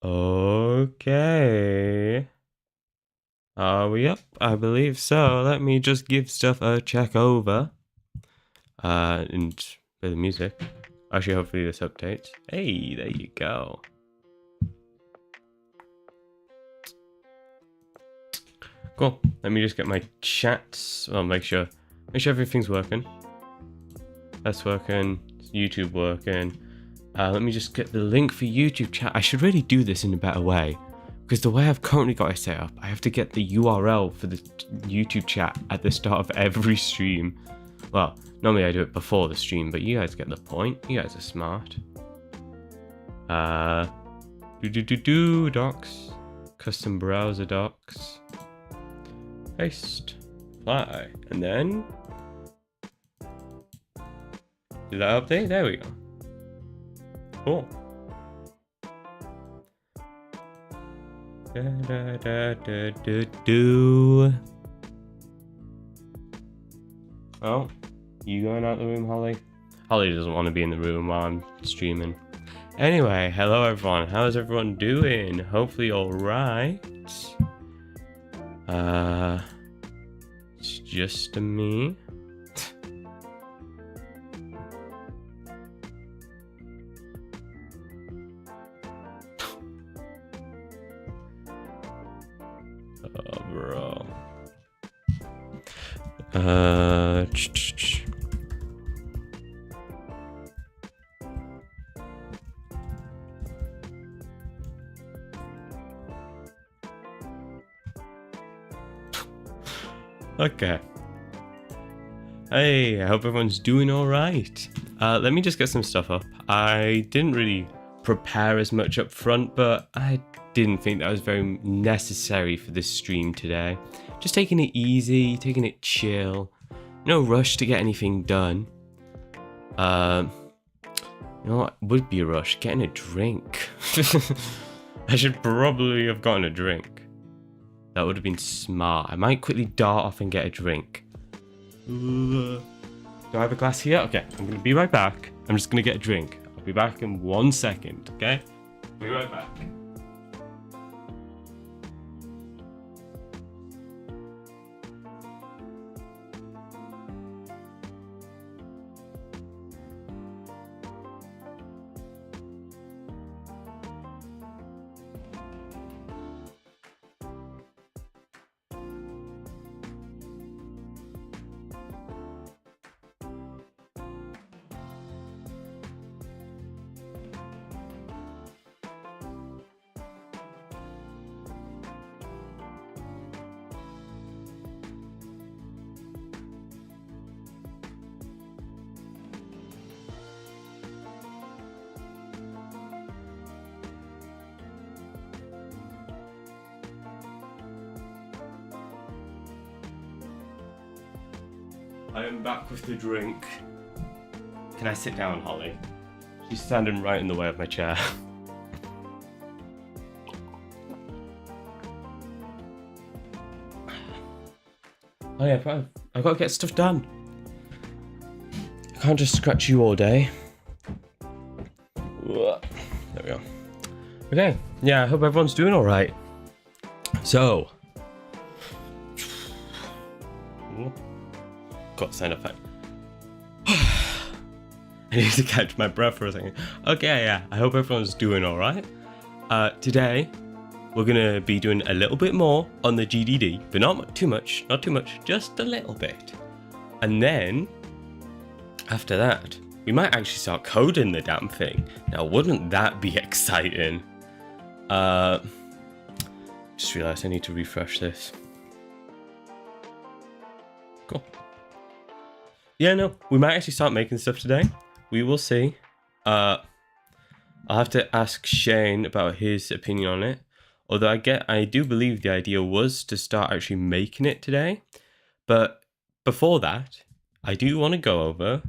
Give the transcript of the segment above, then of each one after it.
Okay. Are we up? I believe so. Let me just give stuff a check over. And play the music. Actually, hopefully this updates. Hey, there you go. Cool. Let me just get my chats. Well, make sure everything's working. That's working. YouTube working. Let me just get the link for YouTube chat. I should really do this in a better way, because the way I've currently got it set up, I have to get the URL for the YouTube chat at the start of every stream. Well, normally I do it before the stream, but you guys get the point. You guys are smart. Docs. Custom browser docs. Paste. Apply. And then... did that update? There we go. Cool. Oh, you going out the room, Holly? Holly doesn't want to be in the room while I'm streaming. Anyway, hello everyone. How's everyone doing? Hopefully all right. It's just me. Oh, bro. Okay. Hey, I hope everyone's doing all right. Let me just get some stuff up. I didn't really prepare as much up front, but I didn't think that was very necessary for this stream today. Just taking it easy, taking it chill. No rush to get anything done. You know what would be a rush? Getting a drink. I should probably have gotten a drink. That would have been smart. I might quickly dart off and get a drink. Do I have a glass here? Okay, I'm gonna be right back. I'm just gonna get a drink. I'll be back in 1 second, okay? Be right back. I am back with the drink. Can I sit down, Holly? She's standing right in the way of my chair. Oh yeah, I've got to get stuff done. I can't just scratch you all day. There we go. Okay, yeah, I hope everyone's doing all right. So, got to sign up. I need to catch my breath for a second. Okay, yeah, I hope everyone's doing all right. Today, we're gonna be doing a little bit more on the GDD, but not too much, just a little bit. And then, after that, we might actually start coding the damn thing. Now, wouldn't that be exciting? Just realized I need to refresh this. Cool. Yeah, no, we might actually start making stuff today. We will see. I'll have to ask Shane about his opinion on it. Although I do believe the idea was to start actually making it today. But before that, I do want to go over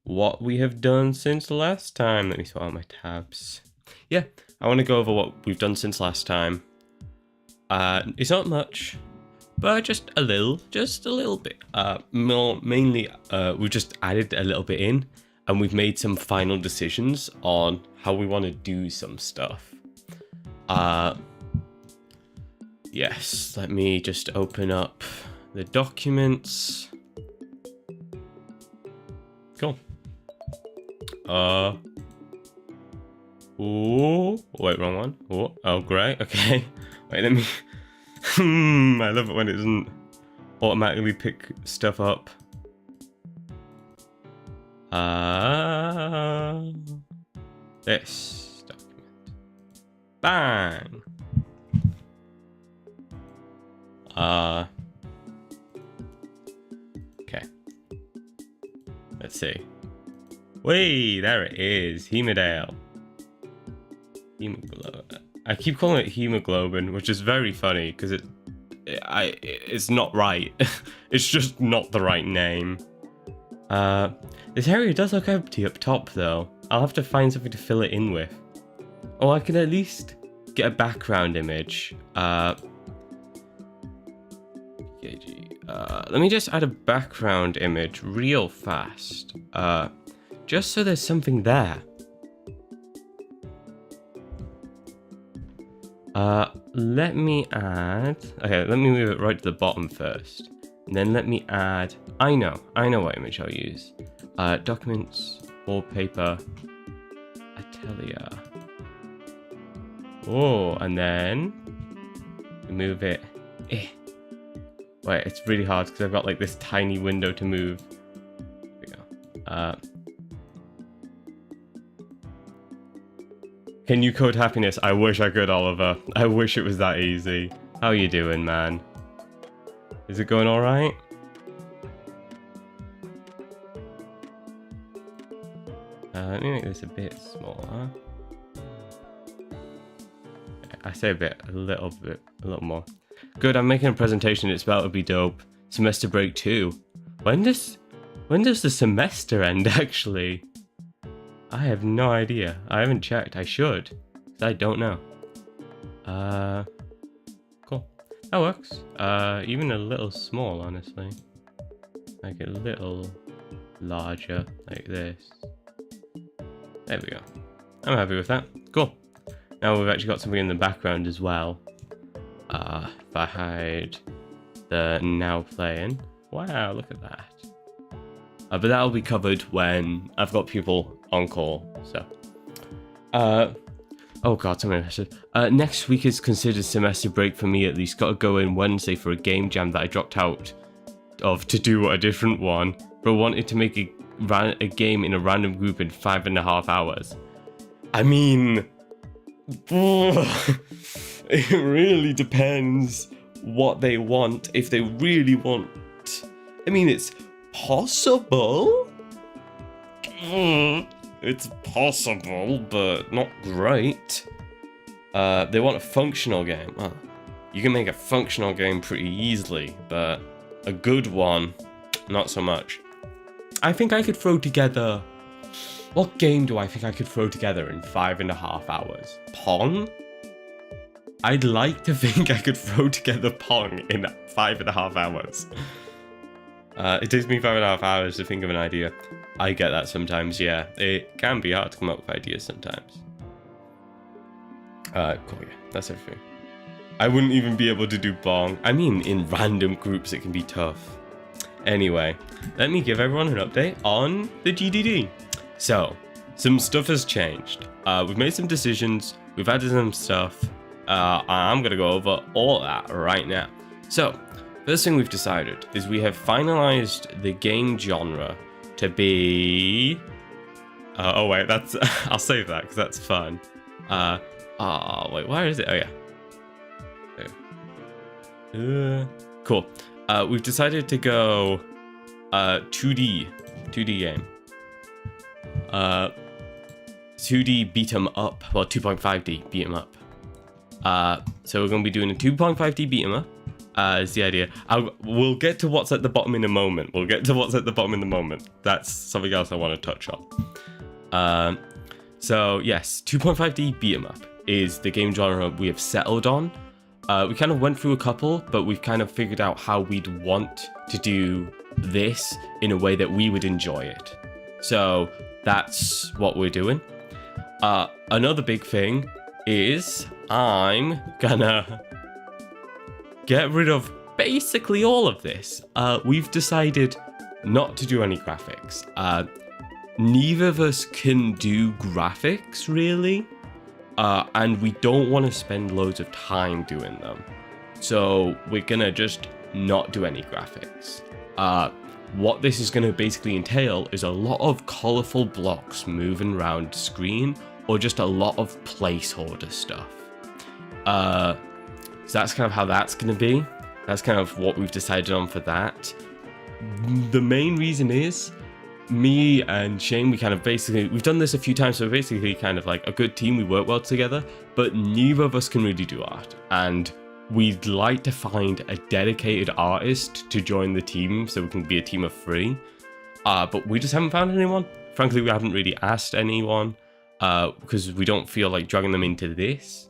what we have done since last time. Let me sort out my tabs. Yeah, I want to go over what we've done since last time. It's not much, but just a little bit. Mainly, we've just added a little bit in, and we've made some final decisions on how we want to do some stuff. Yes, let me just open up the documents. Cool. Oh, wait, wrong one. Oh, great. Okay. Wait, let me. I love it when it doesn't automatically pick stuff up. This document. Bang. Okay. Let's see. Wait, there it is. Hemodale. Hemoglobin. I keep calling it hemoglobin, which is very funny because it's not right. It's just not the right name. This area does look empty up top though. I'll have to find something to fill it in with. Oh, I can at least get a background image. Let me just add a background image real fast. Just so there's something there. Let me add... Okay, let me move it right to the bottom first. And then let me add... I know what image I'll use. Documents, wallpaper, Atelier. Oh, and then... move it... Wait, it's really hard because I've got like this tiny window to move. There we go. Can you code happiness? I wish I could, Oliver. I wish it was that easy. How you doing, man? Is it going all right? Let me make this a bit smaller. I say a little more. Good, I'm making a presentation. It's about to be dope. Semester break 2. When does the semester end, actually? I have no idea. I haven't checked. I should. 'Cause I don't know. Cool. That works. Even a little small, honestly. Like a little larger, like this. There we go. I'm happy with that. Cool. Now we've actually got something in the background as well. If I hide the now playing. Wow, look at that. But that'll be covered when I've got people on call, so. Oh god, something I said. Next week is considered semester break for me at least. Gotta go in Wednesday for a game jam that I dropped out of to do a different one. But wanted to make a game in a random group in 5.5 hours. I mean... it really depends what they want. If they really want... I mean, it's possible. It's possible, but not great. They want a functional game. Well, you can make a functional game pretty easily, but a good one, not so much. I think I could throw together... What game do I think I could throw together in 5.5 hours? Pong? I'd like to think I could throw together Pong in 5.5 hours. It takes me 5.5 hours to think of an idea. I get that sometimes, yeah. It can be hard to come up with ideas sometimes. Cool, yeah, that's everything. I wouldn't even be able to do Pong. I mean, in random groups it can be tough. Anyway, let me give everyone an update on the GDD. So, some stuff has changed. We've made some decisions, we've added some stuff. I'm going to go over all that right now. So, first thing we've decided is we have finalized the game genre to be... oh wait, that's... I'll save that because that's fun. Wait, where is it? Oh yeah. Cool. We've decided to go 2D game. 2D beat 'em up. Well, 2.5D beat 'em up. So we're going to be doing a 2.5D beat 'em up. Is the idea. We'll get to what's at the bottom in a moment. That's something else I want to touch on. So yes, 2.5D beat 'em up is the game genre we have settled on. We kind of went through a couple, but we've kind of figured out how we'd want to do this in a way that we would enjoy it. So that's what we're doing. Another big thing is I'm gonna get rid of basically all of this. We've decided not to do any graphics. Neither of us can do graphics, really. And we don't want to spend loads of time doing them. So we're gonna just not do any graphics. What this is gonna basically entail is a lot of colorful blocks moving around the screen, or just a lot of placeholder stuff. So that's kind of how that's gonna be. That's kind of what we've decided on for that. The main reason is, me and Shane, we've done this a few times, so we're basically kind of like a good team, we work well together, but neither of us can really do art. And we'd like to find a dedicated artist to join the team so we can be a team of 3. But we just haven't found anyone. Frankly, we haven't really asked anyone because we don't feel like dragging them into this.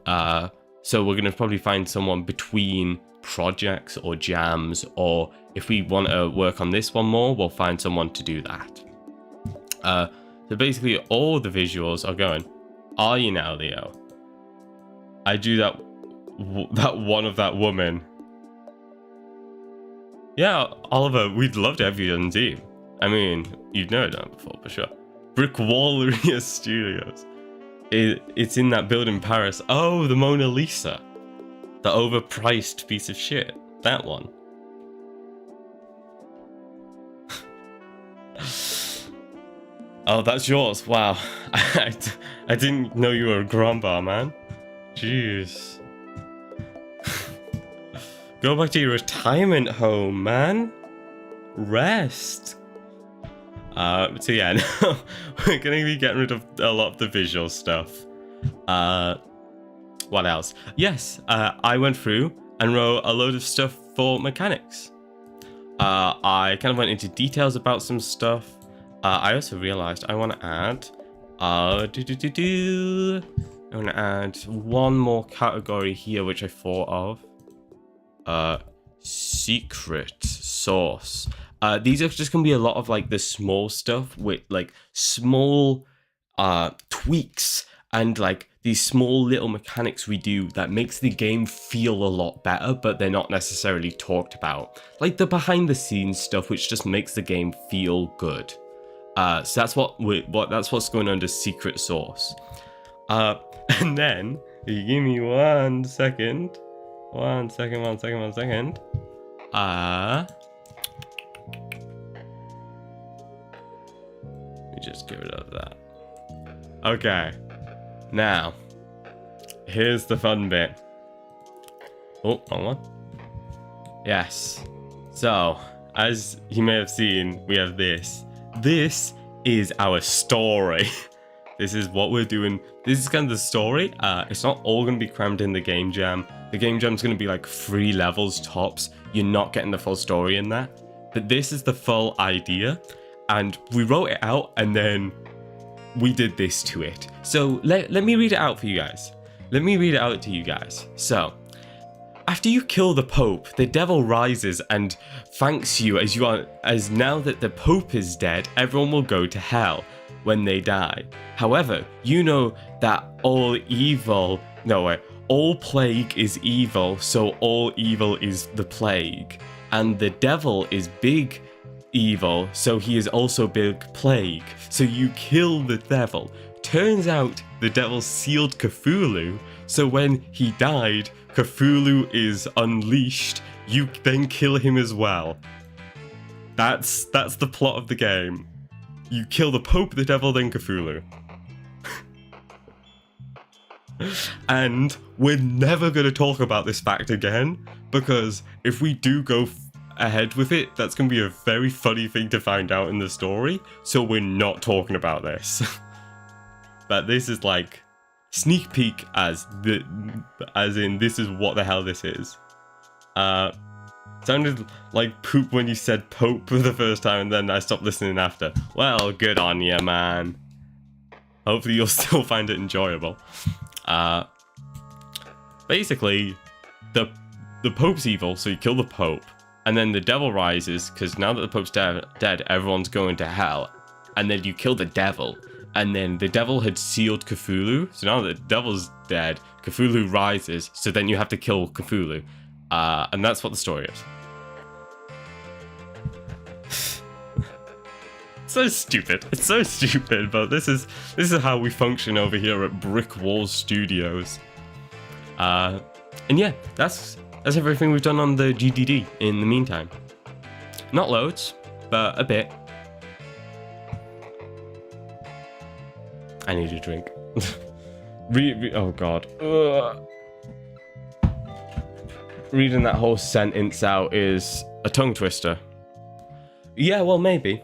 So we're going to probably find someone between projects or jams, or if we want to work on this one more, we'll find someone to do that. So basically all the visuals are going, are you now, Leo? I do that one of that woman. Yeah, Oliver, we'd love to have you on the team. I mean, you've never done it before, for sure. Brickwalleria Studios. It's in that building in Paris. Oh, the Mona Lisa. The overpriced piece of shit. That one. Oh, that's yours. Wow. I didn't know you were a grandpa, man. Jeez. Go back to your retirement home, man. Rest. So yeah, no, we're gonna be getting rid of a lot of the visual stuff. What else? Yes, I went through and wrote a load of stuff for mechanics. I kind of went into details about some stuff. I also realized I want to add, I want to add one more category here, which I thought of. Secret source. These are just gonna be a lot of like the small stuff with like small tweaks and like these small little mechanics we do that makes the game feel a lot better, but they're not necessarily talked about. Like the behind the scenes stuff, which just makes the game feel good. So that's that's what's going under secret source. And then you give me 1 second. One second. Let me just get rid of that. Okay. Now, here's the fun bit. Oh, wrong one. Yes. So, as you may have seen, we have this. This is our story. This is what we're doing. This is kind of the story. It's not all going to be crammed in the game jam. The game jam's going to be like 3 levels tops. You're not getting the full story in that. But this is the full idea. And we wrote it out and then we did this to it. So let me read it out for you guys. Let me read it out to you guys. So, after you kill the Pope, the devil rises and thanks you as now that the Pope is dead, everyone will go to hell when they die. However, you know that all plague is evil, so all evil is the plague. And the devil is big evil, so he is also big plague. So you kill the devil. Turns out the devil sealed Cthulhu, so when he died, Cthulhu is unleashed. You then kill him as well. That's the plot of the game. You kill the Pope, the devil, then Cthulhu. And we're never going to talk about this fact again, because if we do go ahead with it, that's going to be a very funny thing to find out in the story, so we're not talking about this. But this is like sneak peek as in this is what the hell this is. Sounded like poop when you said Pope for the first time and then I stopped listening after. Well, good on you, man. Hopefully you'll still find it enjoyable. Basically, the Pope's evil, so you kill the Pope. And then the devil rises, because now that the Pope's dead, everyone's going to hell. And then you kill the devil. and then the devil had sealed Cthulhu. So now the devil's dead, Cthulhu rises, so then you have to kill Cthulhu. And that's what the story is. So stupid. It's so stupid, but this is how we function over here at Brick Wall Studios. And yeah, that's everything we've done on the GDD in the meantime. Not loads, but a bit. I need a drink. Oh god. Reading that whole sentence out is a tongue twister. Yeah, well, maybe.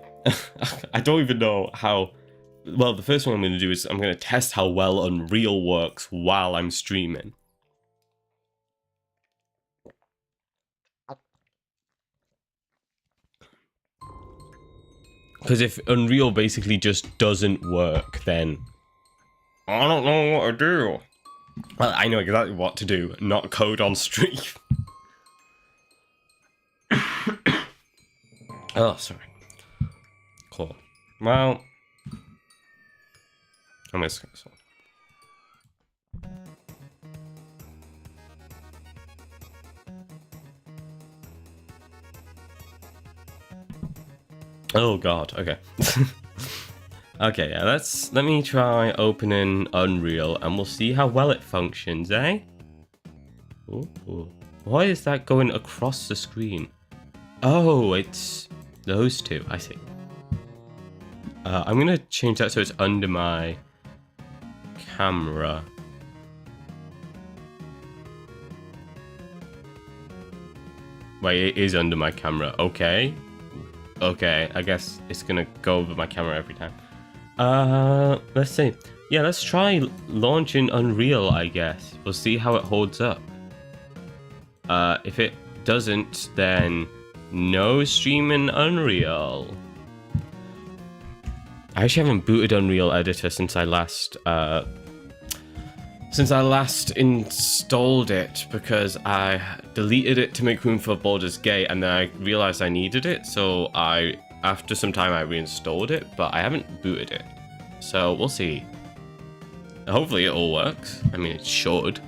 I don't even know how. Well, the first thing I'm going to do is I'm going to test how well Unreal works while I'm streaming. Because if Unreal basically just doesn't work, then I don't know what to do. Well, I know exactly what to do, not code on stream. Oh, sorry. Cool. Well, I'm gonna skip this one. Oh god, okay. Okay, yeah, let me try opening Unreal and we'll see how well it functions, eh? Ooh. Why is that going across the screen? Oh, it's those two, I see. I'm gonna change that so it's under my camera. Wait, it is under my camera, okay. Okay, I guess it's gonna go over my camera every time. Let's see. Yeah, let's try launching Unreal, I guess. We'll see how it holds up. If it doesn't, then no streaming Unreal. I actually haven't booted Unreal Editor since I last installed it because I deleted it to make room for Baldur's Gate, and then I realized I needed it, so after some time I reinstalled it, but I haven't booted it. So we'll see. Hopefully it all works. I mean, it should.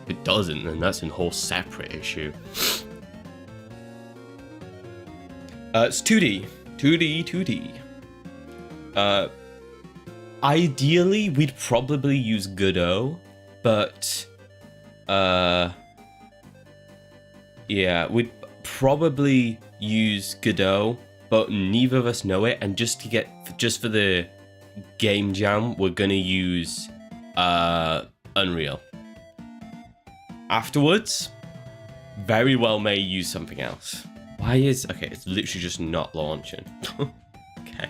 If it doesn't, then that's a whole separate issue. It's 2D. 2D. Ideally, we'd probably use Godot, but yeah, we'd probably use Godot, but neither of us know it, and just for the game jam, we're gonna use Unreal. Afterwards, very well may use something else. Okay, it's literally just not launching. Okay.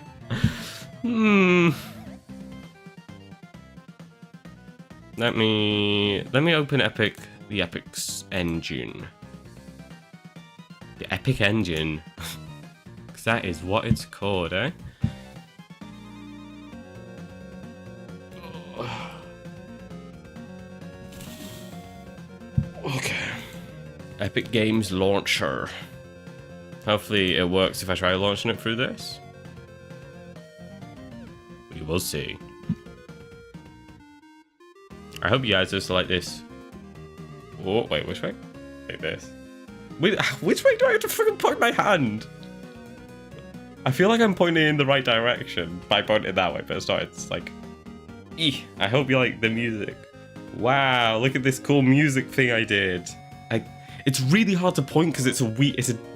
Let me open the Epic's engine. The Epic engine. Because that is what it's called, eh? Okay. Epic Games Launcher. Hopefully it works if I try launching it through this. We will see. I hope you guys just like this. Oh, wait, which way? Like this. Wait, which way do I have to fucking point my hand? I feel like I'm pointing in the right direction by pointing that way, but it's not. It's like... I hope you like the music. Wow, look at this cool music thing I did. It's really hard to point because it's a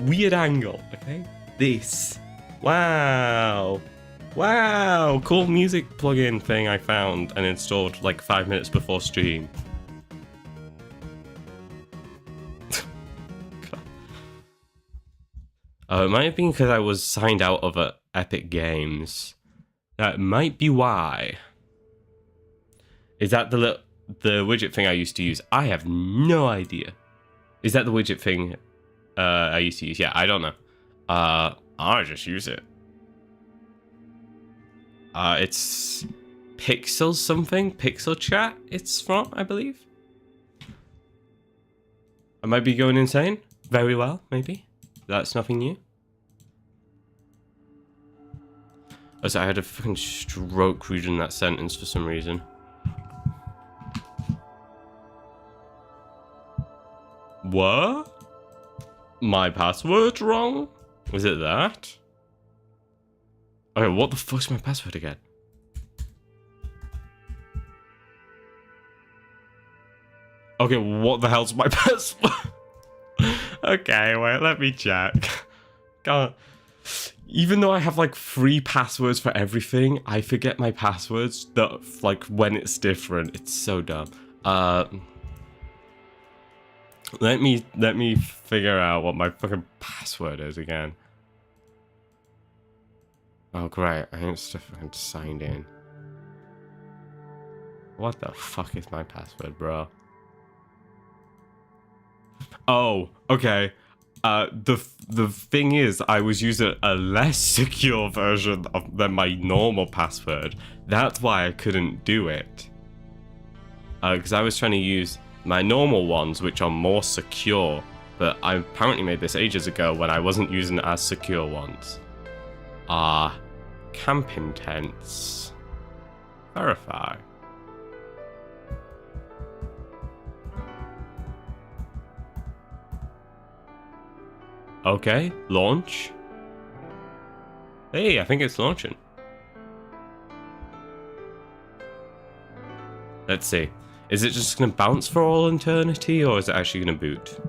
weird angle, okay? This. Wow. Wow, cool music plugin thing I found and installed like 5 minutes before stream. Oh, it might have been because I was signed out of Epic Games. That might be why. Is that the widget thing I used to use? I have no idea. Is that the widget thing I used to use? Yeah, I don't know. I just use it. It's Pixel something? Pixel Chat it's from, I believe. I might be going insane. Very well, maybe. That's nothing new. As I had a fucking stroke reading that sentence for some reason. What? My password's wrong? Was it that? Okay, what the fuck's my password again? Okay, what the hell's my password? Okay, wait, let me check. God. Even though I have like 3 passwords for everything, I forget my passwords that like when it's different. It's so dumb. Let me figure out what my fucking password is again. Oh great, I think it's fucking signed in. What the fuck is my password, bro? Oh, okay. The thing is, I was using a less secure version than my normal password. That's why I couldn't do it. Because I was trying to use my normal ones, which are more secure. But I apparently made this ages ago when I wasn't using as secure ones. Camping tents. Verify. Okay, launch. Hey, I think it's launching. Let's see. Is it just going to bounce for all eternity, or is it actually going to boot?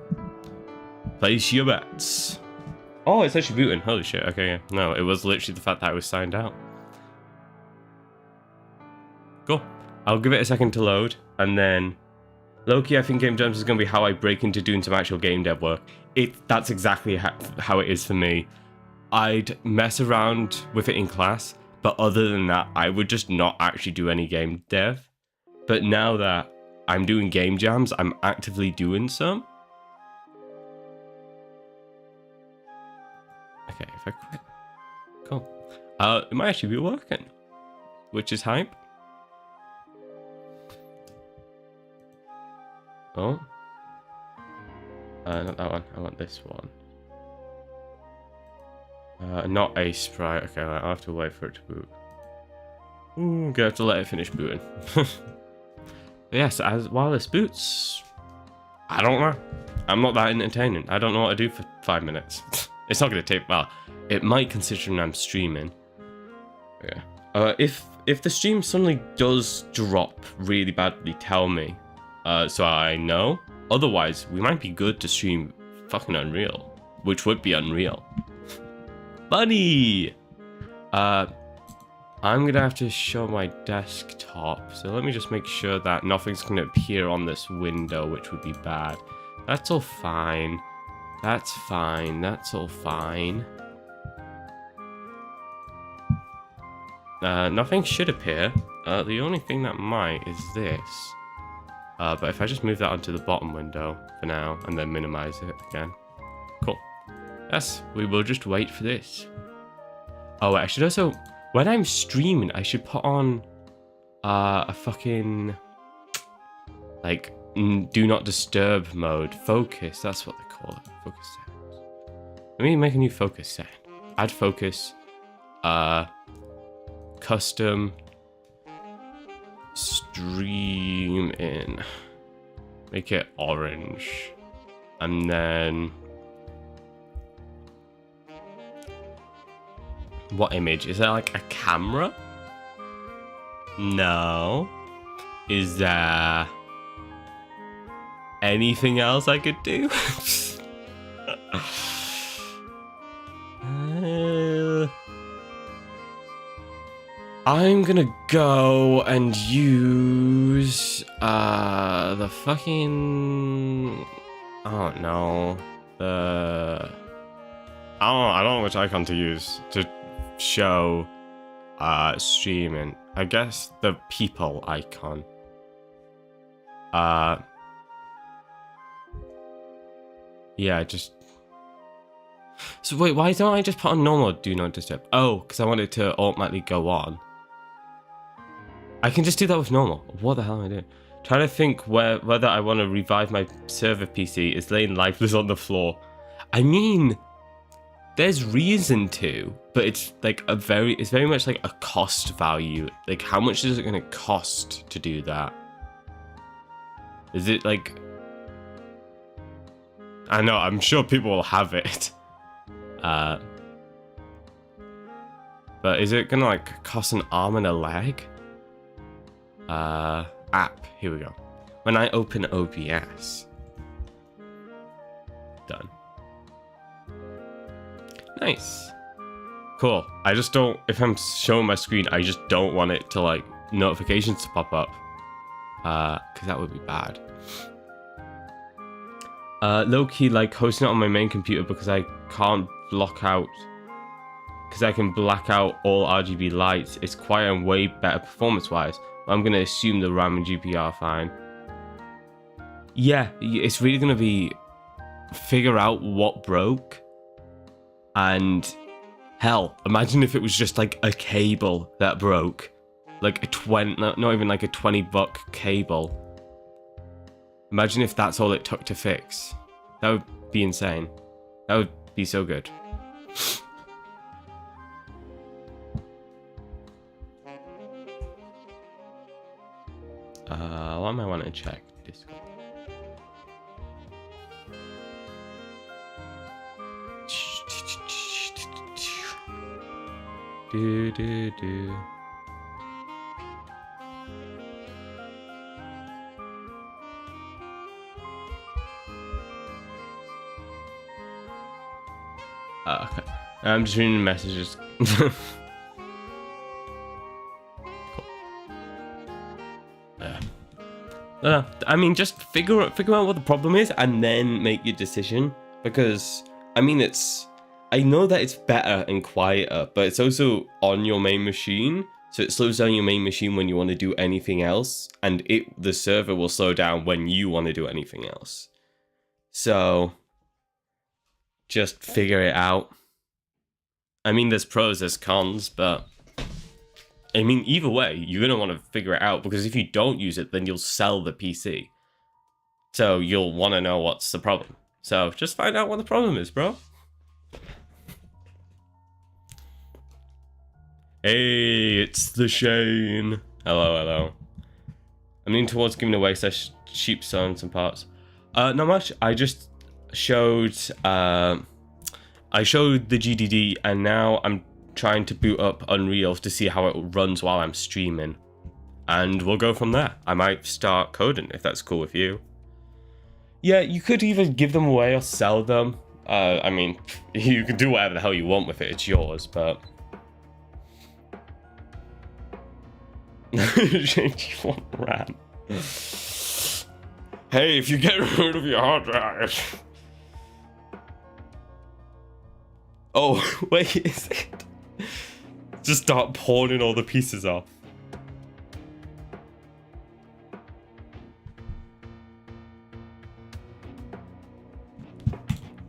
Place your bets. Oh, it's actually booting. Holy shit. Okay, yeah. No, it was literally the fact that I was signed out. Cool. I'll give it a second to load, and then... Loki, I think Game Jams is going to be how I break into doing some actual game dev work. That's exactly how it is for me. I'd mess around with it in class, but other than that, I would just not actually do any game dev. But now that I'm doing Game Jams, I'm actively doing some. Okay, if I quit. Cool. It might actually be working, which is hype. Oh. Not that one. I want this one. Not a sprite. Okay, I'll have to wait for it to boot. Ooh, gonna have to let it finish booting. Yes, while this boots, I don't know. I'm not that entertaining. I don't know what to do for 5 minutes. It's not gonna take, well, it might considering I'm streaming. Yeah. If the stream suddenly does drop really badly, tell me. So I know. Otherwise, we might be good to stream fucking Unreal, which would be unreal. Bunny! I'm gonna have to show my desktop, so let me just make sure that nothing's gonna appear on this window, which would be bad. That's all fine. That's fine. That's all fine. Nothing should appear. The only thing that might is this. But if I just move that onto the bottom window for now, and then minimize it again. Cool. Yes, we will just wait for this. Oh, I should also, when I'm streaming, I should put on a fucking, like, do not disturb mode. Focus, that's what they call it. Focus settings. Let me make a new focus setting. Add focus. Custom. Stream in. Make it orange. And then... what image? Is that like a camera? No. Is there anything else I could do? I'm gonna go and use the fucking, I don't know, I don't know which icon to use to show streaming. I guess the people icon. Yeah, just. So wait, why don't I just put on normal do not disturb? Oh, because I want it to automatically go on. I can just do that with normal. What the hell am I doing? Trying to think whether I want to revive my server PC is laying lifeless on the floor. I mean, there's reason to, but it's like it's very much like a cost value. Like, how much is it going to cost to do that? Is it like, I know, I'm sure people will have it. But is it gonna like cost an arm and a leg? App, here we go. When I open OBS. Done. Nice. Cool. I just don't, if I'm showing my screen, I just don't want it to like notifications to pop up. Because that would be bad. Low-key, like hosting it on my main computer because I can't block out, because I can black out all RGB lights. It's quite a way better performance-wise. I'm going to assume the RAM and GPU are fine. Yeah, it's really going to be figure out what broke. And hell, imagine if it was just like a cable that broke. Like a not even like a $20 cable. Imagine if that's all it took to fix. That would be insane. That would be so good. What am I wanting to check? Discord. Do. Okay. I'm just reading the messages. Cool. I mean, just figure out what the problem is and then make your decision. Because I mean, I know that it's better and quieter, but it's also on your main machine, so it slows down your main machine when you want to do anything else, and the server will slow down when you want to do anything else. So just figure it out. I mean, there's pros, there's cons, but I mean, either way, you're going to want to figure it out, because if you don't use it, then you'll sell the PC. So you'll want to know what's the problem. So just find out what the problem is, bro. Hey, it's the Shane. Hello. I'm leaning towards giving away cheap and some parts. Not much. I just showed the GDD, and now I'm trying to boot up Unreal to see how it runs while I'm streaming, and we'll go from there. I might start coding if that's cool with you. Yeah, you could either give them away or sell them. I mean, you can do whatever the hell you want with it. It's yours, but. Change you want RAM. Hey, if you get rid of your hard drive. Oh, wait, is it? Just start pawning all the pieces off.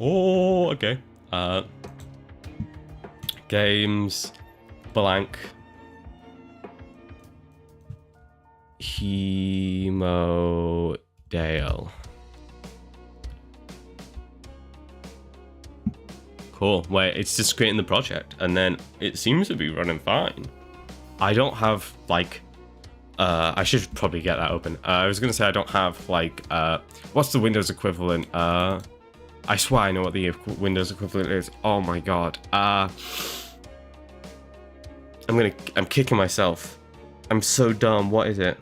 Oh, okay. Games, blank. Hemodale. Cool. Wait, it's just creating the project, and then it seems to be running fine. I don't have like I should probably get that open. I was gonna say I don't have like what's the Windows equivalent? I swear I know what the Windows equivalent is. Oh my god. I'm kicking myself. I'm so dumb. What is it?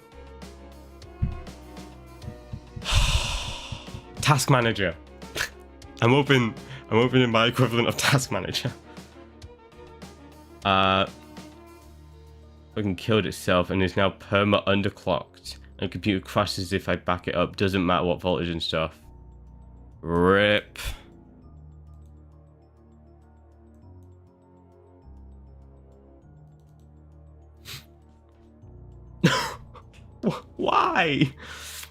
Task Manager. I'm opening my equivalent of Task Manager. Fucking killed itself and is now perma underclocked, and computer crashes if I back it up. Doesn't matter what voltage and stuff. RIP. Why?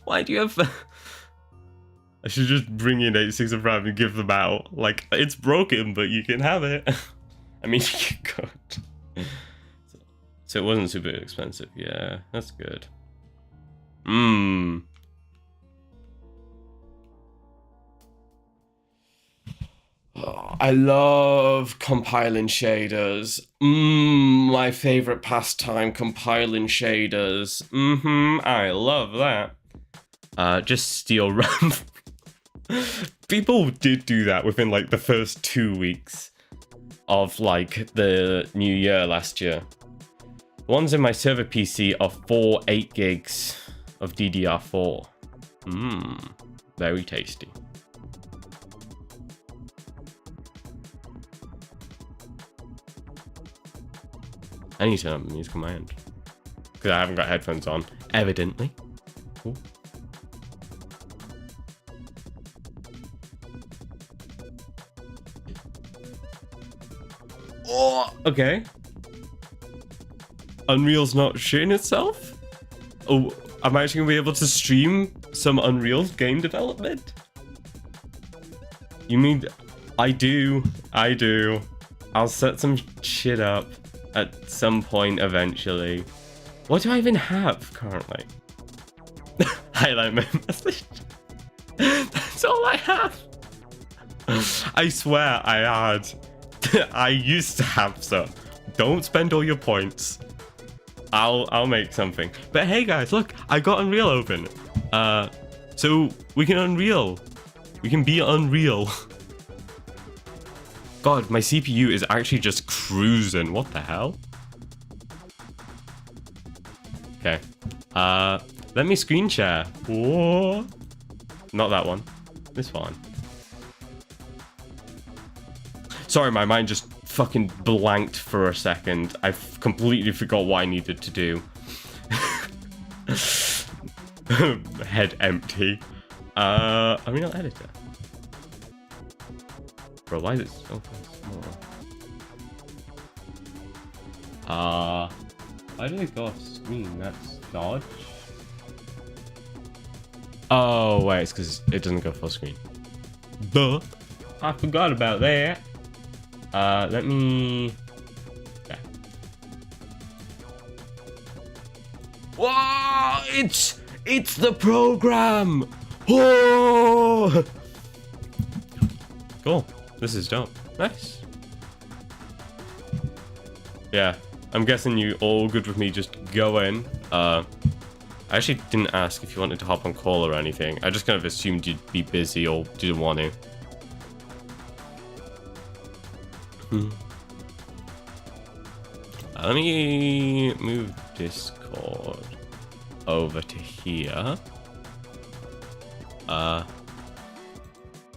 Why do you have? I should just bring in 86 of RAM and give them out. Like, it's broken, but you can have it. I mean, you could. So it wasn't super expensive. Yeah, that's good. Oh. I love compiling shaders. My favorite pastime, compiling shaders. I love that. Just steal RAM. People did do that within like the first 2 weeks of like the new year last year. The ones in my server PC are 4 8 gigs of DDR4. Very tasty. I need to turn up the music on my end because I haven't got headphones on, evidently. Ooh. Oh, okay. Unreal's not shitting itself? Oh, I'm actually gonna be able to stream some Unreal game development? You mean I do. I'll set some shit up at some point eventually. What do I even have currently? Highlight my message. That's all I have. I swear I had. I used to have some. Don't spend all your points. I'll make something. But hey guys, look, I got Unreal open. So we can Unreal. We can be Unreal. God, my CPU is actually just cruising. What the hell? Okay. Let me screen share. Whoa. Not that one. This one. Sorry, my mind just fucking blanked for a second. I completely forgot what I needed to do. Head empty. Unreal Editor. Bro, why is it so small? Why do they go off screen? That's dodge. Oh, wait, it's because it doesn't go full screen. Duh. I forgot about that. Let me... Okay. Whoa! It's the program! Whoa! Cool. This is dope. Nice. Yeah, I'm guessing you all good with me just going. I actually didn't ask if you wanted to hop on call or anything. I just kind of assumed you'd be busy or didn't want to. Let me move Discord over to here.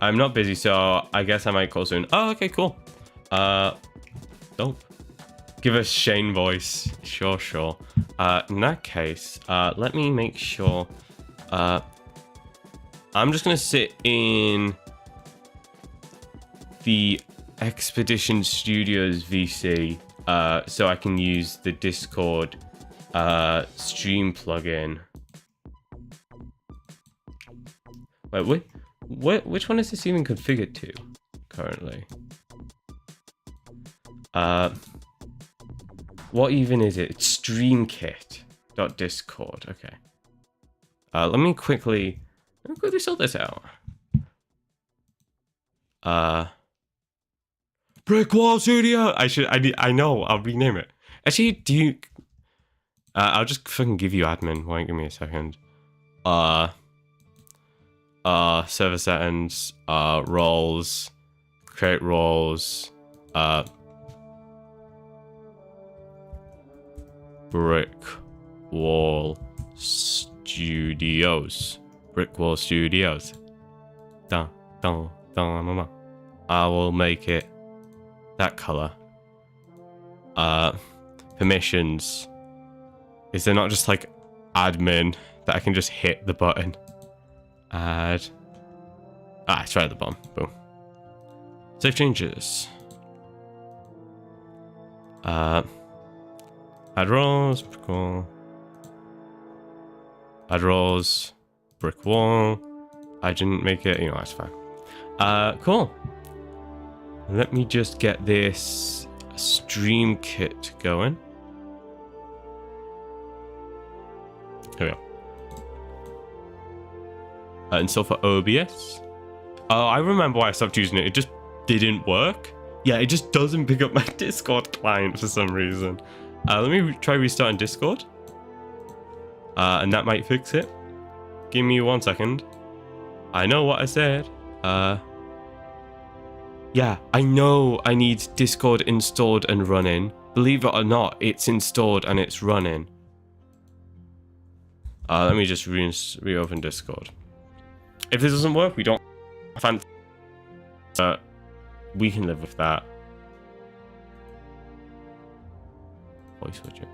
I'm not busy, so I guess I might call soon. Oh, okay, cool. Dope. Give us Shane voice. Sure. In that case, let me make sure. I'm just gonna sit in the Expedition Studios VC, so I can use the Discord stream plugin. Wait, which one is this even configured to currently? What even is it? It's StreamKit.Discord. Okay. Let me quickly sort this out. Brick Wall Studio. I know. I'll rename it. Actually, do you? I'll just fucking give you admin. Wait, give me a second. Server settings. Roles. Create roles. Brick Wall Studios. Brick Wall Studios. Dun. I will make it that color. Permissions. Is there not just like admin that I can just hit the button? Add. It's right at the bottom. Boom. Save changes. Add roles. Brick wall. Add roles. Brick wall. I didn't make it. You know, that's fine. Cool. Let me just get this stream kit going. Here we go. Install for OBS. Oh, I remember why I stopped using it. It just didn't work. Yeah, it just doesn't pick up my Discord client for some reason. Let me try restarting Discord. And that might fix it. Give me 1 second. I know what I said. Yeah, I know I need Discord installed and running. Believe it or not, it's installed and it's running. Let me just reopen Discord. If this doesn't work, we don't fancy. We can live with that. Voice switching.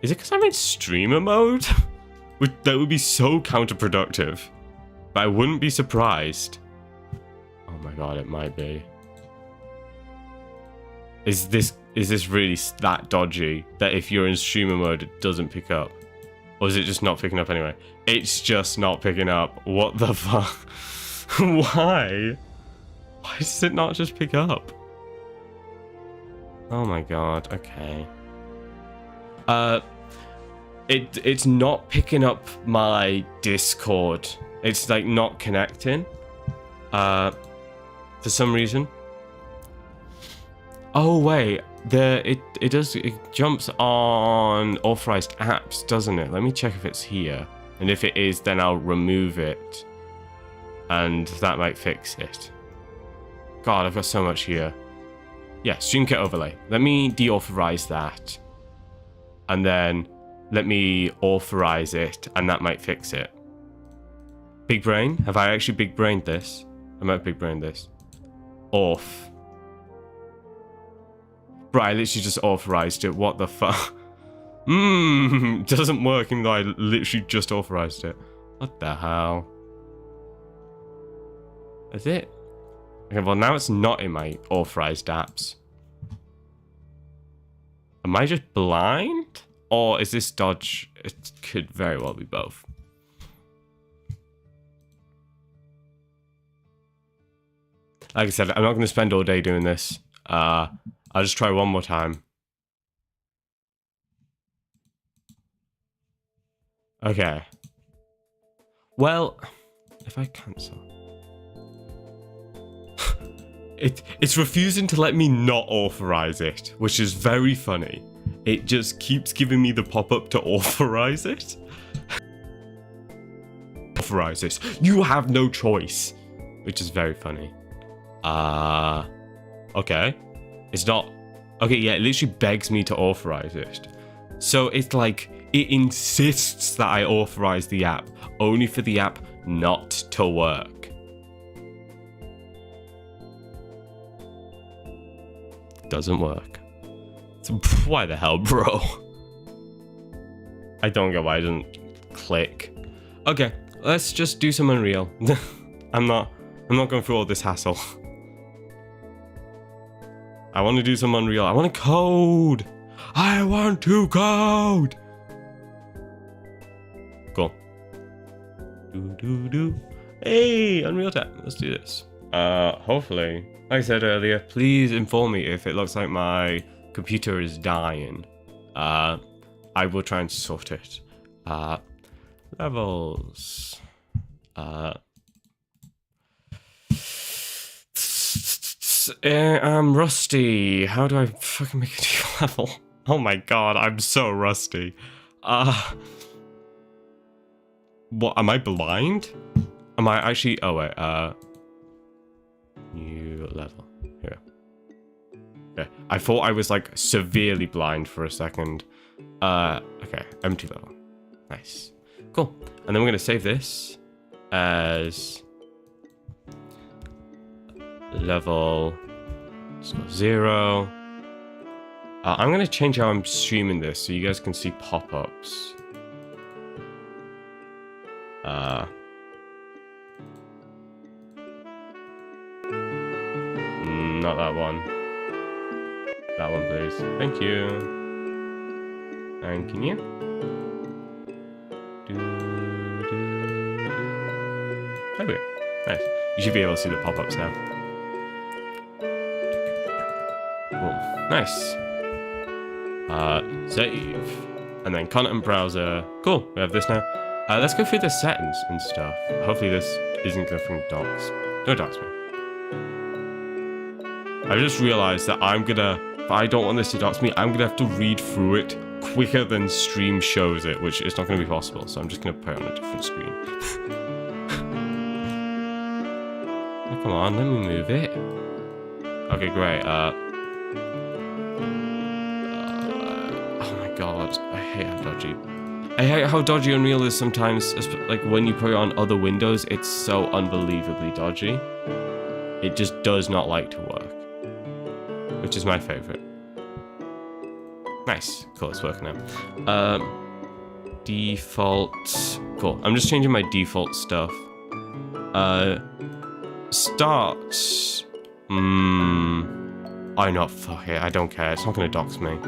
Is it because I'm in streamer mode? That would be so counterproductive. But I wouldn't be surprised. Oh my god, it might be. Is this really that dodgy that if you're in streamer mode it doesn't pick up? Or is it just not picking up anyway? It's just not picking up. What the fuck? Why? Why does it not just pick up? Oh my god, okay. It's not picking up my Discord. It's like not connecting. For some reason. Oh wait, it jumps on authorized apps, doesn't it? Let me check if it's here. And if it is, then I'll remove it. And that might fix it. God, I've got so much here. Yeah, StreamKit overlay. Let me deauthorize that. And then let me authorize it, and that might fix it. Big brain? Have I actually big brained this? I might big brain this. Auth. Right, I literally just authorized it. What the fuck? Doesn't work even though I literally just authorized it. What the hell? Is it? Okay, well now it's not in my authorized apps. Am I just blind? Or is this dodge? It could very well be both. Like I said, I'm not going to spend all day doing this. I'll just try one more time. Okay. Well, if I cancel. It's refusing to let me not authorize it, which is very funny. It just keeps giving me the pop-up to authorize it. Authorize this. You have no choice. Which is very funny. Okay. It's not... Okay, yeah, it literally begs me to authorize it. So it's like, it insists that I authorize the app, only for the app not to work. Doesn't work. So, why the hell, bro? I don't get why I didn't click. Okay, let's just do some Unreal. I'm not going through all this hassle. I want to do some Unreal. I want to code. I want to code. Cool. Hey, Unreal Tech. Let's do this. Hopefully, like I said earlier, please inform me if it looks like my computer is dying. I will try and sort it. Levels. I'm rusty. How do I fucking make a new level? Oh my god, I'm so rusty. What, am I blind? Am I actually... Oh wait, new level. Here. Okay, I thought I was like severely blind for a second. Okay, empty level. Nice. Cool. And then we're gonna save this as... level 0. I'm going to change how I'm streaming this so you guys can see pop-ups. Not that one. That one, please. Thank you. And can you? There we go. Nice. You should be able to see the pop-ups now. Cool. Nice. Save. And then content browser. Cool, we have this now. Let's go through the settings and stuff. Hopefully this isn't going to docs. Don't docs me. I just realized that if I don't want this to dox me, I'm gonna have to read through it quicker than stream shows it, which is not gonna be possible, so I'm just gonna put it on a different screen. Oh, come on, let me move it. Okay, great. Oh my god, I hate how dodgy. I hate how dodgy Unreal is sometimes, like when you put it on other windows, it's so unbelievably dodgy. It just does not like to work, which is my favorite. Nice, cool, it's working now. Default, cool. I'm just changing my default stuff. Start. I not fuck it. I don't care. It's not gonna dox me.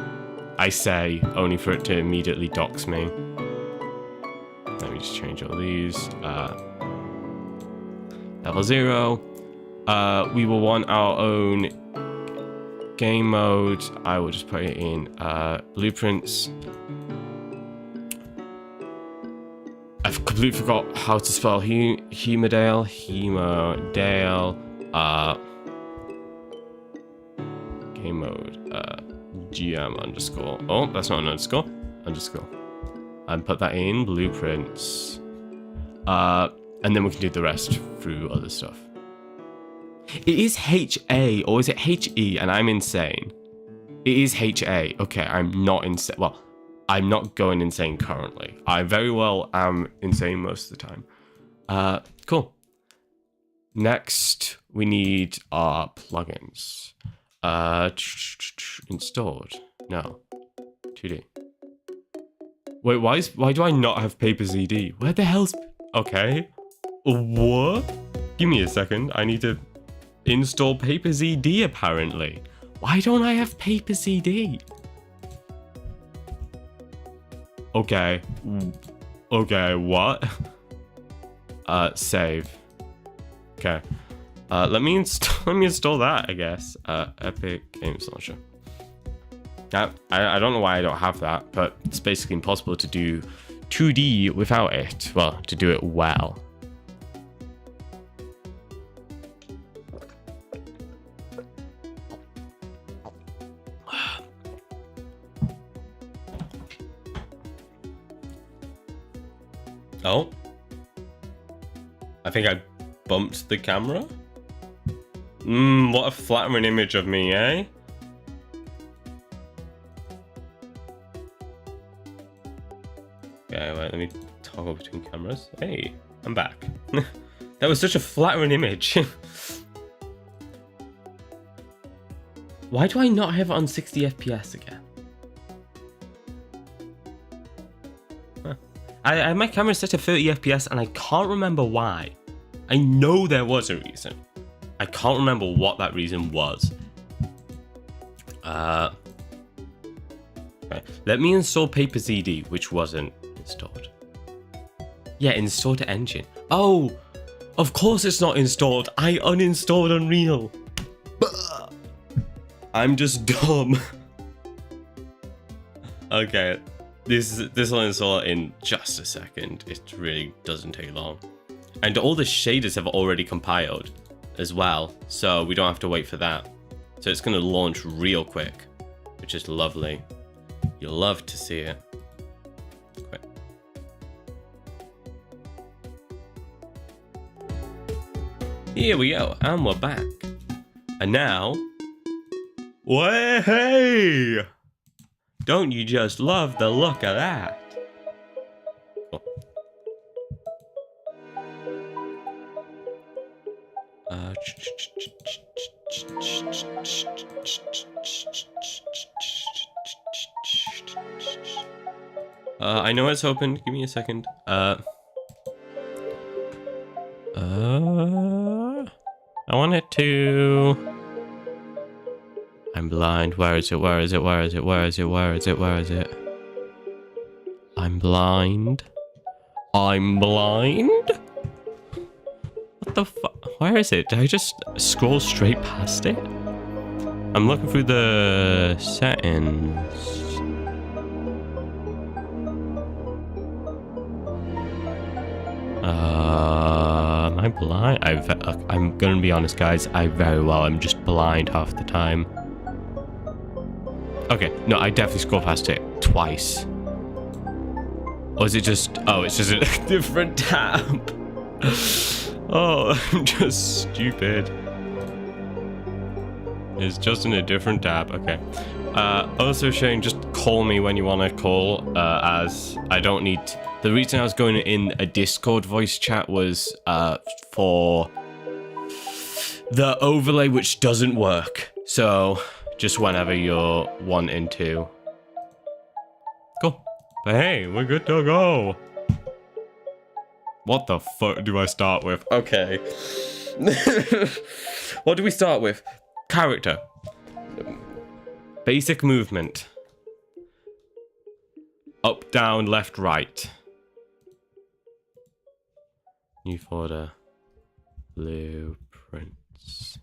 I say only for it to immediately dox me. Let me just change all these. Level 0. We will want our own game mode. I will just put it in blueprints. I've completely forgot how to spell Hemodale. Game mode. GM underscore. Oh, that's not an underscore. Underscore. And put that in blueprints. And then we can do the rest through other stuff. It is HA, or is it HE? And I'm insane. It is HA. Okay, I'm not insane. Well, I'm not going insane currently. I very well am insane most of the time. Cool. Next, we need our plugins. Installed. No. 2D. Wait, why do I not have PaperZD? Where the hell's... Okay. What? Give me a second. I need to install PaperZD apparently. Why don't I have PaperZD? Okay. Okay, what? Save. Okay. Let me install that, I guess. Epic Games Launcher. Now, I don't know why I don't have that, but it's basically impossible to do 2D without it. Well, to do it well. Oh. I think I bumped the camera. What a flattering image of me, eh? Okay, wait, let me toggle between cameras. Hey, I'm back. That was such a flattering image. Why do I not have it on 60 FPS again? Huh. I had my camera set to 30 FPS and I can't remember why. I know there was a reason. I can't remember what that reason was. Okay. Let me install PaperZD, which wasn't installed. Yeah, install to engine. Oh, of course it's not installed. I uninstalled Unreal. I'm just dumb. Okay, this will install in just a second. It really doesn't take long. And all the shaders have already compiled as well, so we don't have to wait for that. So it's gonna launch real quick, which is lovely. You'll love to see it. Quick. Here we go, and we're back. And now, hey! Don't you just love the look of that? Cool. I know it's open. Give me a second. I want it to... I'm blind. Where is it? Where is it? Where is it? Where is it? Where is it? Where is it? I'm blind. I'm blind? What the fuck? Where is it? Did I just scroll straight past it? I'm looking through the settings. I blind? I'm gonna be honest, guys. I very well am just blind half the time. Okay, no, I definitely scrolled past it twice. Or is it just... Oh, it's just a different tab. Oh, I'm just stupid. It's just in a different tab. Okay. Also, Shane, just call me when you want to call, as I don't need... The reason I was going in a Discord voice chat was for the overlay, which doesn't work. So, just whenever you're wanting to. Cool. But hey, we're good to go. What the fuck do I start with? Okay. What do we start with? Character. Basic movement. Up, down, left, right. New folder. Blueprints.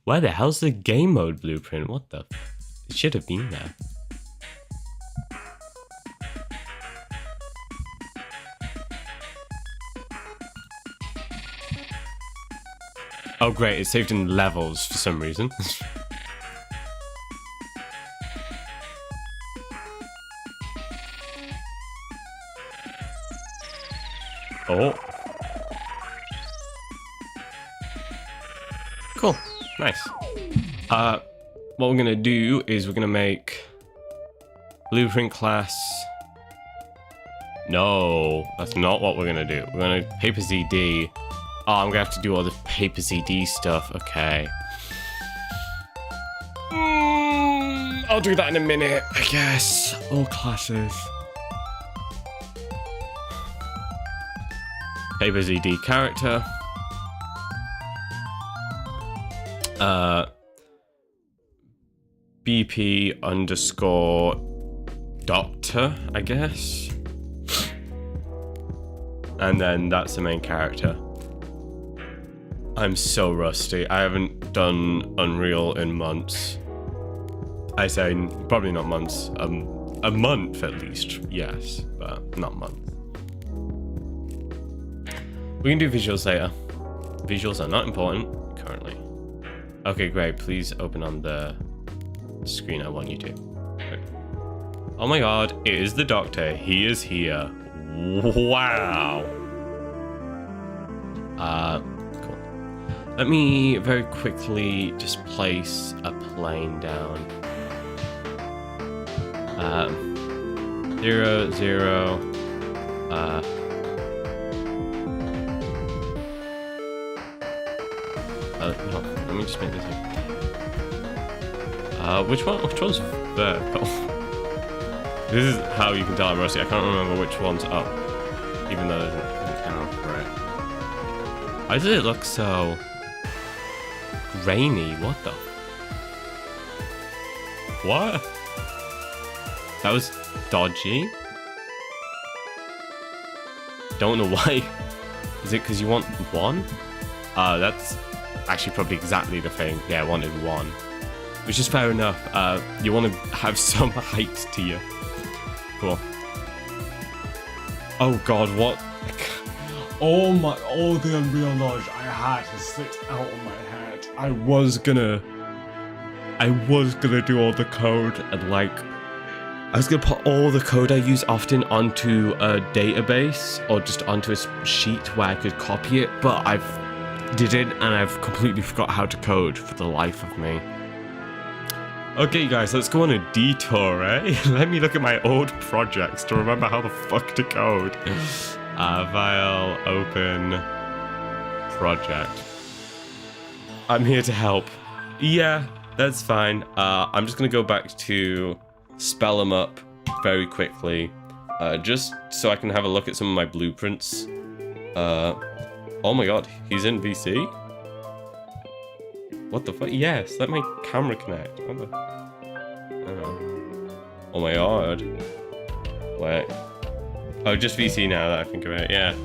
Where the hell's the game mode blueprint? What the? It should have been there. Oh great, it's saved in levels for some reason. Oh. Cool. Nice. What we're gonna do is we're gonna make blueprint class. No, that's not what we're gonna do. We're gonna paper ZD. Oh, I'm gonna have to do all the paper ZD stuff. Okay. I'll do that in a minute, I guess. All classes. Paper ZD character. BP underscore doctor, I guess. And then that's the main character. I'm so rusty. I haven't done Unreal in months. I say probably not months. A month at least, yes, but not months. We can do visuals later. Visuals are not important currently. Okay, great. Please open on the screen I want you to. Okay. Oh my god, it is the doctor. He is here. Wow. Cool. Let me very quickly just place a plane down. 0, 0. No, let me just make this here. Which one's vertical? This is how you can tell I'm rusty. I can't remember which one's up, even though there's an camera for it. Why does it look so grainy? What the? What? That was dodgy. Don't know why. Is it because you want one? That's actually probably exactly the thing. Yeah, I wanted one. Which is fair enough. You want to have some height to you. Cool. Oh god, what? Oh my, all the Unreal knowledge I had has slipped out of my head. I was gonna do all the code and I was gonna put all the code I use often onto a database or just onto a sheet where I could copy it, but I've didn't and I've completely forgot how to code for the life of me. Okay guys, let's go on a detour, eh? Let me look at my old projects to remember how the fuck to code. File, open, project. I'm here to help. Yeah, that's fine. I'm just gonna go back to spell them up very quickly. Just so I can have a look at some of my blueprints. Oh my god, he's in VC? What the fuck? Yes, let my camera connect. What the? Oh my god. Wait. Oh, just VC now that I think of it, yeah.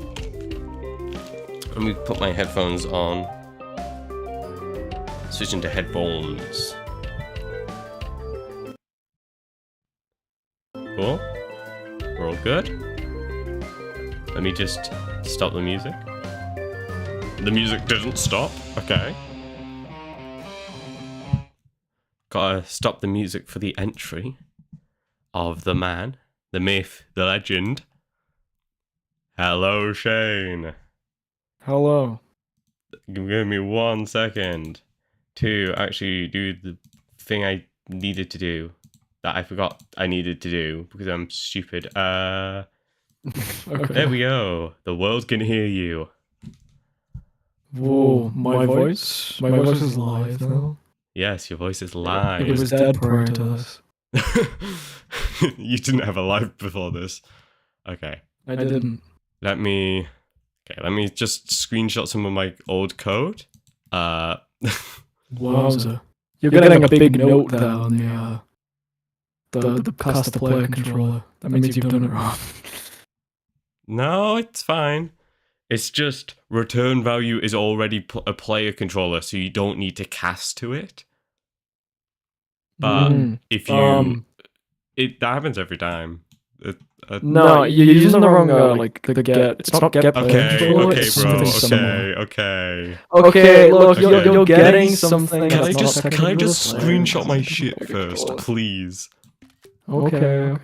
Let me put my headphones on. Switch into headphones. Cool. We're all good. Let me just stop the music. The music didn't stop. Okay. Gotta stop the music for the entry of the man, the myth, the legend. Hello, Shane. Hello. Give me 1 second to actually do the thing I needed to do that I forgot I needed to do because I'm stupid. Okay. There we go. The world can hear you. Whoa, my voice? My voice is live now. Yes, your voice is It live. was dead prior to this. You didn't have a live before this. Okay. I didn't. Let me just screenshot some of my old code. Wowza. You're getting a big note there on the caster player controller. That means you've done it wrong. No, it's fine. It's just return value is already a player controller, so you don't need to cast to it. But if you, that happens every time. No, you're using the wrong the get. It's not get player controller. Okay, It's bro. something similar. Okay. Okay, look, Okay. you're getting something. Can I that's not just technically the player. screenshot my shit first, please? Okay.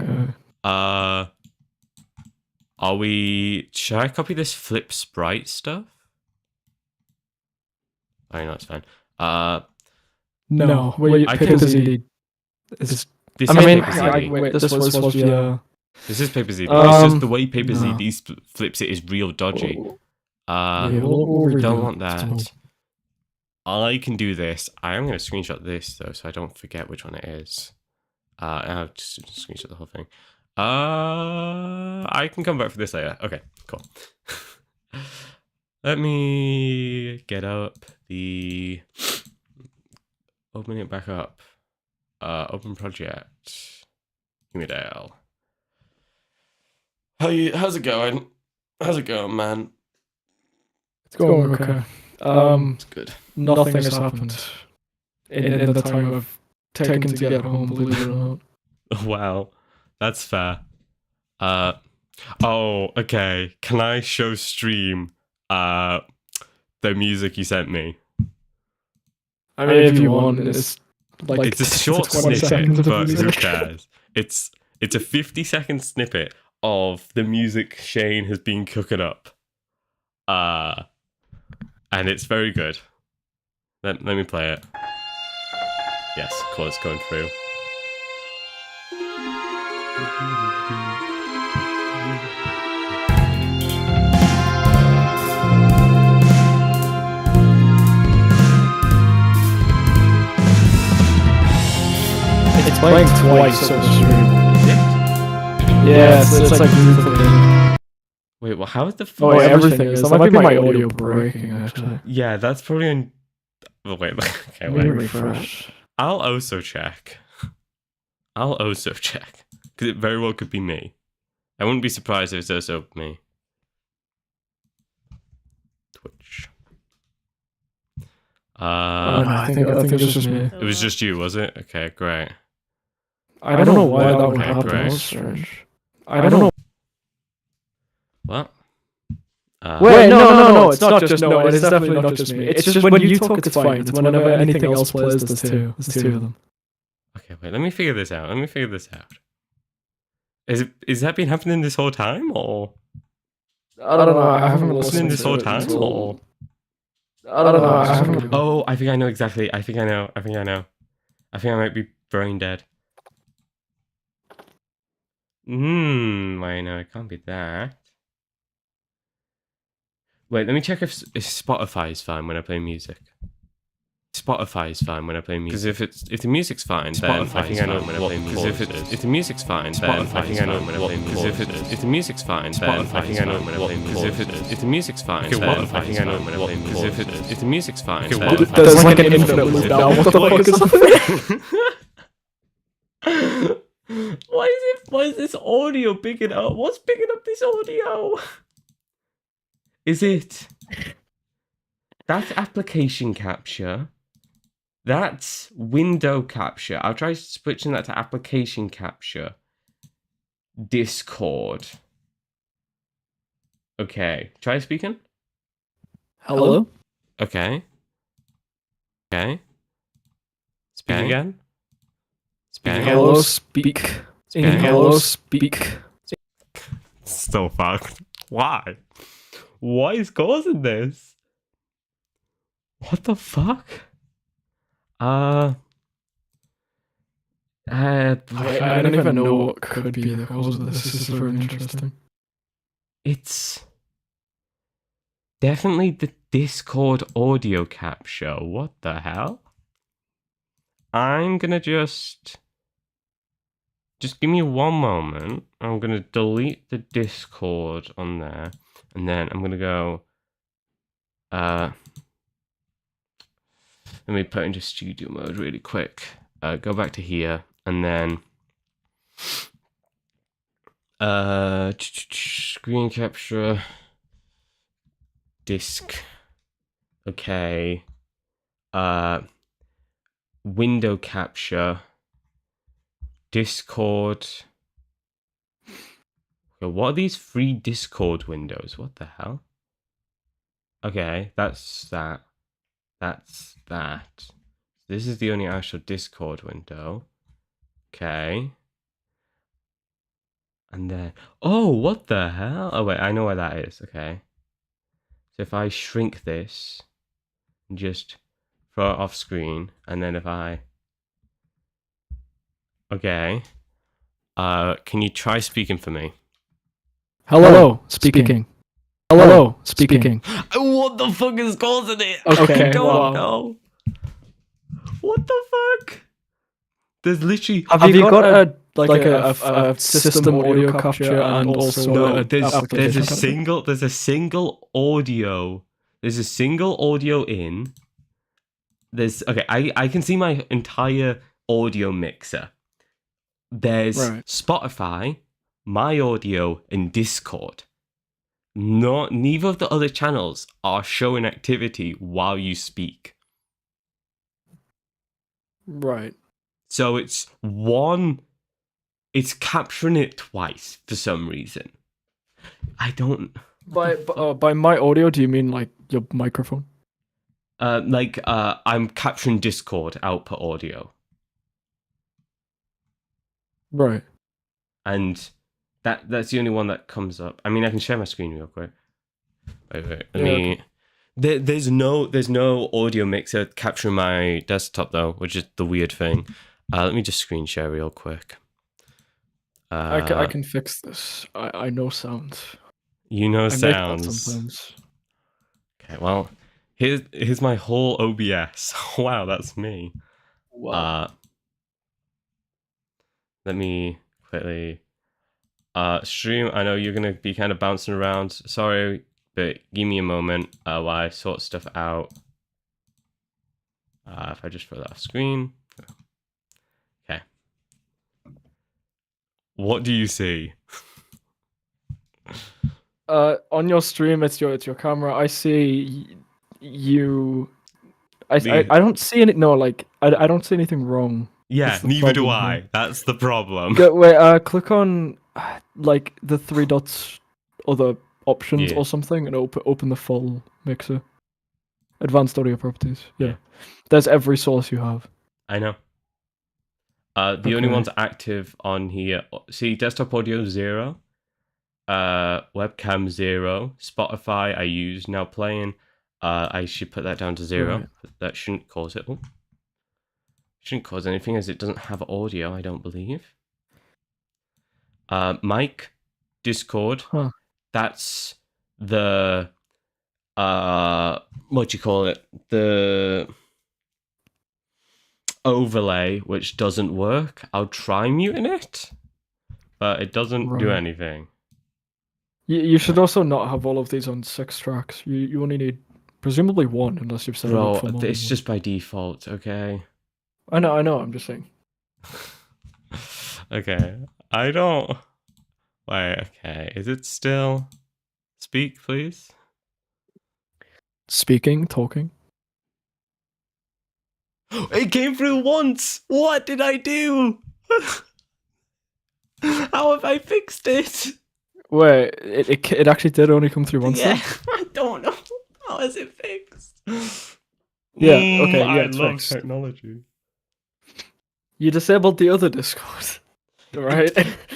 Should I copy this flip sprite stuff? Oh, no, it's fine. No, wait, I Paper-Z This I is mean, Paper-Z. wait, this was supposed to be This is Paper-Z. It's just the way Paper-Z no. flips it is real dodgy. yeah, we'll Don't redo want it. that. I can do this. I am going to screenshot this, though, so I don't forget which one it is. I'll just screenshot the whole thing. I can come back for this later. Okay, cool. Let me get up the... Open it back up. Open project. Humidale. How's it going? How's it going, man? It's going okay. It's good. Nothing has happened in the time I've taken to get home, believe it or not. Wow, that's fair. Oh, okay. Can I show stream the music you sent me? I mean, if you want, it's like It's a short 20 snippet, seconds of but who music. cares? It's a 50-second snippet of the music Shane has been cooking up. And it's very good. Let me play it. Yes, cool, it's going through. It's playing twice on stream. Is it? Yeah, it's like duplicating. Wait, well, how is the... Oh, wait, everything is. That might be my audio breaking, actually. Yeah, that's probably on... Oh, wait, okay, Let me wait. refresh. I'll also check. Because it very well could be me. I wouldn't be surprised if it's also me. Twitch. No, I think it's just me. It was just you, was it? Okay, great. I don't know why that would Okay, happen. great. That's strange. I don't know. What? Wait, no, it's not just no, it's definitely not just me. It's just when you talk, it's fine. It's whenever anything else plays, there's two. There's two of them. Okay, wait, let me figure this out. Is that been happening this whole time, or? I don't know. I haven't Listening listened this to whole it time, until- or? I don't know. I haven't. Oh, I think I know exactly. I think I know. I think I might be brain dead. Wait, no, it can't be that. Wait, let me check if Spotify is fine when I play music. Spotify is fine when I play music. Because if the music's fine, then I think I know when I play music. Because if the music's fine, then I think I know when I play music. Because if the music's fine, then I think I know when I play music. If the music's fine, then I think I know when I play music. If the music's fine, then There's like an infinite loop now. What the fuck is that? Why is this audio picking up? What's picking up this audio? Is it? That's application capture. That's window capture. I'll try switching that to application capture. Discord. Okay, try speaking. Hello? Okay. Okay. Speak again. Speak again. Hello, speak. Hello, speak. Still fucked. Why? What is causing this? What the fuck? I don't even know what could be the cause of this. This is very interesting. It's definitely the Discord audio capture. What the hell? I'm gonna just give me one moment. I'm gonna delete the Discord on there, and then I'm gonna go. Let me put into studio mode really quick. Go back to here, and then screen capture, disk. Okay. Window capture, Discord. Okay, what are these free Discord windows? What the hell? Okay, that's that. That's that. This is the only actual Discord window. Okay. And then, oh, what the hell? Oh, wait, I know where that is. Okay. So if I shrink this and just throw it off screen, and then if I. Okay. Can you try speaking for me? Hello, speaking. Hello, speaking. What the fuck is causing it? Okay, I don't wow. know. What the fuck? There's literally. Have you got a system audio capture and also No, there's application a capture? single audio. There's a single audio in. There's okay. I can see my entire audio mixer. There's Right. Spotify, my audio, and Discord. Neither of the other channels are showing activity while you speak. Right. So it's capturing it twice for some reason. I don't. By my audio, do you mean like your microphone? I'm capturing Discord output audio, Right. and that's the only one that comes up. I mean, I can share my screen real quick. Wait. Let Yeah, me. okay. There's no audio mixer capturing my desktop though, which is the weird thing. Let me just screen share real quick. I can fix this. I know sound. You know I make that sounds. sometimes. Okay, well, here's my whole OBS. Wow, that's me. Wow. Let me quickly stream. I know you're gonna be kind of bouncing around. Sorry, but give me a moment while I sort stuff out. If I just throw that off screen. Okay. What do you see? On your stream, it's your camera. I see you. I don't see any. No, like I don't see anything wrong. Yeah, That's the neither do problem I. here. That's the problem. Wait, click on like the three dots, other options Yeah. or something, and open the full mixer. Advanced audio properties. Yeah. Yeah. There's every source you have. I know. The only Okay. ones active on here. See, desktop audio 0. Webcam 0. Spotify I use now playing. I should put that down to 0. Right. That shouldn't cause it. Oh. Shouldn't cause anything as it doesn't have audio, I don't believe. Mic, Discord. Huh. That's the what do you call it? The overlay which doesn't work. I'll try muting it, but it doesn't do Right. anything. You should also not have all of these on 6 tracks. You only need presumably 1 unless you've set it Bro, up for more than it's one. just by default, okay? I know. I'm just saying. Okay. I don't. Wait, okay. Is it still. Speak, please? Speaking, talking. It came through once! What did I do? How have I fixed it? Wait, it actually did only come through once. Yeah, I don't know. How is it fixed? Yeah, okay, yeah, I it's love fixed. technology. You disabled the other Discord, right?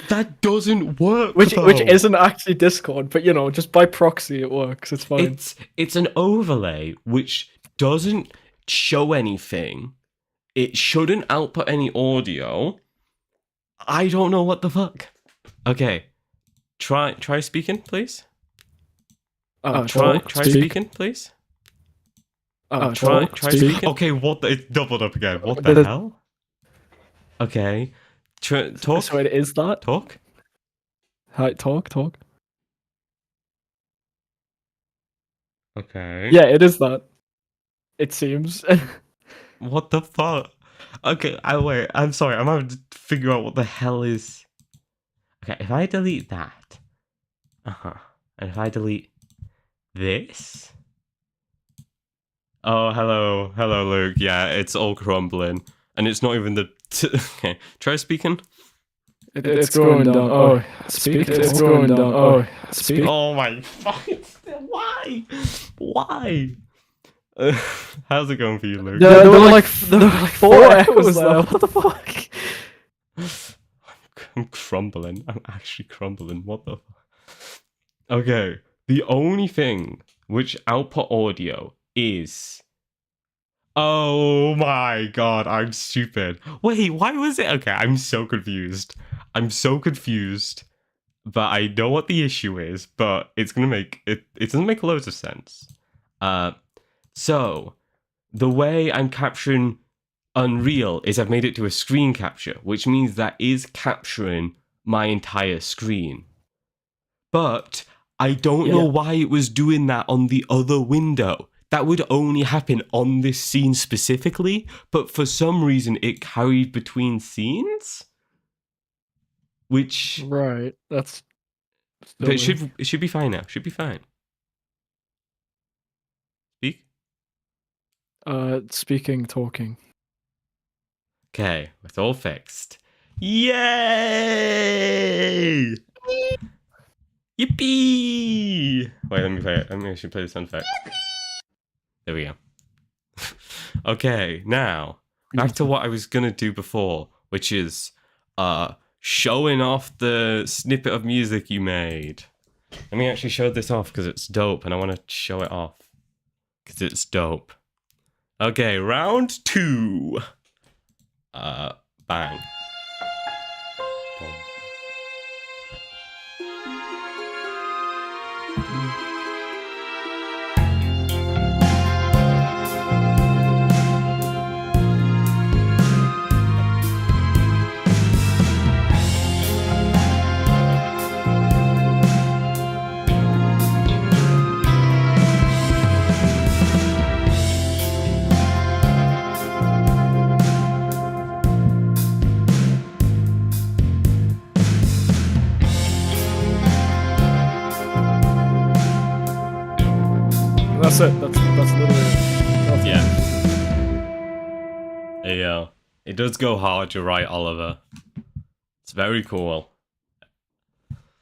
That doesn't work. which though. isn't actually Discord, but just by proxy it works. It's fine. It's an overlay which doesn't show anything. It shouldn't output any audio. I don't know what the fuck. Okay, try speaking, please. Try speaking, please. Try speaking. Okay, what? It's doubled up again. What the hell? Okay, talk. So it is that. Talk. Hi, talk. Okay. Yeah, it is that. It seems. What the fuck? Okay, wait. I'm sorry. I'm having to figure out what the hell is. Okay, if I delete that, and if I delete this. Oh, hello, Luke. Yeah, it's all crumbling, and it's not even the. Okay, try speaking. It's going down. Oh, speak. It's going down. Oh, speak. Oh my fuck! Why? Why? How's it going for you, Luke? There were like 4 hours though. What the fuck? I'm crumbling. I'm actually crumbling. What the fuck? Okay, the only thing which output audio is. Oh my god, I'm stupid. Wait, why was it? Okay, I'm so confused. But I know what the issue is, but it's gonna make it doesn't make loads of sense. So the way I'm capturing Unreal is I've made it to a screen capture, which means that is capturing my entire screen. But I don't know why it was doing that on the other window. That would only happen on this scene specifically, but for some reason it carried between scenes. Which right, that's. But it should be fine now. Should be fine. Speak. Speaking, talking. Okay, it's all fixed. Yay! Yippee! Wait, let me play it. Let me actually play the sound effect. There we go. Okay, now back to what I was gonna do before, which is showing off the snippet of music you made. Let me actually show this off because it's dope and I want to show it off because it's dope. Okay, round 2. Bang. Boom. That's it. That's literally it. Yeah. There you go. It does go hard, you're right, Oliver. It's very cool.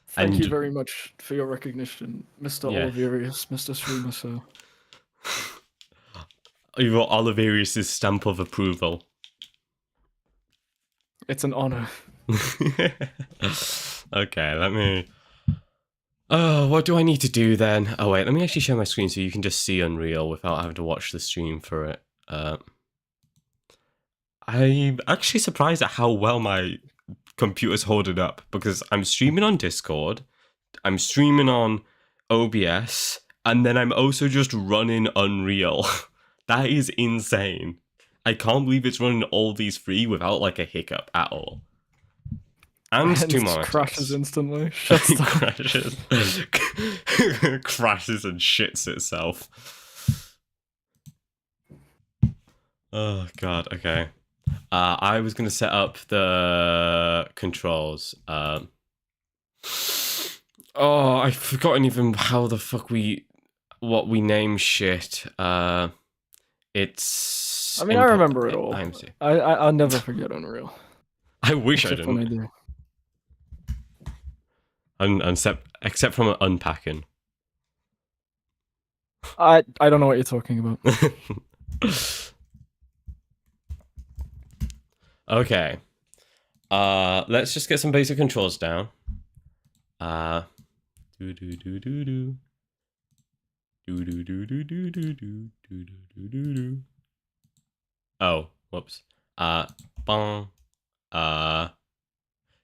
Thank you very much for your recognition, Mr. Oliverius, Mr. Streamer, so. You've got Oliverius' stamp of approval. It's an honor. Okay, let me... Oh, what do I need to do then? Oh wait, let me actually share my screen so you can just see Unreal without having to watch the stream for it. I'm actually surprised at how well my computer's holding up because I'm streaming on Discord, I'm streaming on OBS, and then I'm also just running Unreal. That is insane. I can't believe it's running all these 3 without like a hiccup at all. And 2 monitors. Crashes instantly. Shuts down. Crashes. Crashes and shits itself. Oh god, okay. I was gonna set up the controls. Oh, I've forgotten even how the fuck what we name shit. It's. I mean, I remember it all. I'll never forget Unreal. I wish I didn't. When I do. except from unpacking. I don't know what you're talking about. Okay. Let's just get some basic controls down. Do do do do do. Do do do do do do do do do do do. Oh, whoops. Bong.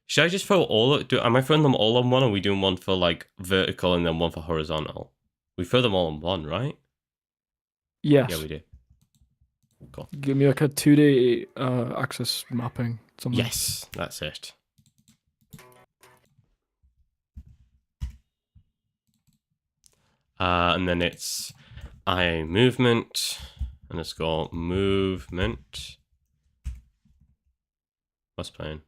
Should I just throw am I throwing them all on one, or are we doing one for like vertical and then one for horizontal? We throw them all on one, right? Yes. Yeah, we do. Cool. Give me like a 2D axis mapping. Something. Yes, that's it. And then it's IA movement, and it's got movement. What's playing?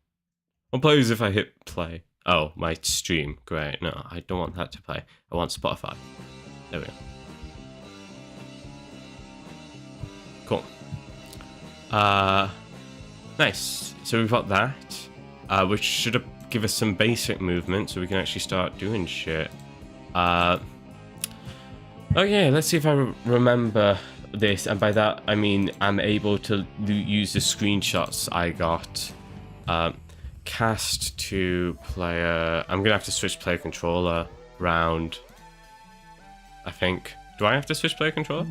What plays if I hit play? Oh, my stream. Great. No, I don't want that to play. I want Spotify. There we go. Cool. Nice. So we've got that, which should give us some basic movement, so we can actually start doing shit. Okay, let's see if I remember this, and by that I mean I'm able to use the screenshots I got. Cast to player. I'm gonna have to switch player controller round. I think. Do I have to switch player controller?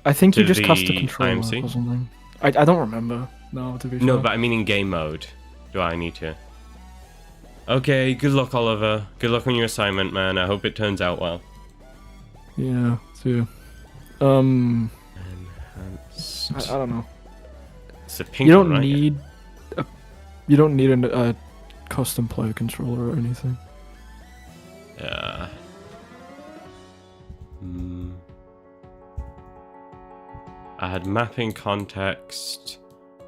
I think To you just cast the the controller IMC? or something. I don't remember. No, to be fair. No, but I mean in game mode. Do I need to? Okay, good luck, Oliver. Good luck on your assignment, man. I hope it turns out well. Yeah, too. Enhanced. I don't know. It's a pink You don't one, right? need you don't need a custom player controller or anything. Yeah. I had mapping context.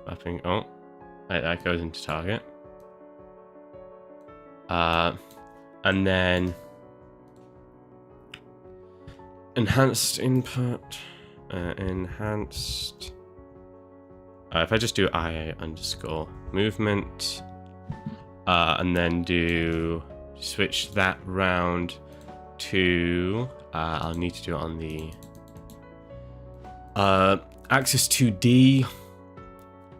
Mapping. Oh, that goes into target. And then enhanced input. Enhanced. If I just do IA underscore movement, and then do switch that round to, I'll need to do it on the axis 2D,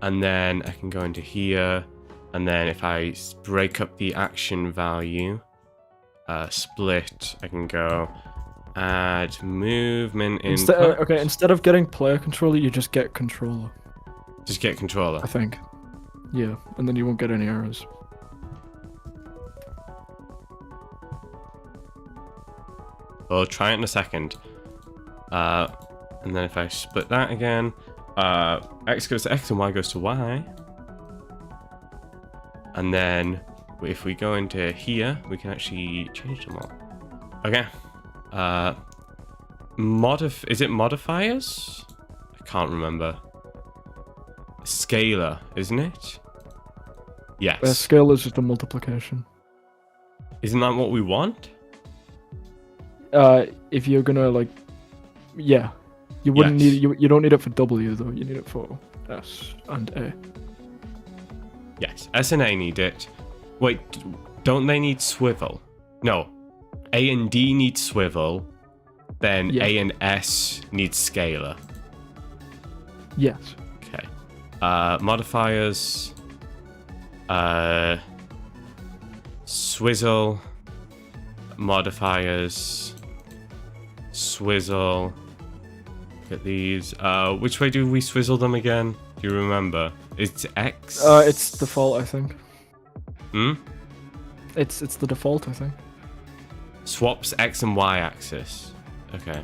and then I can go into here, and then if I break up the action value, split, I can go add movement input. Okay, instead of getting player controller, you just get controller. Just get controller. I think. Yeah, and then you won't get any errors. We'll try it in a second. And then if I split that again, X goes to X and Y goes to Y. And then if we go into here, we can actually change them all. Okay. Is it modifiers? I can't remember. Scalar, isn't it? Yes. Scale is just a multiplication. Isn't that what we want? If you're gonna like, yeah, you wouldn't Yes. need you don't need it for W though. You need it for S and A. Yes. S and A need it. Wait, don't they need swivel? No. A and D need swivel. Then Yeah. A and S need scalar. Yes. Okay. Modifiers. Swizzle. Modifiers. Swizzle. Look at these. Which way do we swizzle them again? Do you remember? It's X. It's default, I think. Hmm? It's the default, I think. Swaps X and Y axis. Okay.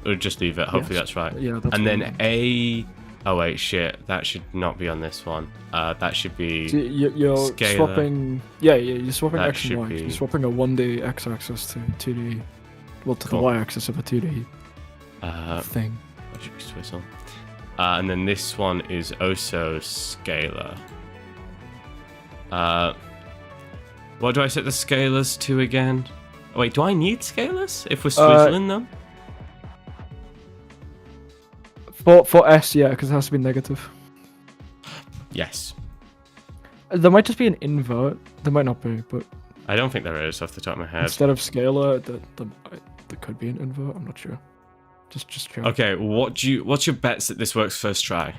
Or just leave it. Hopefully Yes. that's right. Yeah, that's And what I then meant. A. Oh wait, shit. That should not be on this one. That should be. So you're Scalar. swapping. Yeah, you're swapping That X and should Y. be- You're swapping a 1D X axis to 2D. Well, to Cool. the Y axis of a 2D thing. That should be swizzle. And then this one is also scalar. What do I set the scalars to again? Oh, wait, do I need scalars if we're swizzling them? For S, yeah, because it has to be negative. Yes. There might just be an invert. There might not be, but I don't think there is off the top of my head. instead of scalar, there could be an invert. I'm not sure. Just check. Okay, what's your bets that this works first try?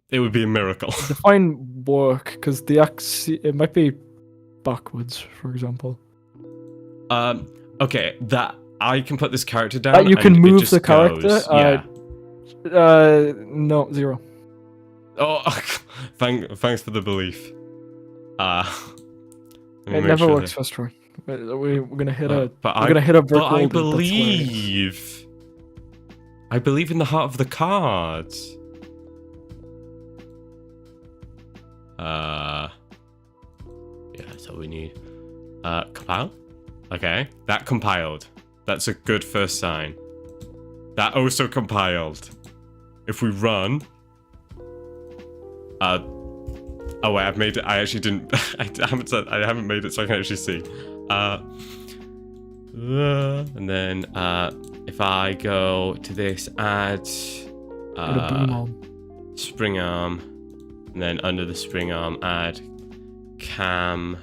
It would be a miracle. Define work, because the it might be backwards, for example. Okay, that I can put this character down. You can and move it just the character. goes. No, 0. Oh, thanks for the belief. It never works first try. We're gonna hit a. But we're gonna hit a brick But wall. I believe. I believe in the heart of the cards. Yeah, that's all we need. Compile? Okay, that compiled. That's a good first sign. That also compiled. If we run... Oh wait, I've made it. I actually didn't... I haven't made it so I can actually see. And then, if I go to this, add... spring arm. And then under the spring arm, add cam.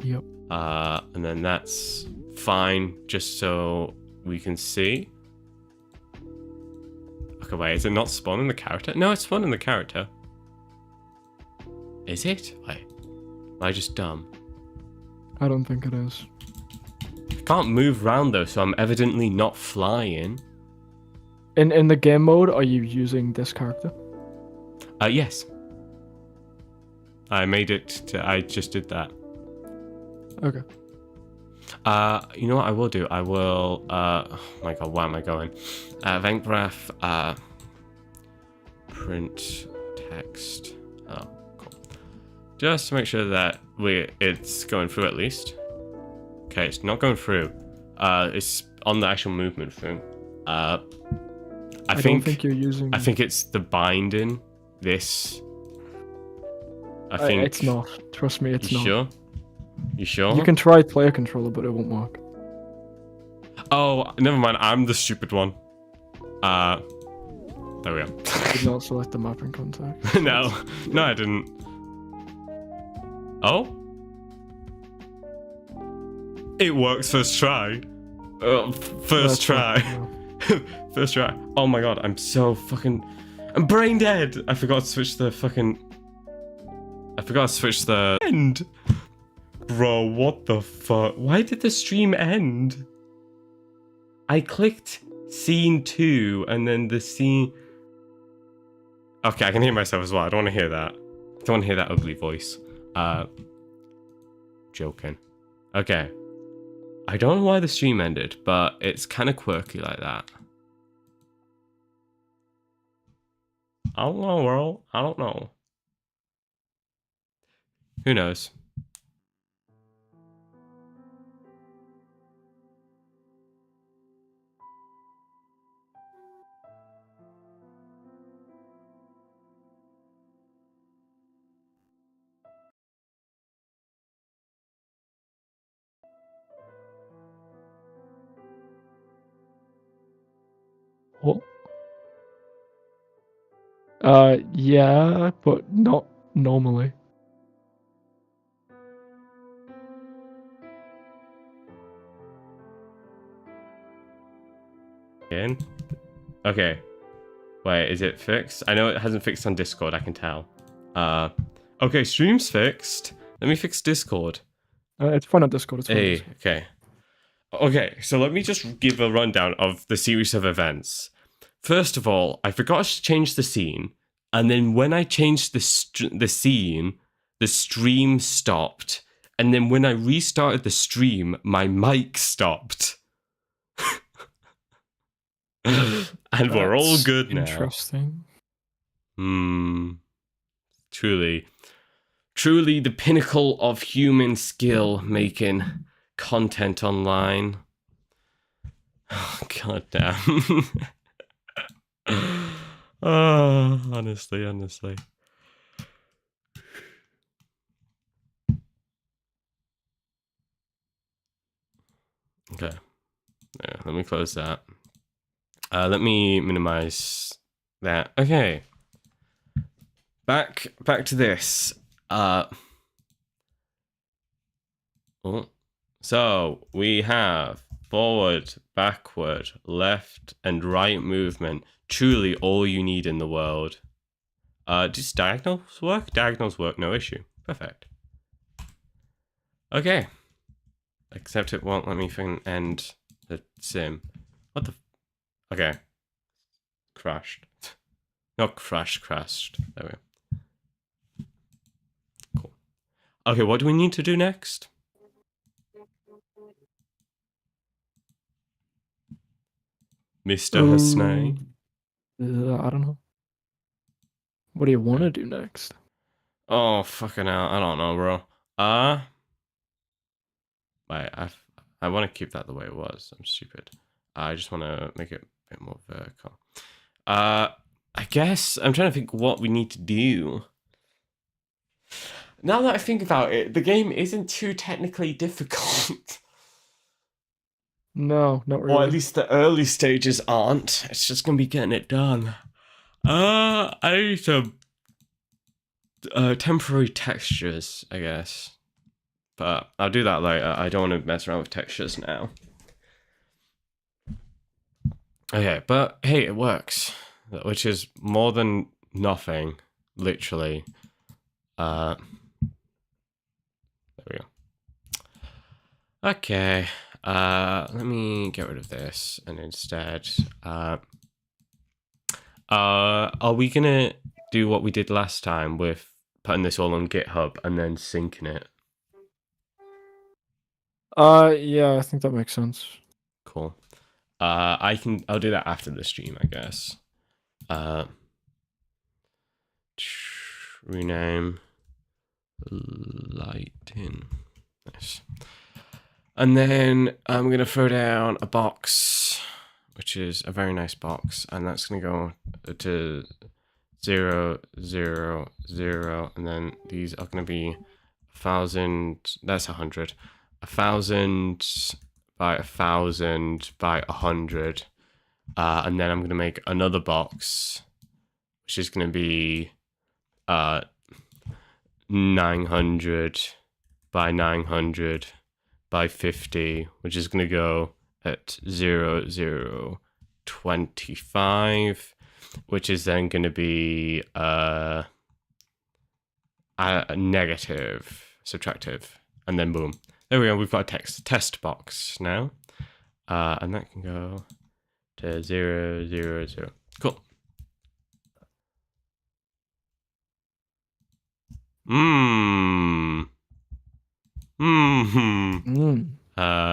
Yep. And then that's fine, just so we can see. Okay, wait, is it not spawning the character? No, it's spawning the character. Is it? Wait, am I just dumb? I don't think it is. I can't move around though, so I'm evidently not flying. In the game mode, are you using this character? Yes. I made it I just did that. Okay. You know what I will do? I will, oh my god, where am I going? Event graph, print text. Oh, cool. Just to make sure that it's going through at least. Okay, it's not going through. It's on the actual movement thing. I don't think you're using... I think it's the binding. This. I think it's not. Trust me, it's you not. Sure? You sure? You can try player controller, but it won't work. Oh, never mind. I'm the stupid one. There we go. You did not select the mapping context. No, I didn't. Oh? It works first try. First try. First try. Oh my god, I'm so fucking... I'm brain dead! I forgot to switch the end. Bro, what the fuck? Why did the stream end? I clicked scene 2 and then the scene... Okay, I can hear myself as well. I don't want to hear that. I don't want to hear that ugly voice. Joking. Okay. I don't know why the stream ended, but it's kind of quirky like that. I don't know, bro. I don't know. Who knows? What? Yeah, but not normally. In? Okay. Wait, is it fixed? I know it hasn't fixed on Discord, I can tell. Okay, stream's fixed. Let me fix Discord. It's fine on Discord. It's fine. Hey, okay. Okay, so let me just give a rundown of the series of events. First of all, I forgot to change the scene, and then when I changed the scene, the stream stopped, and then when I restarted the stream, my mic stopped. And we're all good now. Interesting. Truly the pinnacle of human skill making content online. Oh, god damn. Oh, honestly. Okay. Yeah, let me close that. Let me minimize that. Okay. back to this. So we have forward, backward, left, and right movement. Truly all you need in the world. Does diagonals work? Diagonals work, no issue. Perfect. Okay. Except it won't let me end the sim. What the? Okay. Crashed. Not crashed. There we go. Cool. Okay, what do we need to do next? Mr. Hasnay? I don't know. What do you want to do next? Oh, fucking hell. I don't know, bro. Wait, I want to keep that the way it was. I'm stupid. I just want to make it a bit more vertical. I guess I'm trying to think what we need to do. Now that I think about it, the game isn't too technically difficult. No, not really. Or at least the early stages aren't. It's just gonna be getting it done. I need some temporary textures, I guess. But I'll do that later. I don't want to mess around with textures now. Okay, but hey, it works. Which is more than nothing, literally. There we go. Okay. Let me get rid of this and instead are we gonna do what we did last time with putting this all on GitHub and then syncing it? Yeah, I think that makes sense. Cool. I'll do that after the stream, I guess. Rename lighting. Nice. And then I'm gonna throw down a box, which is a very nice box, and that's gonna go to 0, 0, 0, and then these are gonna be 1,000. That's 100. 1,000 by 1,000 by 100, and then I'm gonna make another box, which is gonna be 900 by 900 by 50, which is going to go at 0, 0, 25, which is then going to be a negative, subtractive, and then boom. There we go, we've got a test box now, and that can go to 0, 0, 0. Cool.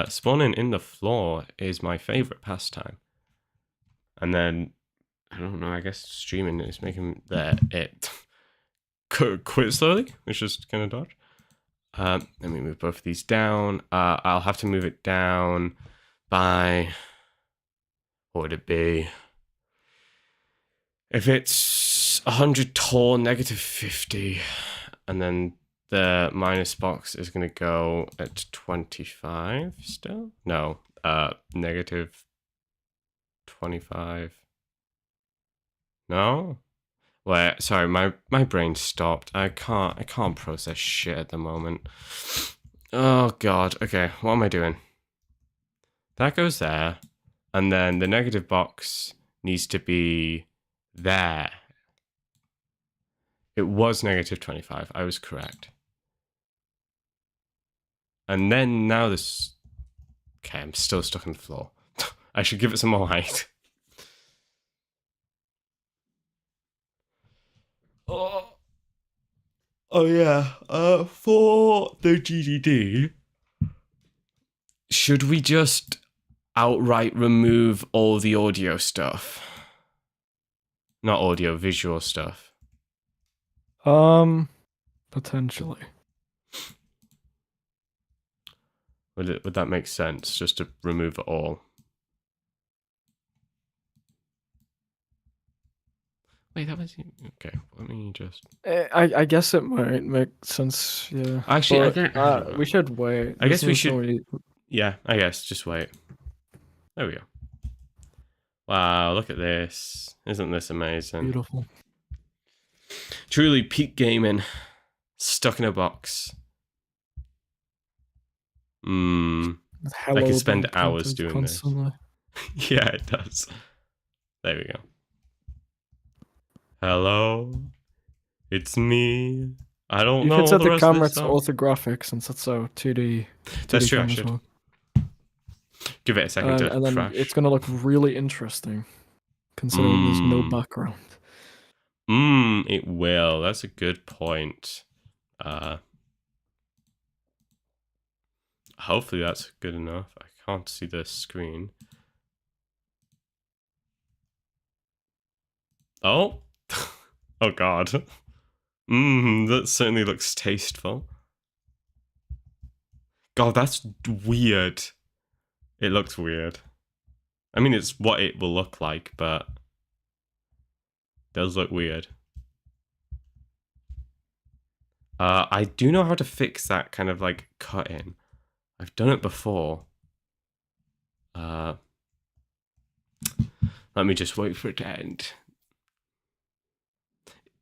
Spawning in the floor is my favorite pastime. And then, I don't know, I guess streaming is making it quit slowly, which is kind of dodge. Let me move both of these down. I'll have to move it down by, what would it be? If it's 100 tall, negative 50, and then the minus box is going to go at 25 still? No, negative 25. No? Wait, sorry, my brain stopped. I can't process shit at the moment. Oh god, okay, what am I doing? That goes there, and then the negative box needs to be there. It was negative 25, I was correct. And then now this... Okay, I'm still stuck on the floor. I should give it some more height. Oh yeah, for the GDD, should we just outright remove all the audio stuff? Not audio, visual stuff. Potentially. Would that make sense, just to remove it all? Wait, that was... Okay, let me just... I guess it might make sense, yeah. Actually, but, we should wait. I guess we should... Yeah, I guess, just wait. There we go. Wow, look at this. Isn't this amazing? Beautiful. Truly peak gaming. Stuck in a box. I could spend hours doing constantly. this. Yeah, it does. There we go. Hello, it's me. I don't know. You could set the the camera to song. orthographic since it's so 2D. That's true. I should give it a second to and then crash. it's gonna look really interesting, considering there's no background. It will. That's a good point. Hopefully that's good enough. I can't see the screen. Oh. Oh god. That certainly looks tasteful. God, that's weird. It looks weird. I mean, it's what it will look like, but it does look weird. I do know how to fix that kind of like cut in. I've done it before. Let me just wait for it to end.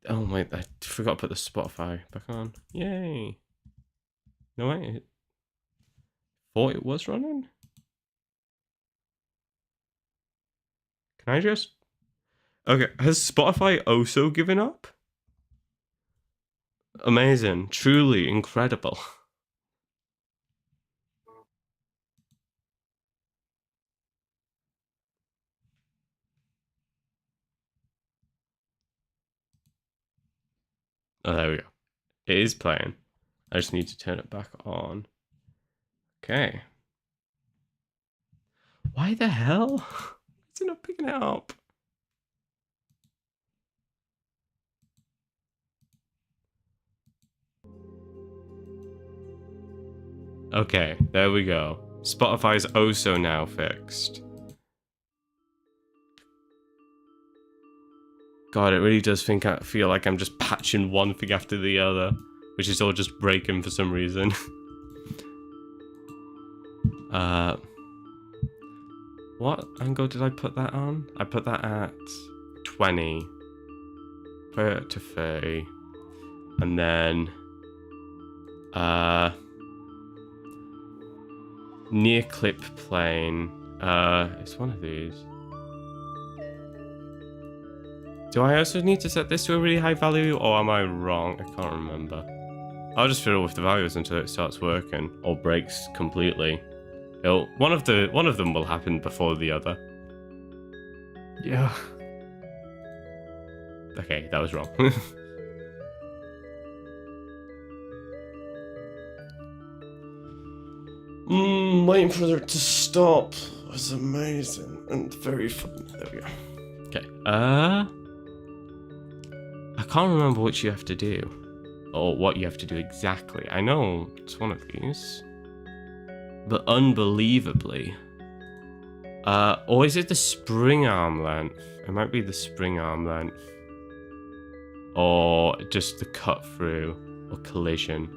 Oh wait, I forgot to put the Spotify back on. Yay. No wait. Thought it was running? Can I just... Okay, has Spotify also given up? Amazing. Truly incredible. Oh, there we go. It is playing. I just need to turn it back on. Okay. Why the hell? Is it not picking it up? Okay, there we go. Spotify's also now fixed. God, it really does feel like I'm just patching one thing after the other, which is all just breaking for some reason. What angle did I put that on? I put that at 20. Put it to 30. And then near clip plane. It's one of these. Do I also need to set this to a really high value, or am I wrong? I can't remember. I'll just fiddle with the values until it starts working or breaks completely. One of them will happen before the other. Yeah. Okay, that was wrong. Waiting for it to stop was amazing and very fun. There we go. Okay. I can't remember what you have to do, or what you have to do exactly. I know it's one of these, but unbelievably, or is it the spring arm length? It might be the spring arm length, or just the cut through, or collision.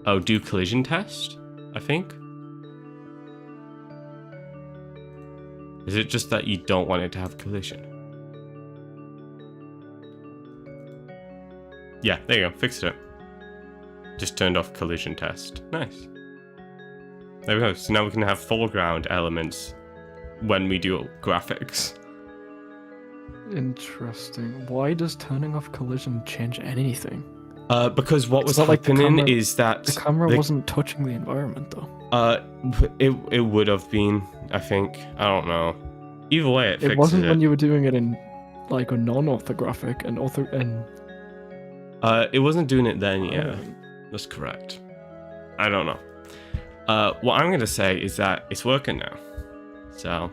Oh, do collision test, I think. Is it just that you don't want it to have collision? Yeah, there you go, fixed it. Just turned off collision test. Nice. There we go, so now we can have foreground elements when we do graphics. Interesting. Why does turning off collision change anything? Because what was happening is that the camera wasn't touching the environment though. It would have been, I think. I don't know. Either way, it wasn't when you were doing it in like a non-orthographic and it wasn't doing it then, yeah. That's correct. I don't know. What I'm gonna say is that it's working now. So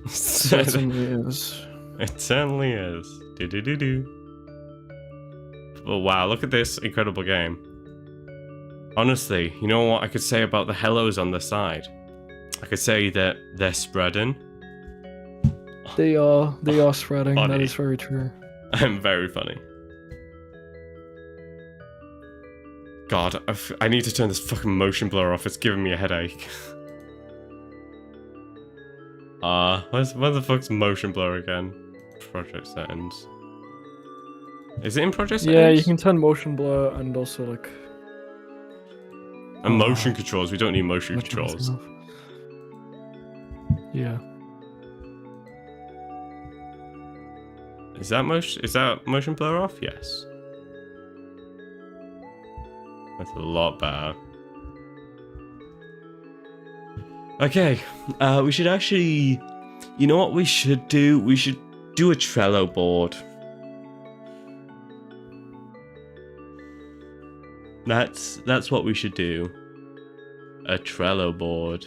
certainly is. It certainly is. Do. Oh wow, look at this incredible game. Honestly, you know what I could say about the hellos on the side? I could say that they're spreading. They are spreading, funny. That is very true. I'm very funny. God, I need to turn this fucking motion blur off, it's giving me a headache. Where's the fuck's motion blur again? project settings. Is it in project Yeah, settings? you can turn motion blur and also like. And motion controls. We don't need motion Which one is controls. enough? Yeah. Is that motion blur off? Yes. That's a lot better. Okay, we should actually. You know what we should do? We should do a Trello board. That's what we should do. A Trello board.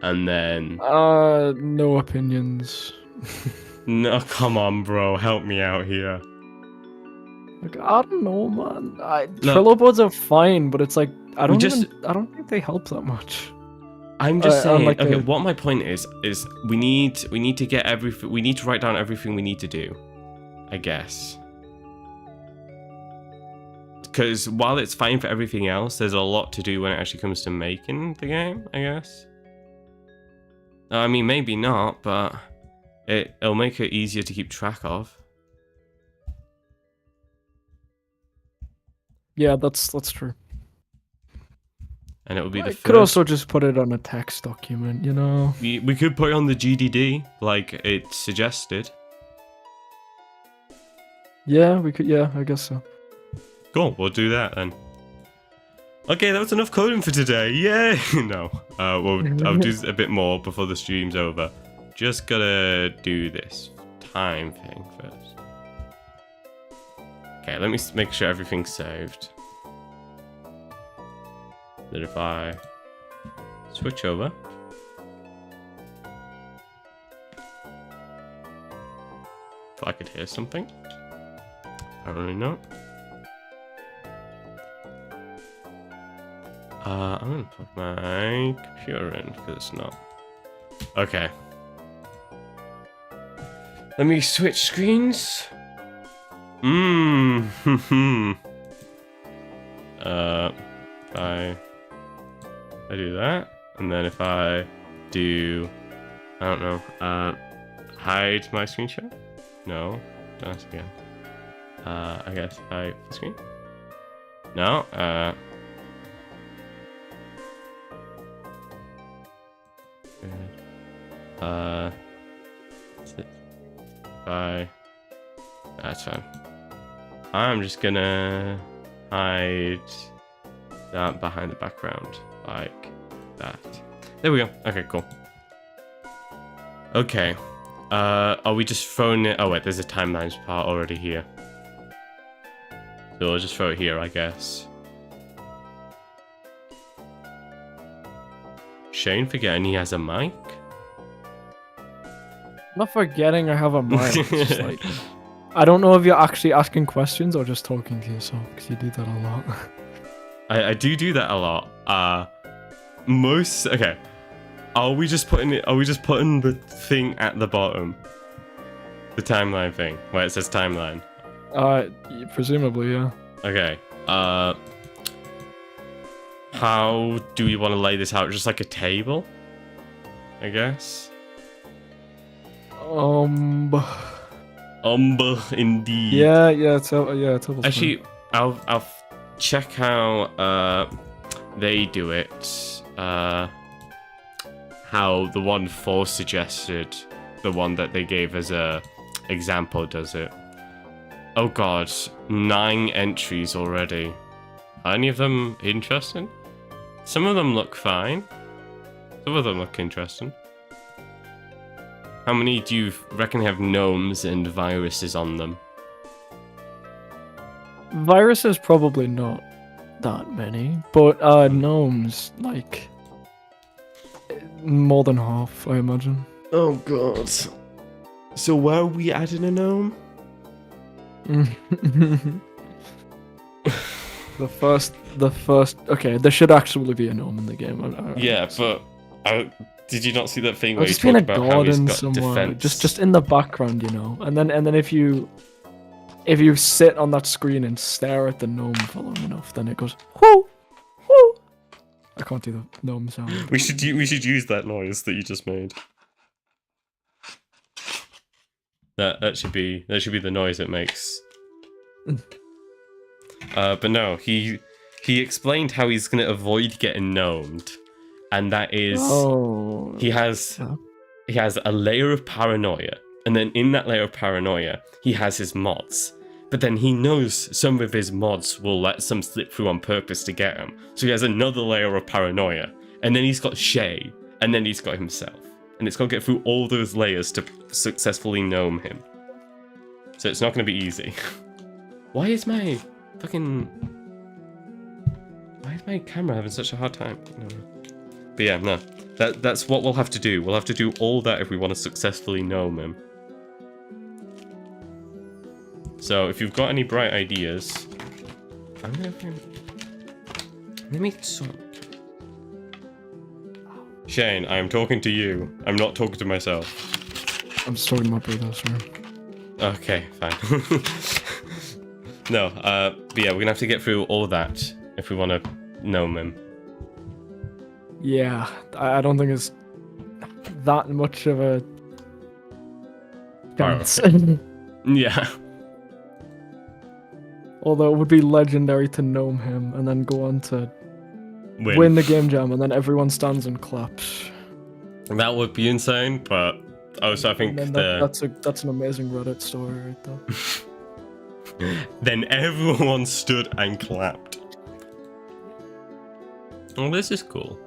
And then... No opinions. No, come on, bro. Help me out here. Like, I don't know, man. Trello boards are fine, but it's like I don't think they help that much. I'm just saying. Like okay, what my point is we need to get everything. We need to write down everything we need to do. I guess. Because while it's fine for everything else, there's a lot to do when it actually comes to making the game, I guess. I mean, maybe not, but it'll make it easier to keep track of. Yeah, that's true. And it would be the first... could also just put it on a text document, you know? We could put it on the GDD, like it suggested. Yeah, we could. Yeah, I guess so. Cool, we'll do that then. Okay, that was enough coding for today. Yay! No, I'll do a bit more before the stream's over. Just gotta do this time thing first. Okay, let me make sure everything's saved. Then if I switch over. If I could hear something. Apparently not. I'm gonna plug my computer in because it's not. Okay. Let me switch screens. If I do that, and then if I do, I don't know, hide my screen share? No, that's again. I guess hide the screen? No, that's fine. I'm just gonna hide that behind the background like that. There we go. Okay, cool. Okay. Are we just throwing it? Oh wait, there's a timelines part already here. So I'll just throw it here, I guess. Shane forgetting he has a mic? I'm not forgetting I have a mic. It's just like, I don't know if you're actually asking questions or just talking to yourself, because you do that a lot. I do that a lot. Okay. Are we just putting the thing at the bottom? The timeline thing, where it says timeline. Presumably, yeah. Okay. How do we want to lay this out? Just like a table, I guess. Indeed. Yeah. Table. Actually, I'll check how they do it. How the one Force suggested, the one that they gave as a example, does it. Oh god, 9 entries already. Are any of them interesting? Some of them look fine. Some of them look interesting. How many do you reckon have gnomes and viruses on them? Viruses probably not that many, but gnomes, like, more than half, I imagine. Oh god. So where are we adding a gnome? The first. Okay, there should actually be a gnome in the game. Yeah, but did you not see that thing I'll where he just be in a talked about how he's garden got somewhere, defense? just in the background, you know. And then if you sit on that screen and stare at the gnome for long enough, then it goes whoo, whoo. I can't do the gnome sound. We should use that noise that you just made. That should be the noise it makes. But no, he explained how he's gonna avoid getting gnomed, and that is he has a layer of paranoia, and then in that layer of paranoia, he has his mods. But then he knows some of his mods will let some slip through on purpose to get him, so he has another layer of paranoia, and then he's got Shay, and then he's got himself, and it's got to get through all those layers to successfully gnome him. So it's not gonna be easy. Why is my camera having such a hard time? No. But yeah, no. That's what we'll have to do. We'll have to do all that if we want to successfully gnome him. So if you've got any bright ideas, I'm gonna let me sort. Shane, I am talking to you. I'm not talking to myself. I'm just talking to my brother, sorry. Okay, fine. No, but yeah, we're gonna have to get through all that if we want to gnome him. Yeah, I don't think it's that much of a chance. Yeah. Although it would be legendary to gnome him and then go on to win the game jam, and then everyone stands and claps. That would be insane, but also I think that's an amazing Reddit story right there. Then everyone stood and clapped. Oh, this is cool.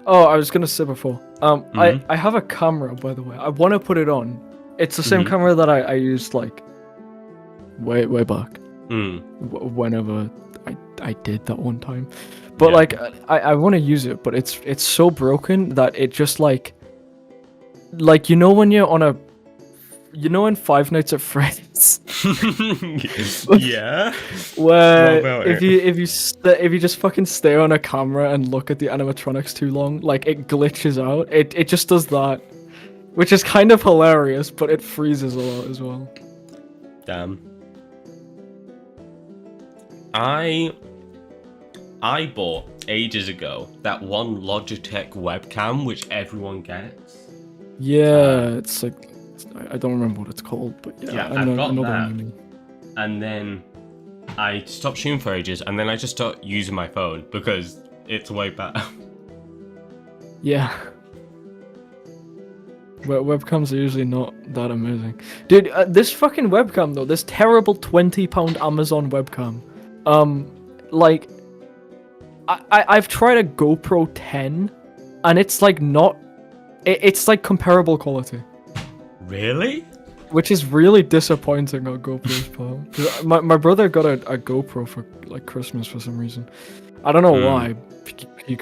Oh, I was gonna say before. I have a camera, by the way. I want to put it on. It's the same camera that I used like way back. Whenever I did that one time, but Yeah. like I want to use it, but it's so broken that it just like you know when you're on a in Five Nights at Freddy's. Yeah. Where if you just fucking stare on a camera and look at the animatronics too long, like it glitches out. It just does that, which is kind of hilarious, but it freezes a lot as well. Damn. I bought ages ago that one Logitech webcam which everyone gets. Yeah, it's like I don't remember what it's called, but yeah, I know got the that. one you mean. And then I stopped shooting for ages, and then I just started using my phone because it's way better. Yeah. Webcams are usually not that amazing. Dude, this fucking webcam though, this terrible £20 Amazon webcam. Like, I've tried a GoPro 10, and it's like not... It's like comparable quality. Really? Which is really disappointing on GoPro's part. 'Cause my brother got a GoPro for like Christmas for some reason. I don't know why. It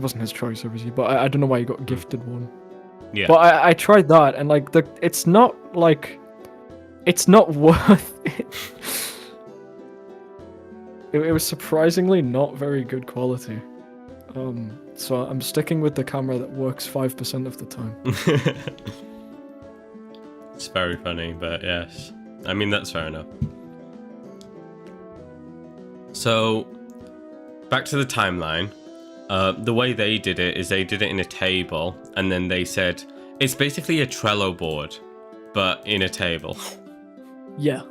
wasn't his choice, obviously, but I don't know why he got gifted one. Yeah. But I tried that, and like it's not worth it. It was surprisingly not very good quality. So I'm sticking with the camera that works 5% of the time. It's very funny, but yes. I mean, that's fair enough. So, back to the timeline. The way they did it is they did it in a table, and then they said, it's basically a Trello board, but in a table. Yeah.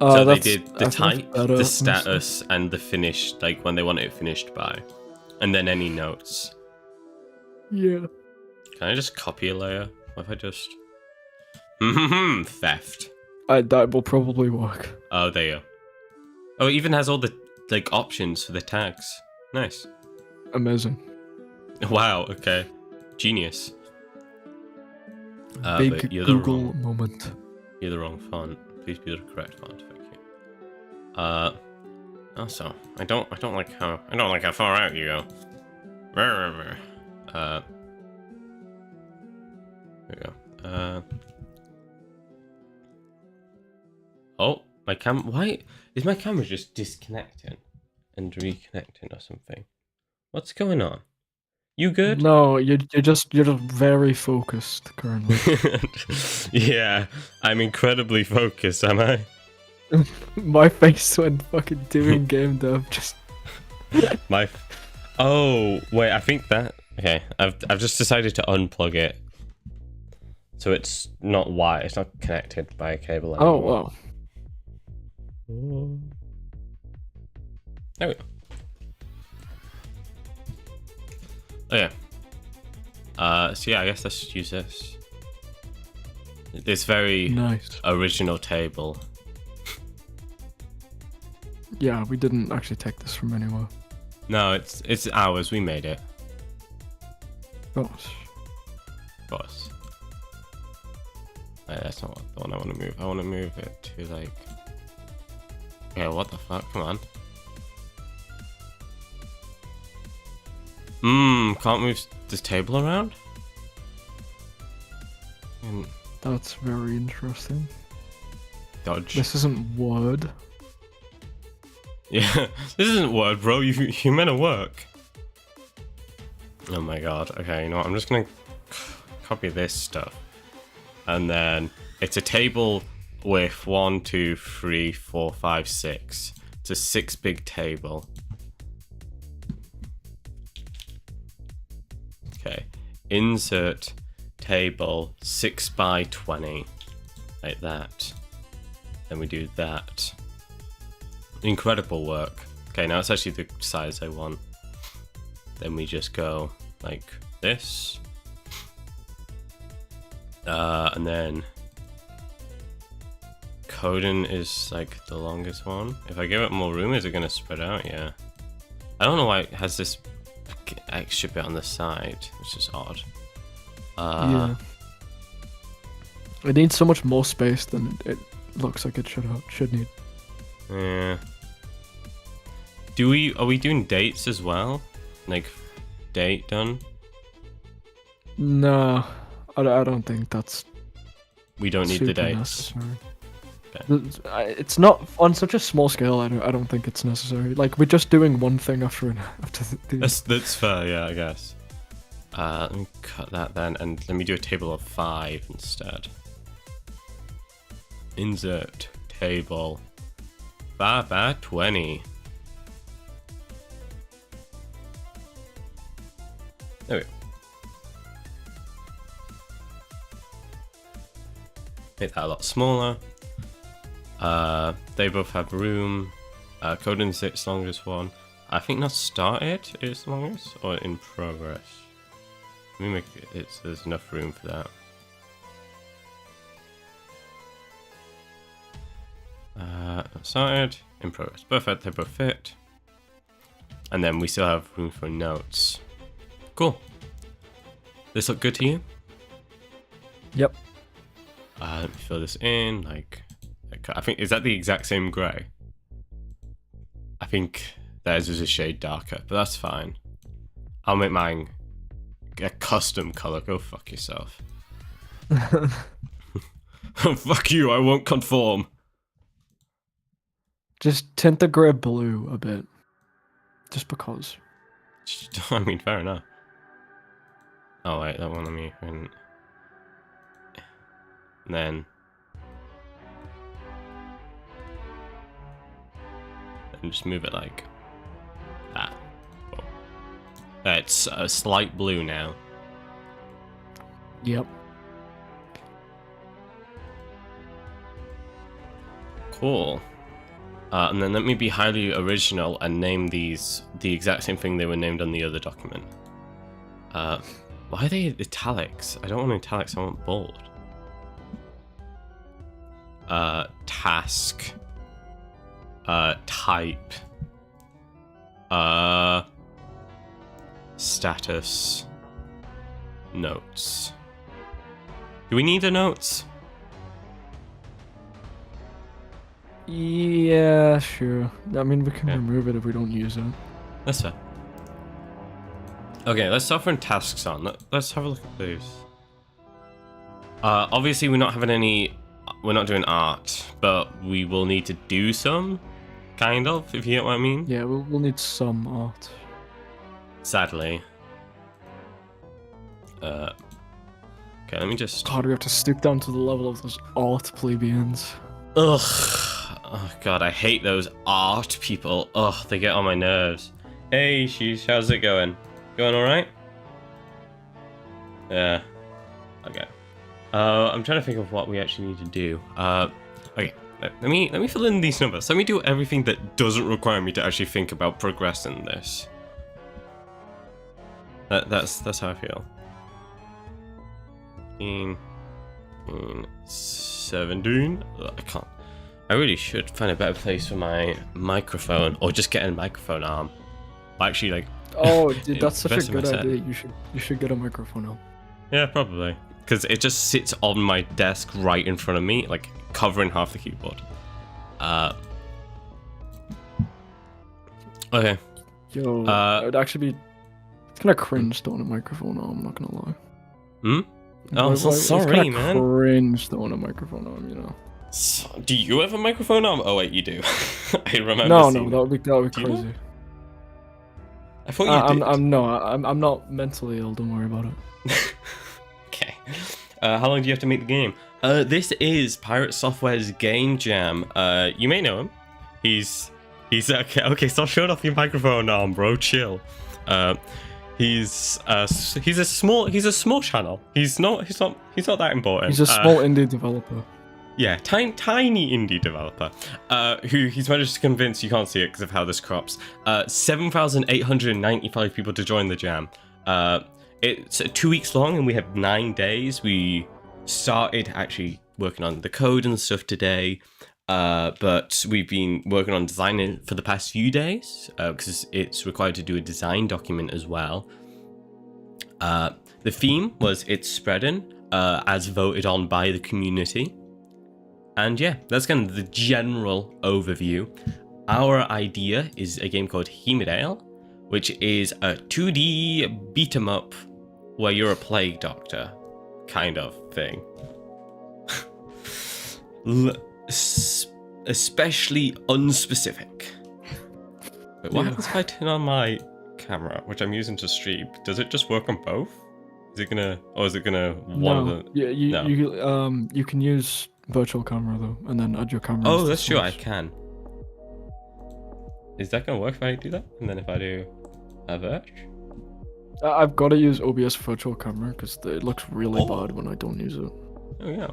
So they did the that's type, better, the status, and the finish, like when they want it finished by. And then any notes. Yeah. Can I just copy a layer? What if I just... Theft. That will probably work. Oh, there you go. Oh, it even has all the like options for the tags. Nice. Amazing. Wow, okay. Genius. Big but Google moment. You're the wrong font. Please be the correct font, thank you. Also, I don't like how far out you go. There we go. Oh, my why is my camera just disconnecting and reconnecting or something? What's going on? You good? No, you're just very focused currently. Yeah, I'm incredibly focused, am I? My face when fucking doing game dev just... Oh, wait, I think Okay, I've just decided to unplug it, so it's not wired. It's not connected by a cable Oh, anymore. wow. There we go. Oh yeah. So yeah, I guess let's just use this. This very Nice. original table. Yeah, we didn't actually take this from anywhere. No, it's ours. We made it. Gosh. Of course. That's not the one I want to move. I want to move it to like. Okay, what the fuck? Come on. Can't move this table around? That's very interesting. Dodge. This isn't Word. Yeah, this isn't Word, bro. You meant to work. Oh my god. Okay, you know what? I'm just gonna copy this stuff, and then it's a table with 1, 2, 3, 4, 5, 6. It's a 6 big table. Okay, insert table 6 by 20, like that. Then we do that. Incredible work. Okay, now it's actually the size I want. Then we just go like this. And then Coden is like the longest one. If I give it more room, is it gonna spread out? Yeah. I don't know why it has this extra bit on the side, which is odd. Yeah. It needs so much more space than it looks like it should need. Yeah. Are we doing dates as well? Like, date done? No, I don't think that's. We don't need the super dates. necessary. Okay. It's not on such a small scale. I don't think it's necessary. Like we're just doing one thing after the. That's fair, yeah, I guess. Let me cut that then, and let me do a table of 5 instead. Insert table 5 by 20. There we go. Make that a lot smaller. They both have room. Coden's its longest one. I think not started is the longest, or in progress. Let me make it so there's enough room for that. Started, in progress. Perfect, they both fit. And then we still have room for notes. Cool. This look good to you? Yep. Let me fill this in, like I think, is that the exact same grey? I think theirs is a shade darker, but that's fine. I'll make mine a custom color. Go fuck yourself. Fuck you, I won't conform. Just tint the grey blue a bit. Just because. I mean, fair enough. Oh wait, that one let me. And then just move it like that. Oh. It's a slight blue now. Yep. Cool. And then let me be highly original and name these the exact same thing they were named on the other document. Why are they italics? I don't want italics, I want bold. Task. Type. Status. Notes. Do we need the notes? Yeah, sure. I mean, we can Yeah. remove it if we don't use it. That's fair. Okay, let's start throwing tasks on. Let's have a look at those. Obviously, we're not having any. We're not doing art, but we will need to do some, kind of, if you get what I mean. Yeah, we'll need some art. Sadly. Okay, let me just. God, we have to stoop down to the level of those art plebeians. Ugh. Oh god, I hate those art people. Ugh, they get on my nerves. Hey, Sheesh, how's it going? Going alright? Yeah. Okay. I'm trying to think of what we actually need to do. Okay. Let me fill in these numbers. Let me do everything that doesn't require me to actually think about progressing this. That's how I feel. 17. Ugh, I can't. I really should find a better place for my microphone, or just get a microphone arm. Actually, like. Oh, dude, that's such a invest in my good set. idea. You should get a microphone now. Yeah, probably. Because it just sits on my desk right in front of me, like covering half the keyboard. Okay. Yo, it would actually be. It's kind of cringe throwing a microphone on. I'm not gonna lie. Hmm. Oh, I'm so It's sorry, kinda man. Cringe throwing a microphone on, you know. So, do you have a microphone arm? Oh wait, you do. I remember. No, seeing that would be Do you crazy. not? I thought you did. I'm not mentally ill. Don't worry about it. Okay. How long do you have to make the game? This is Pirate Software's Game Jam. You may know him. He's okay. Okay, stop showing off your microphone arm, bro. Chill. He's a small channel. He's not that important. He's a small indie developer. Yeah, tiny indie developer, who he's managed to convince, you can't see it because of how this crops, 7,895 people to join the jam. It's 2 weeks long and we have 9 days. We started actually working on the code and stuff today, but we've been working on designing for the past few days, because it's required to do a design document as well. The theme was It's Spreading, as voted on by the community. And yeah, that's kind of the general overview. Our idea is a game called Hemidale, which is a 2D beat 'em up where you're a plague doctor kind of thing. Especially unspecific. Wait, what happens if I turn on my camera, which I'm using to stream? Does it just work on both? Is it gonna, or is it gonna one of the? Yeah, you can use virtual camera though, and then add your camera. Oh, as the that's true. I source. can. Is that gonna work if I do that? And then if I do a Verge? I've got to use OBS virtual camera because it looks really Oh. bad when I don't use it. Oh yeah.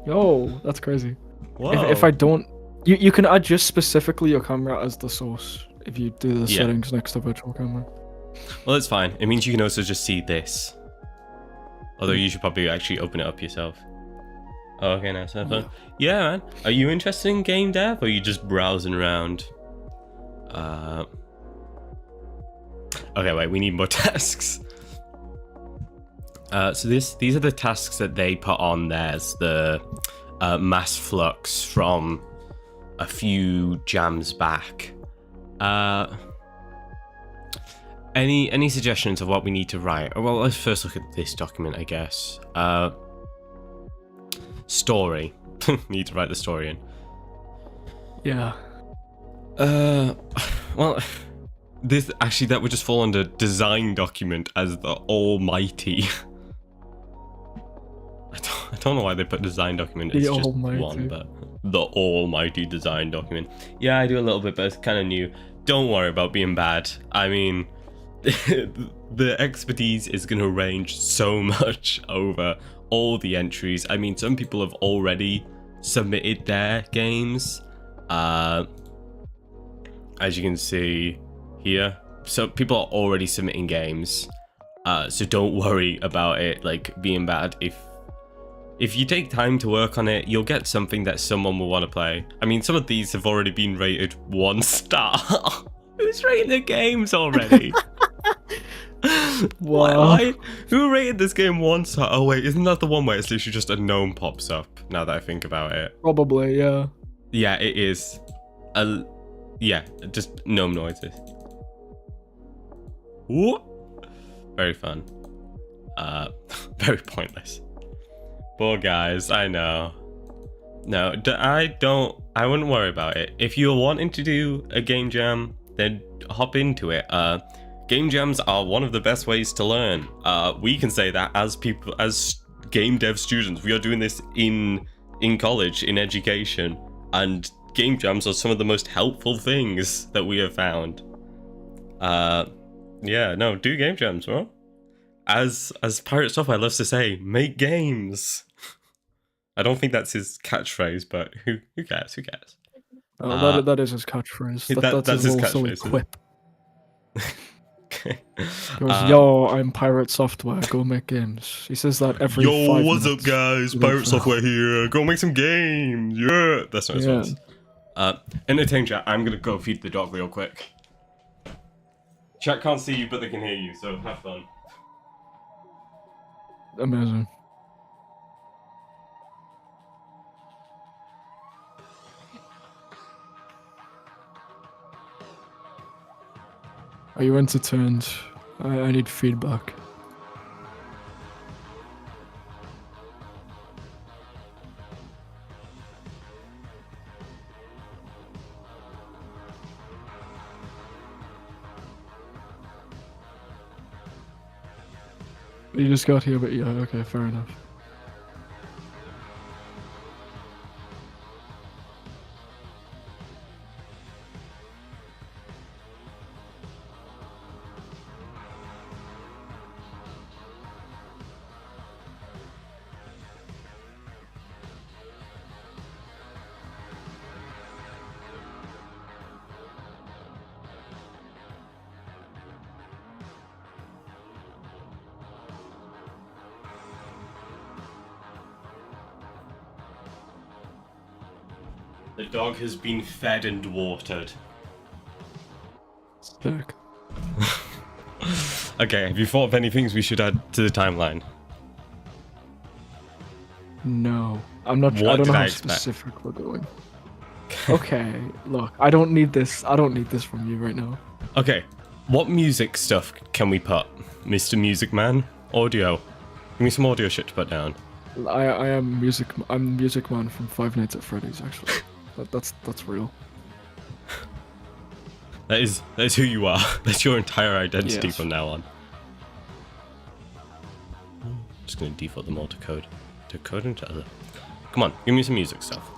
Yo, that's crazy. Whoa. If I don't, you can adjust specifically your camera as the source if you do the Yeah. settings next to virtual camera. Well, it's fine. It means you can also just see this. Although you should probably actually open it up yourself. Oh, okay, nice. Have fun. Yeah, man. Are you interested in game dev, or are you just browsing around? Okay, wait. We need more tasks. So these are the tasks that they put on. There's the mass flux from a few jams back. Any suggestions of what we need to write? Well, let's first look at this document, I guess. Story. Need to write the story in. Yeah. Well, this actually that would just fall under design document as the almighty. I don't know why they put design document. It's The just almighty. one, but the almighty design document. Yeah, I do a little bit, but it's kind of new. Don't worry about being bad. I mean, the expertise is going to range so much over all the entries. I mean, some people have already submitted their games, as you can see here. So people are already submitting games, so don't worry about it like being bad. If you take time to work on it, you'll get something that someone will want to play. I mean, some of these have already been rated 1 star. Who's rating the games already? Why? Who rated this game 1 star? Oh wait, isn't that the one where it's literally just a gnome pops up? Now that I think about it. Probably, yeah. Yeah, it is. Yeah, just gnome noises. What? Very fun. Very pointless. Poor guys, I know. No, I wouldn't worry about it. If you're wanting to do a game jam, then hop into it. Game jams are one of the best ways to learn. We can say that as people, as game dev students, we are doing this in college, in education, and game jams are some of the most helpful things that we have found. Yeah, no, do game jams, bro. as Pirate Software loves to say, make games. I don't think that's his catchphrase, but who cares? Who cares? Oh, that is his catchphrase. That's that's his his little silly catchphrase, is it? quip. Okay. He goes, "Yo, I'm Pirate Software. Go make games." He says that every 5 Yo, what's up, minutes. guys? He Pirate goes, Software here. Go make some games. Yeah, that's not his Yeah. voice. Entertain chat. I'm gonna go feed the dog real quick. Chat can't see you, but they can hear you, so have fun. Amazing. Are you entertained? I need feedback. You just got here, but yeah, okay, fair enough. The dog has been fed and watered. Sick. Okay, have you thought of any things we should add to the timeline? No, I'm not. What I don't did know I how expect? specific we're going. Okay, look, I don't need this. I don't need this from you right now. Okay, what music stuff can we put? Mr. Music Man? Audio. Give me some audio shit to put down. I am music. I'm Music Man from Five Nights at Freddy's. Actually, that's real. That is who you are. That's your entire identity Yes. from now on. Just gonna default them all to code. To code into other. Come on, give me some music stuff.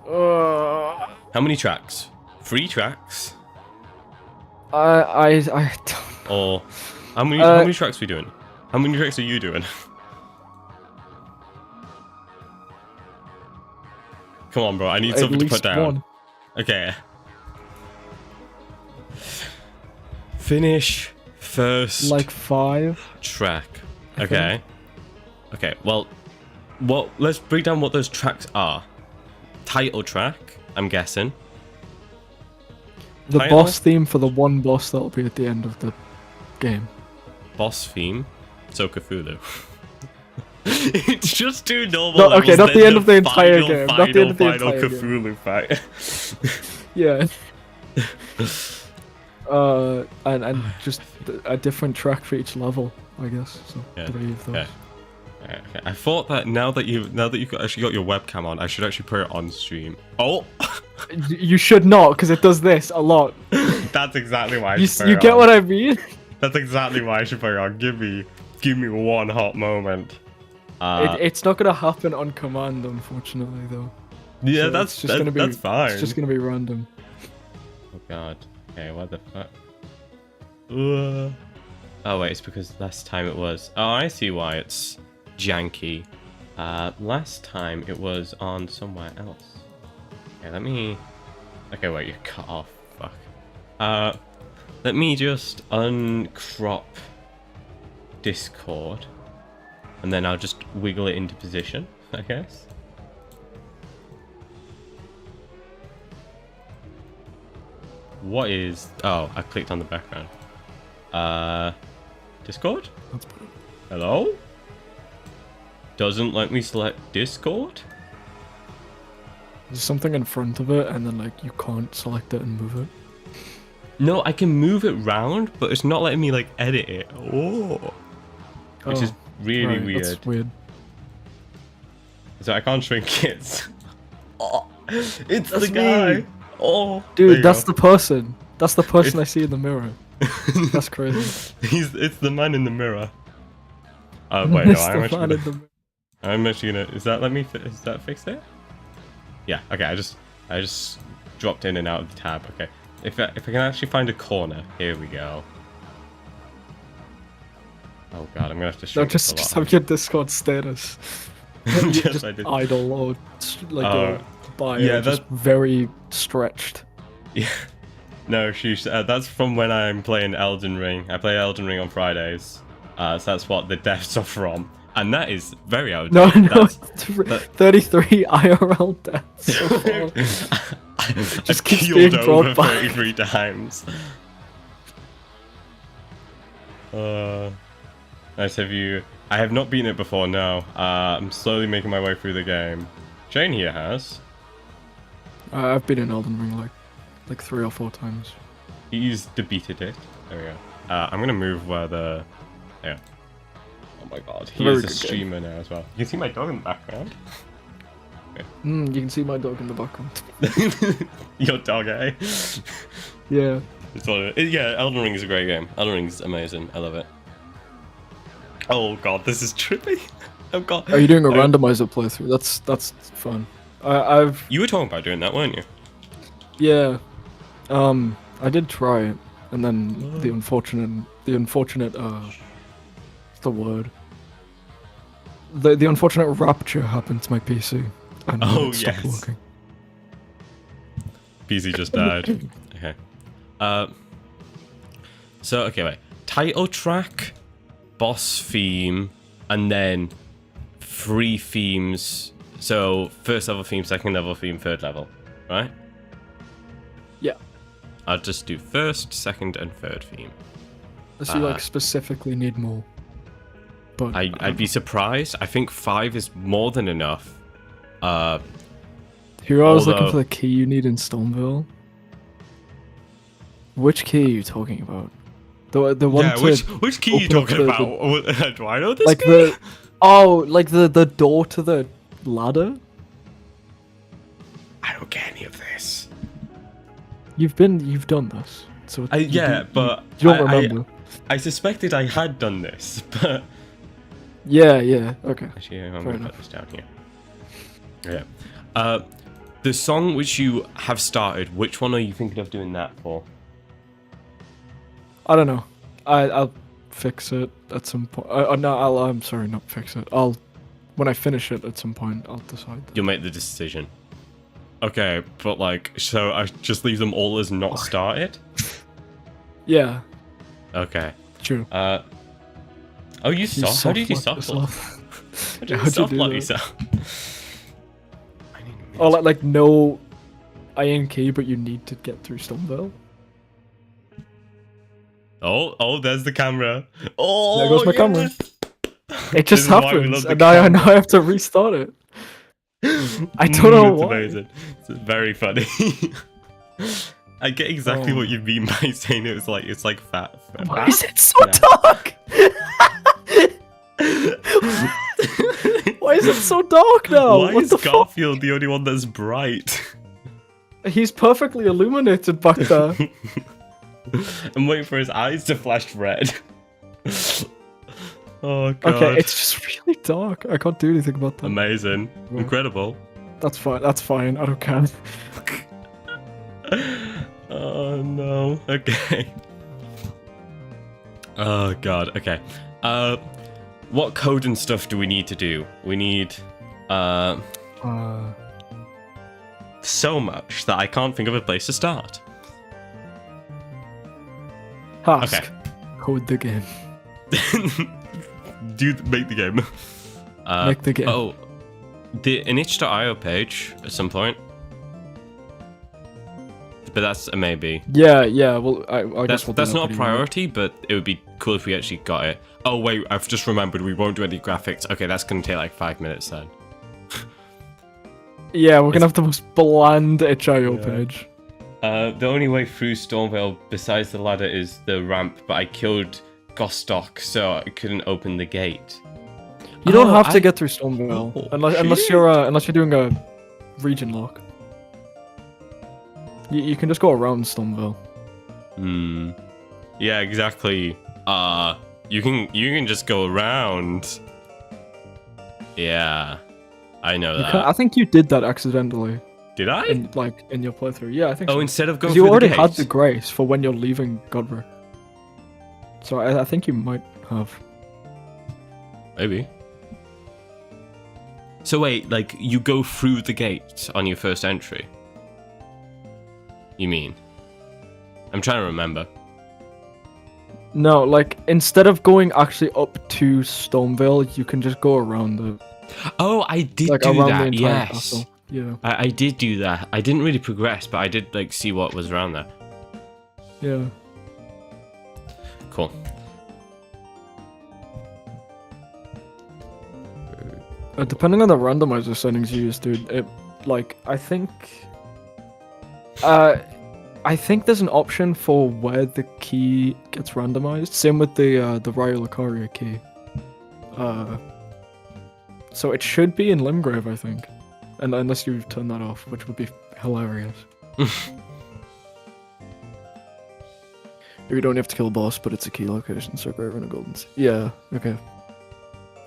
How many tracks? 3 tracks? I don't. Or how many tracks are we doing? How many tracks are you doing? Come on, bro. I need At something to least put down. one. Okay. Finish first Like 5. track. I Okay. Okay. Well, let's break down what those tracks are. Title track, I'm guessing. The Title? boss theme for the one boss that'll be at the end of the game. Boss theme. So Cthulhu. It's just two normal. No, levels, okay, not then the end of the entire game, not the end of the final entire game. Cthulhu fight. Yeah. And just a different track for each level, I guess. So Yeah, 3 of those. okay. Okay. I thought that now that you've actually got your webcam on, I should actually put it on stream. Oh, You should not, because it does this a lot. that's exactly why. You get what I mean? That's exactly why I should put it on. Give me one hot moment. It's not gonna happen on command, unfortunately, though. Yeah, So that's it's just gonna be. that's fine. It's just gonna be random. Oh god. Okay, what the fuck? Oh wait, it's because last time it was. Oh, I see why it's janky. Last time it was on somewhere else. Okay, let me. Okay, wait, you're cut off. Fuck. Let me just uncrop Discord, and then I'll just wiggle it into position, I guess. What is... Oh, I clicked on the background. Discord? That's better. Hello? Doesn't let me select Discord? There's something in front of it, and then like you can't select it and move it. No, I can move it round, but it's not letting me like edit it. Oh. Which is really right, weird. That's weird. So I can't shrink it. Oh, it's That's the guy. me. Oh, Dude, that's the person. That's the person I see in the mirror. the. That's crazy. It's the man in the mirror. Wait, no, It's the man in the I'm actually gonna. Is that fixed it? Yeah. Okay. I just dropped in and out of the tab. Okay. If I can actually find a corner, here we go. Oh god, I'm gonna have to No, shrink this just a lot. have your Discord status. Yes, Just I did. idle or like Oh, a bio, yeah, just very stretched. Yeah. No, sheesh. That's from when I'm playing Elden Ring. I play Elden Ring on Fridays. So that's what the deaths are from. And that is very out of No, date. no, That's- 33 IRL deaths so far. I've Just keeps keeled being over brought back. 33 times. Nice, have you... I have not beaten it before, no. I'm slowly making my way through the game. Shane here has. I've been in Elden Ring like 3 or 4 times. He's defeated it. There we go. I'm gonna move where the... Yeah. Oh my god, he Very is a good game. streamer now as well. You can see my dog in the background. You can see my dog in the background. Your dog, eh? Yeah. It's all, yeah, Elden Ring is a great game. Elden Ring's amazing. I love it. Oh god, this is trippy. Oh god. Are you doing a randomizer playthrough? That's fun. I've You were talking about doing that, weren't you? yeah. I did try it, and then the unfortunate what's the word? The unfortunate rapture happened to my PC, and Oh, it stopped yes. working. PC just died. Okay. So okay, wait. Title track, boss theme, and then 3 themes. So first level theme, second level theme, third level, right? Yeah. I'll just do first, second, and third theme. Unless you like specifically need more. But I'd be surprised. I think 5 is more than enough. here I was looking although- for the key you need in Stoneville. Which key are you talking about? The one Yeah, to which key are you open up talking the- about? Do I know this like key? the door to the ladder. I don't get any of this. You've done this, so Yeah, but you don't remember. I suspected I had done this, but Yeah, okay. actually, I'm Fair gonna enough. put this down here. Yeah. The song which you have started, which one are you thinking of doing that for? I don't know. I'll fix it at some point. No, I'm sorry, not fix it. When I finish it at some point, I'll decide. You'll make the decision. Okay, but like, so I just leave them all as not started? Yeah, Okay. true. Oh, you soft? How did you soft? yourself? How did Yeah, you how'd you soft do lock that? yourself? I need a Oh, minute. like no iron key, but you need to get through Stoneville. Oh, there's the camera. Oh, There goes my camera. yes! It just This is why we happens, love the and now I camera. have to restart it. I don't know It's why. amazing. It's very funny. I get exactly Oh. what you mean by saying it's like fat. Why fat? is it so Yeah. dark? Why is it so dark now? Why What is the fuck? Garfield the only one that's bright? He's perfectly illuminated back there. I'm waiting for his eyes to flash red. Oh god. Okay, it's just really dark. I can't do anything about that. Amazing. Yeah. Incredible. That's fine. That's fine. I don't care. Oh no. Okay. Oh god. Okay. What code and stuff do we need to do? We need so much that I can't think of a place to start. Task. Okay. Code the game. Make the game. Make the game. Oh, an itch.io page at some point. But that's a maybe. Yeah. Well, I guess That's we'll do that's that not a pretty priority, but it would be cool if we actually got it. Oh wait, I've just remembered we won't do any graphics. Okay, that's gonna take like 5 minutes then. Yeah, we're gonna have the most bland HIO Yeah. page. The only way through Stormvale besides the ladder is the ramp, but I killed Gostock, so I couldn't open the gate. You don't Oh, have to I- get through Stoneville Oh, unless shit. you're doing a region lock. You can just go around Stoneville. Hmm. Yeah, exactly. You can just go around. Yeah, I know that. I think you did that accidentally Did I? in your playthrough. Yeah, I think Oh, so. instead of going 'Cause you through already the had gate? the grace for when you're leaving Godric. So I think you might have. Maybe. So wait, like, you go through the gate on your first entry? You mean? I'm trying to remember. No, like, instead of going actually up to Stormvale, you can just go around the... Oh, I did like, do around the that, entire yes. castle. Yeah. I did do that. I didn't really progress, but I did, like, see what was around there. Yeah. Cool. Depending on the randomizer settings you use, dude, it, like, I think there's an option for where the key gets randomized. Same with the Raya Lucaria key. So it should be in Limgrave, I think. And unless you turn that off, which would be hilarious. You don't have to kill a boss, but it's a key location, so Grave and a Golden Sea. Yeah, okay.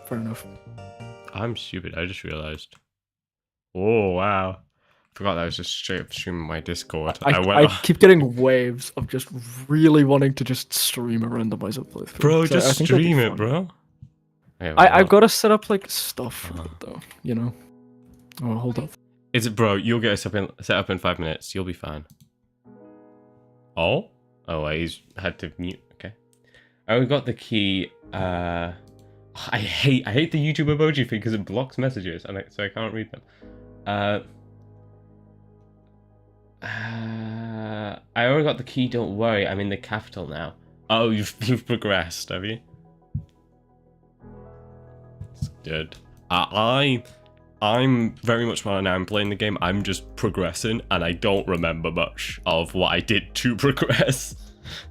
Fair enough. I'm stupid, I just realized. Oh, wow. Forgot that was just straight up streaming my Discord. I keep getting waves of just really wanting to just stream a randomizer playthrough. Bro, So just I think it'll be stream it, fun. bro. Okay, I've got to set up like stuff for it though, you know. Oh, hold up. Is it, bro? You'll get us set up in 5 minutes. You'll be fine. Oh, wait, he's had to mute. Okay. We got the key. I hate the YouTube emoji thing because it blocks messages, and so I can't read them. I already got the key. Don't worry, I'm in the capital now. Oh, you've progressed, have you? It's good. I'm very much when I'm playing the game, I'm just progressing, and I don't remember much of what I did to progress.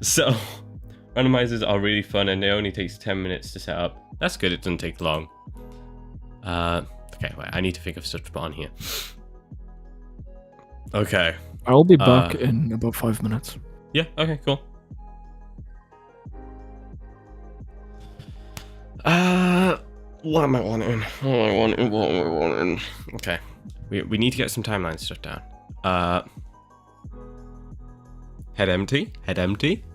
So, randomizers are really fun, and it only takes 10 minutes to set up. That's good, it doesn't take long. Okay, wait, I need to think of stuff to put on here. Okay. I'll be back in about 5 minutes. Yeah, okay, cool. What am I wanting? What am I wanting? Okay. We need to get some timeline stuff down. Head empty? Head empty?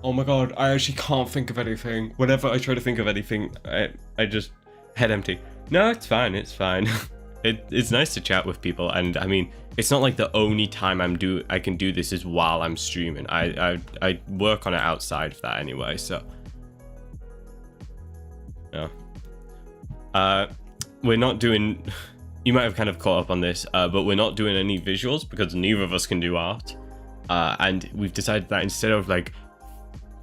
Oh my god, I actually can't think of anything. Whenever I try to think of anything, I just... Head empty. No, it's fine, it's fine. It's nice to chat with people, and I mean, it's not like the only time I can do this is while I'm streaming. I work on it outside of that anyway, so... Yeah. We're not doing... You might have kind of caught up on this, but we're not doing any visuals because neither of us can do art. And we've decided that instead of like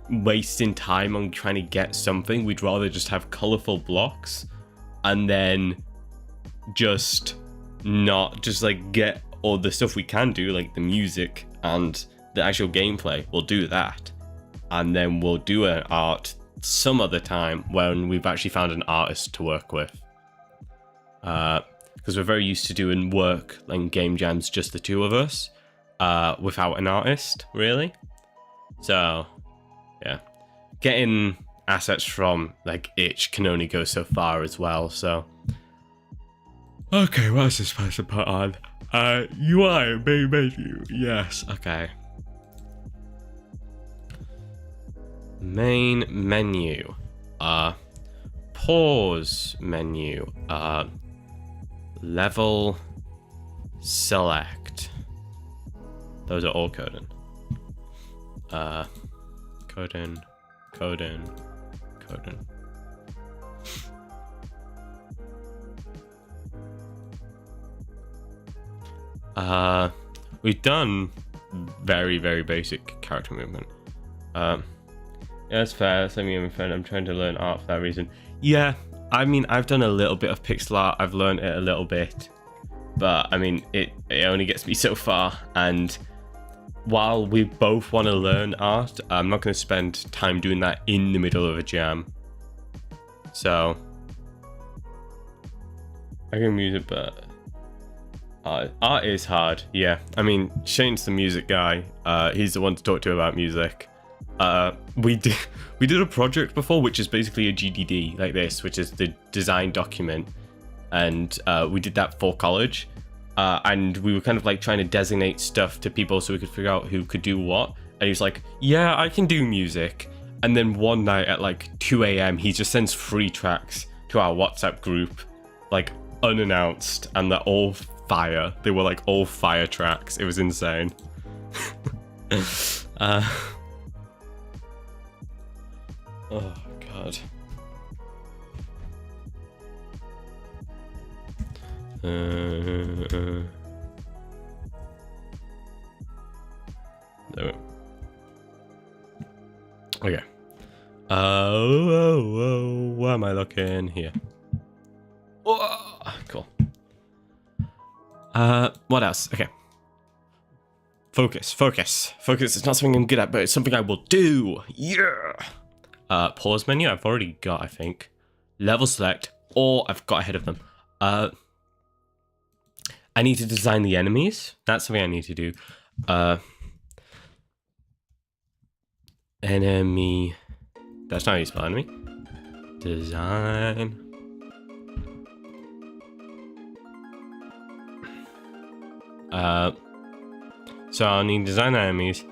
wasting time on trying to get something, we'd rather just have colorful blocks and then just not just like get all the stuff we can do, like the music and the actual gameplay. We'll do that, and then we'll do an art some other time when we've actually found an artist to work with, because we're very used to doing work like game jams, just the two of us, without an artist really. So yeah, getting assets from like Itch can only go so far as well. So okay, what's this supposed to put on? UI main menu. Yes, okay. Main menu. Pause menu. Level select. Those are all coding. Coding. We've done very, very basic character movement. Yeah, that's fair. That's me and my friend. I'm trying to learn art for that reason. Yeah, I mean, I've done a little bit of pixel art. I've learned it a little bit, but I mean, it only gets me so far. And while we both want to learn art, I'm not going to spend time doing that in the middle of a jam. So I can use it, but art is hard. Yeah, I mean, Shane's the music guy. He's the one to talk to about music. We did a project before, which is basically a GDD like this, which is the design document, and we did that for college, and we were kind of like trying to designate stuff to people so we could figure out who could do what. And he was like, yeah, I can do music, And then one night at like 2 a.m., he just sends 3 tracks to our WhatsApp group, like unannounced, and they're all fire. They were like all fire tracks. It was insane. Oh god. There. Okay. Where am I looking? Here. Oh, cool. What else? Okay. Focus. It's not something I'm good at, but it's something I will do. Yeah. Pause menu. I've already got, I think. Level select, or I've got ahead of them. I need to design the enemies. That's something I need to do. Enemy. That's not how you spell enemy. Design. So I'll need design enemies.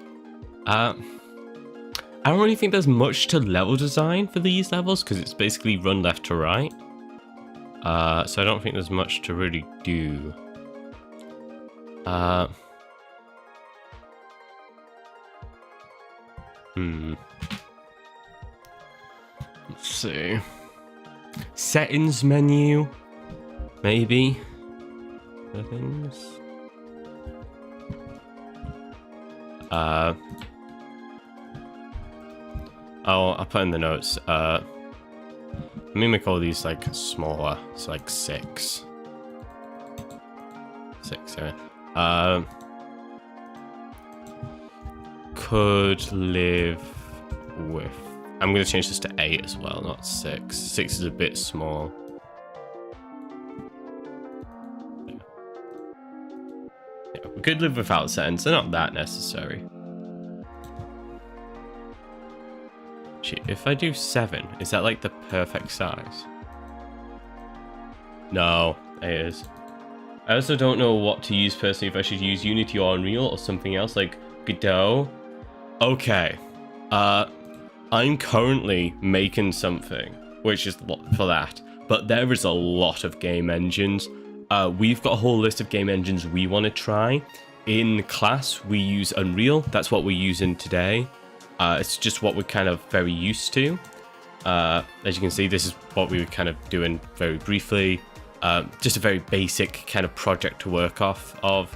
I don't really think there's much to level design for these levels because it's basically run left to right. So I don't think there's much to really do. Let's see. Settings menu. Maybe. Settings. I'll put in the notes. Let me make all these like smaller. It's like 6. 6, yeah. Could live with. I'm gonna change this to 8 as well, not 6. 6 is a bit small. Yeah, we could live without settings. They're not that necessary. Shit, if I do 7, is that like the perfect size? No, it is. I also don't know what to use personally, if I should use Unity or Unreal or something else like Godot. Okay. I'm currently making something, which is for that. But there is a lot of game engines. We've got a whole list of game engines we want to try. In class, we use Unreal. That's what we're using today. It's just what we're kind of very used to. As you can see, this is what we were kind of doing very briefly. Just a very basic kind of project to work off of.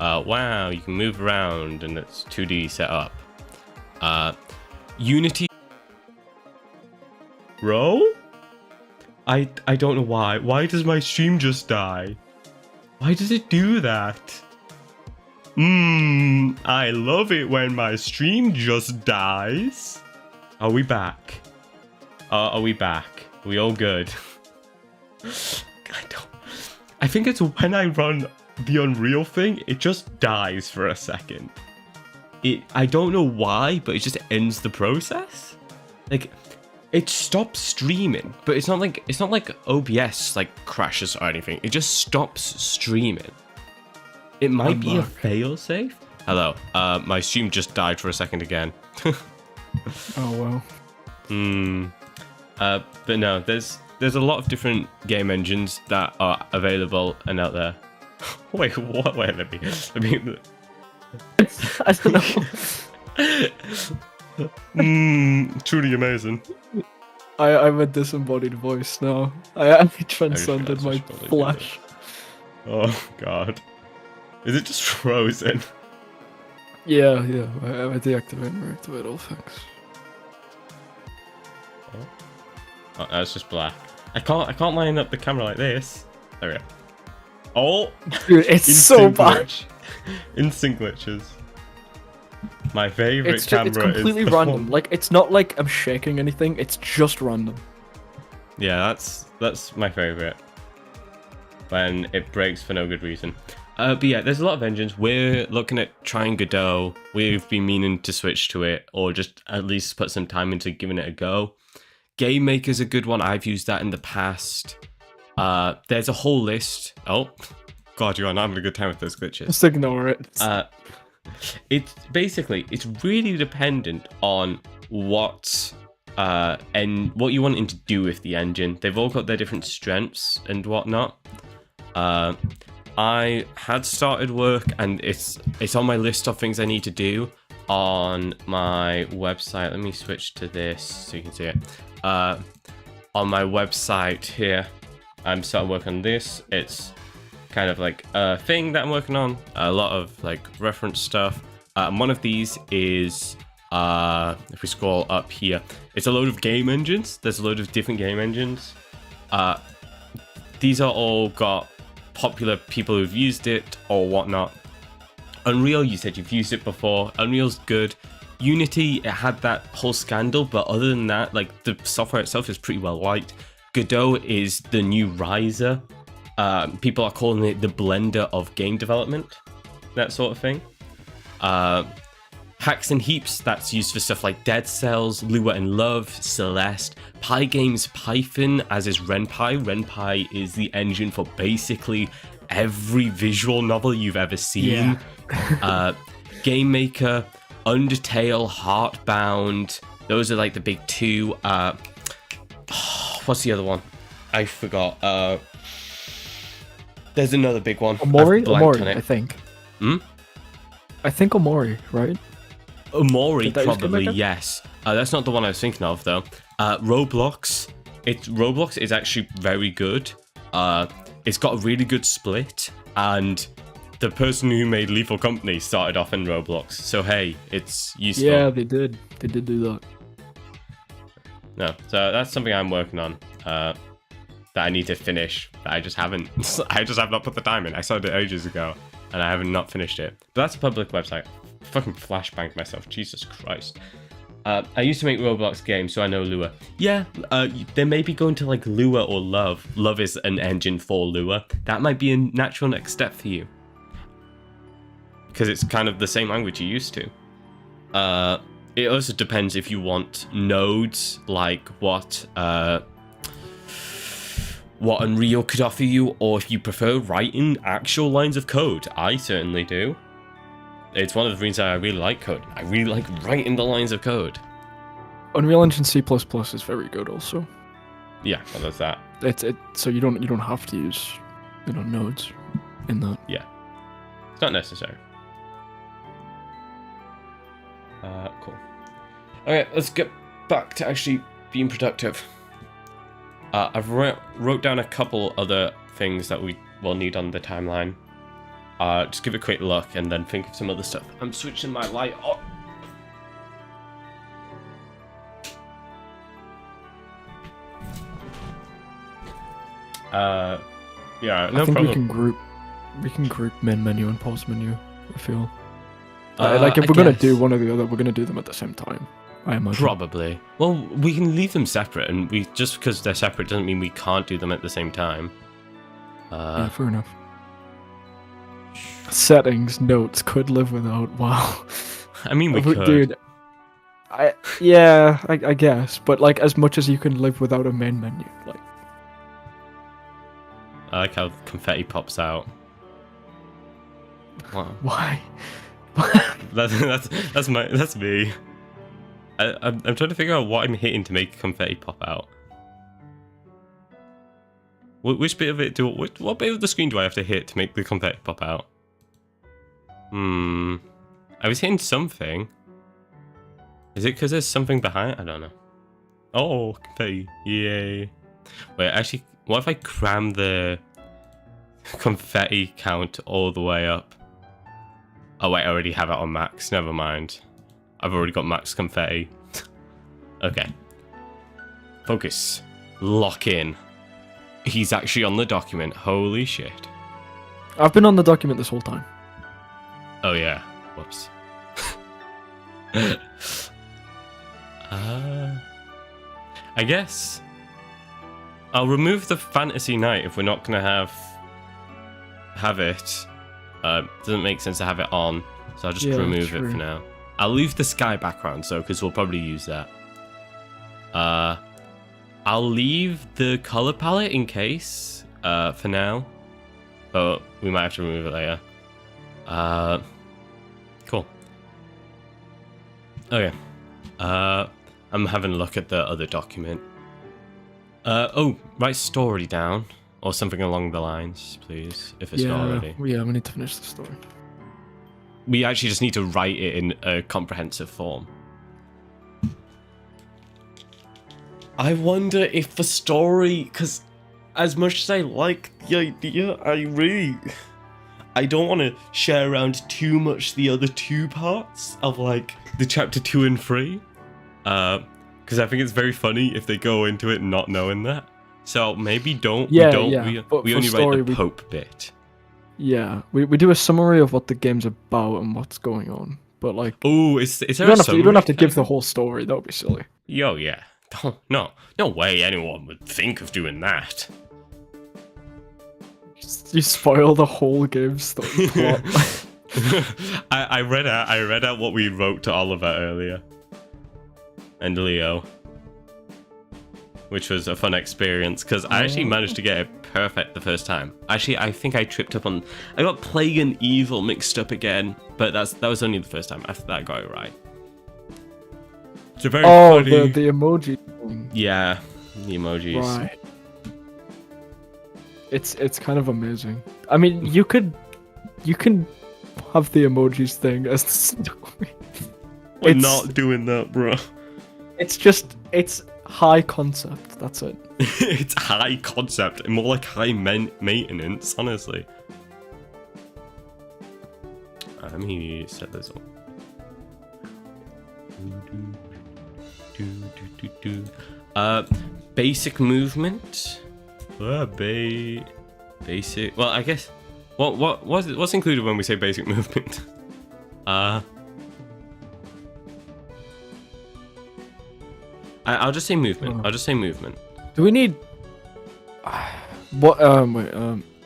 Wow, you can move around and it's 2D set up. Unity. Bro? I don't know why. Why does my stream just die? Why does it do that? I love it when my stream just dies. Are we back? Are we back? Are we all good? I think it's when I run the Unreal thing, it just dies for a second. I don't know why, but it just ends the process. Like, it stops streaming, but it's not like OBS like crashes or anything. It just stops streaming. It might be a failsafe. Hello. My stream just died for a second again. Oh well. But no, there's a lot of different game engines that are available and out there. Wait, what? Wait, let me. I don't know. Truly amazing. I'm a disembodied voice now. I transcended my flesh. Oh god. Is it just frozen? Yeah. I deactivate and reactivate all things. Oh, that's just black. I can't line up the camera like this. There we go. Oh, dude, it's so bad. Instant glitches. My favorite camera is completely random. Like, it's not like I'm shaking anything. It's just random. Yeah, that's my favorite. When it breaks for no good reason. But yeah, there's a lot of engines. We're looking at trying Godot. We've been meaning to switch to it, or just at least put some time into giving it a go. Game Maker's a good one. I've used that in the past. There's a whole list. Oh, God, you are not having a good time with those glitches. Just ignore it. It's basically, it's really dependent on what and what you want to do with the engine. They've all got their different strengths and whatnot. I had started work, and it's on my list of things I need to do on my website. Let me switch to this so you can see it. On my website here, I'm starting work on this. It's kind of like a thing that I'm working on. A lot of like reference stuff. One of these is, if we scroll up here, it's a load of game engines. There's a load of different game engines. These are all got popular people who've used it or whatnot. Unreal, you said you've used it before. Unreal's good. Unity, it had that whole scandal, but other than that, like, the software itself is pretty well liked. Godot is the new riser. People are calling it the blender of game development, that sort of thing. Hacks and Heaps, that's used for stuff like Dead Cells, Lua and Love, Celeste, Pygames Python, as is RenPy. RenPy is the engine for basically every visual novel you've ever seen. Game Maker, Undertale, Heartbound, those are like the big two. What's the other one? I forgot. There's another big one. Omori, I think. Hmm? I think Omori, right? Omori, probably, yes. That's not the one I was thinking of, though. Roblox. Roblox is actually very good. It's got a really good split, and the person who made Lethal Company started off in Roblox. So hey, it's useful. Yeah, they did. They did do that. No, so that's something I'm working on. That I need to finish. That I just haven't. I just have not put the time in. I started it ages ago, and I haven't not finished it. But that's a public website. Fucking flashbanged myself. Jesus Christ. I used to make Roblox games, so I know Lua. Yeah, they may be going to like Lua or Love. Love is an engine for Lua. That might be a natural next step for you, because it's kind of the same language you used to. It also depends if you want nodes, like what Unreal could offer you, or if you prefer writing actual lines of code. I certainly do. It's one of the reasons I really like code. I really like writing the lines of code. Unreal Engine C++ is very good, also. Yeah, well, there's that. So you don't have to use, nodes in that. Yeah, it's not necessary. Cool. Okay, let's get back to actually being productive. I've wrote down a couple other things that we will need on the timeline. Just give a quick look and then think of some other stuff. I'm switching my light on. Yeah, no I think problem. we can group main menu and pause menu, I feel. Like if we're gonna do one or the other, we're gonna do them at the same time, I imagine. Probably. Well, we can leave them separate, and just because they're separate doesn't mean we can't do them at the same time. Yeah, fair enough. Settings, notes, could live without. Wow. I mean, we could. Dude, I guess, but like as much as you can live without a main menu, like. I like how confetti pops out. Wow. Why? That's me. I'm trying to figure out what I'm hitting to make confetti pop out. Which bit of it what bit of the screen do I have to hit to make the confetti pop out? I was hitting something. Is it because there's something behind? I don't know. Oh, confetti! Yay! Wait, actually, what if I cram the confetti count all the way up? Oh wait, I already have it on max. Never mind. I've already got max confetti. Okay. Focus. Lock in. He's actually on the document. Holy shit. I've been on the document this whole time. Oh yeah. Whoops. I guess I'll remove the fantasy night if we're not gonna have it. Doesn't make sense to have it on, so I'll just remove it for now. I'll leave the sky background, because we'll probably use that. I'll leave the color palette in case, for now, but we might have to remove it later. Cool. Okay. I'm having a look at the other document. Oh, write story down. Or something along the lines, please, if it's not already. Yeah, we need to finish the story. We actually just need to write it in a comprehensive form. I wonder if the story, because as much as I like the idea, I don't want to share around too much the other two parts of like the chapter 2 and 3. Because I think it's very funny if they go into it not knowing that. So maybe don't. We only write the Pope bit. Yeah, we do a summary of what the game's about and what's going on. But like, oh, is there you don't have to give the whole story. That would be silly. Yo, yeah. No way anyone would think of doing that. You spoil the whole game story plot. I read out what we wrote to Oliver earlier. And Leo. Which was a fun experience, because I actually managed to get it perfect the first time. Actually, I think I tripped up on... I got Plague and Evil mixed up again, but that was only the first time. After that, I got it right. It's a very funny... the emoji thing. Yeah, the emojis. Right. It's kind of amazing. I mean, you can have the emojis thing as the story. We're not doing that, bro. It's high concept, that's it. It's high concept and more like high maintenance, honestly. Let me set this up. Basic movement. Basic. Well, I guess. What's included when we say basic movement? I'll just say movement. I'll just say movement. Do we need what? Wait.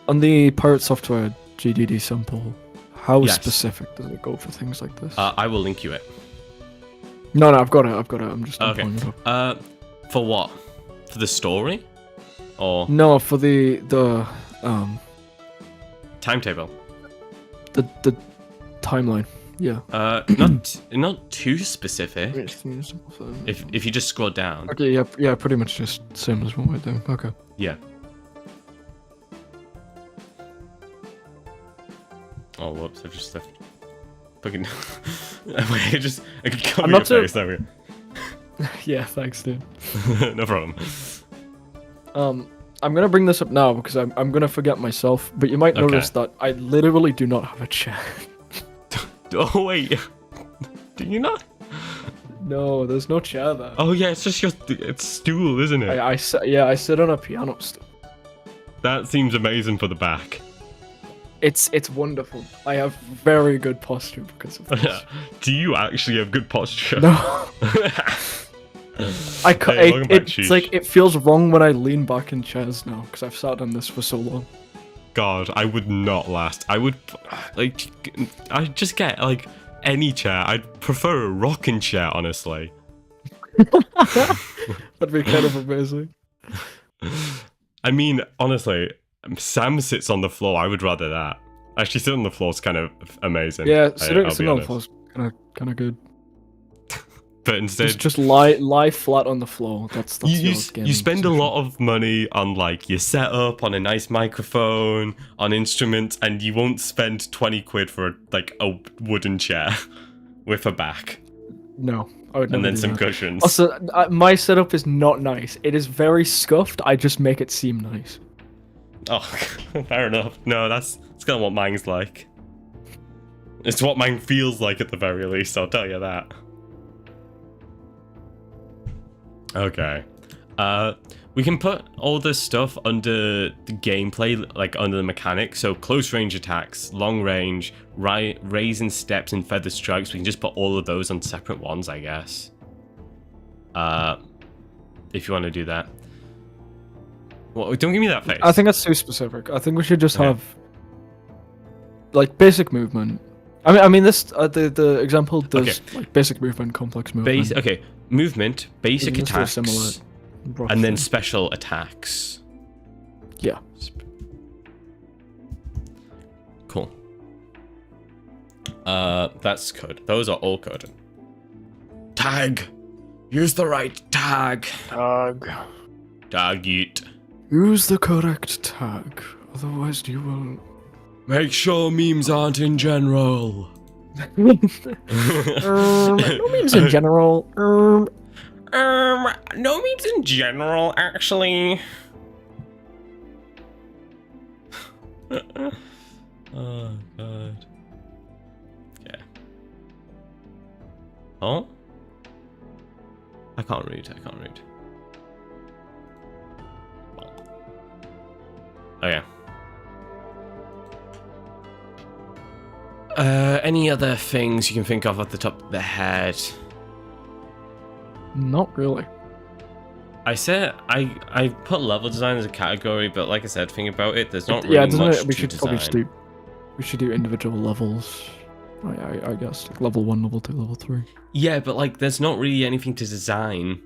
On the Pirate Software GDD sample, how specific does it go for things like this? I will link you it. No, I've got it. I'm just okay. It up. For what? For the story, or no? For the timetable. The timeline. Yeah. Not too specific. If you just scroll down. Okay. Yeah. Pretty much just same as what we're doing. Okay. Yeah. Oh, whoops! I just left. Fucking. I could cover your face. There we go. Yeah. Thanks, dude. No problem. I'm gonna bring this up now because I'm gonna forget myself. But you might notice that I literally do not have a chat. Oh wait, do you not? No, there's no chair there. Oh yeah, it's just it's stool, isn't it? I sit on a piano stool. That seems amazing for the back. It's wonderful. I have very good posture because of this. Do you actually have good posture? No. It's like it feels wrong when I lean back in chairs now because I've sat on this for so long. God, I would not last. I would, like, I'd just get, like, any chair. I'd prefer a rocking chair, honestly. That'd be kind of amazing. I mean, honestly, Sam sits on the floor. I would rather that. Actually, sitting on the floor is kind of amazing. Yeah, sitting on the floor is kind of good. But instead, just lie flat on the floor. That's you spend a lot of money on like your setup, on a nice microphone, on instruments, and you won't spend 20 quid for like a wooden chair with a back. No, I would never. And then do some that. cushions. Also, my setup is not nice. It is very scuffed. I just make it seem nice. Oh, fair enough. No, that's kind of what mine's like. It's what mine feels like at the very least. I'll tell you that. Okay. We can put all this stuff under the gameplay, like under the mechanics. So close range attacks, long range, raising steps, and feather strikes. We can just put all of those on separate ones, I guess. If you want to do that. Well, don't give me that face. I think that's too specific. I think we should just have like basic movement. I mean this the example does like basic movement, complex movement. Okay, movement, basic attacks, similar, and then special attacks. Yeah. Cool. That's code. Those are all coded. tag. Use the right tag. Tag. Tag it. Use the correct tag, otherwise you will. Make sure memes aren't in general. No memes in general. No memes in general, actually. Oh, God. Okay. Oh? I can't read. Okay. Any other things you can think of off the top of the head? Not really. I said I put level design as a category, but like I said, think about it. There's not Yeah, really doesn't much it? We to should design. probably we should do individual levels. I guess like level 1, level 2, level 3. Yeah, but like, there's not really anything to design.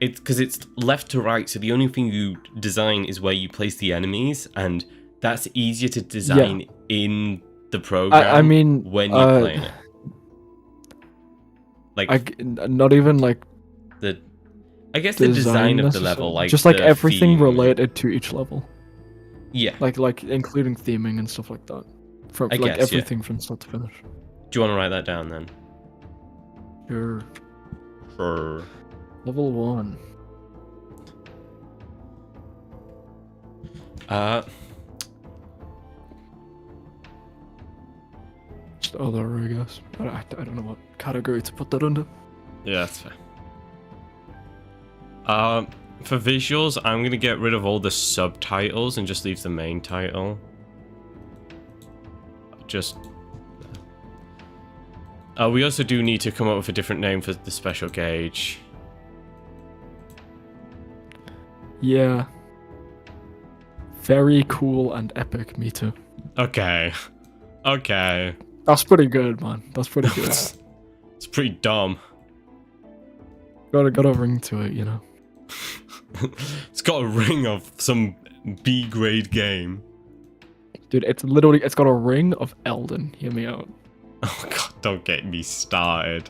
It's because it's left to right, so the only thing you design is where you place the enemies, and that's easier to design in the program. I mean, when you're playing it, like not even like I guess the design of the level, like just like the everything theme. related to each level. Yeah. Like including theming and stuff like that. From I like guess, yeah. everything from start to finish. Do you want to write that down then? Sure. For Level 1. Just other, I guess. I don't know what category to put that under. Yeah, that's fair. For visuals, I'm gonna get rid of all the subtitles and just leave the main title. We also do need to come up with a different name for the special gauge. Yeah. Very cool and epic, me too. Okay. Okay. That's pretty good, man. That's pretty good. It's pretty dumb. got a ring to it, you know. It's got a ring of some B-grade game. Dude, it's got a ring of Elden. Hear me out. Oh god, don't get me started.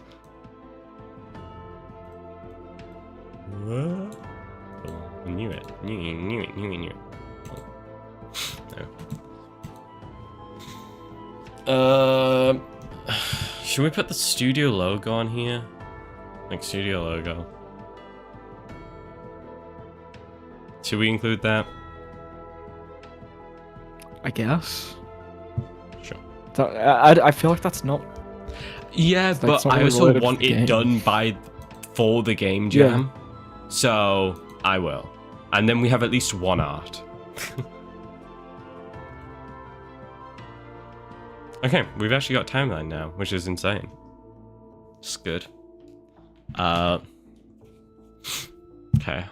What? Oh, I knew it. Knew it. Oh. No. Should we put the studio logo on here? Like studio logo. Should we include that? I guess. Sure. I feel like that's not. Yeah, like but something I also related to want the it game. done for the game jam. So I will. And then we have at least one art. Okay, we've actually got timeline now, which is insane. It's good. Okay,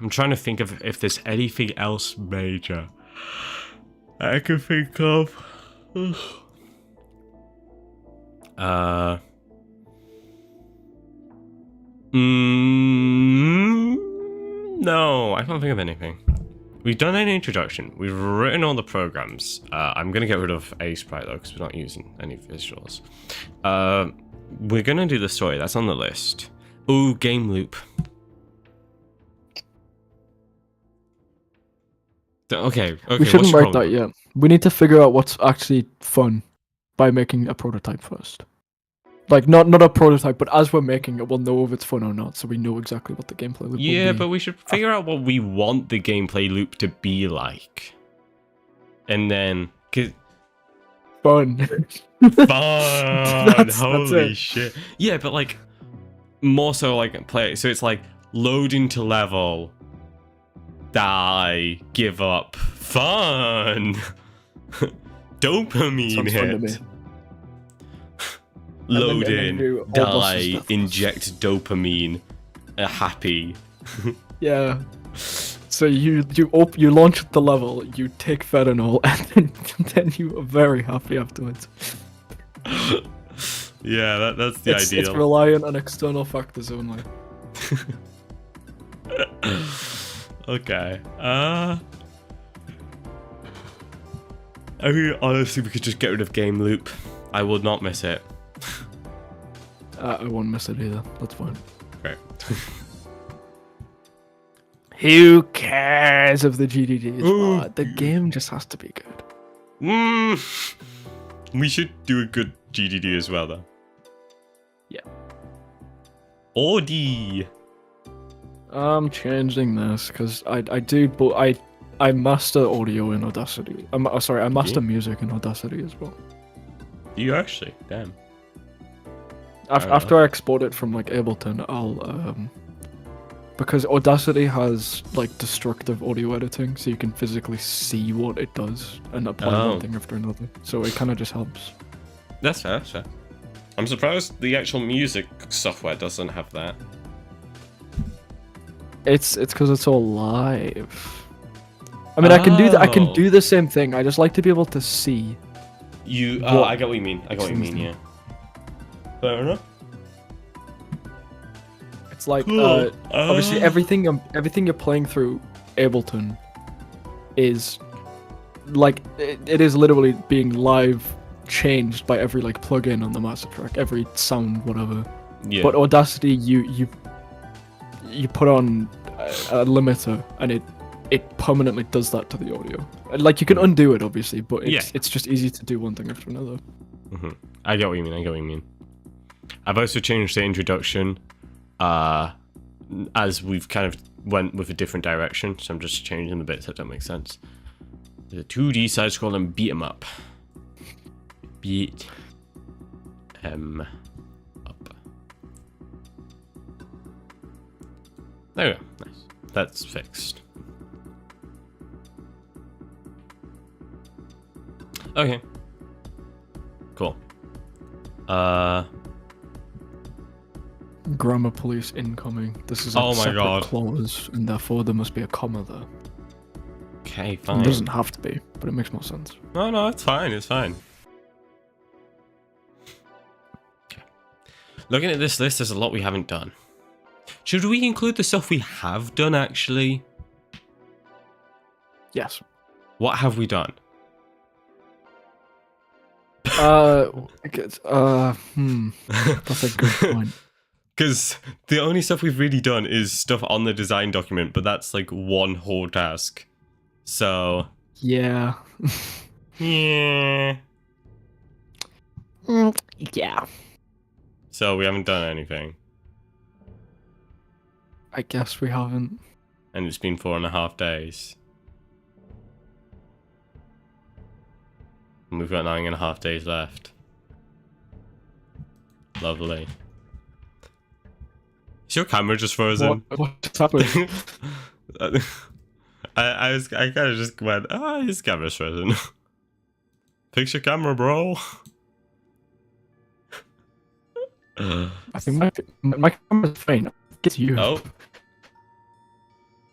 I'm trying to think of if there's anything else major I can think of. No, I can't think of anything. We've done an introduction. We've written all the programs. I'm gonna get rid of a sprite though, because we're not using any visuals. We're gonna do the story. That's on the list. Ooh, game loop. Okay. We shouldn't write that yet. We need to figure out what's actually fun by making a prototype first. Like, not a prototype, but as we're making it, we'll know if it's fun or not, so we know exactly what the gameplay loop will be. Yeah, but we should figure out what we want the gameplay loop to be like. And then... Fun. Fun! That's Holy it. shit. Yeah, but like, more so like play. So it's like, load into level, die, give up, fun! Dopamine Sounds fun to hit. me. Load and then in, do all bosses die, stuff. inject dopamine, happy. Yeah. So you launch the level, you take fentanyl, and then you are very happy afterwards. Yeah, that's the It's ideal. reliant on external factors only. Okay. I mean, honestly, we could just get rid of game loop. I would not miss it. I won't miss it either. That's fine. Who cares if the GDD is Ooh. bad? The game just has to be good. We should do a good GDD as well, though. Yeah. Audi. I'm changing this because I do, but I master audio in Audacity. Sorry, I master music in Audacity as well. Do you actually? Damn. After I export it from like Ableton, I'll because Audacity has like destructive audio editing, so you can physically see what it does and apply one thing after another. So it kind of just helps. That's fair. That's fair. I'm surprised the actual music software doesn't have that. It's because it's all live. I mean, I can do I can do the same thing. I just like to be able to see. You. Oh, I get what you mean. I get what you mean. Yeah. Fair enough. It's like Cool. obviously everything you're playing through Ableton is like it is literally being live changed by every like plugin on the master track, every sound, whatever. Yeah. But Audacity, you put on a limiter and it permanently does that to the audio. Like you can undo it obviously, but it's just easy to do one thing after another. Mm-hmm. I get what you mean. I get what you mean. I've also changed the introduction, as we've kind of went with a different direction. So I'm just changing the bits that don't make sense. The 2D side scrolling beat 'em up. Beat 'em up. There we go. Nice. That's fixed. Okay. Cool. Grammar police incoming. This is Oh a my separate God. clause, and therefore there must be a comma there. Okay, It fine. doesn't have to be, but it makes more sense. No, it's fine. It's fine. Okay. Looking at this list, there's a lot we haven't done. Should we include the stuff we have done, actually? Yes. What have we done? That's a good point. Because the only stuff we've really done is stuff on the design document, but that's like one whole task. So, Yeah. yeah. Yeah. So we haven't done anything. I guess we haven't. And it's been 4.5 days. And we've got 9.5 days left. Lovely. Is your camera just frozen? What's happened? I kind of just went, his camera's frozen. Fix your camera, bro. I think my camera's fine. It's you. Oh.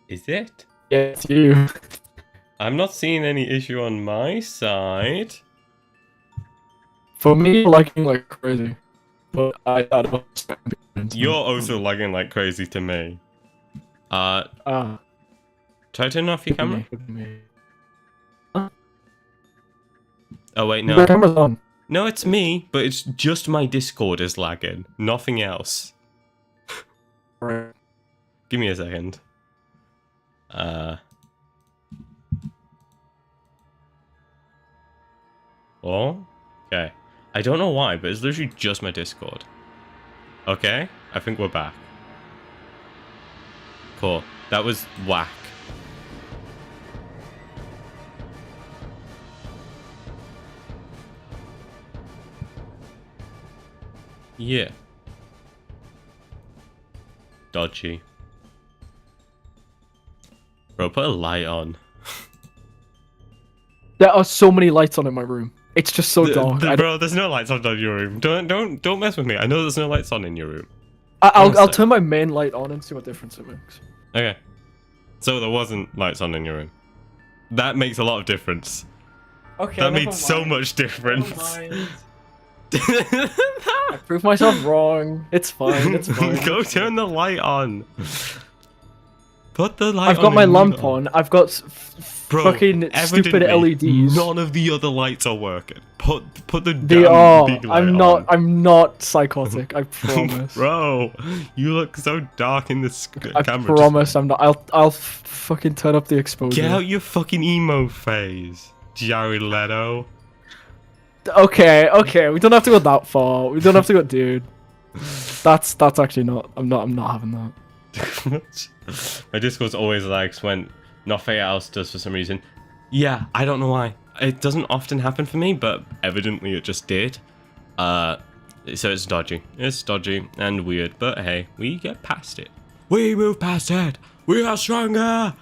Is it? Yeah, it's you. I'm not seeing any issue on my side. For me, you're lagging like crazy. But I don't. You're also lagging like crazy to me. Try turning off your camera. Oh wait, The no. camera's on. No, it's me, but it's just my Discord is lagging. Nothing else. Right. Give me a second. Oh, okay. I don't know why, but it's literally just my Discord. Okay, I think we're back. Cool. That was whack. Yeah. Dodgy. Bro, put a light on. There are so many lights on in my room. It's just so dark. Bro, there's no lights on in your room. Don't mess with me. I know there's no lights on in your room. I'll turn my main light on and see what difference it makes. Okay. So there wasn't lights on in your room. That makes a lot of difference. Okay. That made so much difference. I proved myself wrong. It's fine. It's fine. Go turn the light on. Put the light I've got on my and leave lamp it on. I've got Bro, fucking stupid evidently, LEDs. None of the other lights are working. Put the They damn are. big light I'm on. not psychotic. I promise. Bro, you look so dark in this I camera. promise I'm not. I'll fucking turn up the exposure. Get out your fucking emo phase, Jared Leto. Okay, we don't have to go that far. We don't have to go, dude. That's actually not. I'm not having that. My Discord's always lags when nothing else does for some reason. Yeah, I don't know why. It doesn't often happen for me, but evidently it just did. So it's dodgy. It's dodgy and weird, but hey, we get past it. We move past it. We are stronger.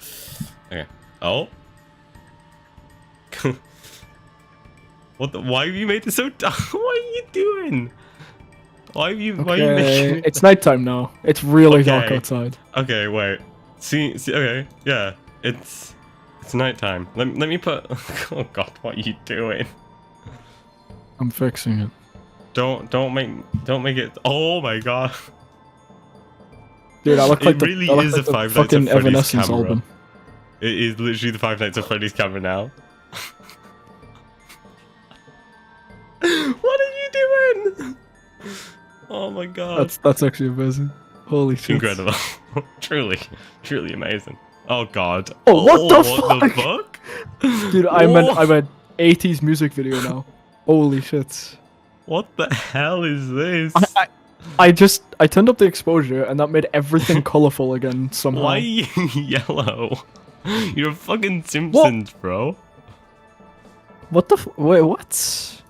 Okay. Oh. What the? Why have you made it so dark? What are you doing? Why are you making it? It's nighttime now. It's really dark Okay. outside. Okay, wait. See, okay, yeah. It's nighttime. Let me put. Oh God, what are you doing? I'm fixing it. Don't make it. Oh my God. Dude, I look It like the, really I look is like a the Five Nights fucking at Freddy's Evanescence camera. album. It is literally the Five Nights at Freddy's camera now. What are you doing? Oh my God. That's actually amazing. Holy shit. Incredible. truly amazing. Oh God. Oh, what the fuck? Dude, I'm Whoa. an 80s music video now. Holy shit. What the hell is this? I turned up the exposure and that made everything colorful again somehow. Why are you yellow? You're fucking Simpsons, bro. What the wait, what?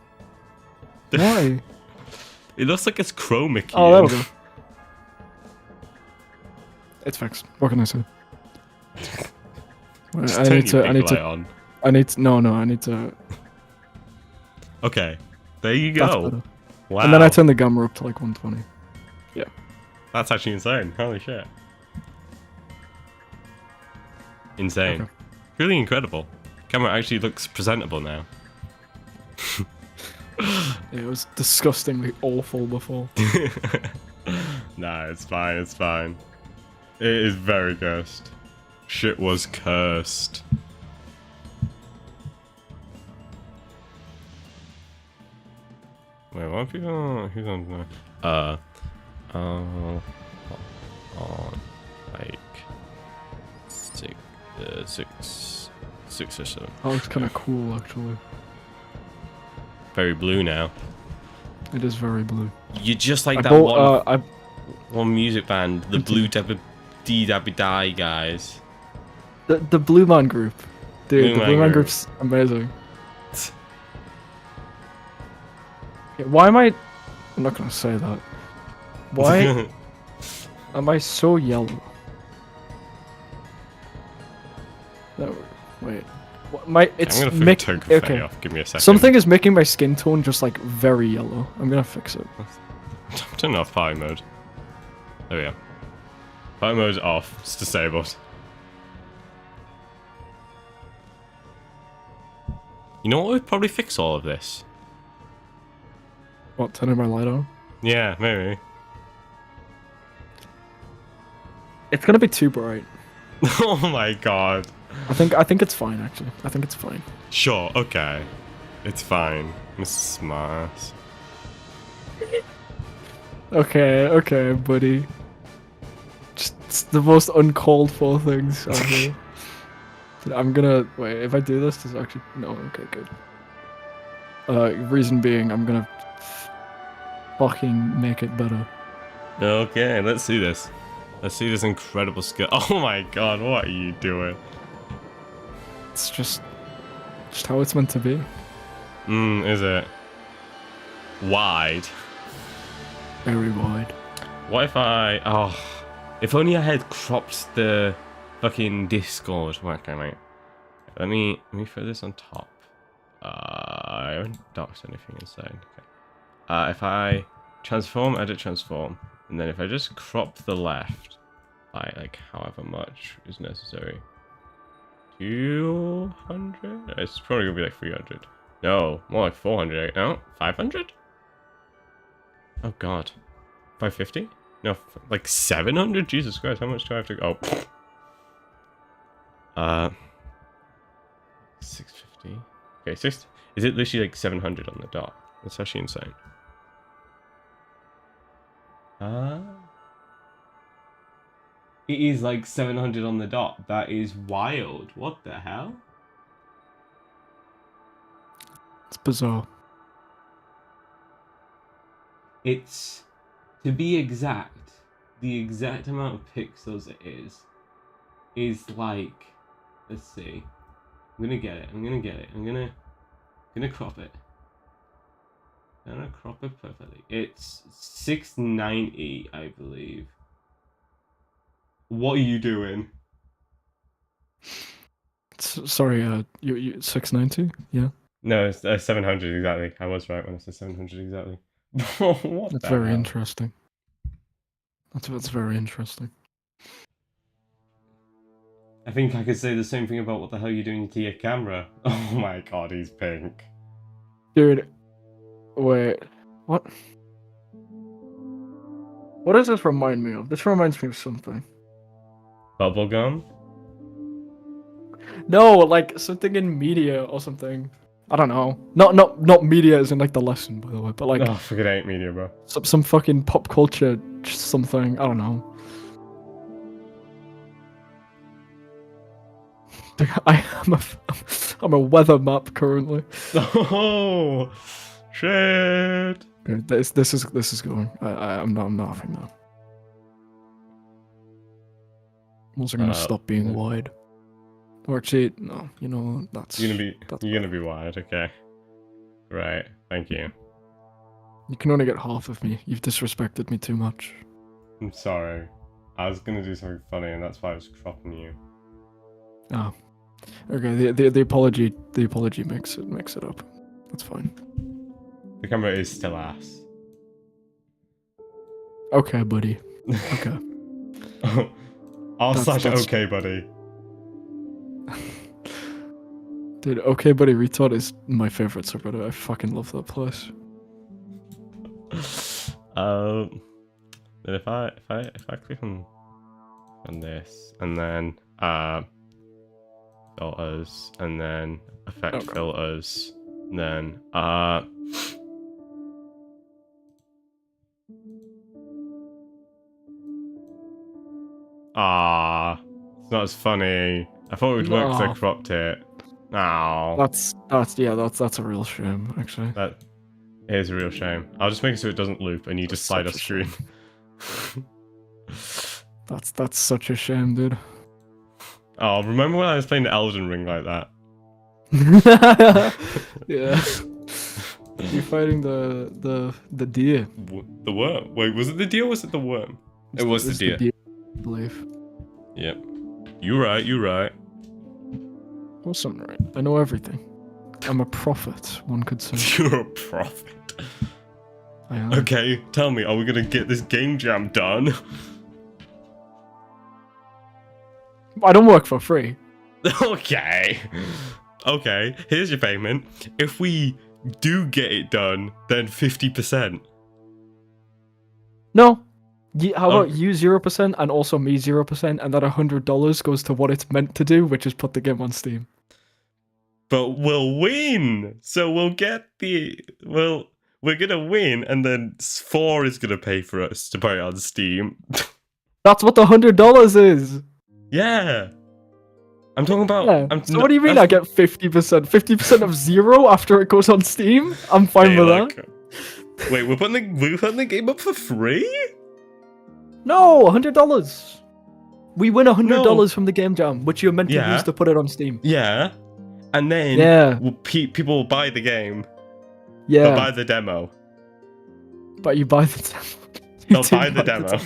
Why? It looks like it's chroma key. Oh, that'll do. It's fixed. What can I say? Wait, Just I turn need your to, I big need to, light on. I need to. Okay, there you That's go. better. Wow, And then I turn the gamma up to like 120. that's actually insane. Holy shit. Insane. Okay. Really incredible. Camera actually looks presentable now. It was disgustingly awful before. Nah, it's fine, it's fine. It is very cursed. Shit was cursed. Wait, what if who's on on like six or so. That looks kind of cool, actually. Very blue now. It is very blue. You're just like I that bought, one music band, the Blue D Dabby Die guys. the Blue Man Group. Dude, Blue the Blue Man Man Group. Group's amazing. Okay, why am I... I'm not gonna say that. Why am I so yellow? No, wait. It's I'm gonna figure make- Token okay. off. Give me a second. Something is making my skin tone just like very yellow. I'm gonna fix it. Turn off party mode. There we go. Party mode's off. It's disabled. You know what would probably fix all of this? What, turning my light on? Yeah, maybe. It's gonna be too bright. Oh my God. I think it's fine actually. I think it's fine. Sure, okay. It's fine. Mrs. Smartass. Okay, buddy. Just it's the most uncalled for things out here. I'm gonna wait. If I do this, does it actually no? Okay, good. Reason being, I'm gonna fucking make it better. Okay, let's see this. Let's see this incredible skill. Oh my God, what are you doing? It's just how it's meant to be. Is it? Wide. Very wide. What if if only I had cropped the fucking Discord. Okay, mate. Let me throw this on top. I haven't docked anything inside. Okay. If I transform, edit, transform, and then if I just crop the left by like however much is necessary. 200? It's probably gonna be like 300. No, more like 400. No, 500? Oh God. 550? No, like 700? Jesus Christ, how much do I have to go? Oh, 650. Okay, six. Is it literally like 700 on the dot? That's actually insane. It is like 700 on the dot. That is wild. What the hell? It's bizarre. It's, to be exact, the exact amount of pixels it is like, let's see. I'm gonna get it. I'm gonna crop it. I'm gonna crop it perfectly. It's 690, I believe. What are you doing? Sorry, you 690? Yeah. No, it's 700 exactly. I was right when I said 700 exactly. What That's the very hell? interesting. That's very interesting. I think I could say the same thing about what the hell you're doing to your camera. Oh my god, he's pink. Dude, wait, what? What does this remind me of? This reminds me of something. Bubblegum? No, like something in media or something. I don't know. Not media as in like the lesson, by the way, but like Oh, fucking hate media, bro. some fucking pop culture something. I don't know. I'm a weather map currently. Oh shit! Okay, this is going. I'm not having that. I'm also gonna stop being wide. Or actually, no. You know that's. You're gonna be wired, okay? Right. Thank you. You can only get half of me. You've disrespected me too much. I'm sorry. I was gonna do something funny, and that's why I was cropping you. Oh. Okay. The apology makes it up. That's fine. The camera is still ass. Okay, buddy. Okay. R// that's- okay, buddy. Dude, okay, buddy. Retard is my favorite subreddit. I fucking love that place. Then if I click on this and then filters and then effect filters, and then it's not as funny. I thought it would work because I cropped it. No. That's a real shame, actually. That is a real shame. I'll just make it so it doesn't loop and you just slide off screen. That's such a shame, dude. Oh, remember when I was playing the Elden Ring like that? Yeah. You're fighting the deer. The worm? Wait, was it the deer or was it the worm? It was the deer. I believe. Yep. You're right. What's something right? I know everything. I'm a prophet, one could say. You're a prophet. I am. Okay, tell me, are we gonna get this game jam done? I don't work for free. Okay. Okay, here's your payment. If we do get it done, then 50%. No. How about you 0% and also me 0%, and that $100 goes to what it's meant to do, which is put the game on Steam. But we'll win, so we'll get we're gonna win, and then 4 is gonna pay for us to put it on Steam. That's what the $100 is. Yeah, I'm talking about. Yeah. So what do you mean I get 50%? 50% of 0 after it goes on Steam? I'm fine with that. Wait, we're putting the game up for free? No, $100. We win $100 from the game jam, which you're meant to use to put it on Steam. Yeah, and then people will buy the game. Yeah, they'll buy the demo. But you buy the demo. They'll buy the demo.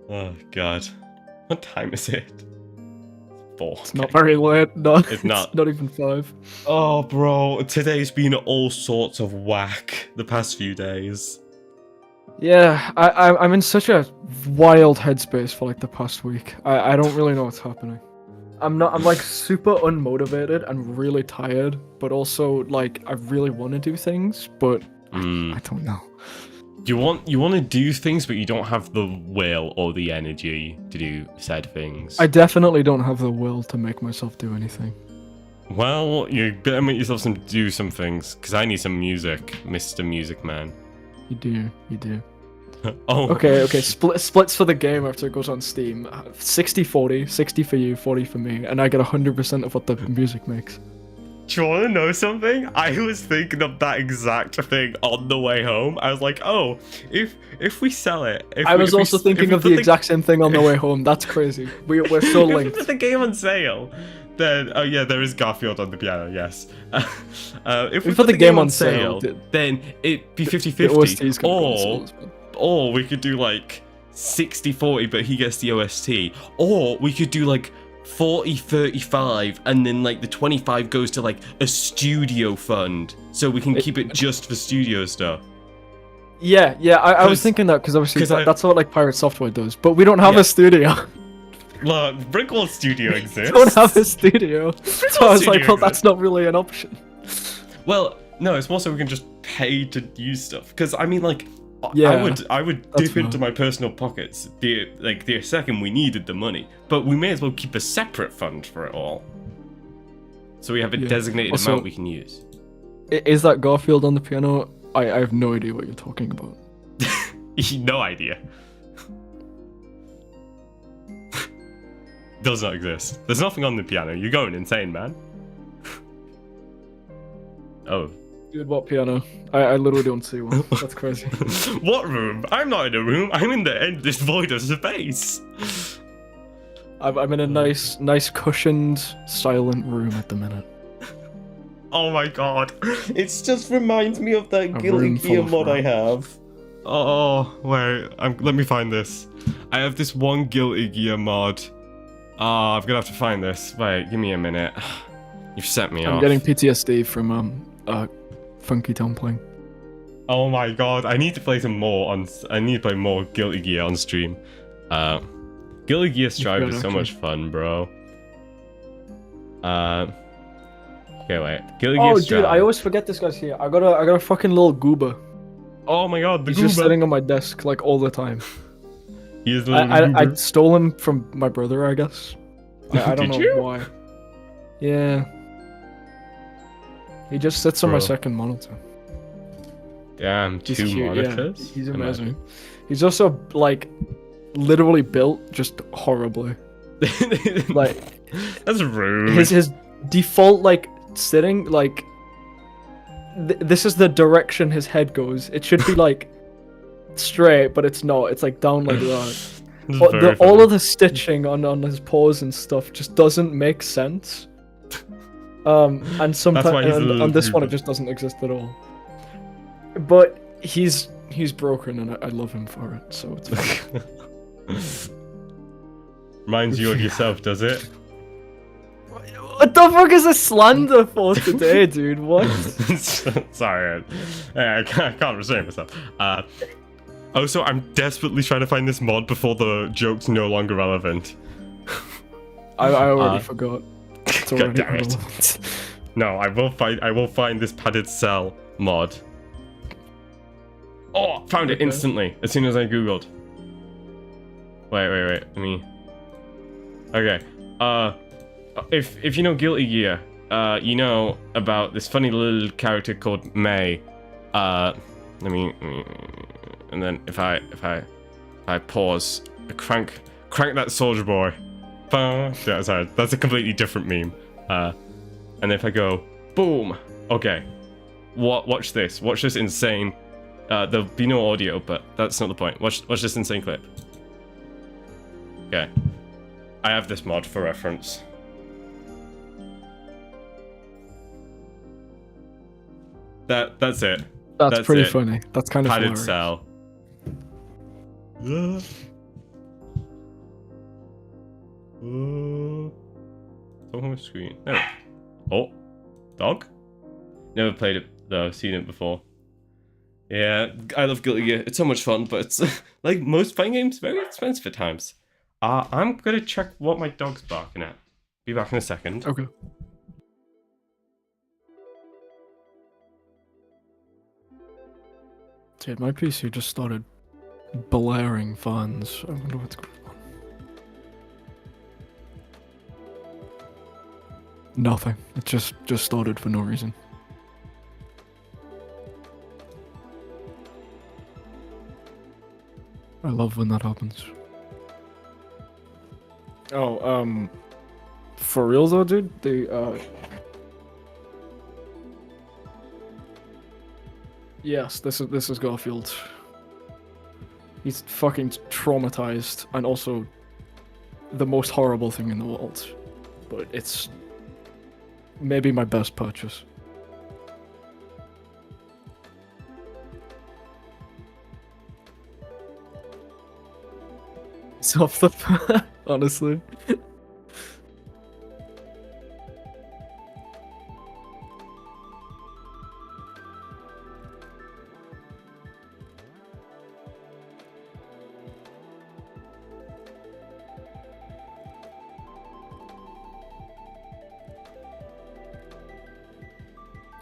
Oh god, what time is it? 4. It's not very late. No, it's not. Not even 5. Oh, bro, today's been all sorts of whack the past few days. Yeah, I'm in such a wild headspace for like the past week. I don't really know what's happening. I'm like super unmotivated and really tired, but also like I really want to do things, but I don't know. You want to do things, but you don't have the will or the energy to do said things. I definitely don't have the will to make myself do anything. Well, you better make yourself do some things, because I need some music, Mr. Music Man. You do. Oh. Okay. Splits for the game after it goes on Steam. 60-40, 60 for you, 40 for me, and I get 100% of what the music makes. Do you want to know something? I was thinking of that exact thing on the way home. I was like, oh, if we sell it... I was also thinking of the exact same thing on the way home. That's crazy. We're so If linked. we put the game on sale, then... Oh yeah, there is Garfield on the piano, yes. If we put the game on sale, then it'd be 50-50. Or we could do like 60-40, but he gets the OST. Or we could do like 40-35, and then like the 25 goes to like a studio fund, so we can keep it just for studio stuff. Yeah, I was thinking that because obviously that's what like Pirate Software does, but we don't have a studio. Look, Brickwall Studio exists. We don't have a studio, so I was like, well, that's not really an option. Well, no, it's more so we can just pay to use stuff. Because I mean, like, yeah, I would dip into my personal pockets the second we needed the money, but we may as well keep a separate fund for it all, so we have a designated amount we can use. Is that Garfield on the piano? I have no idea what you're talking about. No idea. Does not exist. There's nothing on the piano. You're going insane, man. Oh. Dude, what piano? I literally don't see one. That's crazy. What room? I'm not in a room. I'm in the end this void of space. I'm in a nice cushioned, silent room at the minute. Oh my god. It just reminds me of that Guilty Gear mod I have. Oh, wait. Let me find this. I have this one Guilty Gear mod. I'm gonna have to find this. Wait, give me a minute. You've set me off. I'm getting PTSD from Funky Tumbling. Oh my god, I need to play some more I need to play more Guilty Gear on stream. Guilty Gear Strive is so much fun, bro. Okay, wait. Guilty Gear Strive. Dude, I always forget this guy's here. I got a fucking little goober. Oh my god, the He's goober. just sitting on my desk like all the time. He is the little goober. I'd stolen from my brother, I guess. I don't Did know you? why. Yeah. He just sits on my second monitor. Damn, He's two cute, monitors? Yeah. He's amazing. He's also, like, literally built just horribly. Like, that's rude. His default, like, sitting, like, this is the direction his head goes. It should be, like, straight, but it's not. It's, like, down like that. All of the stitching on his paws and stuff just doesn't make sense. And sometimes on this one it just doesn't exist at all. But he's broken, and I love him for it, so it's fine. Reminds you of yourself, does it? What the fuck is a slander for today, dude? What? Sorry, I can't restrain myself. Also, I'm desperately trying to find this mod before the joke's no longer relevant. I already forgot. It's God damn it. No, I will find this padded cell mod. Oh, found it instantly as soon as I googled. Wait. Let me. Okay. If you know Guilty Gear, you know about this funny little character called May. Let me. And then if I pause, crank that Soldier Boy. Yeah, sorry, that's a completely different meme. And if I go, boom. Okay. Watch this. Watch this insane. There'll be no audio, but that's not the point. Watch this insane clip. Okay. I have this mod for reference. That's it. That's pretty funny. That's kind of padded hilarious. cell. Don't have a screen. No. Oh, dog. Never played it though. Seen it before. Yeah, I love Guilty Gear. It's so much fun, but it's like most fighting games, very expensive at times. I'm gonna check what my dog's barking at. Be back in a second. Okay. Dude, my PC just started blaring fans. I wonder what's going on. Nothing. It just started for no reason. I love when that happens. Oh, for real though, dude, yes, this is Garfield. He's fucking traumatized and also the most horrible thing in the world. But it's maybe my best purchase. It's off the honestly.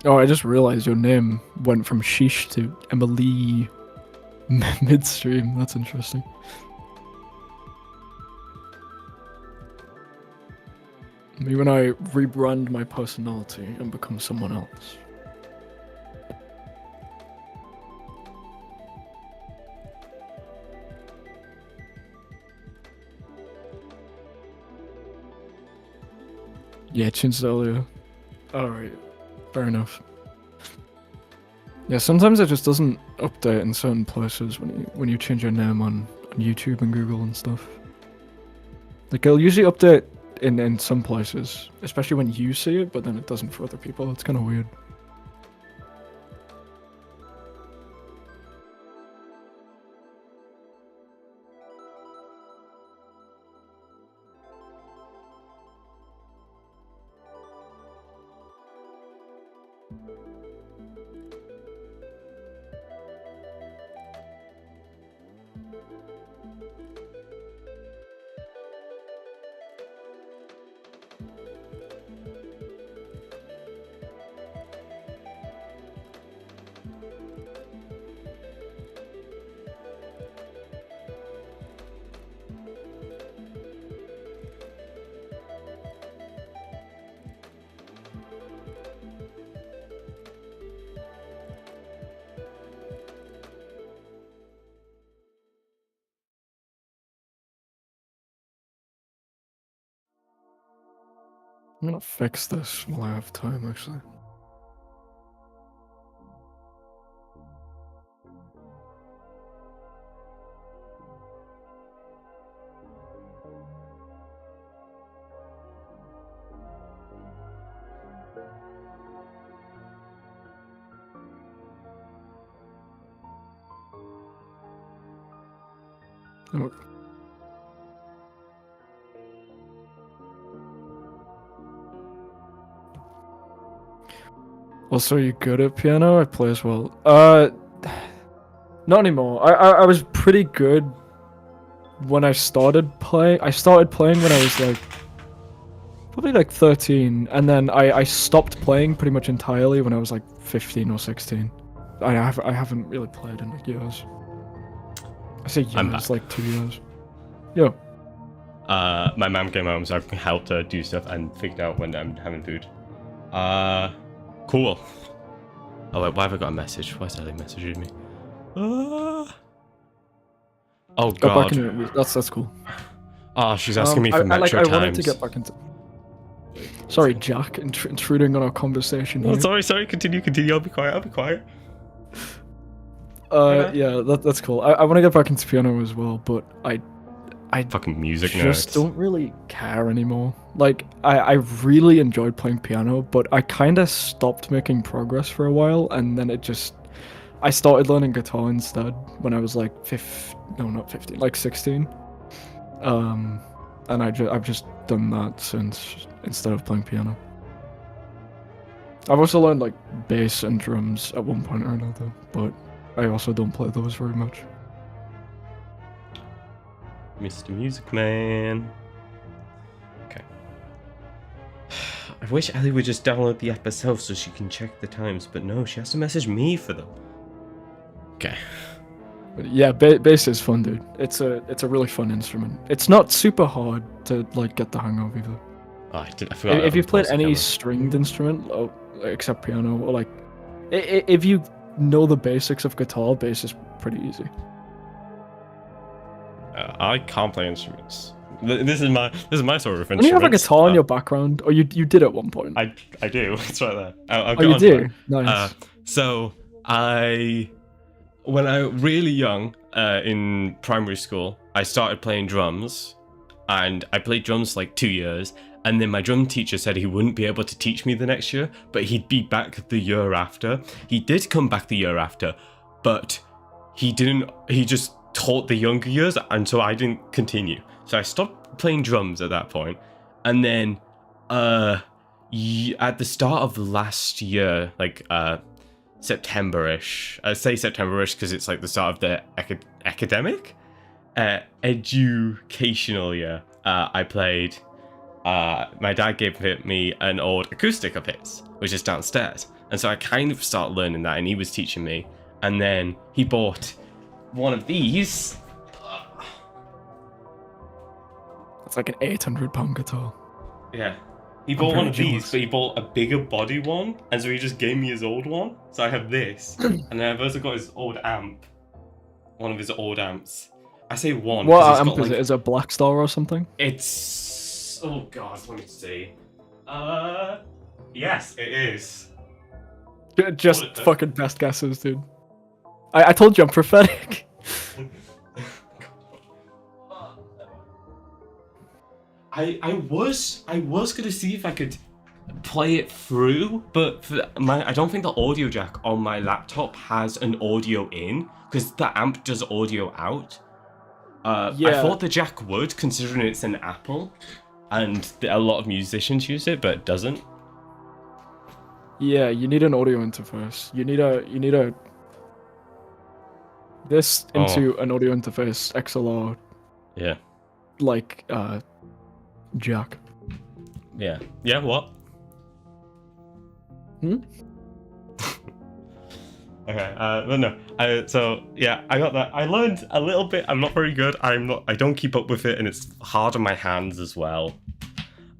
Oh, I just realized your name went from Sheesh to Emily midstream. That's interesting. Maybe when I rebrand my personality and become someone else. Yeah, changed earlier. Alright. Fair enough. Yeah, sometimes it just doesn't update in certain places when you change your name on YouTube and Google and stuff. Like it'll usually update in some places, especially when you see it, but then it doesn't for other people. It's kind of weird. I'm gonna fix this while I have time, actually. Oh. Also, are you good at piano? I play as well. Not anymore. I was pretty good when I started playing. I started playing when I was like probably like 13, and then I stopped playing pretty much entirely when I was like 15 or 16. I haven't really played in like years. I say years, like 2 years. Yo. My mom came home, so I helped her do stuff and figured out when I'm having food. Cool. Oh wait, why have I got a message? Why is Ellie messaging me? Oh god. That's cool. Oh, she's asking me for Metro Times. I wanted to get back into. Sorry, Jack, intruding on our conversation here. Oh, sorry. Continue. I'll be quiet. Yeah, that's cool. I want to get back into piano as well, but I fucking music just nerds. don't really care anymore. Like, I really enjoyed playing piano, but I kind of stopped making progress for a while, and then I started learning guitar instead when I was like 16. And I've just done that since, instead of playing piano. I've also learned like bass and drums at one point or another, but I also don't play those very much. Mr. Music Man. Okay. I wish Ellie would just download the app herself so she can check the times, but no, she has to message me for them. Okay. But yeah, bass is fun, dude. It's a really fun instrument. It's not super hard to like get the hang of either. Oh, I forgot. If you've played any camera. stringed instrument, except piano, or like, if you know the basics of guitar, bass is pretty easy. I can't play instruments. This is my sort of instrument. Don't you have a guitar in your background, or you did at one point? I do. It's right there. I'll Oh, you do? Nice. So when I really young, in primary school, I started playing drums, and I played drums for like 2 years, and then my drum teacher said he wouldn't be able to teach me the next year, but he'd be back the year after. He did come back the year after, but he didn't. He just taught the younger years, and so I didn't continue. So I stopped playing drums at that point, and then at the start of last year, like September-ish. I say September-ish because it's like the start of the academic, educational year. I played. My dad gave me an old acoustic of his, which is downstairs, and so I kind of started learning that, and he was teaching me. And then he bought one of these. It's like an £800 guitar. Yeah. He bought one of jealous. these, but he bought a bigger body one, and so he just gave me his old one. So I have this, and then I've also got his old amp. One of his old amps. I say one. What 'cause it's amp got, is it? Is it a Black Star or something? It's... Oh god, let me see. Yes, it is. Just What is it? fucking best guesses, dude. I told you I'm prophetic. I was gonna see if I could play it through, but I don't think the audio jack on my laptop has an audio in, because the amp does audio out. I Yeah. thought the jack would, considering it's an Apple, and a lot of musicians use it, but it doesn't. Yeah, you need an audio interface. You need a this into an audio interface XLR Yeah. like jack. Yeah. Yeah, what? Hmm? Okay, but no. So yeah, I got that. I learned a little bit. I'm not very good. I don't keep up with it, and it's hard on my hands as well.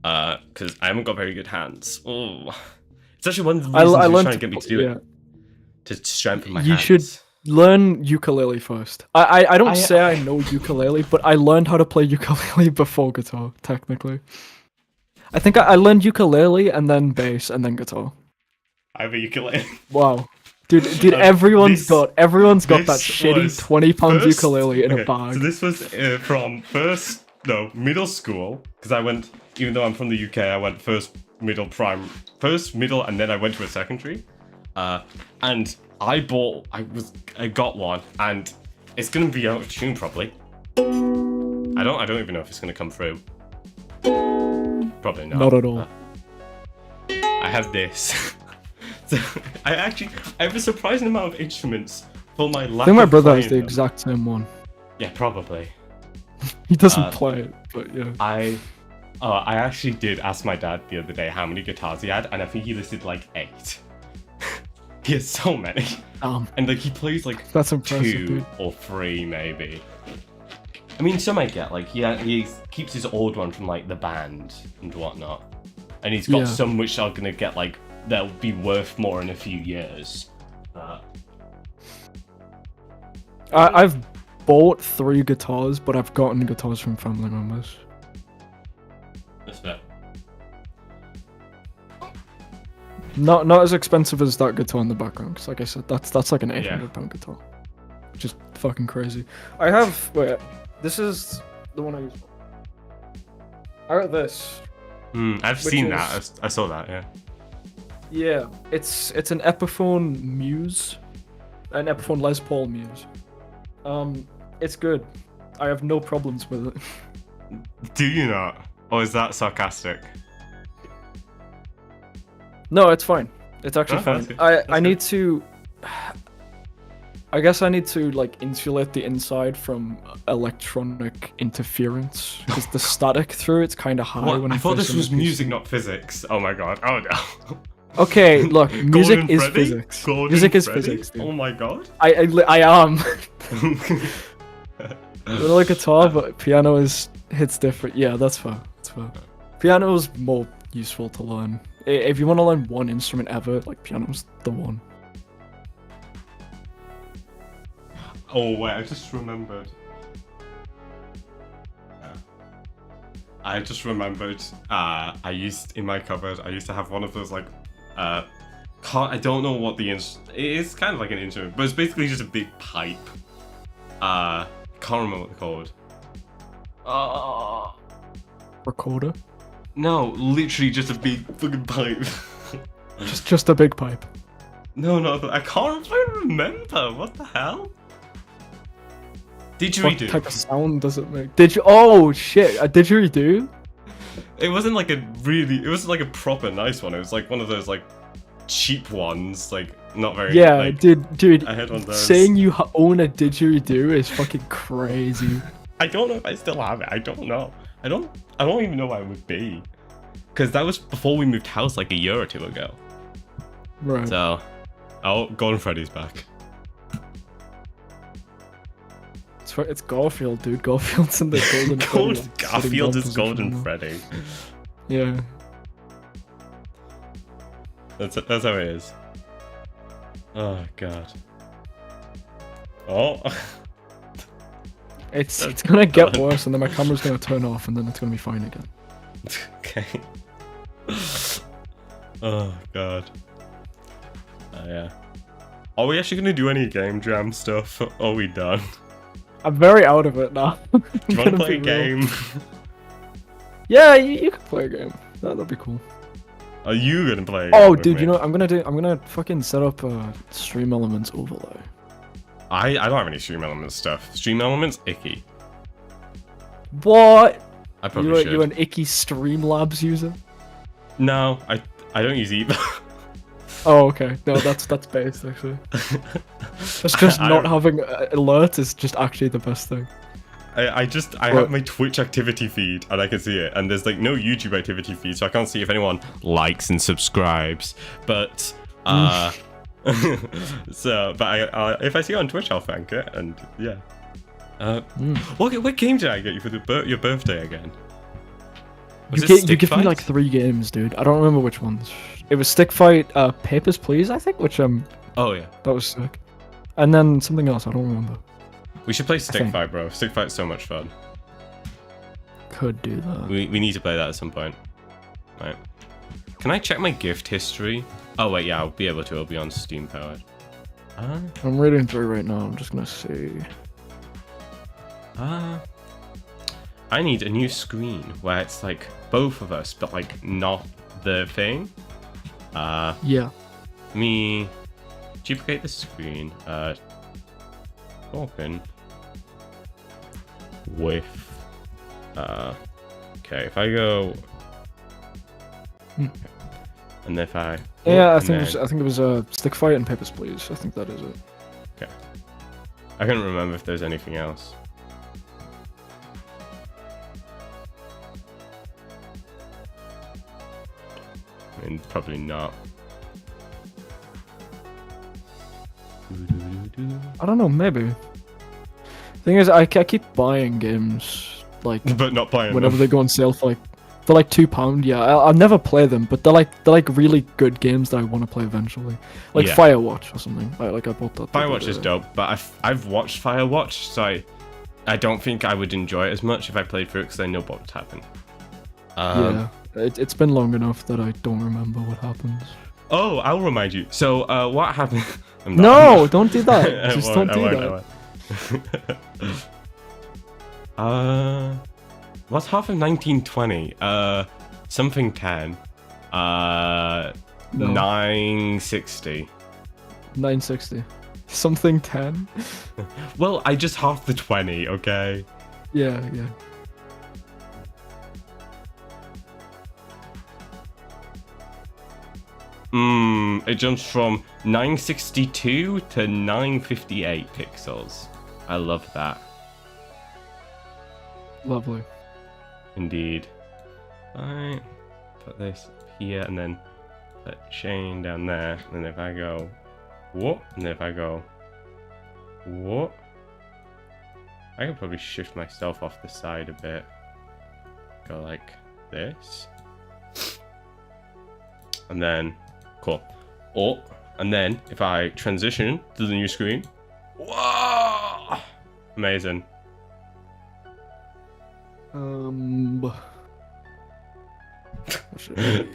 Because I haven't got very good hands. Oh, it's actually one of the reasons I you're learned trying to get me to do it, to strengthen my You hands. should learn ukulele first. I don't say I know ukulele, but I learned how to play ukulele before guitar, technically. I think I learned ukulele and then bass and then guitar. I have a ukulele. Wow. Dude, everyone's got that this shitty was £20 first- ukulele in a okay, bag. So this was from middle school, because I went, even though I'm from the UK, I went first, middle, and then I went to a secondary. And I got one, and it's gonna be out of tune probably. I don't even know if it's gonna come through. Probably not. Not at all. I have this. So I have a surprising amount of instruments for my lack I think my of brother has playing the them. exact same one. Yeah, probably. He doesn't play it, but yeah. I actually did ask my dad the other day how many guitars he had, and I think he listed like 8. He has so many, and like he plays like That's impressive, 2 dude. or 3 maybe. I mean, some I get like he keeps his old one from like the band and whatnot, and he's got Yeah. some which are gonna get like they'll be worth more in a few years. I've bought 3 guitars, but I've gotten guitars from family members. That's fair. Not as expensive as that guitar in the background, because like I said, that's like an £800 guitar, which is fucking crazy. I have this is the one I use. I got this. I've Which seen is- that. I saw that. Yeah. Yeah, it's an Epiphone Muse, an Epiphone Les Paul Muse. It's good. I have no problems with it. Do you not? Or is that sarcastic? No, it's fine. It's actually Oh, fine. that's good. I That's need to. I guess I need to like insulate the inside from electronic interference because the static through it's kind of high What? when I I'm thought this facing was the PC. music, not physics. Oh my god. Oh no. Okay, look, music Golden is Freddy? physics. Golden Music is Freddy? physics, dude. Oh my god. I am. With a guitar, but piano hits different. Yeah, that's fair. That's fair. Piano is more useful to learn. If you want to learn one instrument ever, like piano's the one. Oh wait, I just remembered. I just remembered. I used in my cupboard. I used to have one of those like, I don't know what the it is. Kind of like an instrument, but it's basically just a big pipe. Can't remember what they're called. Recorder? No, literally just a big fucking pipe. Just a big pipe. No, I can't remember. What the hell? Didgeridoo. What type of sound does it make? Oh shit! A didgeridoo? It wasn't like it was like a proper nice one. It was like one of those like cheap ones, like not very. Yeah, like, dude. I had one of those. Saying you own a didgeridoo is fucking crazy. I don't know if I still have it. I don't know. I don't even know why it would be. Because that was before we moved house like a year or two ago. Right. So, Golden Freddy's back. It's Garfield, dude. Garfield's in the Golden Freddy. Garfield is Golden Freddy. Yeah. That's how it is. Oh god. Oh. It's gonna get worse, and then my camera's gonna turn off, and then it's gonna be fine again. Okay. Oh god. Yeah. Are we actually gonna do any game jam stuff? Or are we done? I'm very out of it now. Do you want to play a game? Yeah, you can play a game. That'd be cool. Are you gonna play a game? Oh, with dude, me? you know what I'm gonna fucking set up a Stream Elements overlay. I don't have any Stream Elements stuff. Stream Elements, icky. What? I probably should. You an icky Streamlabs user? No, I don't use either. Oh, okay. No, that's based actually. It's just not having alerts is just actually the best thing. I have my Twitch activity feed and I can see it, and there's like no YouTube activity feed, so I can't see if anyone likes and subscribes. But so, but if I see it on Twitch, I'll thank it, and yeah. What game did I get you for your birthday again? Was You it Stick give me Fight? like 3 games, dude. I don't remember which ones. It was Stick Fight, Papers, Please, I think, which Oh yeah. that was sick. And then something else, I don't remember. We should play Stick think. Fight, bro. Stick Fight's so much fun. Could do that. We need to play that at some point. Right. Can I check my gift history? Oh wait, yeah, I'll be able to. It'll be on Steam powered. I'm reading through right now. I'm just gonna see. I need a new screen where it's like both of us, but like not the thing. Yeah. Me duplicate the screen. Open with. Okay, if I go. And if I. Yeah, I and think then- it was Stick Fight and Papers, Please. I think that is it. Okay. I can't remember if there's anything else. I mean, probably not. I don't know, maybe. Thing is, I keep buying games like But not playing whenever them. they go on sale for like they're like £2. Yeah, I never play them, but they're like really good games that I want to play eventually. Like Yeah. Firewatch or something. Like I bought that. Firewatch is dope, but I've watched Firewatch, so I don't think I would enjoy it as much if I played through it because I know what would happen. Yeah, it's been long enough that I don't remember what happens. Oh, I'll remind you. So, what happened? I'm No, don't do that. I Just won't, don't do I that. won't. What's half of 1920? Something 10. 960. 960. Something 10. Well, I just half the 20, okay? Yeah. It jumps from 962 to 958 pixels. I love that. Lovely. Indeed. Alright. Put this here and then put chain down there, and if I go whoop, and if I go whoop, I could probably shift myself off the side a bit. Go like this. And then, cool. Oh, and then if I transition to the new screen, whoa! Amazing. What should I be?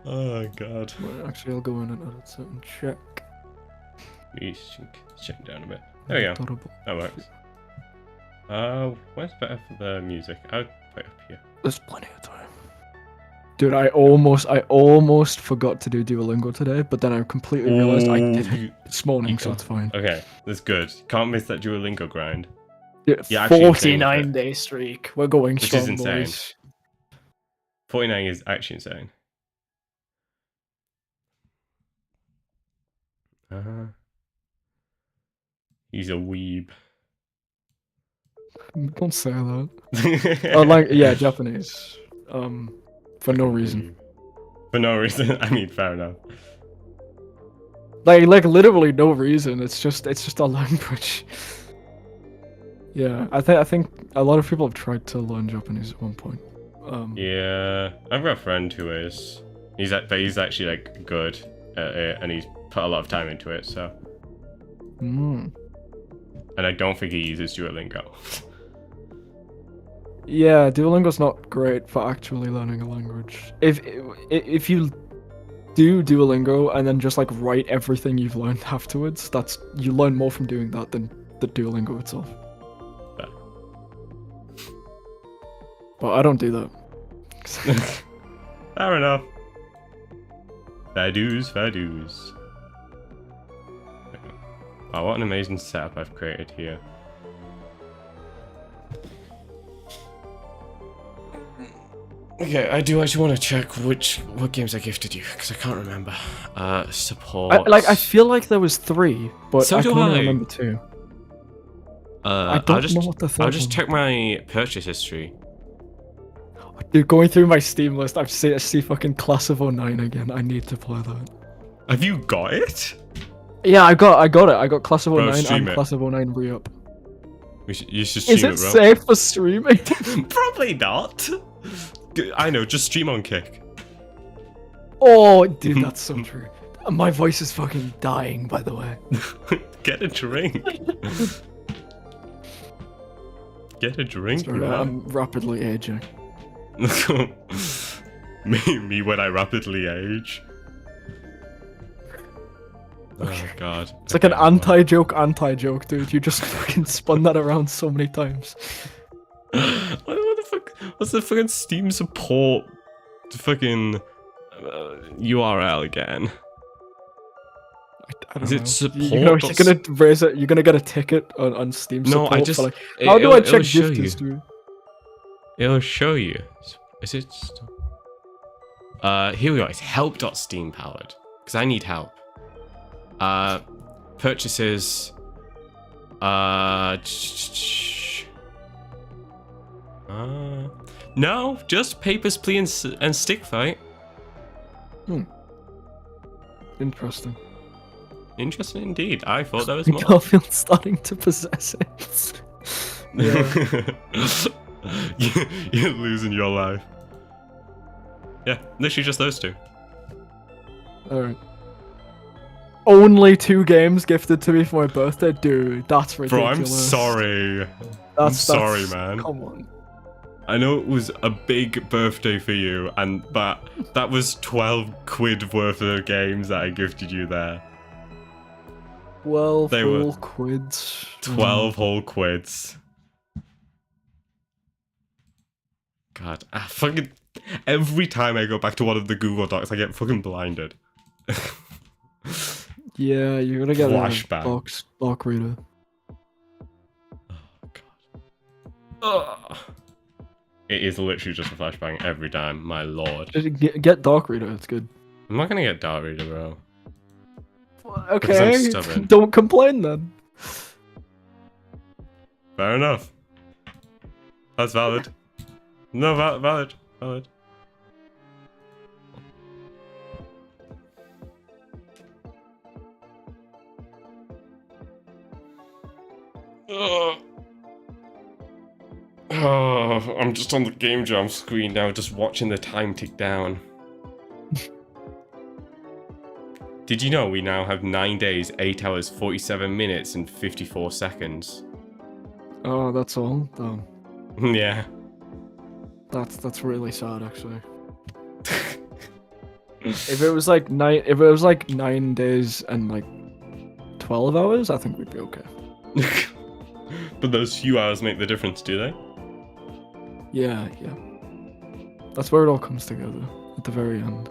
Oh god. Well, actually, I'll go in and edit it and check. You check down a bit. There we go. Adorable. That works. Where's better for the music? I'll put it up here. There's plenty of time. Dude, I almost forgot to do Duolingo today, but then I completely realized I did it this morning, so it's fine. Okay, that's good. Can't miss that Duolingo grind. Dude, You're actually insane with 49-day streak. We're going Which strong, is insane. boys. 49 is actually insane. He's a weeb. Don't say that. Oh, like, yeah, Japanese. For no reason. For no reason. I mean, fair enough. Like literally no reason. It's just a language. Yeah, I think a lot of people have tried to learn Japanese at one point. Yeah, I've got a friend who is. He's actually like good at it, and he's put a lot of time into it. So. Mm. And I don't think he uses Duolingo. Yeah, Duolingo's not great for actually learning a language. If you do Duolingo and then just like write everything you've learned afterwards, you learn more from doing that than the Duolingo itself. Yeah. But I don't do that. Fair enough. Fair dues, fair dues. Oh, what an amazing setup I've created here. Okay, I do actually want to check what games I gifted you, because I can't remember. Support. I feel like there was 3, but So I do can only I. remember 2. I don't know what the third I'll just one check my purchase history. Dude, going through my Steam list, I see fucking Class of 09 again. I need to play that. Have you got it? Yeah, I got it. I got Class of Bro, 09 stream and it. Class of 09 re-up. You should stream Is it bro. safe for streaming? Probably not. I know, just stream on Kick. Oh, dude, that's so true. My voice is fucking dying, by the way. Get a drink. Get a drink, Sorry, bro. I'm rapidly aging. me when I rapidly age. Okay. Oh god. It's like an anti-joke, dude. You just fucking spun that around so many times. What the fuck? What's the fucking Steam support fucking URL again? I don't Is know. it support? You're gonna raise it. You're gonna get a ticket on Steam No, support. I just. For like, how do I check show gift you. history? It'll show you. Is it? Here we go. It's help.steampowered because I need help. Purchases. No, just Papers, Please and Stick Fight. Interesting. Interesting indeed. I thought there was more. Garfield's starting to possess it. Yeah. You're losing your life. Yeah, literally just those two. Alright. Only 2 games gifted to me for my birthday? Dude, that's Bro, ridiculous. I'm sorry. I'm sorry, man. Come on. I know it was a big birthday for you, but that was 12 quid worth of games that I gifted you there. 12 They were whole quids. 12 whole quids. God, fucking every time I go back to one of the Google Docs, I get fucking blinded. Yeah, you're gonna get Flashbang. a doc reader. Oh god. Ugh. It is literally just a flashbang every time, my lord. Just get doc reader, it's good. I'm not gonna get Dart Reader, bro. Okay, I'm stubborn. don't complain then. Fair enough. That's valid. No, valid. Oh, I'm just on the Game Jam screen now, just watching the time tick down. Did you know we now have 9 days, 8 hours, 47 minutes, and 54 seconds? Oh, that's all. Oh, Yeah. that's really sad, actually. If it was like 9 days and like 12 hours, I think we'd be okay. But those few hours make the difference, do they? Yeah. That's where it all comes together at the very end.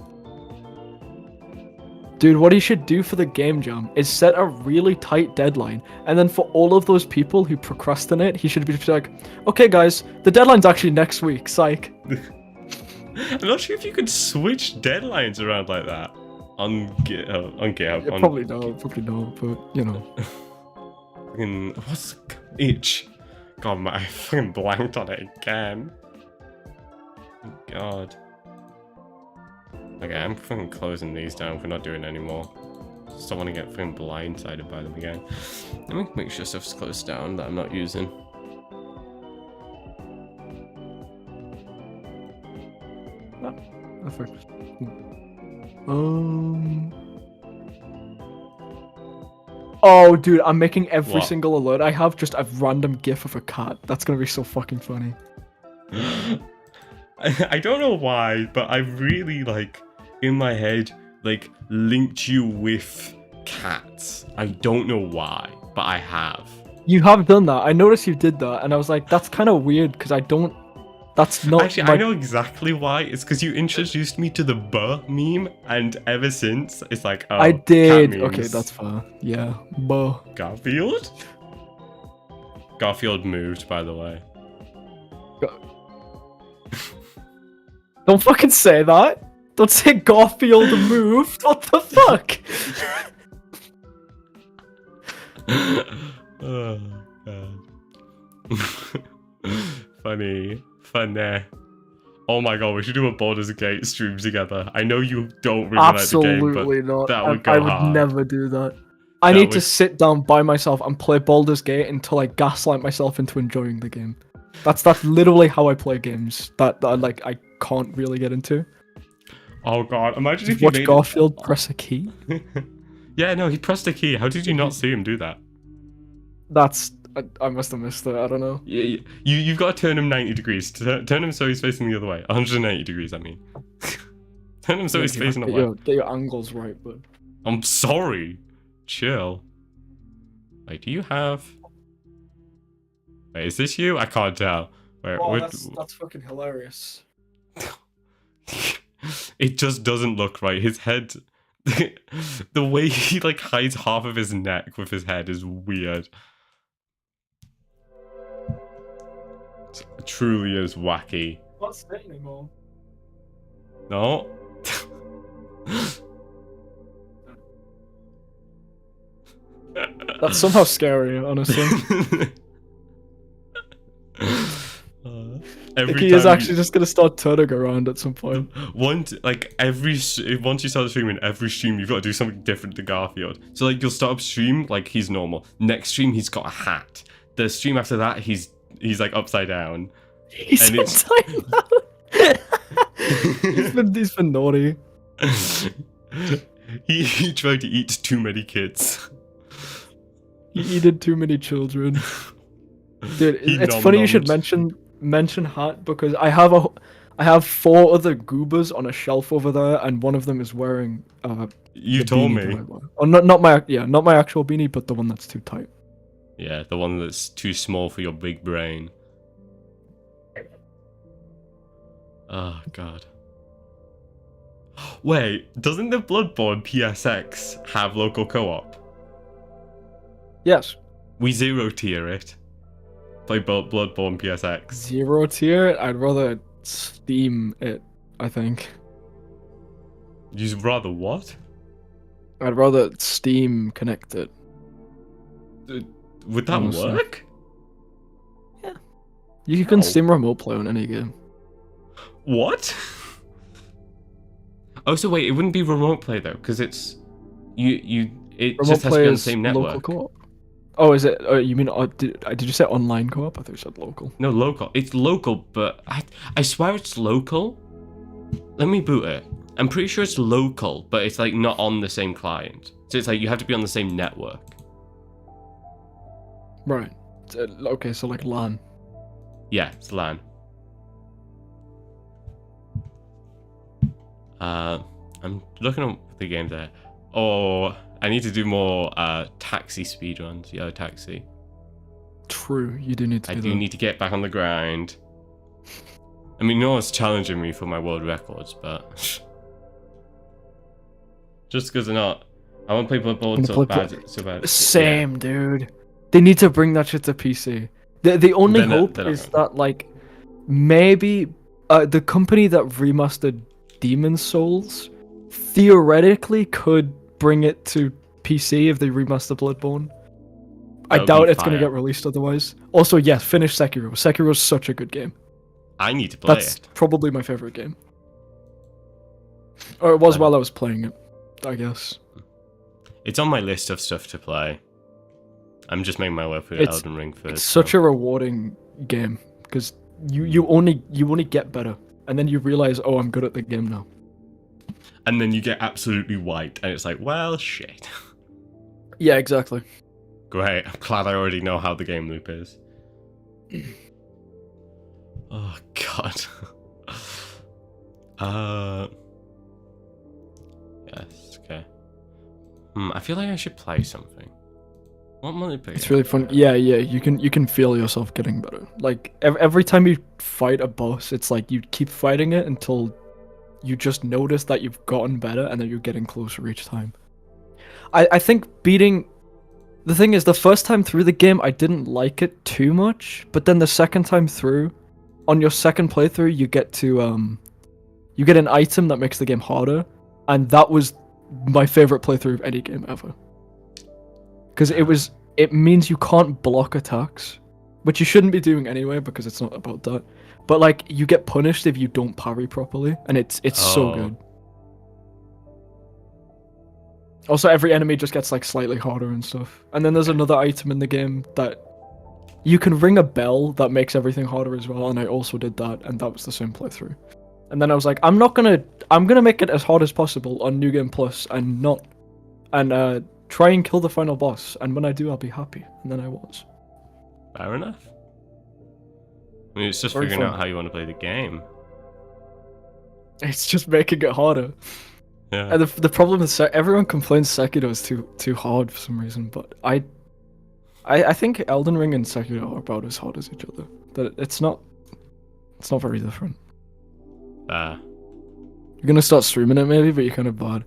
Dude, what he should do for the Game Jam is set a really tight deadline, and then for all of those people who procrastinate, he should be just like, okay guys, the deadline's actually next week, psych. I'm not sure if you could switch deadlines around like that on GitHub. Yeah, probably not, but you know. Fucking, what's itch? God, I fucking blanked on it again. God. Okay, I'm fucking closing these down. We're not doing it anymore. Just don't want to get fucking blindsided by them again. Let me make sure stuff's closed down that I'm not using. Perfect. Oh, dude, I'm making every What? single alert I have just a random GIF of a cat. That's gonna be so fucking funny. I don't know why, but I really, like, in my head, like, linked you with cats. I don't know why, but I have. You have done that. I noticed you did that, and I was like, that's kind of weird because I don't. That's not. Actually, I know exactly why. It's because you introduced me to the buh meme, and ever since, it's like, oh, I did. cat Okay, memes. that's fair. Yeah. Buh. Garfield? Garfield moved, by the way. Don't fucking say that. Don't say Garfield moved. What the fuck? Oh, God. Funny. Oh my god, we should do a Baldur's Gate stream together. I know you don't really Absolutely like the game, not. but that would go I would hard. never do that. I That need to would- sit down by myself and play Baldur's Gate until I gaslight myself into enjoying the game. That's literally how I play games that I can't really get into. Oh god, imagine if Just you watch made Garfield press a key. Yeah, no, he pressed a key. How did you not see him do that? I must have missed it. I don't know. You've got to turn him 90 degrees. Turn him so he's facing the other way. 180 degrees, I mean. Turn him so he's facing away. Get your angles right, but I'm sorry. Chill. Wait, do you have... Wait, is this you? I can't tell. Wait, that's fucking hilarious. It just doesn't look right. His head... the way he, like, hides half of his neck with his head is weird. It truly is wacky. Not sit anymore. No? That's somehow scary, honestly. Every He is time actually just gonna start turning around at some point. once you start streaming, every stream you've got to do something different to Garfield. So like you'll start up stream like he's normal. Next stream he's got a hat. The stream after that he's like upside down. He's And it's- upside down. he's been naughty. he tried to eat too many kids. He did too many children. Dude, He it's funny you should nom-nommed. mention hat because I have 4 other goobers on a shelf over there, and one of them is wearing You the told beanie me. that I wear. Oh, not my actual beanie, but the one that's too tight. Yeah, the one that's too small for your big brain. Oh god. Wait, doesn't the Bloodborne PSX have local co-op? Yes. We zero tier it. Play Bloodborne PSX. 0 tier. I'd rather Steam it, I think. You'd rather what? I'd rather Steam connect it. Would that Honestly. work? You can No. Steam remote play on any game. What? Oh, so wait, it wouldn't be remote play though, because it's it Remote just has to play be on the is same local network. co-op. Oh, is it? You mean did you say online co-op? I thought you said local. No, local. It's local, but I swear it's local. Let me boot it. I'm pretty sure it's local, but it's like not on the same client. So it's like you have to be on the same network. Right. Okay, so like LAN. Yeah, it's LAN. I'm looking at the games there. Oh, I need to do more taxi speedruns. Yo, taxi. True, you do need to. I do need to get back on the grind. I mean, no one's challenging me for my world records, but just because they're not. I want to play Bloodborne so bad. Same, dude. They need to bring that shit to PC. The only hope is that like maybe the company that remastered Demon's Souls theoretically could bring it to PC if they remaster Bloodborne. I doubt it's gonna get released otherwise. Also, yes, finish Sekiro. Sekiro's such a good game. I need to play it. That's probably my favorite game. Or it was while I was playing it, I guess. It's on my list of stuff to play. I'm just making my way through Elden Ring first. It's such a rewarding game because you only get better, and then you realize, oh, I'm good at the game now. And then you get absolutely wiped, and it's like, well, shit. Yeah, exactly. Great. I'm glad I already know how the game loop is. Oh god. Yes. Okay. I feel like I should play something. What multiplayer? It's really fun. Yeah. You can feel yourself getting better. Like every time you fight a boss, it's like you keep fighting it until you just notice that you've gotten better, and then you're getting closer each time. I think beating. The thing is, the first time through the game, I didn't like it too much, but then the second time through, on your second playthrough, you get to you get an item that makes the game harder, and that was my favorite playthrough of any game ever. Because it means you can't block attacks, which you shouldn't be doing anyway because it's not about that. But like you get punished if you don't parry properly, and it's so good. Also, every enemy just gets like slightly harder and stuff. And then there's another item in the game that you can ring a bell that makes everything harder as well, and I also did that, and that was the same playthrough. And then I was like, I'm gonna make it as hard as possible on New Game Plus and try and kill the final boss, and when I do, I'll be happy. And then I was. Fair enough. I mean, it's just Very figuring fun. out how you want to play the game. It's just making it harder. Yeah. And the problem is everyone complains Sekiro is too hard for some reason, but I think Elden Ring and Sekiro are about as hard as each other. That it's not very different. You're gonna start streaming it maybe, but you're kind of bad.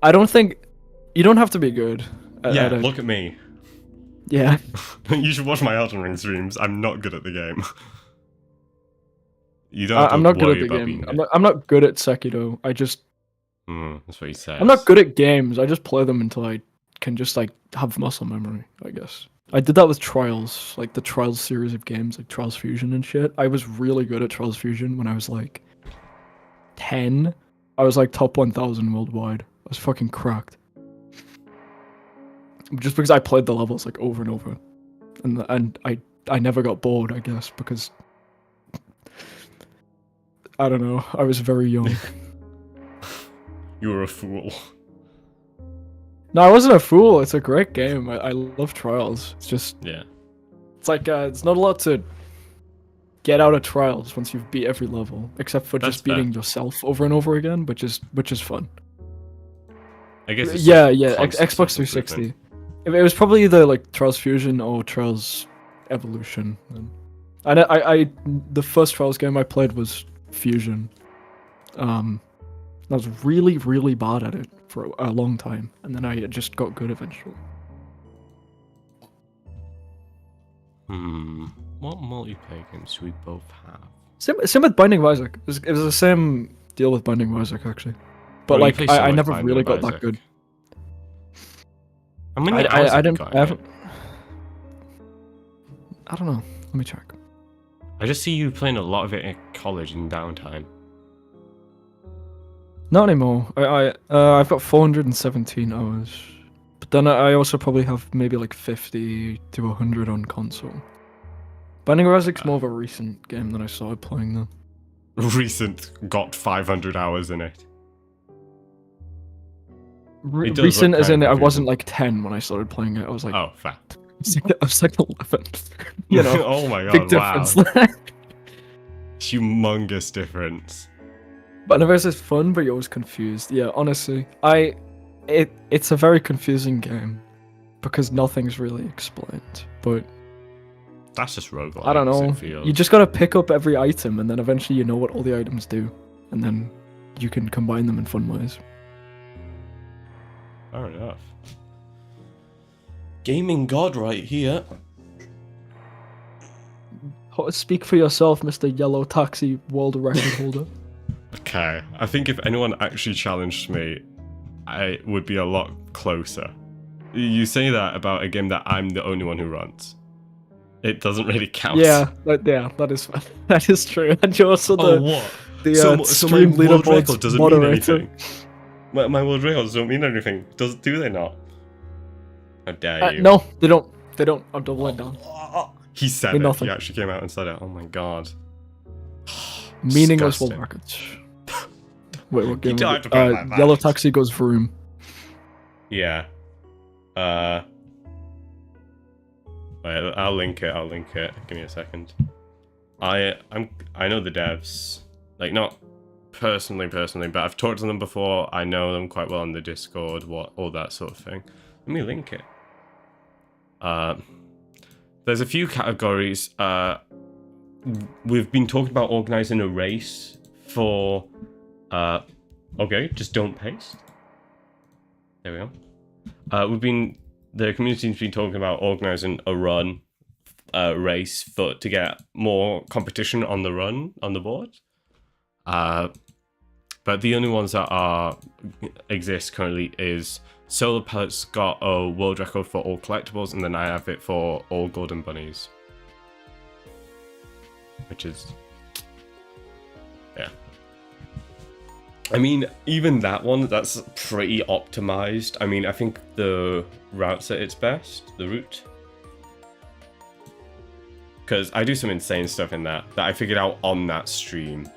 I don't think you don't have to be good. Look at me. Yeah. You should watch my Elden Ring streams. I'm not good at the game. You don't. Have to I'm not worry good at the about game. being I'm not good at Sekiro. that's what he says. I'm not good at games. I just play them until I can just like have muscle memory, I guess. I did that with Trials, like the Trials series of games, like Trials Fusion and shit. I was really good at Trials Fusion when I was like 10. I was like top 1000 worldwide. I was fucking cracked. Just because I played the levels like over and over. And I never got bored, I guess, because I don't know, I was very young. You were a fool. No, I wasn't a fool. It's a great game. I love Trials. It's just it's like it's not a lot to get out of Trials once you've beat every level, except for just beating yourself over and over again, which is fun. I guess. It's Xbox 360. It was probably either like Trials Fusion or Trials Evolution. And I the first Trials game I played was Fusion. I was really, really bad at it for a long time, and then I just got good eventually. What multiplayer games do we both have? Same with Binding of Isaac. It was the same deal with Binding of Isaac, actually. But Well, you like, play so I much never Binding really of got that Isaac. good. How many hours I have you didn't. got I in haven't. I don't know. Let me check. it? I just see you playing a lot of it in college and downtime. Not anymore. I've got 417 hours, but Then I also probably have maybe like 50 to 100 on console. Binding of Isaac's more of a recent game than I started playing though. Recent got 500 hours in it. It does Recent look as in kind of I wasn't confusing. like 10 when I started playing it. I was like, Oh, fair. I was like 11. You know, Oh my god, big wow. difference there. Humongous difference. Binding of Isaac is fun, but you're always confused. Yeah, honestly, it's a very confusing game because nothing's really explained. But That's just roguelike. I don't know. It feels. You just gotta pick up every item, and then eventually you know what all the items do, and then you can combine them in fun ways. Fair enough. Gaming god right here. Speak for yourself, Mr. Yellow Taxi world record holder. Okay, I think if anyone actually challenged me, I would be a lot closer. You say that about a game that I'm the only one who runs. It doesn't really count. Yeah, that is that is true. And you're also Oh, what? the So my stream world leaderboard's record doesn't moderator. mean anything. My world records don't mean anything. Do they not? How dare you? No, they don't. They don't. I'm doubling down. He said Mean it. nothing. He actually came out and said it. Oh my god. Meaningless Disgusting. world records. Wait, what game? don't was have to it? put it like that. Yellow Taxi goes vroom. Yeah. Wait, I'll link it. Give me a second. I know the devs, like not personally, but I've talked to them before. I know them quite well on the Discord, all that sort of thing. Let me link it. There's a few categories. We've been talking about organizing a race for. Okay, just don't paste. There we go. The community's been talking about organizing a run, race to get more competition on the run on the board. But the only ones that exist currently is Solar Pellet's got a world record for all collectibles, and then I have it for all golden bunnies, which is yeah. I mean, even that one, that's pretty optimized. I mean, I think the route's at its best, the route. Because I do some insane stuff in that I figured out on that stream.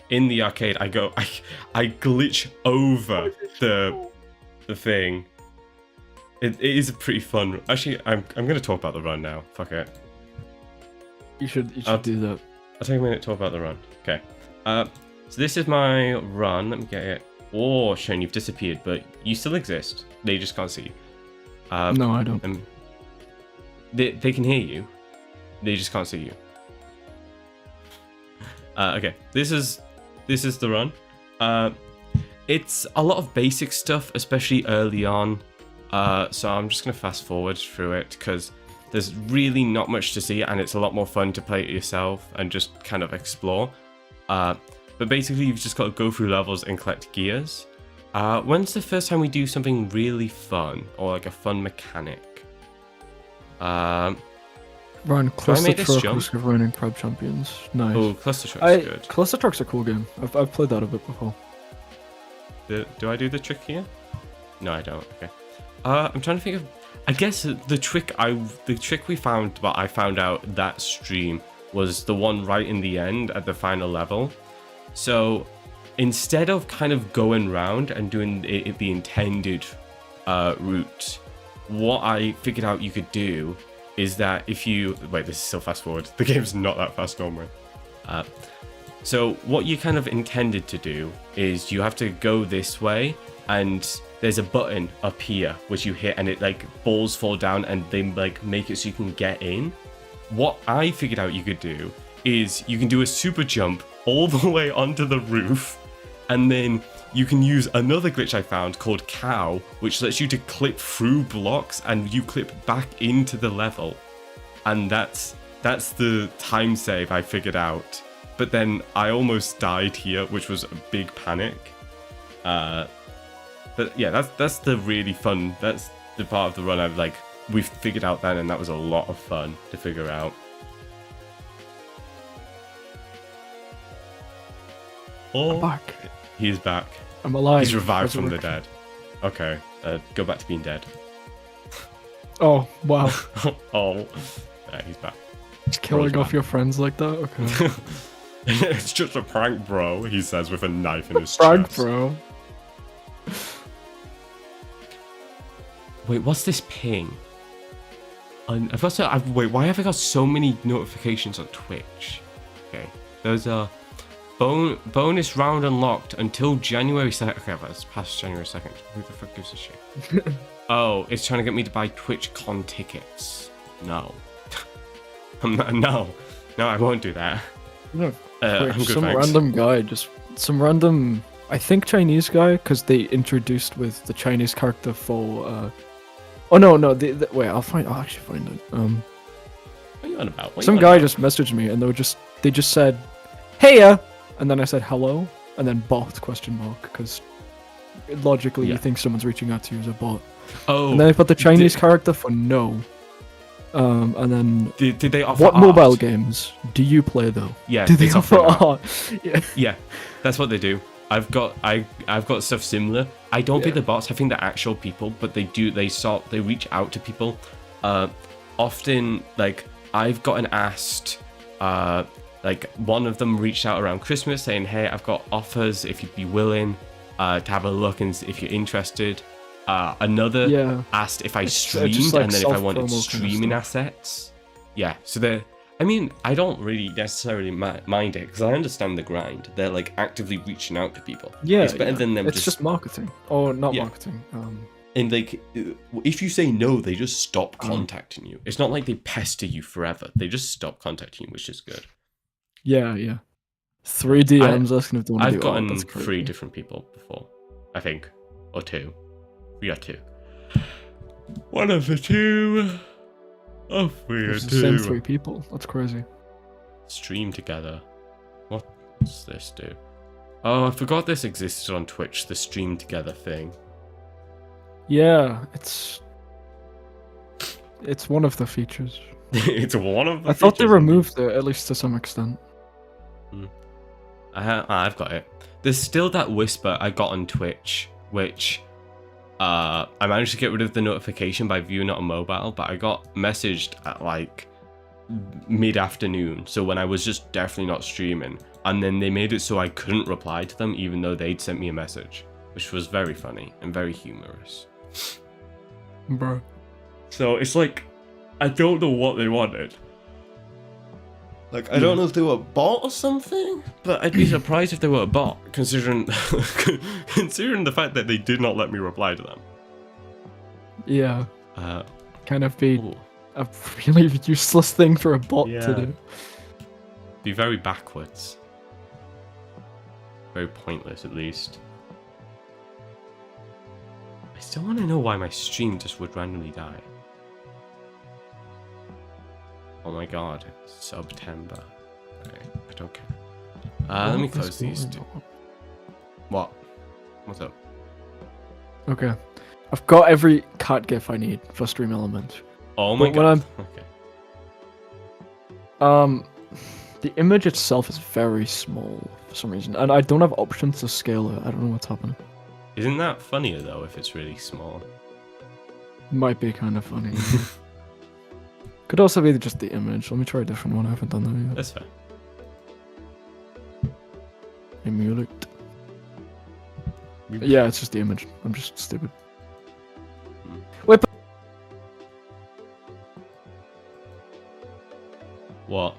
In the arcade, I glitch over the thing. It is pretty fun. Actually, I'm gonna talk about the run now. Fuck it. You should do that. I'll take a minute to talk about the run. Okay. So this is my run. Let me get it. Oh, Shane, you've disappeared, but you still exist. They just can't see you. No, I don't. They can hear you. They just can't see you. Okay. This is the run. It's a lot of basic stuff, especially early on. So I'm just gonna fast forward through it because there's really not much to see, and it's a lot more fun to play it yourself and just kind of explore. But basically, you've just got to go through levels and collect gears. When's the first time we do something really fun or like a fun mechanic? Run Cluster make this Truck jump? was running Prep Champions. Nice. Oh, Cluster Truck's good. Cluster Truck's a cool game. I've played that a bit before. Do I do the trick here? No, I don't. Okay. I'm trying to think of. I guess the trick I found out that stream was the one right in the end at the final level. So instead of kind of going round and doing the intended route, what I figured out you could do is that if you wait, this is still fast forward. The game's not that fast normally. So what you kind of intended to do is you have to go this way, and there's a button up here which you hit, and it like balls fall down, and they like make it so you can get in. What I figured out you could do is you can do a super jump all the way onto the roof, and then you can use another glitch I found called Cow, which lets you to clip through blocks and you clip back into the level. And that's the time save I figured out. But then I almost died here, which was a big panic. But yeah, that's the really fun. That's the part of the run we figured out then, and that was a lot of fun to figure out. I'm Oh, back. he's back. I'm alive. He's revived from the Resurrection. dead. Okay, go back to being dead. Oh, wow. Oh, yeah, he's back. Just killing Bro's off your friends like that? Okay. It's just a prank, bro, he says with a knife in his Frank, chest. bro. Wait, what's this ping? I've got wait, why have I got so many notifications on Twitch? Okay, those are bonus round unlocked until January 2nd. Okay, that's past January 2nd. Who the fuck gives a shit? Oh, it's trying to get me to buy TwitchCon tickets. No. No, I won't do that. No, I'm good, some thanks. random guy, just some random, I think Chinese guy, because they introduced with the Chinese character for. Oh no, wait, I'll actually find it. What are you on about? What are Some you on guy about? just messaged me, and they just said, "Heya," and then I said hello, and then bot ? Because logically Yeah. you think someone's reaching out to you as a bot. Oh, And then I put the Chinese character for no. And then did they offer what art? mobile games do you play though? Yeah, Do they it's offer offering art. art? Yeah. Yeah, that's what they do. I've got stuff similar. I don't think Yeah. the bots. I think they're actual people, but they reach out to people. Often, like I've gotten asked. Like one of them reached out around Christmas saying, "Hey, I've got offers if you'd be willing to have a look and if you're interested." Another Yeah. asked if I It's, streamed just like and then if I wanted self-promo kind of streaming stuff. assets. Yeah, so they're. I mean, I don't really necessarily mind it because I understand the grind. They're like actively reaching out to people. Yeah, it's better than them It's just marketing, or not Yeah. marketing. And like, if you say no, they just stop Mm. contacting you. It's not like they pester you forever. They just stop contacting you, which is good. Yeah. 3 DMs asking if they want to I've do gotten art. That's crazy. 3 different people before, I think, or 2. We got 2. One of the 2. Oh, we are It's the same 2. 3 people. That's crazy. Stream together. What's this do? Oh, I forgot this existed on Twitch. The stream together thing. Yeah, it's one of the features. It's one of the I thought they features, indeed. removed it, at least to some extent. I've got it. There's still that whisper I got on Twitch, which I managed to get rid of the notification by viewing it on mobile, but I got messaged at like mid-afternoon, so when I was just definitely not streaming, and then they made it so I couldn't reply to them even though they'd sent me a message, which was very funny and very humorous. Bro. So it's like, I don't know what they wanted. Like, I don't know if they were a bot or something, but I'd be surprised if they were a bot, considering considering the fact that they did not let me reply to them. Yeah. Uh, Kind of be ooh, a really useless thing for a bot Yeah. to do. be very backwards. Very pointless, at least. I still want to know why my stream just would randomly die. Oh my god, September. Okay, I don't care. Let me What is close these going two. on? What? What's up? Okay. I've got every cat gif I need for Stream Element. Oh my But when god. Okay. The image itself is very small for some reason, and I don't have options to scale it. I don't know what's happening. Isn't that funnier though if it's really small? Might be kind of funny. Could also be just the image. Let me try a different one. I haven't done that yet. That's fair. Emulate. Yeah, it's just the image. I'm just stupid. Hmm. Wait, but What?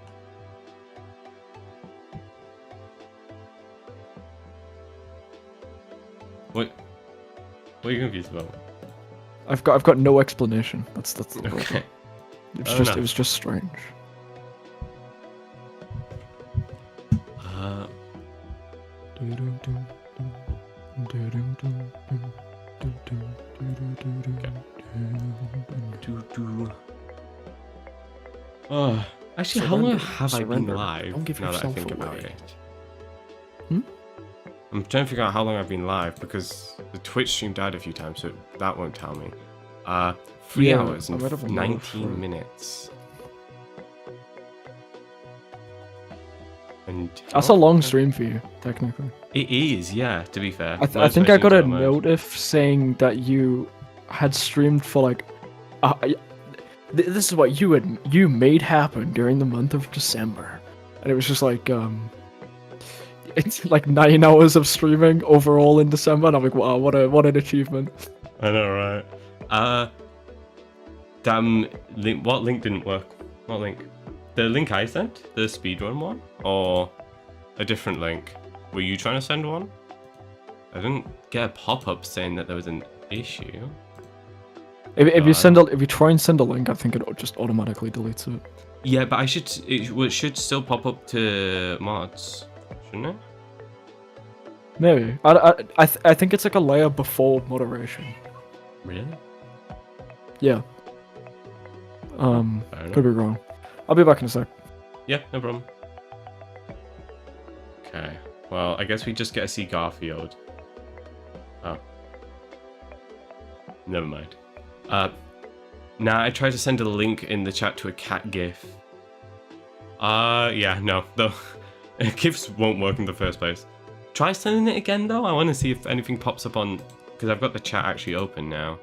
What? What are you confused about? I've got no explanation. That's the problem. Okay. It was Oh, no. just strange. Uh, Oh, actually, how long Surrender. have I been Surrender. live? Don't give now that I yourself think about away. it. Hmm? I'm trying to figure out how long I've been live because the Twitch stream died a few times, so that won't tell me. 3 Yeah, hours I read and of a lot of 19 fruit. minutes. And That's a long stream for you, technically. It is, yeah. To be fair, I think I got a notif saying that you had streamed for like. This is what you made happen during the month of December, and it was just like it's like 9 hours of streaming overall in December, and I'm like, wow, what an achievement. I know, right? Damn, what link didn't work? What link? The link I sent? The speedrun one? Or a different link? Were you trying to send one? I didn't get a pop-up saying that there was an issue. If you try and send a link, I think it just automatically deletes it. Yeah, but it should still pop up to mods, shouldn't it? Maybe. I think it's like a layer before moderation. Really? Yeah. Could be wrong. I'll be back in a sec. Yeah, no problem. Okay. Well, I guess we just get to see Garfield. Oh. Never mind. Now I tried to send a link in the chat to a cat GIF. Yeah, no. GIFs won't work in the first place. Try sending it again, though. I want to see if anything pops up on... Because I've got the chat actually open now.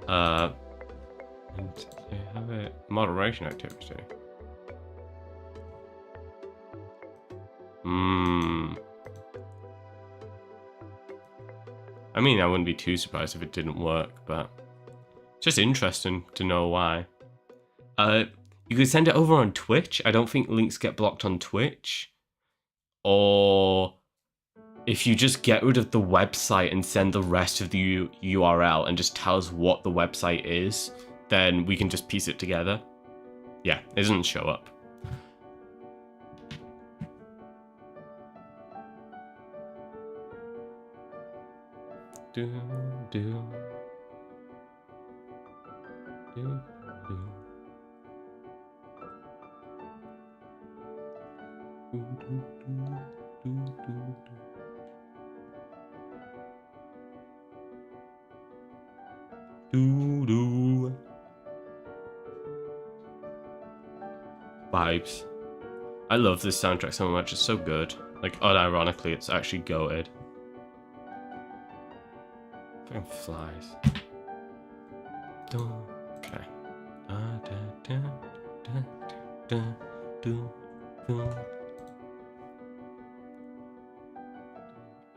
And you have a moderation activity. I mean, I wouldn't be too surprised if it didn't work, but it's just interesting to know why. You could send it over on Twitch. I don't think links get blocked on Twitch. Or if you just get rid of the website and send the rest of the URL and just tell us what the website is, then we can just piece it together. Yeah, it doesn't show up. Do, do, do, do. Do, do, do, do, do. Do, do. Vibes. I love this soundtrack so much, it's so good. Like, unironically, it's actually goated. Fucking flies. Okay.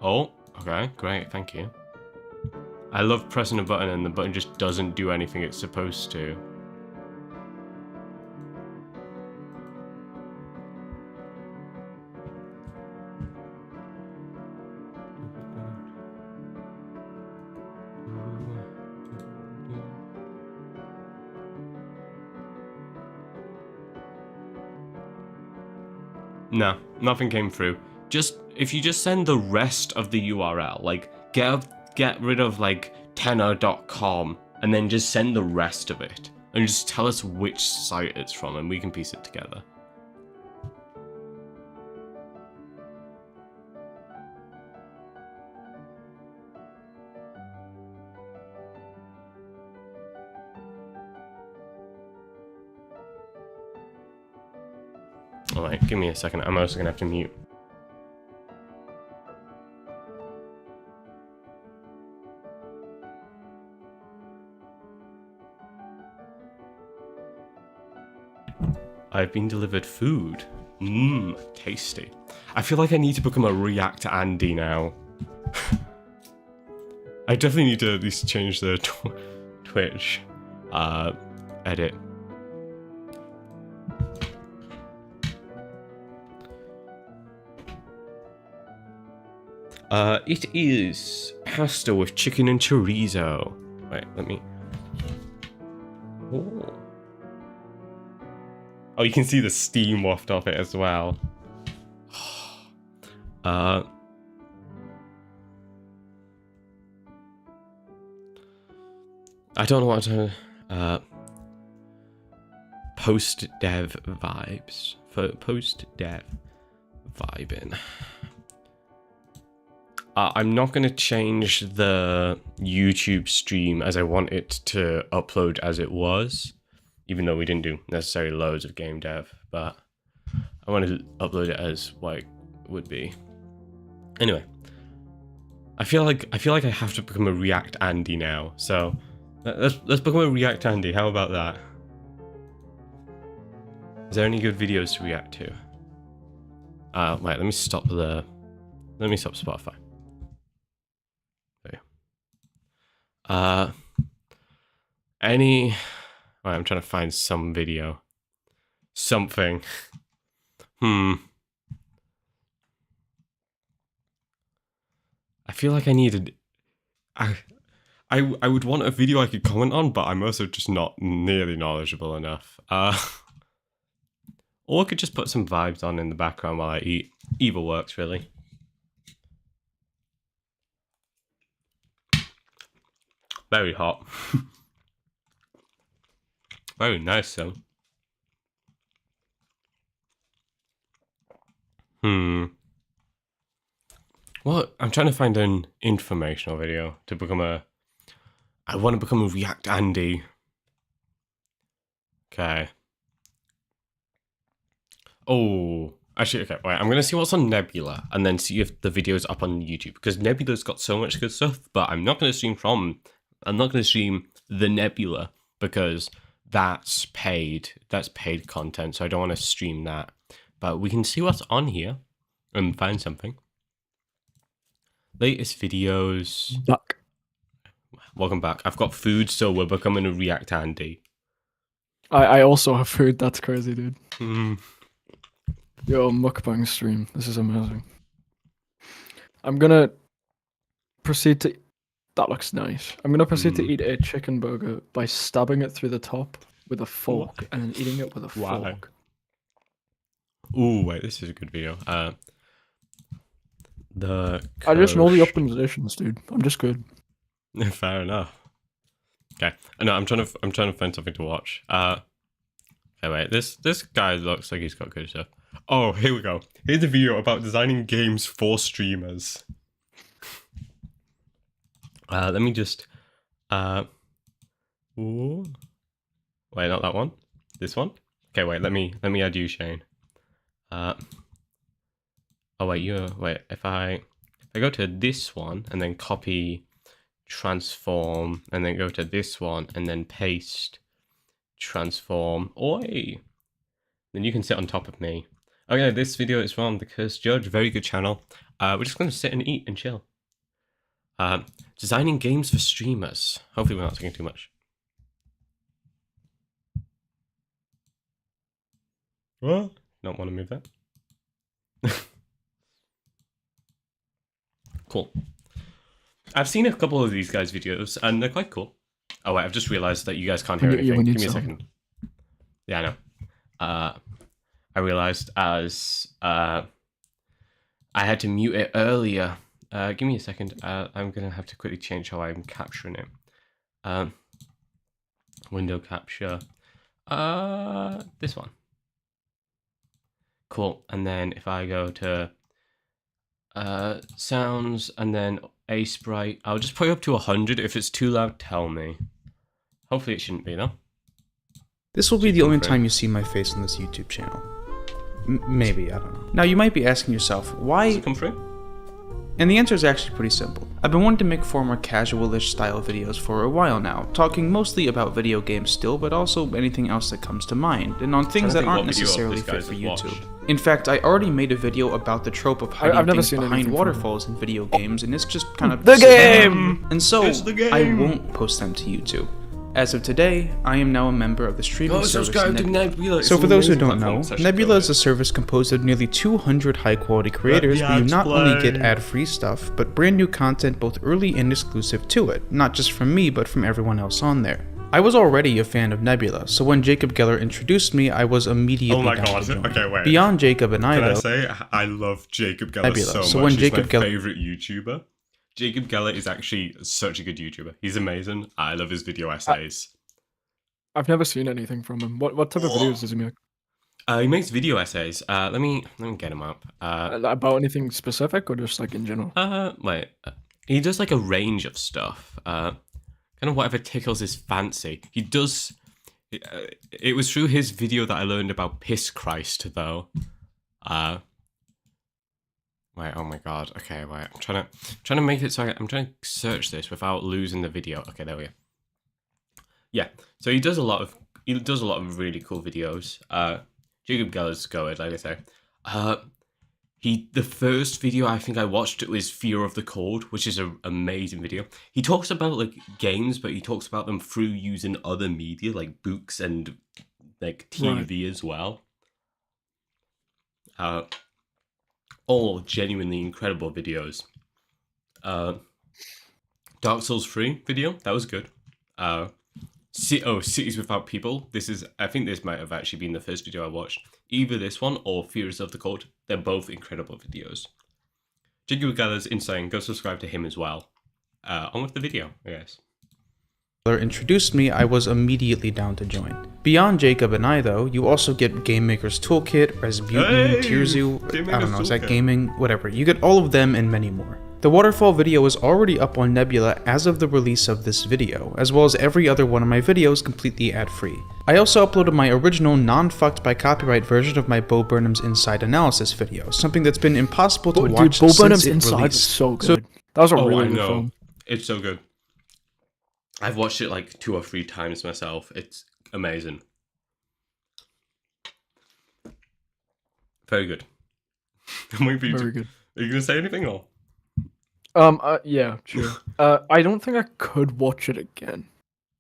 Oh, okay, great, thank you. I love pressing a button and the button just doesn't do anything it's supposed to. No, nothing came through. Just, if you just send the rest of the URL, like, get rid of, like, tenor.com, and then just send the rest of it. And just tell us which site it's from, and we can piece it together. Alright, give me a second. I'm also gonna have to mute. I've been delivered food. Mmm, tasty. I feel like I need to become a React Andy now. I definitely need to at least change the Twitch edit. It is pasta with chicken and chorizo. Wait, let me... Oh. Oh, you can see the steam waft off it as well. I don't know what to... post-dev vibes. For post-dev vibing. I'm not going to change the YouTube stream as I want it to upload as it was, even though we didn't do necessarily loads of game dev, but I want to upload it as what it would be. Anyway, I feel like I have to become a React Andy now. So let's become a React Andy. How about that? Is there any good videos to react to? Wait, let me stop Spotify. There. Wait, I'm trying to find some video. Something. I feel like I needed. I would want a video I could comment on, but I'm also just not nearly knowledgeable enough. Or I could just put some vibes on in the background while I eat. Either works, really. Very hot. Very nice, though. Well, I'm trying to find an informational video to become a... I want to become a React Andy. Okay. Oh, actually, okay, wait, I'm going to see what's on Nebula and then see if the video's up on YouTube, because Nebula's got so much good stuff, but I'm not going to stream the Nebula because that's paid content, so I don't want to stream that. But we can see what's on here and find something. Latest videos. Duck. Welcome back. I've got food, so we're becoming a React Andy. I also have food. That's crazy, dude. Yo, mukbang stream. This is amazing. I'm gonna proceed to... That looks nice. I'm gonna proceed to eat a chicken burger by stabbing it through the top with a fork and then eating it with a fork. Ooh, wait, this is a good video. I just know the optimizations, dude. I'm just good. Fair enough. Okay, I know. I'm trying to find something to watch. Okay, wait. This guy looks like he's got good stuff. Oh, here we go. Here's a video about designing games for streamers. Let me just. Ooh. Wait, not that one. This one. Okay, wait. Let me add you, Shane. Oh wait, if I go to this one and then copy transform and then go to this one and then paste transform, oi, then you can sit on top of me. Okay, this video is from The Cursed Judge, very good channel. We're just going to sit and eat and chill. Designing games for streamers. Hopefully we're not taking too much. What? Don't want to move that. Cool. I've seen a couple of these guys' videos, and they're quite cool. Oh wait, I've just realized that you guys can't hear anything. Give me a second. Yeah, I know. I realized as I had to mute it earlier. Give me a second. I'm gonna have to quickly change how I'm capturing it. Window capture. This one. Cool. And then if I go to sounds and then a sprite, I'll just put it up to 100. If it's too loud, tell me. Hopefully it shouldn't be though. This will be the only time you see my face on this YouTube channel. Maybe, I don't know. Now you might be asking yourself, why... Does it come through? And the answer is actually pretty simple. I've been wanting to make more casual-ish style videos for a while now, talking mostly about video games still, but also anything else that comes to mind, and on things that aren't necessarily fit for YouTube. In fact, I already made a video about the trope of hiding things behind waterfalls in video games, and it's just kind of... The game! And so, I won't post them to YouTube. As of today, I am now a member of the streaming service Nebula. So for those who don't know, Nebula is a service composed of nearly 200 high-quality creators where you not only get ad-free stuff, but brand new content both early and exclusive to it, not just from me, but from everyone else on there. I was already a fan of Nebula, so when Jacob Geller introduced me, I was immediately down to join. Okay, wait. Beyond Jacob and I, Can I say, I love Jacob Geller Nebula. so much. He's my favorite YouTuber. Jacob Geller is actually such a good YouTuber. He's amazing. I love his video essays. I've never seen anything from him. What type of videos does he make? He makes video essays. Let me get him up. About anything specific or just like in general? Wait. He does like a range of stuff. Kind of whatever tickles his fancy. He does. It was through his video that I learned about Piss Christ, though. Wait, oh my god. Okay, wait. I'm trying to make it so I'm trying to search this without losing the video. Okay, there we go. Yeah. So he does a lot of really cool videos. Jacob Geller's good, like I say. The first video I think I watched it was Fear of the Cold, which is an amazing video. He talks about like games, but he talks about them through using other media like books and like TV as well. All genuinely incredible videos. Dark Souls 3 video, that was good. Cities Without People. I think this might have actually been the first video I watched. Either this one or Fears of the Cold. They're both incredible videos. Jacob Geller's insane. Go subscribe to him as well. On with the video, I guess. Introduced me, I was immediately down to join. Beyond Jacob and I, though, you also get Game Maker's Toolkit, Rasputin, Tirzu, I don't know, is that gaming? Whatever. You get all of them and many more. The waterfall video is already up on Nebula as of the release of this video, as well as every other one of my videos completely ad-free. I also uploaded my original non-fucked by copyright version of my Bo Burnham's Inside Analysis video, something that's been impossible to watch Bo since Burnham's it Inside released. is so good. That was a really good film. It's so good. I've watched it like 2 or 3 times myself. It's amazing. Very good. Very good. Are you gonna say anything or? Yeah, sure. I don't think I could watch it again.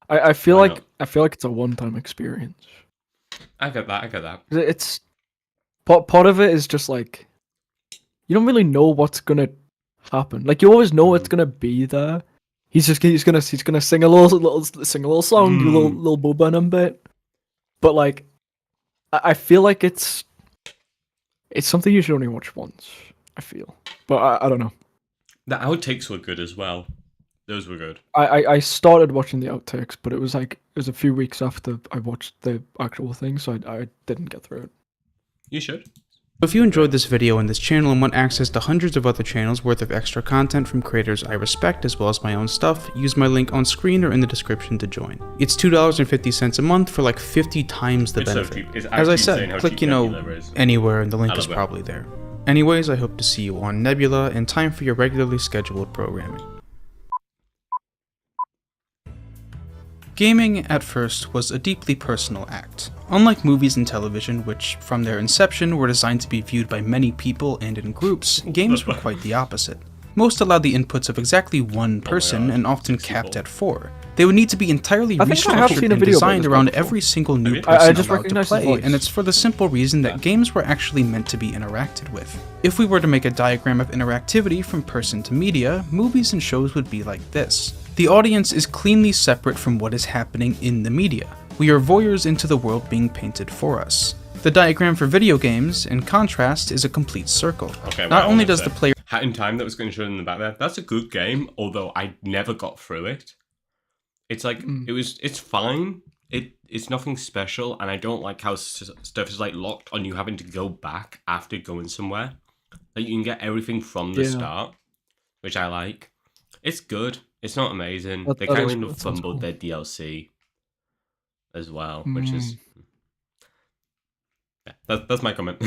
I feel like it's a one-time experience. I get that. It's part of it is just like you don't really know what's gonna happen. Like you always know it's gonna be there. He's gonna sing a little song, do a little Bo Burnham bit. But like, I feel like it's something you should only watch once. I feel, but I don't know. The outtakes were good as well. Those were good. I started watching the outtakes, but it was a few weeks after I watched the actual thing, so I didn't get through it. You should. If you enjoyed this video and this channel and want access to hundreds of other channels worth of extra content from creators I respect as well as my own stuff, use my link on screen or in the description to join. It's $2.50 a month for like 50 times the benefit. As I said, click, anywhere and the link is probably there. Anyways, I hope to see you on Nebula in time for your regularly scheduled programming. Gaming, at first, was a deeply personal act. Unlike movies and television, which, from their inception, were designed to be viewed by many people and in groups, games were quite the opposite. Most allowed the inputs of exactly one person and often capped at 4. They would need to be entirely restructured and designed around every single new person allowed to play, and it's for the simple reason that games were actually meant to be interacted with. If we were to make a diagram of interactivity from person to media, movies and shows would be like this. The audience is cleanly separate from what is happening in the media. We are voyeurs into the world being painted for us. The diagram for video games, in contrast, is a complete circle. Okay, Not only does the player Hat in Time that was going to show in the back there, that's a good game, although I never got through it. It's like, it's fine. It's nothing special, and I don't like how stuff is like locked on you having to go back after going somewhere. Like you can get everything from the start, which I like. It's good. It's not amazing. They kind of fumbled their DLC as well, which is... Yeah, that's my comment.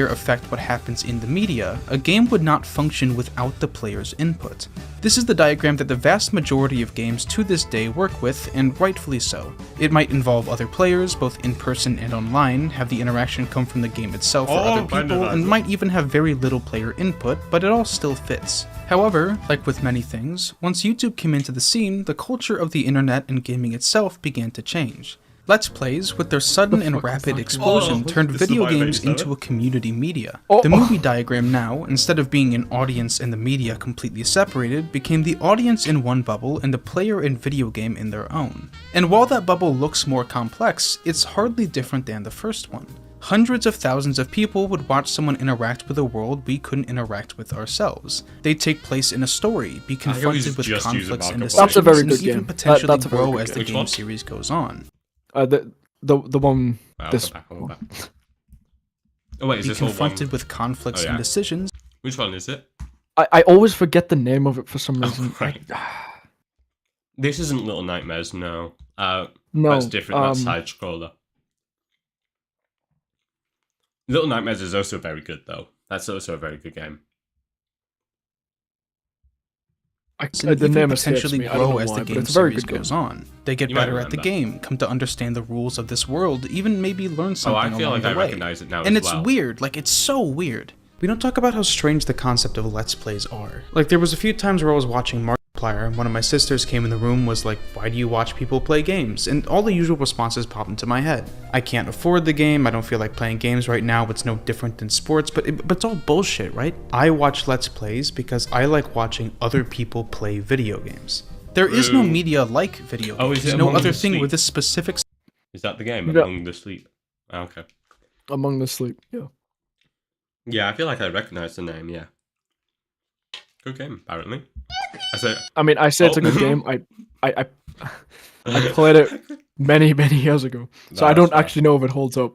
affect what happens in the media, a game would not function without the player's input. This is the diagram that the vast majority of games to this day work with, and rightfully so. It might involve other players, both in person and online, have the interaction come from the game itself or other people, and might even have very little player input, but it all still fits. However, like with many things, once YouTube came into the scene, the culture of the internet and gaming itself began to change. Let's Plays, with their sudden and rapid explosion, turned video games into a community media. The movie diagram now, instead of being an audience and the media completely separated, became the audience in one bubble and the player and video game in their own. And while that bubble looks more complex, it's hardly different than the first one. Hundreds of thousands of people would watch someone interact with a world we couldn't interact with ourselves. They'd take place in a story, be confronted with conflicts and decisions, and even potentially grow as the game series goes on. The one. This. Oh wait, is this confronted with conflicts and decisions. Which one is it? I always forget the name of it for some reason. Right. This isn't Little Nightmares, no. No, that's different. That's side scroller. Little Nightmares is also very good, though. That's also a very good game. The name potentially grow as the game series goes on. They get better at the game, come to understand the rules of this world, even maybe learn something along the way. Recognize it now and it's weird, like it's so weird. We don't talk about how strange the concept of Let's Plays are. Like there was a few times where I was watching Markiplier and one of my sisters came in the room was like, why do you watch people play games? And all the usual responses pop into my head. I can't afford the game, I don't feel like playing games right now, it's no different than sports, but it's all bullshit, right? I watch Let's Plays because I like watching other people play video games. There is no media like video games. There's no other thing with this specific... Is that the game, Among the Sleep? Oh, okay. Among the Sleep, yeah. Yeah, I feel like I recognize the name, yeah. Good game, apparently. I say it's a good game. I played it many years ago, so I don't actually know if it holds up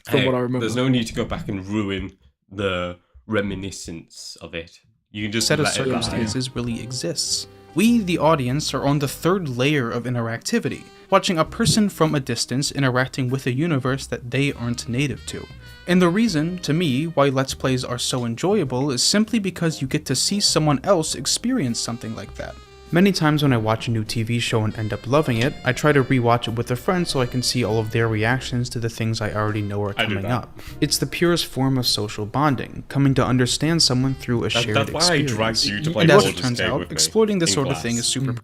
from what I remember. There's no need to go back and ruin the reminiscence of it. You can just set of circumstances really exists. We, the audience, are on the third layer of interactivity, watching a person from a distance interacting with a universe that they aren't native to. And the reason, to me, why Let's Plays are so enjoyable is simply because you get to see someone else experience something like that. Many times when I watch a new TV show and end up loving it, I try to rewatch it with a friend so I can see all of their reactions to the things I already know are coming up. It's the purest form of social bonding, coming to understand someone through a shared experience. That's why I dragged you to play and as it turns out, exploiting this sort of thing is super...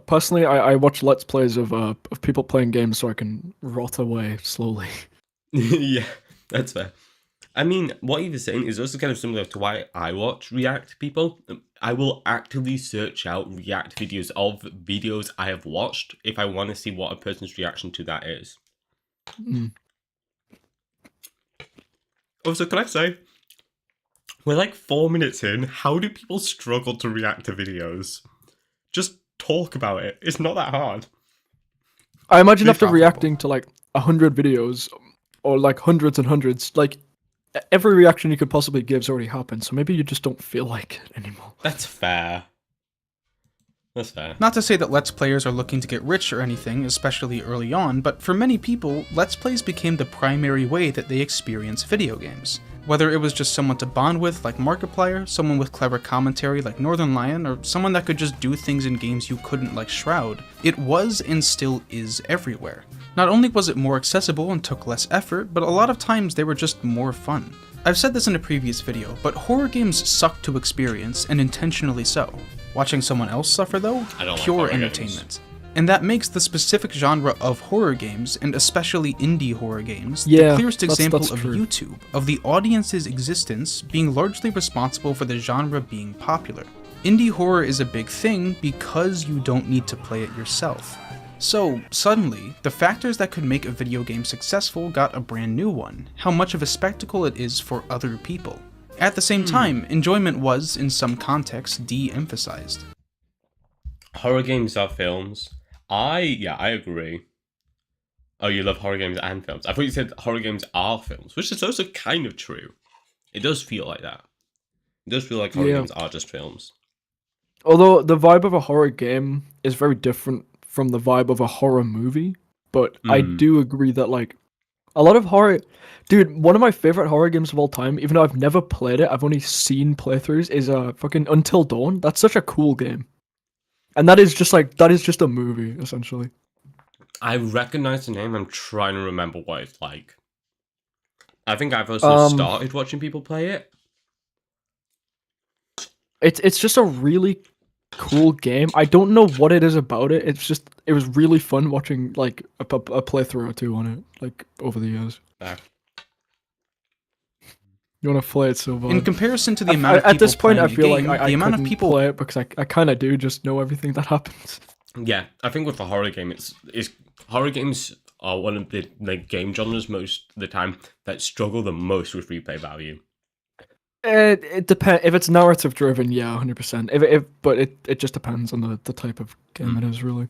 Personally, I watch Let's Plays of people playing games so I can rot away slowly. Yeah, that's fair. I mean, what he was saying is also kind of similar to why I watch React people. I will actively search out React videos of videos I have watched if I want to see what a person's reaction to that is. Also, can I say, we're like 4 minutes in. How do people struggle to react to videos? Just talk about it. It's not that hard. I imagine after reacting to like 100 videos, or like hundreds and hundreds, like every reaction you could possibly give's already happened, so maybe you just don't feel like it anymore. That's fair. That's fair. Not to say that Let's Players are looking to get rich or anything, especially early on, but for many people, Let's Plays became the primary way that they experience video games. Whether it was just someone to bond with like Markiplier, someone with clever commentary like Northern Lion, or someone that could just do things in games you couldn't like Shroud, it was and still is everywhere. Not only was it more accessible and took less effort, but a lot of times they were just more fun. I've said this in a previous video, but horror games suck to experience, and intentionally so. Watching someone else suffer though? Pure entertainment. And that makes the specific genre of horror games, and especially indie horror games, the clearest example of YouTube, of the audience's existence being largely responsible for the genre being popular. Indie horror is a big thing because you don't need to play it yourself. So, suddenly, the factors that could make a video game successful got a brand new one: how much of a spectacle it is for other people. At the same time, enjoyment was, in some contexts, de-emphasized. Horror games are films. I agree. Oh, you love horror games and films. I thought you said horror games are films, which is also kind of true. It does feel like that. It does feel like horror games are just films. Although the vibe of a horror game is very different from the vibe of a horror movie, but I do agree that like a lot of horror... Dude, one of my favorite horror games of all time, even though I've never played it, I've only seen playthroughs, is fucking Until Dawn. That's such a cool game. And that is just a movie, essentially. I recognize the name. I'm trying to remember what it's like. I think I've also started watching people play it. It's just a really cool game. I don't know what it is about it. It was really fun watching like a playthrough or two on it, like over the years. You want to play it so bad. In comparison to the amount of people at this point, I feel game, like I couldn't play it because I kind of do just know everything that happens. Yeah, I think with a horror game, it's horror games are one of the like game genres most of the time that struggle the most with replay value. It depends. If it's narrative driven, yeah, 100%. But it just depends on the type of game it is, really.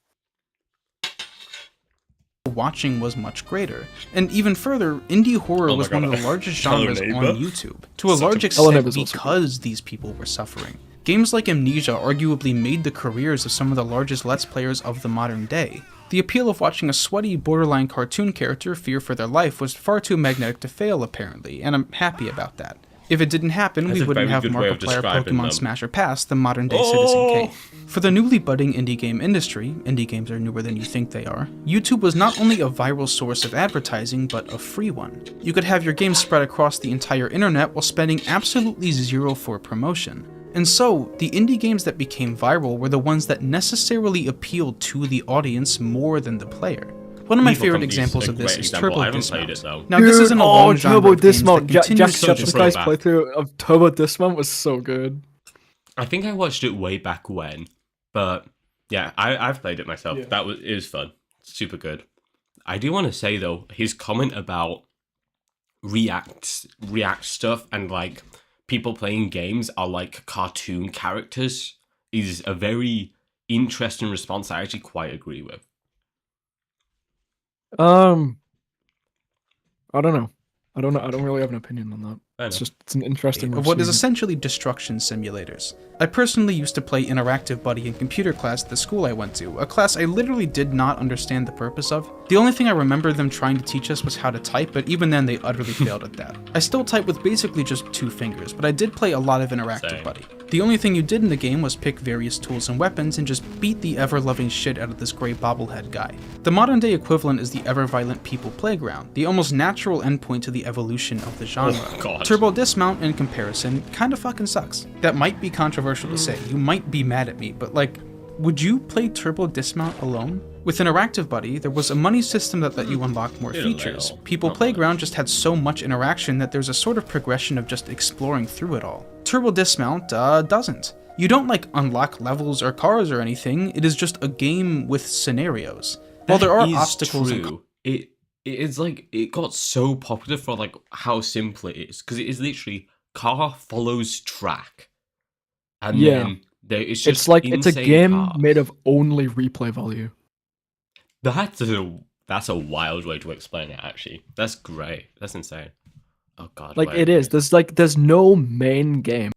Watching was much greater. And even further, indie horror was one of the largest genres on YouTube, to a large extent because these people were suffering. Games like Amnesia arguably made the careers of some of the largest Let's Players of the modern day. The appeal of watching a sweaty, borderline cartoon character fear for their life was far too magnetic to fail, apparently, and I'm happy about that. If it didn't happen, we wouldn't have Markiplier Pokemon Smasher Pass, the modern-day Citizen Kane. For the newly budding indie game industry, indie games are newer than you think they are, YouTube was not only a viral source of advertising, but a free one. You could have your game spread across the entire internet while spending absolutely zero for promotion. And so, the indie games that became viral were the ones that necessarily appealed to the audience more than the player. One of my favorite examples of this is Turbo Dismount. Now, this isn't a long genre of games that Jacksepticeye's playthrough of Turbo Dismount was so good. I think I watched it way back when, but yeah, I've played it myself. Yeah. It was fun, super good. I do want to say though, his comment about React stuff and like people playing games are like cartoon characters is a very interesting response. I actually quite agree with. I don't know. I don't really have an opinion on that. It's an interesting of what is essentially destruction simulators. I personally used to play Interactive Buddy in computer class at the school I went to, a class I literally did not understand the purpose of. The only thing I remember them trying to teach us was how to type, but even then they utterly failed at that. I still type with basically just 2 fingers, but I did play a lot of Interactive Buddy. The only thing you did in the game was pick various tools and weapons and just beat the ever-loving shit out of this gray bobblehead guy. The modern-day equivalent is the ever-violent People Playground, the almost natural endpoint to the evolution of the genre. Turbo Dismount, in comparison, kinda fucking sucks. That might be controversial to say, you might be mad at me, but like, would you play Turbo Dismount alone? With Interactive Buddy, there was a money system that let you unlock more features. People Playground just had so much interaction that there's a sort of progression of just exploring through it all. Turbo Dismount doesn't. You don't like unlock levels or cars or anything, it is just a game with scenarios. While there are obstacles and it's like, it got so popular for like how simple it is, because it is literally car follows track. And then it's just it's a game made of only replay value. That's a wild way to explain it, actually. That's great. That's insane. Oh god. Like it is. There's no main game.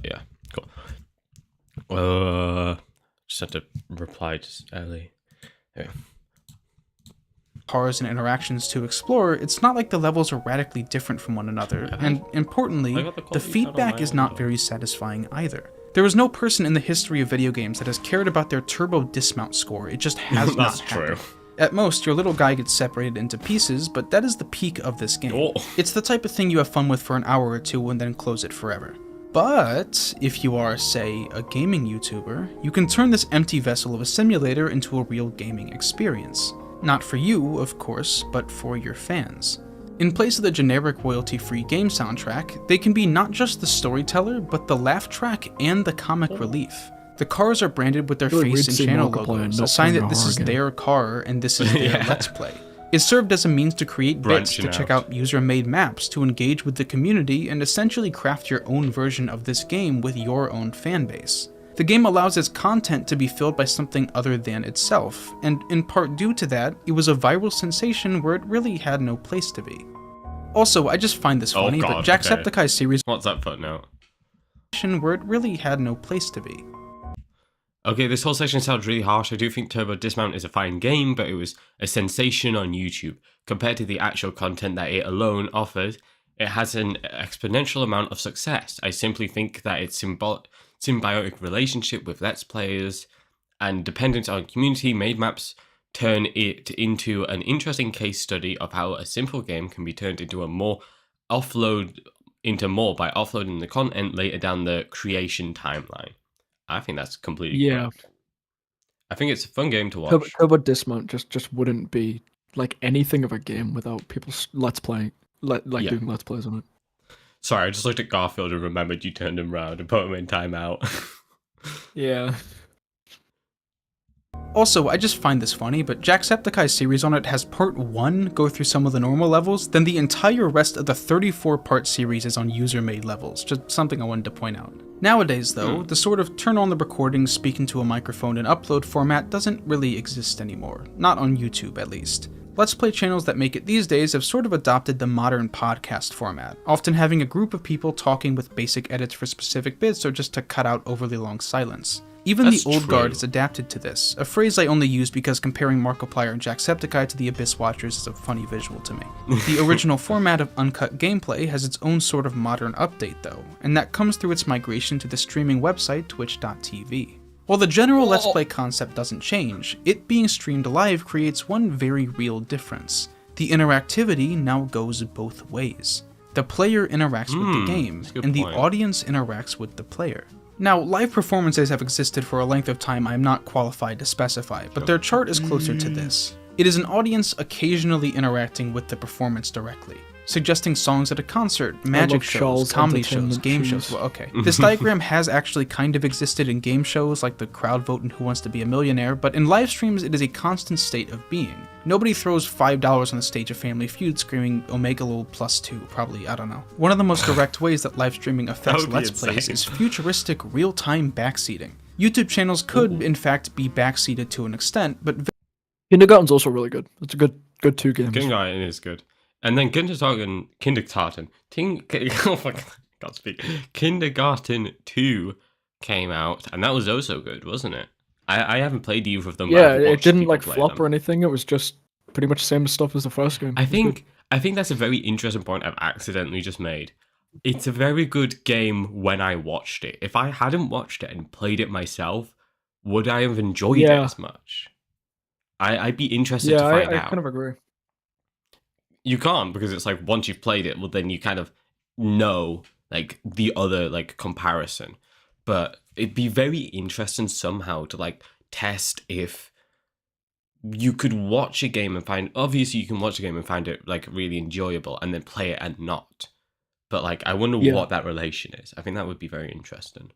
Yeah, cool. Just had to reply just early. Yeah. Cars and interactions to explore, it's not like the levels are radically different from one another, and importantly, the feedback is not very satisfying either. There is no person in the history of video games that has cared about their Turbo Dismount score, it just has not happened. At most, your little guy gets separated into pieces, but that is the peak of this game. Oh. It's the type of thing you have fun with for an hour or two and then close it forever. But, if you are, say, a gaming YouTuber, you can turn this empty vessel of a simulator into a real gaming experience. Not for you, of course, but for your fans. In place of the generic royalty-free game soundtrack, they can be not just the storyteller, but the laugh track and the comic relief. The cars are branded with their face and channel logos, a sign that this is their car and this is their Let's Play. It served as a means to create bits to check out user-made maps, to engage with the community, and essentially craft your own version of this game with your own fanbase. The game allows its content to be filled by something other than itself, and in part due to that, it was a viral sensation where it really had no place to be. Also, I just find this funny, but Jacksepticeye's series— What's that footnote? Where it really had no place to be. Okay, this whole section sounds really harsh. I do think Turbo Dismount is a fine game, but it was a sensation on YouTube. Compared to the actual content that it alone offered, it has an exponential amount of success. I simply think that its symbiotic relationship with Let's Players and dependence on community-made maps turn it into an interesting case study of how a simple game can be turned into more by offloading the content later down the creation timeline. I think that's completely correct. I think it's a fun game to watch. Turbo Dismount just wouldn't be like anything of a game without people doing Let's Plays on it. Sorry, I just looked at Garfield and remembered you turned him around and put him in timeout. Yeah. Also, I just find this funny, but Jacksepticeye's series on it has part 1 go through some of the normal levels, then the entire rest of the 34-part series is on user-made levels, just something I wanted to point out. Nowadays, though, the sort of turn on the recording, speak into a microphone, and upload format doesn't really exist anymore, not on YouTube at least. Let's Play channels that make it these days have sort of adopted the modern podcast format, often having a group of people talking with basic edits for specific bits or just to cut out overly long silence. Even That's the old true. guard is adapted to this, a phrase I only use because comparing Markiplier and Jacksepticeye to the Abyss Watchers is a funny visual to me. The original format of uncut gameplay has its own sort of modern update though, and that comes through its migration to the streaming website twitch.tv. While the general Let's Play concept doesn't change, it being streamed live creates one very real difference. The interactivity now goes both ways. The player interacts with the game, and the audience interacts with the player. Now, live performances have existed for a length of time I am not qualified to specify, but their chart is closer to this. It is an audience occasionally interacting with the performance directly, suggesting songs at a concert, magic shows, comedy shows, game shows. Well, okay. This diagram has actually kind of existed in game shows like the crowd vote in Who Wants to Be a Millionaire, but in live streams it is a constant state of being. Nobody throws $5 on the stage of Family Feud screaming Omega Lol +2, probably, I don't know. One of the most direct ways that live streaming affects Let's Plays is futuristic real-time backseating. YouTube channels could, in fact, be backseated to an extent, but Kindergarten's also really good. It's a good 2 games. Kindergarten is good. And then Kindergarten Kindergarten 2 came out, and that was also good, wasn't it? I haven't played either of them. Yeah, it didn't like flop or anything. It was just pretty much the same stuff as the first game. I think that's a very interesting point I've accidentally just made. It's a very good game when I watched it. If I hadn't watched it and played it myself, would I have enjoyed it as much? I'd be interested to find out. I kind of agree. You can't, because it's like once you've played it, well then you kind of know like the other like comparison. But it'd be very interesting somehow to like test if you could watch a game and find, obviously you can watch a game and find it like really enjoyable and then play it and not. But like I wonder what that relation is. I think that would be very interesting.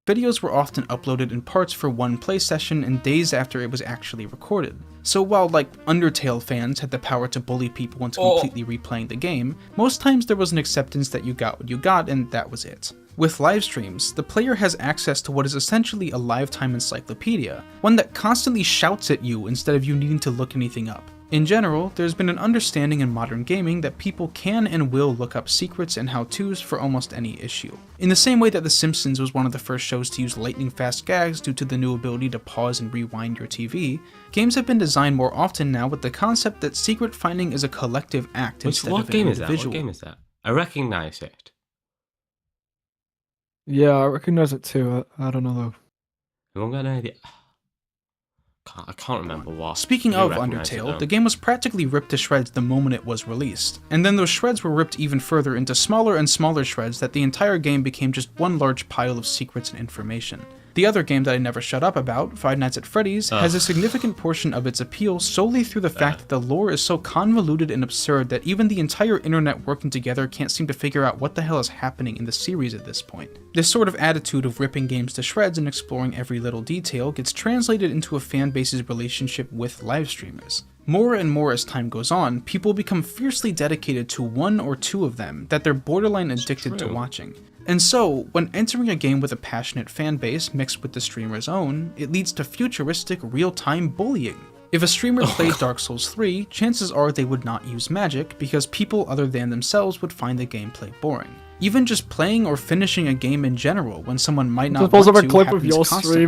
Videos were often uploaded in parts for one play session and days after it was actually recorded. So while like Undertale fans had the power to bully people into completely replaying the game, most times there was an acceptance that you got what you got and that was it. With live streams, the player has access to what is essentially a lifetime encyclopedia, one that constantly shouts at you instead of you needing to look anything up. In general, there's been an understanding in modern gaming that people can and will look up secrets and how-tos for almost any issue. In the same way that The Simpsons was one of the first shows to use lightning-fast gags due to the new ability to pause and rewind your TV, games have been designed more often now with the concept that secret finding is a collective act instead of an individual. What game is that? I recognize it. Yeah, I recognize it too. I don't know though. Anyone got an idea? I can't remember what. Speaking of Undertale, the game was practically ripped to shreds the moment it was released, and then those shreds were ripped even further into smaller and smaller shreds that the entire game became just one large pile of secrets and information. The other game that I never shut up about, Five Nights at Freddy's, has a significant portion of its appeal solely through the fact that the lore is so convoluted and absurd that even the entire internet working together can't seem to figure out what the hell is happening in the series at this point. This sort of attitude of ripping games to shreds and exploring every little detail gets translated into a fanbase's relationship with live streamers. More and more as time goes on, people become fiercely dedicated to one or two of them that they're borderline addicted to watching. And so, when entering a game with a passionate fanbase mixed with the streamer's own, it leads to futuristic real-time bullying. If a streamer played Dark Souls 3, chances are they would not use magic because people other than themselves would find the gameplay boring. Even just playing or finishing a game in general when someone might not want to happens constantly.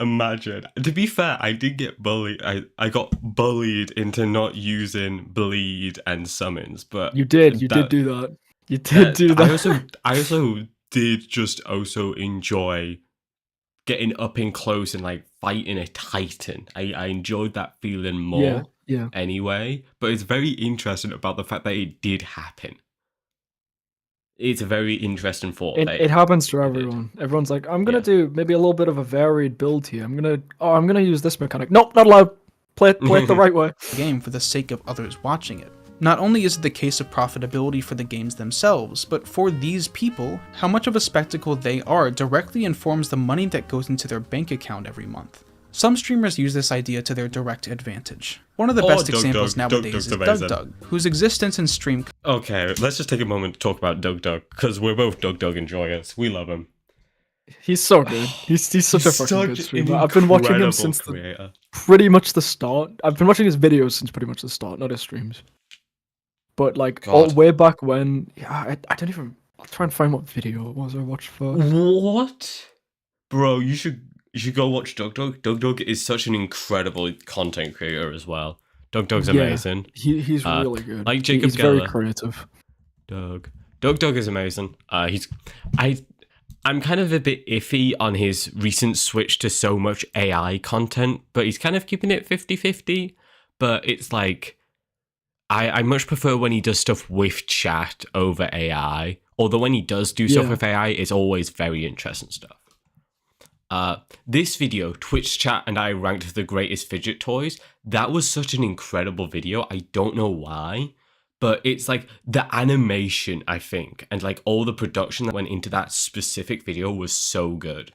Imagine. To be fair, I did get bullied. I got bullied into not using bleed and summons, but you did do that. You did do that. I also did just also enjoy getting up in close and like fighting a titan. I enjoyed that feeling more anyway, but it's very interesting about the fact that it did happen. It's a very interesting thought. It happens to everyone. Everyone's like, I'm gonna do maybe a little bit of a varied build here. I'm gonna use this mechanic. Nope, not allowed. Play it the right way. Game for the sake of others watching it. Not only is it the case of profitability for the games themselves, but for these people, how much of a spectacle they are directly informs the money that goes into their bank account every month. Some streamers use this idea to their direct advantage. One of the best examples nowadays is DougDoug, whose existence in stream... Okay, let's just take a moment to talk about DougDoug, because we're both DougDoug enjoyers. We love him. He's so good. He's such a fucking good streamer. I've been watching him since pretty much the start. I've been watching his videos since pretty much the start, not his streams. But like all way back when, yeah, I don't even. I'll try and find what video it was I watched first. What, bro? You should go watch DougDoug. DougDoug is such an incredible content creator as well. DougDoug's amazing. He's really good. Like Jacob he's Geller. Very creative. DougDoug is amazing. I'm kind of a bit iffy on his recent switch to so much AI content, but he's kind of keeping it 50-50. But it's like, I much prefer when he does stuff with chat over AI. Although when he does do stuff with AI, it's always very interesting stuff. This video, Twitch chat and I ranked for the greatest fidget toys, that was such an incredible video. I don't know why, but it's like the animation, I think, and like all the production that went into that specific video was so good.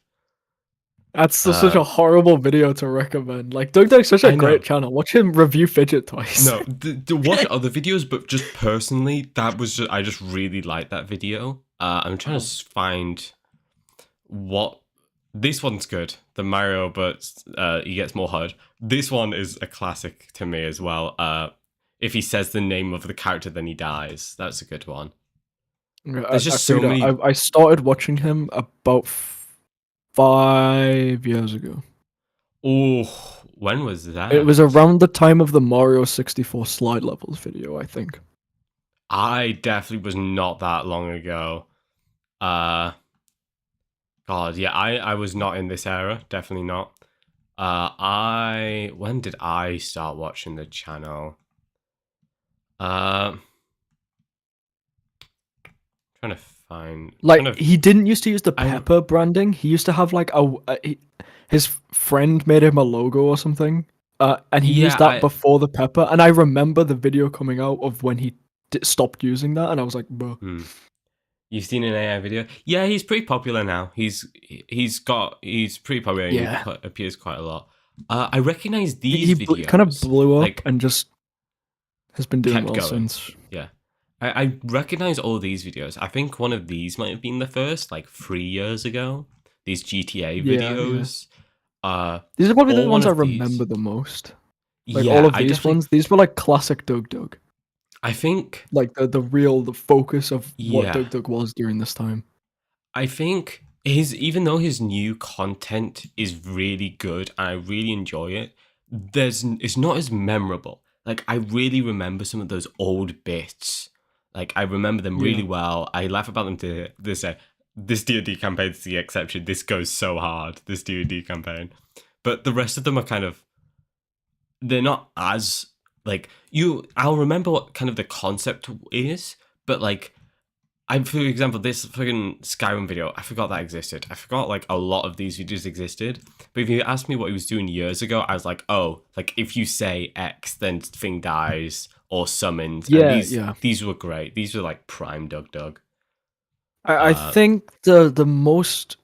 That's such a horrible video to recommend. Like, DougDoug's such a great channel. Watch him review fidget toys. No, watch other videos, but just personally, that was just, I just really liked that video. I'm trying to find what, this one's good. The Mario, but he gets more HUD. This one is a classic to me as well. If he says the name of the character, then he dies. That's a good one. There's just so many. I started watching him about 5 years ago. Oh, when was that? It was around the time of the Mario 64 slide levels video, I think. I definitely was not that long ago. God, yeah, I was not in this era. Definitely not. When did I start watching the channel? Trying to find, he didn't used to use the Pepper branding. He used to have like his friend made him a logo or something, and he used that before the Pepper. And I remember the video coming out of when he stopped using that, and I was like, bro. You've seen an AI video? Yeah, he's pretty popular now. He's pretty popular. Yeah, he appears quite a lot. I recognize these videos. He kind of blew up and just has been doing well since. Yeah. I recognize all these videos. I think one of these might have been the first, like 3 years ago. These GTA videos. Yeah. These are probably the ones I remember the most. Like all of these ones, these were like classic DougDoug. I think like the focus of what DougDoug was during this time. I think even though his new content is really good and I really enjoy it, it's not as memorable. Like I really remember some of those old bits. Like I remember them really well. I laugh about them to this day. This D&D campaign is the exception. This goes so hard, this D&D campaign. But the rest of them are kind of, they're not as, like, I'll remember what kind of the concept is, but like, for example, this fucking Skyrim video, I forgot that existed. I forgot like a lot of these videos existed. But if you asked me what he was doing years ago, I was like, oh, like if you say X, then thing dies or summoned. Yeah, these were great. These were like prime DougDoug. I think the most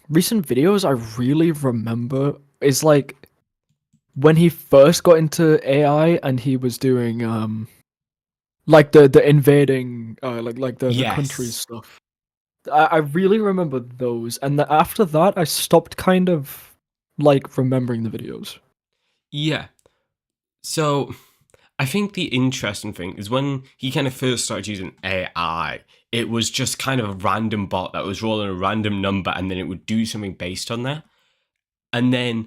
recent videos I really remember is like when he first got into AI and he was doing like the invading like the countries stuff. I really remember those, and after that I stopped kind of like remembering the videos. Yeah. So I think the interesting thing is when he kind of first started using AI, it was just kind of a random bot that was rolling a random number and then it would do something based on that. And then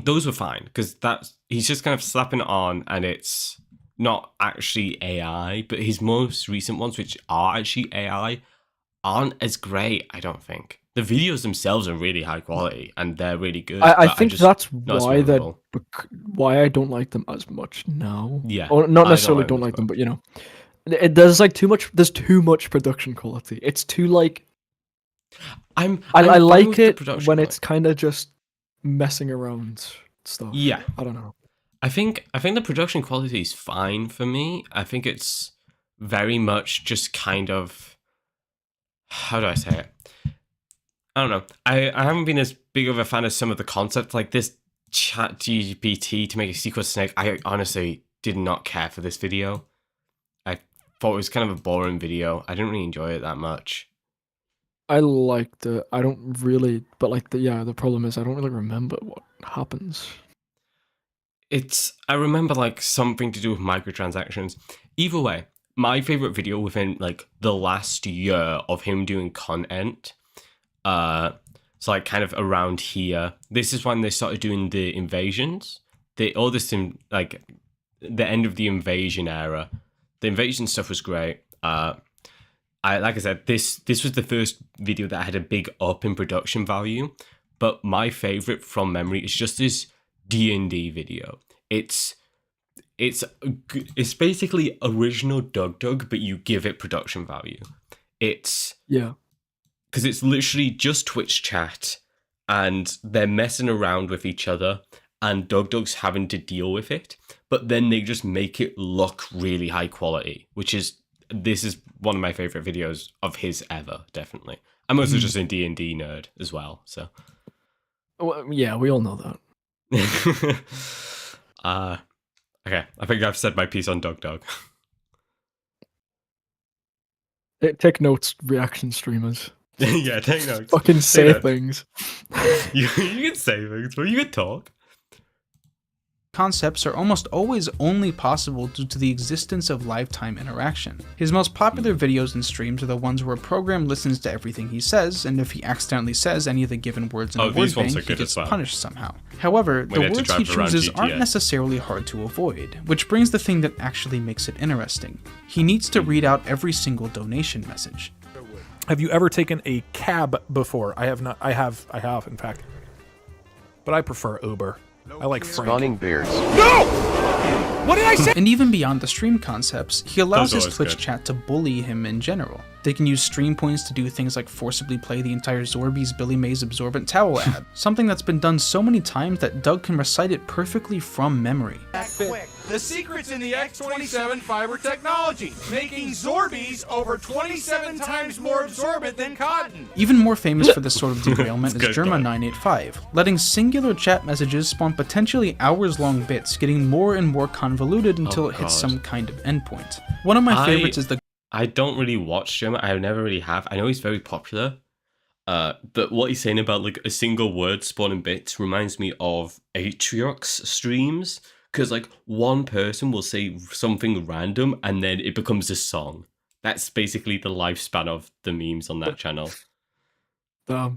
those were fine because he's just kind of slapping it on and it's not actually AI, but his most recent ones, which are actually AI, aren't as great, I don't think. The videos themselves are really high quality and they're really good. I think that's why I don't like them as much now. Yeah. Or not necessarily don't like them, but you know. There's too much production quality. It's too like I like it when it's kind of just messing around stuff. Yeah. I don't know. I think the production quality is fine for me. I think it's very much just kind of, how do I say it? I don't know. I haven't been as big of a fan of some of the concepts like this ChatGPT to make a sequel to Snake. I honestly did not care for this video. I thought it was kind of a boring video. I didn't really enjoy it that much. I liked it. I don't really, but like the problem is I don't really remember what happens. I remember like something to do with microtransactions. Either way, my favorite video within like the last year of him doing content, so like kind of around here. This is when they started doing the invasions. All this in like the end of the invasion era. The invasion stuff was great. Like I said, this was the first video that had a big up in production value. But my favorite from memory is just this D&D video. It's basically original Dug, but you give it production value. Because it's literally just Twitch chat, and they're messing around with each other, and Dug's having to deal with it. But then they just make it look really high quality, this is one of my favorite videos of his ever, definitely. I'm also just a D&D nerd as well, so. Well, yeah, we all know that. Okay, I think I've said my piece on Dug. Take notes, reaction streamers. Yeah, take notes. Fucking say things. You can say things, but you can talk. Concepts are almost always only possible due to the existence of lifetime interaction. His most popular videos and streams are the ones where a program listens to everything he says, and if he accidentally says any of the given words in a word bank, he gets punished somehow. However, the words he chooses aren't necessarily hard to avoid, which brings the thing that actually makes it interesting. He needs to read out every single donation message. Have you ever taken a cab before? I have not. I have, in fact. But I prefer Uber. I like Frank. Spawning bears. No! What did I say? And even beyond the stream concepts, he allows his Twitch chat to bully him in general. They can use stream points to do things like forcibly play the entire Zorby's Billy Mays absorbent towel ad, something that's been done so many times that Dug can recite it perfectly from memory. Quick. The secret's in the X27 fiber technology, making Zorbies over 27 times more absorbent than cotton. Even more famous for this sort of derailment is Germa985, letting singular chat messages spawn potentially hours-long bits, getting more and more convoluted until it hits some kind of endpoint. One of my favorites is the... I don't really watch Germa. I never really have. I know he's very popular. But what he's saying about like a single word spawning bits reminds me of Atriox streams. Because like one person will say something random and then it becomes a song. That's basically the lifespan of the memes on that channel. Yeah.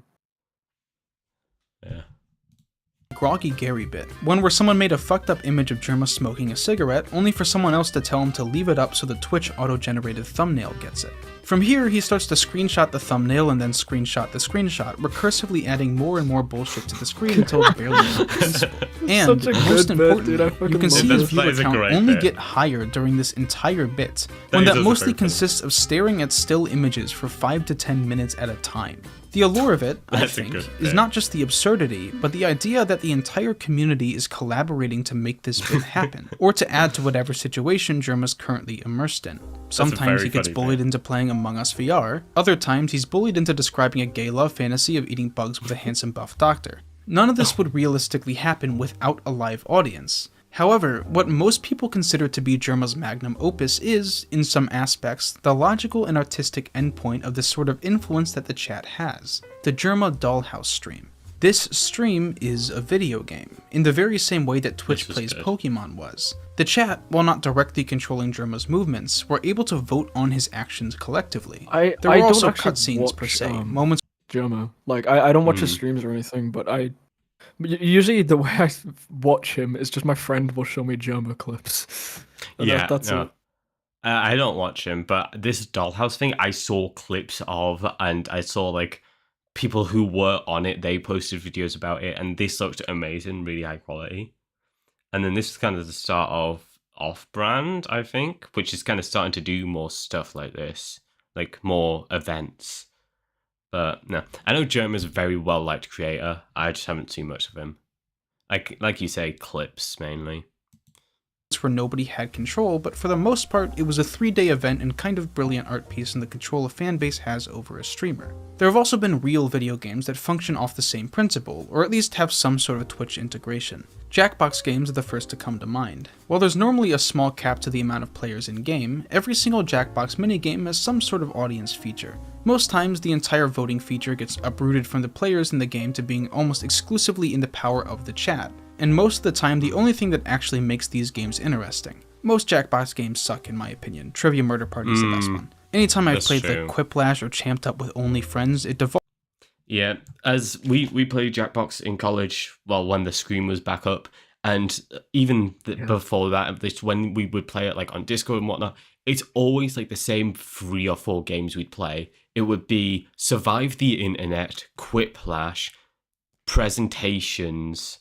Groggy Gary bit, one where someone made a fucked up image of Germa smoking a cigarette, only for someone else to tell him to leave it up so the Twitch auto-generated thumbnail gets it. From here, he starts to screenshot the thumbnail and then screenshot the screenshot, recursively adding more and more bullshit to the screen until it's barely invisible. And, most importantly, you can see his viewer count only get higher during this entire bit, when that mostly consists of staring at still images for 5 to 10 minutes at a time. The allure of it, I think, is not just the absurdity, but the idea that the entire community is collaborating to make this bit happen, or to add to whatever situation Germa's currently immersed in. Sometimes he gets bullied into playing Among Us VR, other times he's bullied into describing a gay love fantasy of eating bugs with a handsome buff doctor. None of this would realistically happen without a live audience. However, what most people consider to be Germa's magnum opus is, in some aspects, the logical and artistic endpoint of the sort of influence that the chat has, the Germa Dollhouse stream. This stream is a video game, in the very same way that Twitch Plays Pokemon was. The chat, while not directly controlling Germa's movements, were able to vote on his actions collectively. There were also cutscenes per se, moments... Germa. Like, I don't watch his streams or anything, but usually the way I watch him is just my friend will show me Germa clips. That's it. I don't watch him, but this Dollhouse thing I saw clips of, and I saw like people who were on it, they posted videos about it, and this looked amazing, really high quality. And then this is kind of the start of Off-Brand, I think, which is kind of starting to do more stuff like this, like more events. But no, I know Germa's a very well-liked creator. I just haven't seen much of him. Like you say, clips mainly. moments where nobody had control, but for the most part, it was a 3-day event and kind of brilliant art piece in the control a fanbase has over a streamer. There have also been real video games that function off the same principle, or at least have some sort of Twitch integration. Jackbox games are the first to come to mind. While there's normally a small cap to the amount of players in-game, every single Jackbox minigame has some sort of audience feature. Most times, the entire voting feature gets uprooted from the players in the game to being almost exclusively in the power of the chat, and most of the time the only thing that actually makes these games interesting. Most Jackbox games suck in my opinion. Trivia Murder Party is the best one. Anytime I've played like Quiplash or Champed Up with Only Friends, it devolves. Yeah, as we played Jackbox in college, well, when the screen was back up, and even before that, at least when we would play it like on Discord and whatnot, it's always like the same 3 or 4 games we'd play. It would be Survive the Internet, Quiplash, Presentations,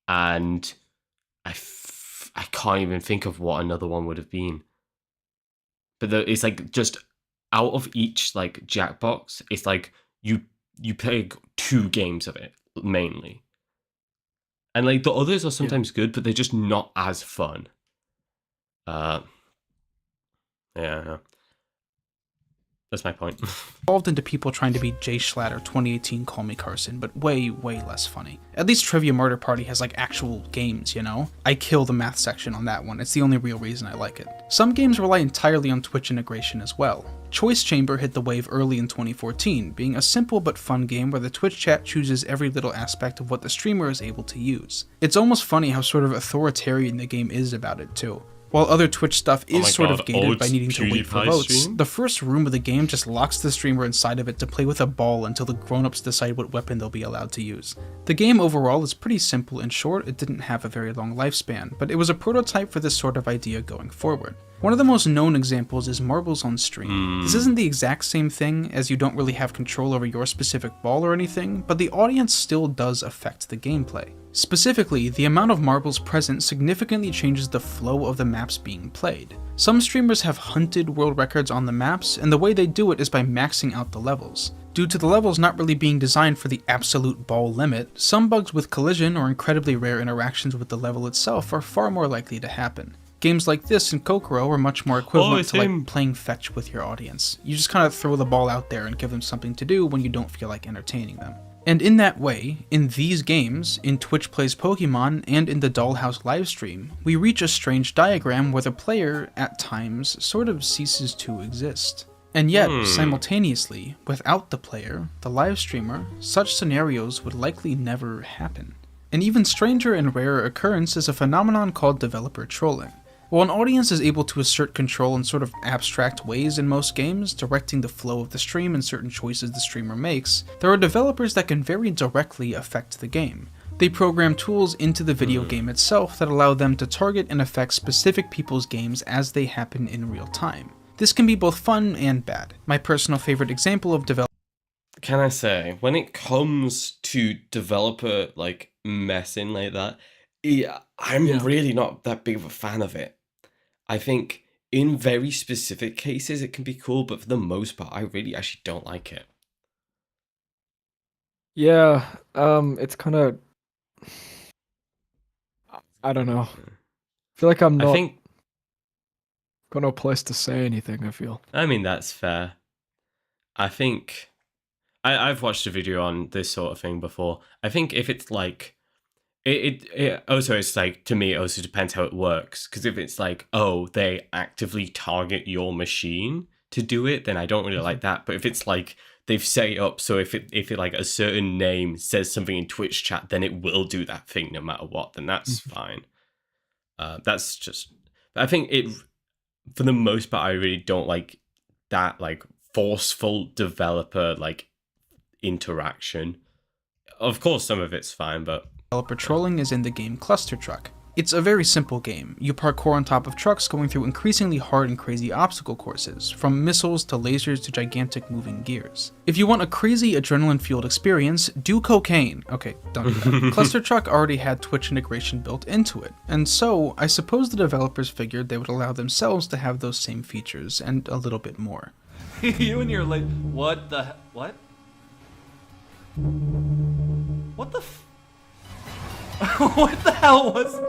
and I can't even think of what another one would have been. But it's like just out of each like Jackbox, it's like you play 2 games of it mainly, and like the others are sometimes good, but they're just not as fun. Yeah. That's my point. Evolved into people trying to be Jay Schlatter 2018 Call Me Carson, but way less funny. At least Trivia Murder Party has like actual games, you know? I kill the math section on that one, it's the only real reason I like it. Some games rely entirely on Twitch integration as well. Choice Chamber hit the wave early in 2014, being a simple but fun game where the Twitch chat chooses every little aspect of what the streamer is able to use. It's almost funny how sort of authoritarian the game is about it too. While other Twitch stuff is sort of gated by needing to wait for votes, the first room of the game just locks the streamer inside of it to play with a ball until the grown-ups decide what weapon they'll be allowed to use. The game overall is pretty simple and short. It didn't have a very long lifespan, but it was a prototype for this sort of idea going forward. One of the most known examples is Marbles on Stream. This isn't the exact same thing, as you don't really have control over your specific ball or anything, but the audience still does affect the gameplay. Specifically, the amount of marbles present significantly changes the flow of the maps being played. Some streamers have hunted world records on the maps, and the way they do it is by maxing out the levels. Due to the levels not really being designed for the absolute ball limit, some bugs with collision or incredibly rare interactions with the level itself are far more likely to happen. Games like this and Kokoro are much more equivalent to like playing fetch with your audience. You just kind of throw the ball out there and give them something to do when you don't feel like entertaining them. And in that way, in these games, in Twitch Plays Pokemon, and in the Dollhouse livestream, we reach a strange diagram where the player, at times, sort of ceases to exist. And yet, simultaneously, without the player, the live streamer, such scenarios would likely never happen. An even stranger and rarer occurrence is a phenomenon called developer trolling. While an audience is able to assert control in sort of abstract ways in most games, directing the flow of the stream and certain choices the streamer makes, there are developers that can very directly affect the game. They program tools into the video game itself that allow them to target and affect specific people's games as they happen in real time. This can be both fun and bad. My personal favorite example of Can I say, when it comes to developer like messing like that, I'm really not that big of a fan of it. I think in very specific cases it can be cool, but for the most part, I really actually don't like it. Yeah, it's kind of, I don't know. I feel like I'm not got no place to say anything, I feel. I mean, that's fair. I think I've watched a video on this sort of thing before. I think if it's like it also, it's like, to me, it also depends how it works. Because if it's like, oh, they actively target your machine to do it, then I don't really like that. But if it's like they've set it up so if it like a certain name says something in Twitch chat, then it will do that thing no matter what, then that's fine. That's just, I think it, for the most part, I really don't like that like forceful developer like interaction. Of course, some of it's fine, but developer trolling is in the game Cluster Truck. It's a very simple game. You parkour on top of trucks going through increasingly hard and crazy obstacle courses, from missiles to lasers to gigantic moving gears. If you want a crazy adrenaline-fueled experience, do cocaine. Okay, don't do that. Cluster Truck already had Twitch integration built into it, and so I suppose the developers figured they would allow themselves to have those same features and a little bit more. You and your like, what the, what? What the what the hell was...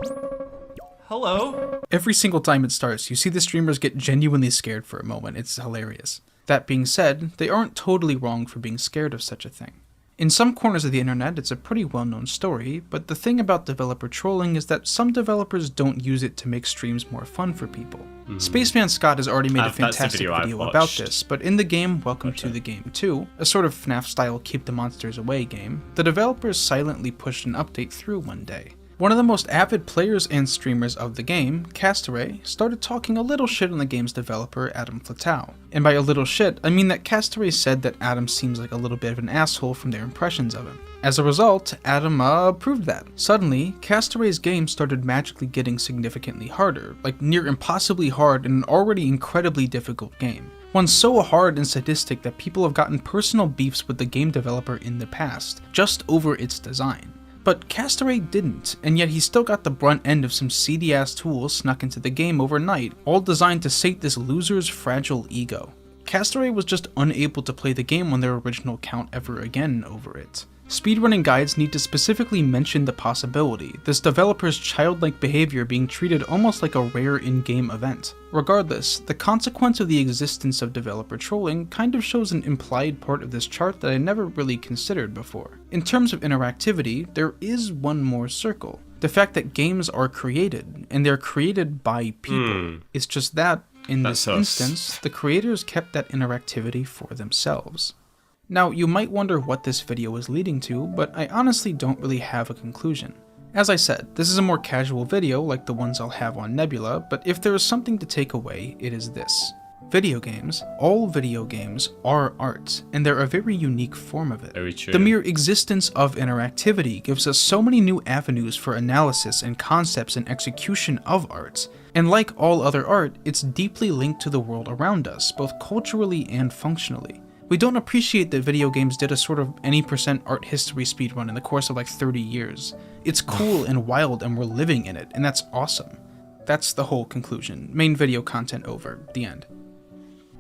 Hello? Every single time it starts, you see the streamers get genuinely scared for a moment. It's hilarious. That being said, they aren't totally wrong for being scared of such a thing. In some corners of the internet, it's a pretty well-known story, but the thing about developer trolling is that some developers don't use it to make streams more fun for people. Spaceman Scott has already made a fantastic video about this, but in the game Welcome to the Game 2, a sort of FNAF-style Keep the Monsters Away game, the developers silently pushed an update through one day. One of the most avid players and streamers of the game, Castaway, started talking a little shit on the game's developer, Adam Flatow. And by a little shit, I mean that Castaway said that Adam seems like a little bit of an asshole from their impressions of him. As a result, Adam proved that. Suddenly, Castaway's game started magically getting significantly harder, like near impossibly hard in an already incredibly difficult game. One so hard and sadistic that people have gotten personal beefs with the game developer in the past, just over its design. But Castaway didn't, and yet he still got the brunt end of some seedy-ass tools snuck into the game overnight, all designed to sate this loser's fragile ego. Castaway was just unable to play the game on their original account ever again over it. Speedrunning guides need to specifically mention the possibility, this developer's childlike behavior being treated almost like a rare in-game event. Regardless, the consequence of the existence of developer trolling kind of shows an implied part of this chart that I never really considered before. In terms of interactivity, there is one more circle. The fact that games are created, and they're created by people. It's just that, in this instance, the creators kept that interactivity for themselves. Now, you might wonder what this video is leading to, but I honestly don't really have a conclusion. As I said, this is a more casual video like the ones I'll have on Nebula, but if there is something to take away, it is this. Video games, all video games, are art, and they're a very unique form of it. Very true. The mere existence of interactivity gives us so many new avenues for analysis and concepts and execution of art, and like all other art, it's deeply linked to the world around us, both culturally and functionally. We don't appreciate that video games did a sort of any % art history speedrun in the course of like 30 years. It's cool and wild and we're living in it, and that's awesome. That's the whole conclusion. Main video content over. The end.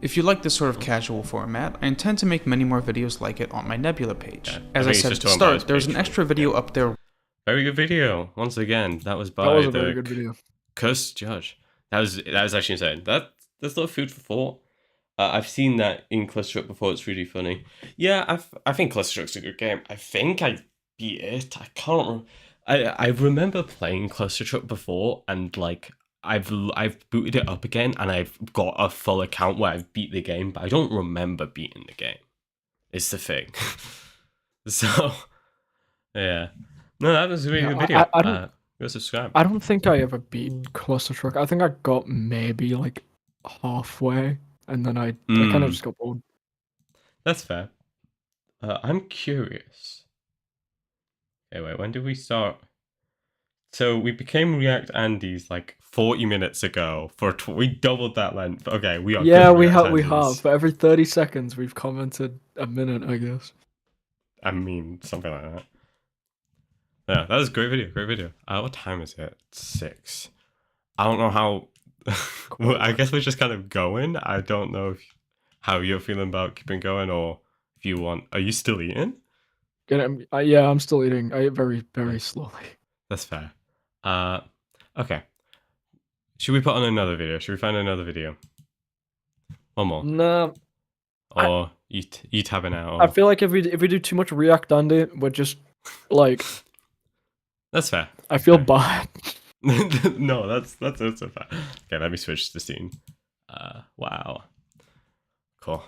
If you like this sort of casual format, I intend to make many more videos like it on my Nebula page. Yeah, As I said at the start, there's an extra video up there. Very good video. Once again, that was by a very good video. Cursed Judge. That was actually insane. That's a lot of food for thought. I've seen that in Clusterstruck before. It's really funny. Yeah, I think Clusterstruck's a good game. I think I beat it. I can't. I remember playing Clusterstruck before, and like I've booted it up again, and I've got a full account where I've beat the game, but I don't remember beating the game. It's the thing. So yeah, no, that was a really good video. Go subscribe. I don't think I ever beat Clusterstruck. I think I got maybe like halfway. And then I kind of just got bored. That's fair. I'm curious. Okay, wait, when did we start? So we became React Andes like 40 minutes ago. We doubled that length. Okay, we are. Yeah, we have. For every 30 seconds, we've commented a minute, I guess. I mean, something like that. Yeah, that was a great video. Great video. What time is it? 6. I don't know how. Well, I guess we're just kind of going. I don't know how you're feeling about keeping going, or if you want. Are you still eating? Yeah, I'm still eating. I eat very, very slowly. That's fair. Okay. Should we put on another video? Should we find another video? One more. No. Or you tabbing out. Or... I feel like if we do too much React Andy, we're just like. That's fair. I feel bad. No, that's also fair. Okay, let me switch the scene. Wow. Cool.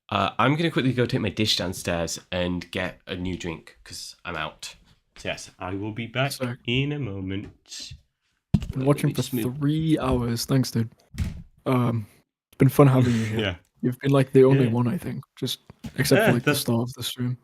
I'm gonna quickly go take my dish downstairs and get a new drink because I'm out. So yes, I will be back in a moment. Been watching for 3 hours. Thanks, dude. It's been fun having you here. Yeah. You've been like the only one, I think. Just except for like the start of the stream.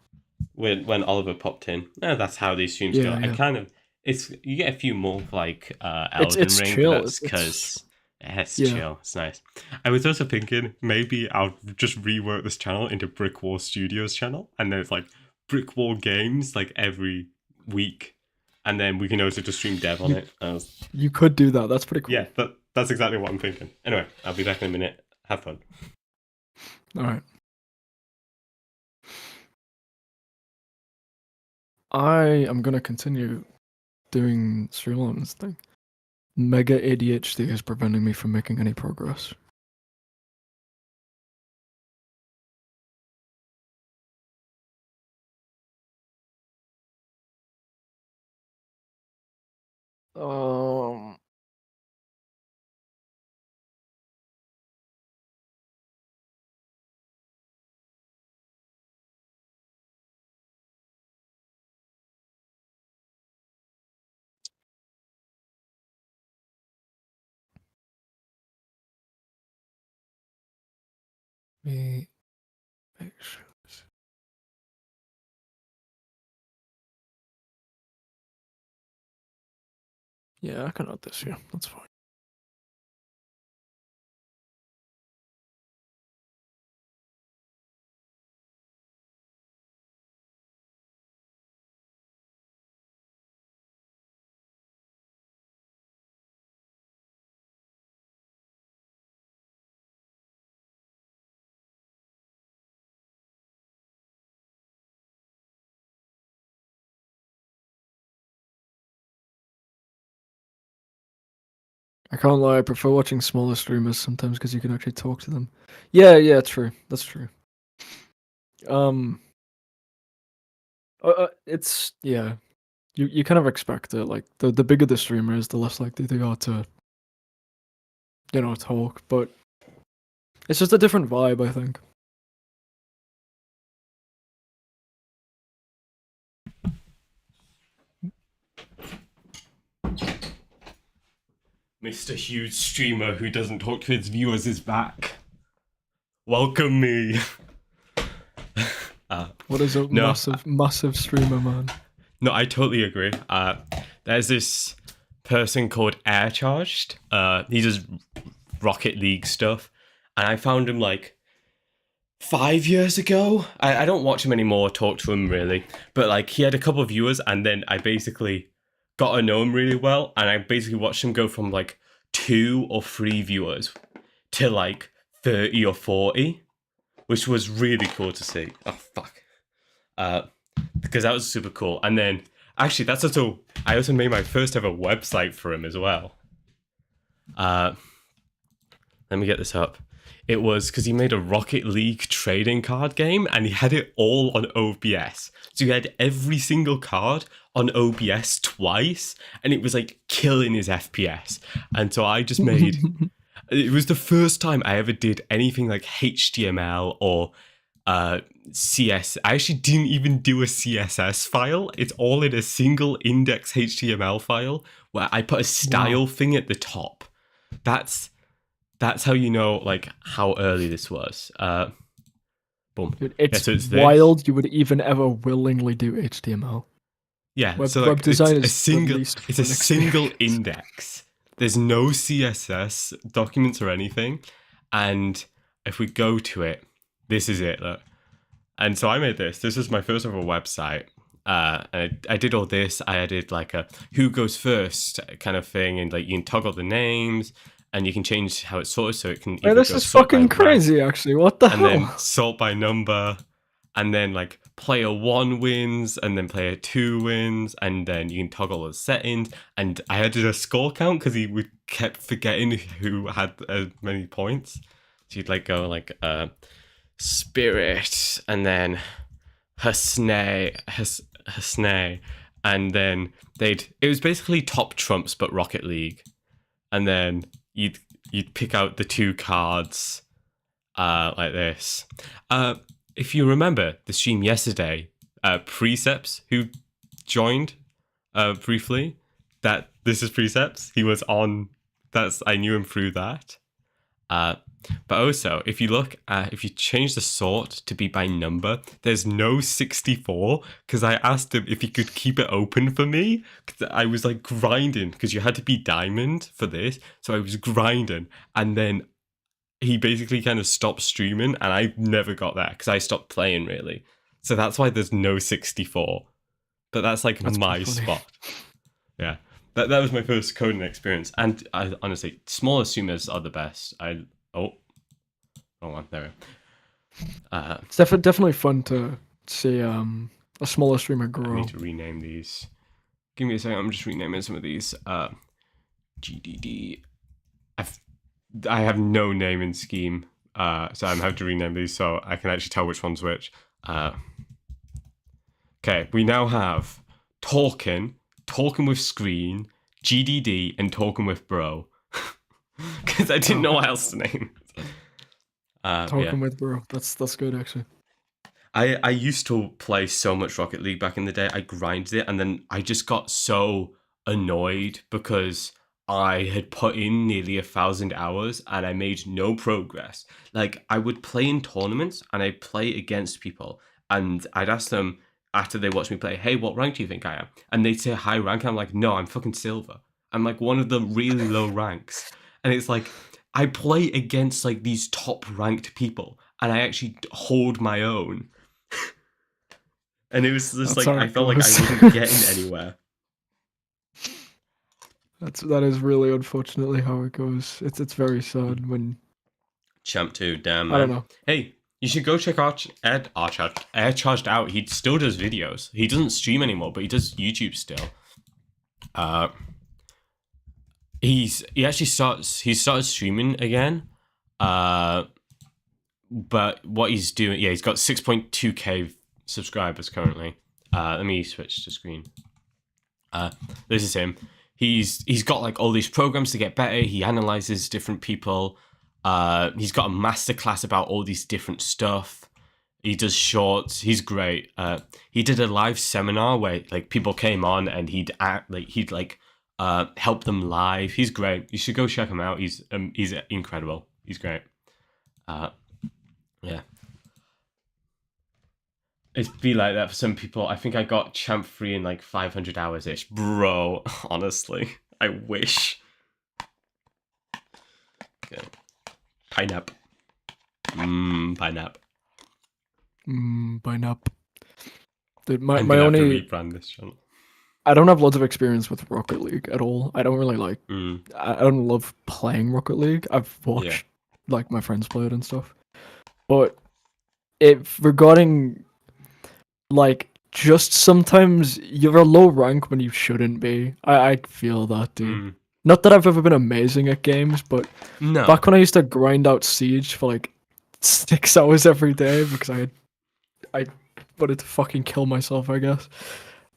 When Oliver popped in. That's how these streams go. I kind of you get a few more like Elden Ring. Chill. Because it's chill. It's nice. I was also thinking maybe I'll just rework this channel into Brick Wall Studios channel, and then it's like Brick Wall Games like every week, and then we can also just stream dev on it. You could do that. That's pretty cool. Yeah, that's exactly what I'm thinking. Anyway, I'll be back in a minute. Have fun. All right. I am gonna continue doing Streamlabs thing. mega ADHD is preventing me from making any progress. Um. Me make sure. Yeah, I can add this here. That's fine. I can't lie, I prefer watching smaller streamers sometimes because you can actually talk to them. Yeah, true. That's true. It's yeah. You kind of expect it. Like the bigger the streamer is, the less likely they are to, talk. But it's just a different vibe, I think. Mr. Huge Streamer who doesn't talk to his viewers is back. Welcome me. What is a massive streamer, man? No, I totally agree. There's this person called Air Charged. He does Rocket League stuff, and I found him like 5 years ago. I don't watch him anymore, talk to him really, but like he had a couple of viewers, and then I basically got to know him really well, and I basically watched him go from like 2 or 3 viewers to like 30 or 40, which was really cool to see. Oh fuck. Because that was super cool. And then actually I also made my first ever website for him as well. Let me get this up. It was because he made a Rocket League trading card game, and he had it all on OBS. So he had every single card on OBS twice, and it was like killing his FPS. And so I just made... It was the first time I ever did anything like HTML or CS. I actually didn't even do a CSS file. It's all in a single index HTML file where I put a style thing at the top. That's how you know like how early this was. Boom. Dude, it's wild you would even ever willingly do HTML. Yeah, web design is it's a single index. There's no CSS documents or anything. And if we go to it, this is it, look. And so I made this. This is my first ever website. And I did all this. I added like a who goes first kind of thing. And like you can toggle the names and you can change how it's sorted so it can either this is fucking crazy, actually. What the hell? And then sort by number. And then like player 1 wins and then player 2 wins. And then you can toggle the settings. And I added a score count because he kept forgetting who had as many points. So you'd like go like Spirit and then Hasnay, and then it was basically Top Trumps but Rocket League. And then you'd pick out the 2 cards like this. If you remember the stream yesterday, Precepts, who joined briefly, this is Precepts. He was on. I knew him through that. But also, if you change the sort to be by number, there's no 64, because I asked him if he could keep it open for me, because I was like grinding, because you had to be diamond for this, so I was grinding, and then he basically kind of stopped streaming, and I never got that, because I stopped playing, really. So that's why there's no 64. But that's like my spot. Yeah. That was my first coding experience, and I honestly, smaller streamers are the best. Hold on, there we go. It's definitely fun to see a smaller streamer grow. I need to rename these. Give me a second, I'm just renaming some of these. GDD. I have no name in Scheme, so I'm going to have to rename these so I can actually tell which one's which. Okay, we now have Talking with Screen, GDD, and Talking with Bro. Because I didn't know what else to name. Talking with Bro. That's good, actually. I used to play so much Rocket League back in the day. I grinded it, and then I just got so annoyed because I had put in nearly 1,000 hours and I made no progress. Like, I would play in tournaments and I'd play against people, and I'd ask them after they watch me play, hey, what rank do you think I am? And they'd say high rank. I'm like, no, I'm fucking silver. I'm like one of the really low ranks. And it's like, I play against like these top ranked people and I actually hold my own. And it was just I felt like I wasn't getting anywhere. That is really unfortunately how it goes. It's very sad when Champ 2, damn man. I don't know. Hey, you should go check out Air Charged Out. He still does videos. He doesn't stream anymore, but he does YouTube still. He started streaming again. But what he's doing, he's got 6.2k subscribers currently. Let me switch to screen. This is him. He's got like all these programs to get better. He analyzes different people. He's got a masterclass about all these different stuff. He does shorts. He's great. He did a live seminar where like people came on and he'd help them live. He's great. You should go check him out. He's incredible. He's great. Yeah. It'd be like that for some people. I think I got Champ 3 in like 500 hours ish. Bro, honestly, I wish. Okay. Pineapple. Pineapple. Pineapple. Dude, my I'm gonna have to only rebrand this channel. I don't have loads of experience with Rocket League at all. I don't really like. I don't love playing Rocket League. I've watched like my friends play it and stuff, but regarding like just sometimes you're a low rank when you shouldn't be. I feel that, dude. Not that I've ever been amazing at games, but back when I used to grind out Siege for like 6 hours every day because I wanted to fucking kill myself, I guess.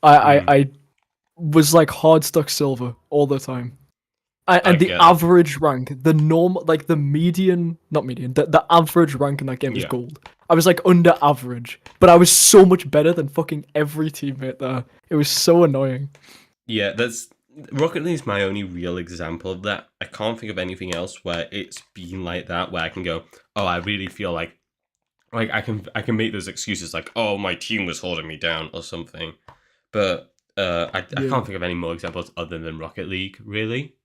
I was like hard stuck silver all the time. And the average rank, the normal, like the median, not median, the average rank in that game is gold. I was like under average, but I was so much better than fucking every teammate there. It was so annoying. Yeah, Rocket League is my only real example of that. I can't think of anything else where it's been like that, where I can go, oh, I really feel like I can make those excuses like, oh, my team was holding me down or something. But I can't think of any more examples other than Rocket League, really.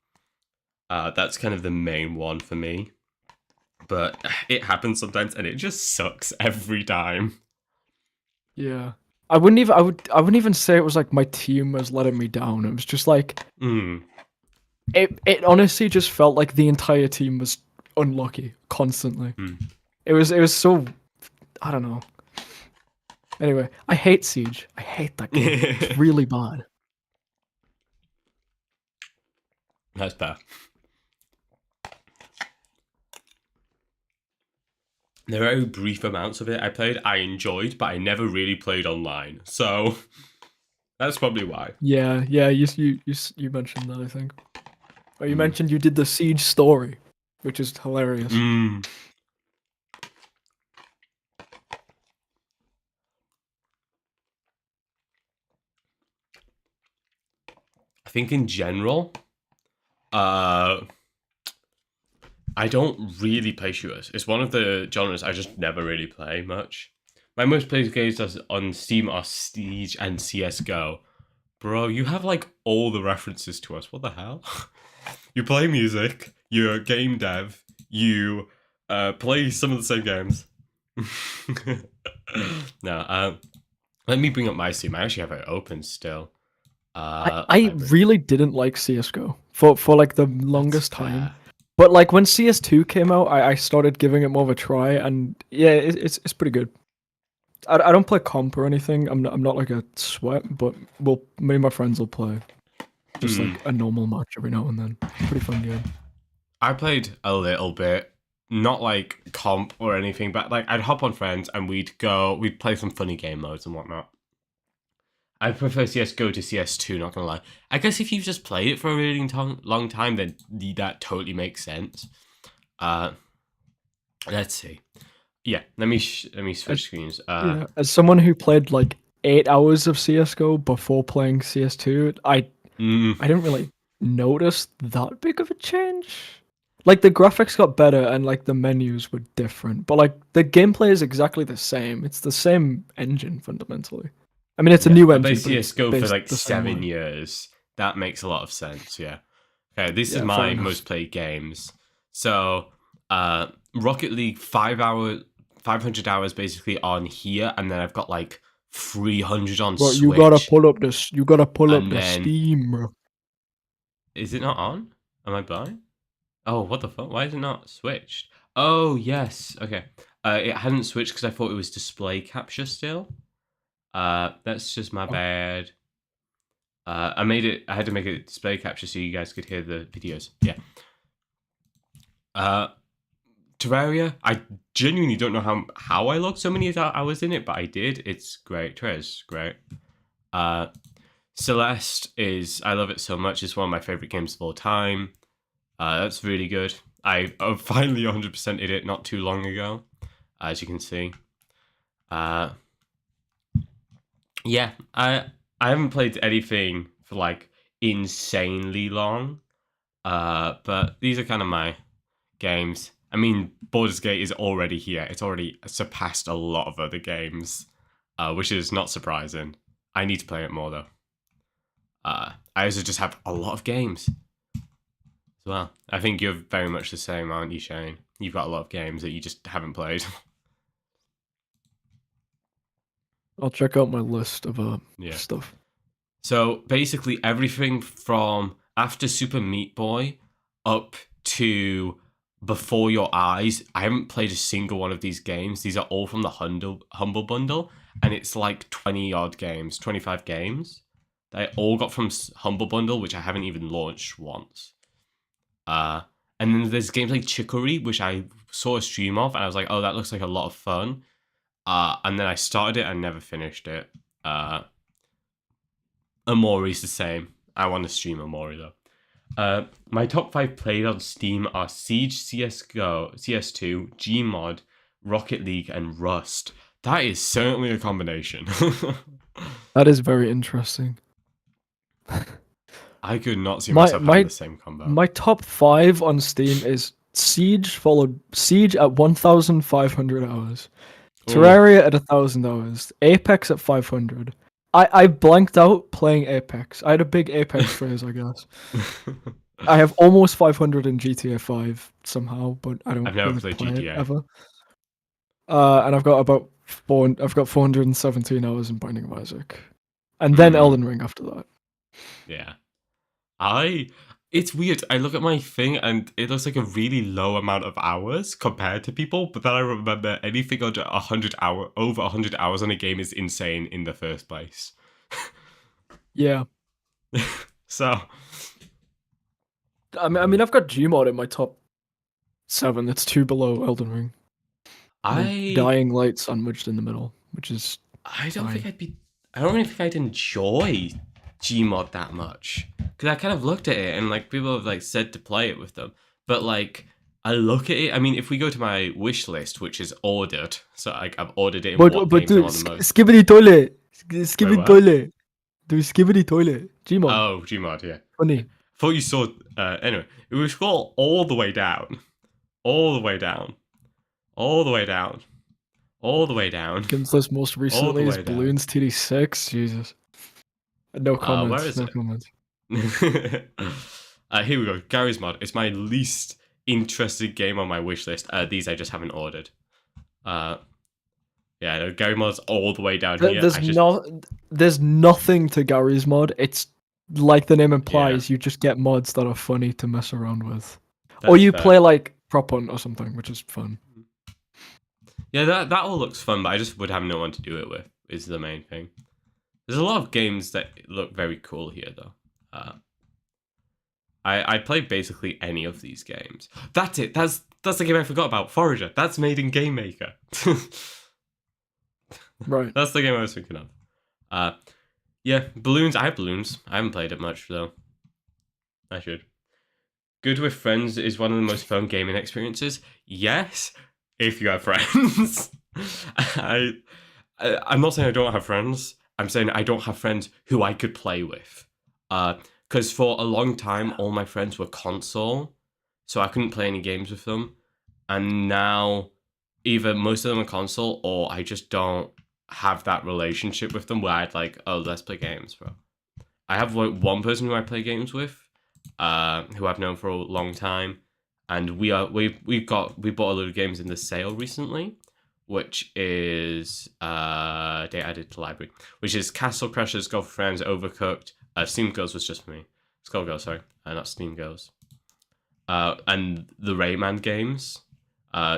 That's kind of the main one for me. But it happens sometimes and it just sucks every time. Yeah. I wouldn't even say it was like my team was letting me down. It was just like it honestly just felt like the entire team was unlucky constantly. It was so, I don't know. Anyway, I hate Siege. I hate that game. It's really bad. That's bad. The very brief amounts of it I played, I enjoyed, but I never really played online. So that's probably why. Yeah. You mentioned that, I think. Or you mentioned you did the Siege story, which is hilarious. I think in general, I don't really play shooters. It's one of the genres I just never really play much. My most played games on Steam are Siege and CSGO. Bro, you have like all the references to us. What the hell? You play music, you're a game dev, you play some of the same games. No, let me bring up my Steam. I actually have it open still. I really didn't like CSGO for like the longest time. But like when CS2 came out, I started giving it more of a try, and yeah, it's pretty good. I don't play comp or anything. I'm not like a sweat, but me and my friends will play. just like a normal match every now and then. Pretty fun game. I played a little bit, not like comp or anything, but like I'd hop on friends and we'd play some funny game modes and whatnot. I prefer CSGO to CS2, not gonna lie. I guess if you've just played it for a really long time, then that totally makes sense. Let's see. Yeah, let me switch screens. As someone who played like 8 hours of CSGO before playing CS2, I didn't really notice that big of a change. Like the graphics got better and like the menus were different, but like the gameplay is exactly the same. It's the same engine fundamentally. I mean, it's a new engine. But CSGO for like 7 years. That makes a lot of sense. Yeah. Okay, this is my most played games. So, Rocket League 500 hours basically on here, and then I've got like 300 on Switch. You gotta pull up this. You gotta pull up the Steam, bro. Is it not on? Am I blind? Oh, what the fuck? Why is it not switched? Oh, yes. Okay. It hadn't switched because I thought it was display capture still. That's just my bad. I had to make it display capture so you guys could hear the videos. Yeah. Terraria, I genuinely don't know how I logged so many hours in it, but I did. It's great. Terraria's great. Celeste I love it so much. It's one of my favorite games of all time. That's really good. I finally 100%ed it not too long ago, as you can see. Yeah, I haven't played anything for like insanely long, but these are kind of my games. I mean, Baldur's Gate is already here. It's already surpassed a lot of other games, which is not surprising. I need to play it more though. I also just have a lot of games as well. I think you're very much the same, aren't you, Shane? You've got a lot of games that you just haven't played. I'll check out my list of stuff. So basically everything from after Super Meat Boy up to Before Your Eyes, I haven't played a single one of these games. These are all from the Humble Bundle, and it's like 20 odd games, 25 games. They all got from Humble Bundle, which I haven't even launched once. And then there's games like Chicory, which I saw a stream of, and I was like, oh, that looks like a lot of fun. And then I started it and never finished it. Amori's the same. I want to stream Amori though. My top 5 played on Steam are Siege, CSGO, CS2, Gmod, Rocket League, and Rust. That is certainly a combination. That is very interesting. I could not see myself having the same combo. My top 5 on Steam is Siege at 1,500 hours. Terraria at 1,000 hours. Apex at 500. I blanked out playing Apex. I had a big Apex phase, I guess. I have almost 500 in GTA 5 somehow, but I don't. I've never played GTA it ever. And I've got about 417 hours in Binding of Isaac, and then Elden Ring after that. Yeah, it's weird. I look at my thing and it looks like a really low amount of hours compared to people, but then I remember anything under over 100 hours on a game is insane in the first place. Yeah. So, I mean, I've got Gmod in my top 7. That's 2 below Elden Ring. Dying Light sandwiched in the middle, which is. I don't really think I'd enjoy Gmod that much, because I kind of looked at it and like people have like said to play it with them, but like I look at it. I mean, if we go to my wish list, which is ordered, so like I've ordered it. But dude, Skibidi Toilet, Skibidi Toilet, dude, Skibidi Toilet, Gmod. Oh, Gmod, yeah. Funny. Thought you saw. Anyway, if we scroll all the way down, Games list most recently is Balloons TD6. Jesus. No comments. Where is no it? Comments. Here we go. Garry's Mod. It's my least interested game on my wish list. These I just haven't ordered. Yeah, no, Garry Mod's all the way down here. There's nothing to Garry's Mod. It's like the name implies. You just get mods that are funny to mess around with, or you play like Prop Hunt or something, which is fun. Yeah, that all looks fun, but I just would have no one to do it with. Is the main thing. There's a lot of games that look very cool here, though. I play basically any of these games. That's it. That's the game I forgot about. Forager. That's made in Game Maker. Right. That's the game I was thinking of. Yeah, Balloons. I have Balloons. I haven't played it much though. I should. Good with friends is one of the most fun gaming experiences. Yes, if you have friends. I'm not saying I don't have friends. I'm saying I don't have friends who I could play with. Because for a long time, all my friends were console, so I couldn't play any games with them. And now, either most of them are console, or I just don't have that relationship with them where I'd like, oh, let's play games, bro. I have like one person who I play games with, who I've known for a long time, and we bought a load of games in the sale recently, which is they added to library, which is Castle Crashers, Golf with Friends, Overcooked. Steam Girls was just for me. Skullgirls, sorry, not Steam Girls. And the Rayman games.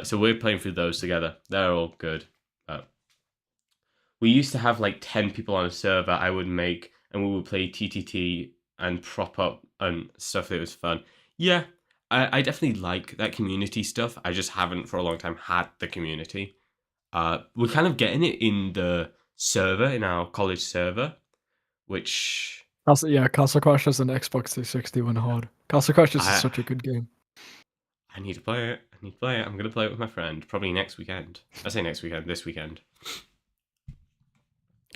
So we're playing through those together. They're all good. We used to have like 10 people on a server I would make, and we would play TTT and prop up and stuff that was fun. Yeah, I definitely like that community stuff. I just haven't for a long time had the community. We're kind of getting it in the server, in our college server, which... Castle Crashers and Xbox 360 went hard. Castle Crashers is such a good game. I need to play it. I'm going to play it with my friend, probably next weekend. I say next weekend, this weekend.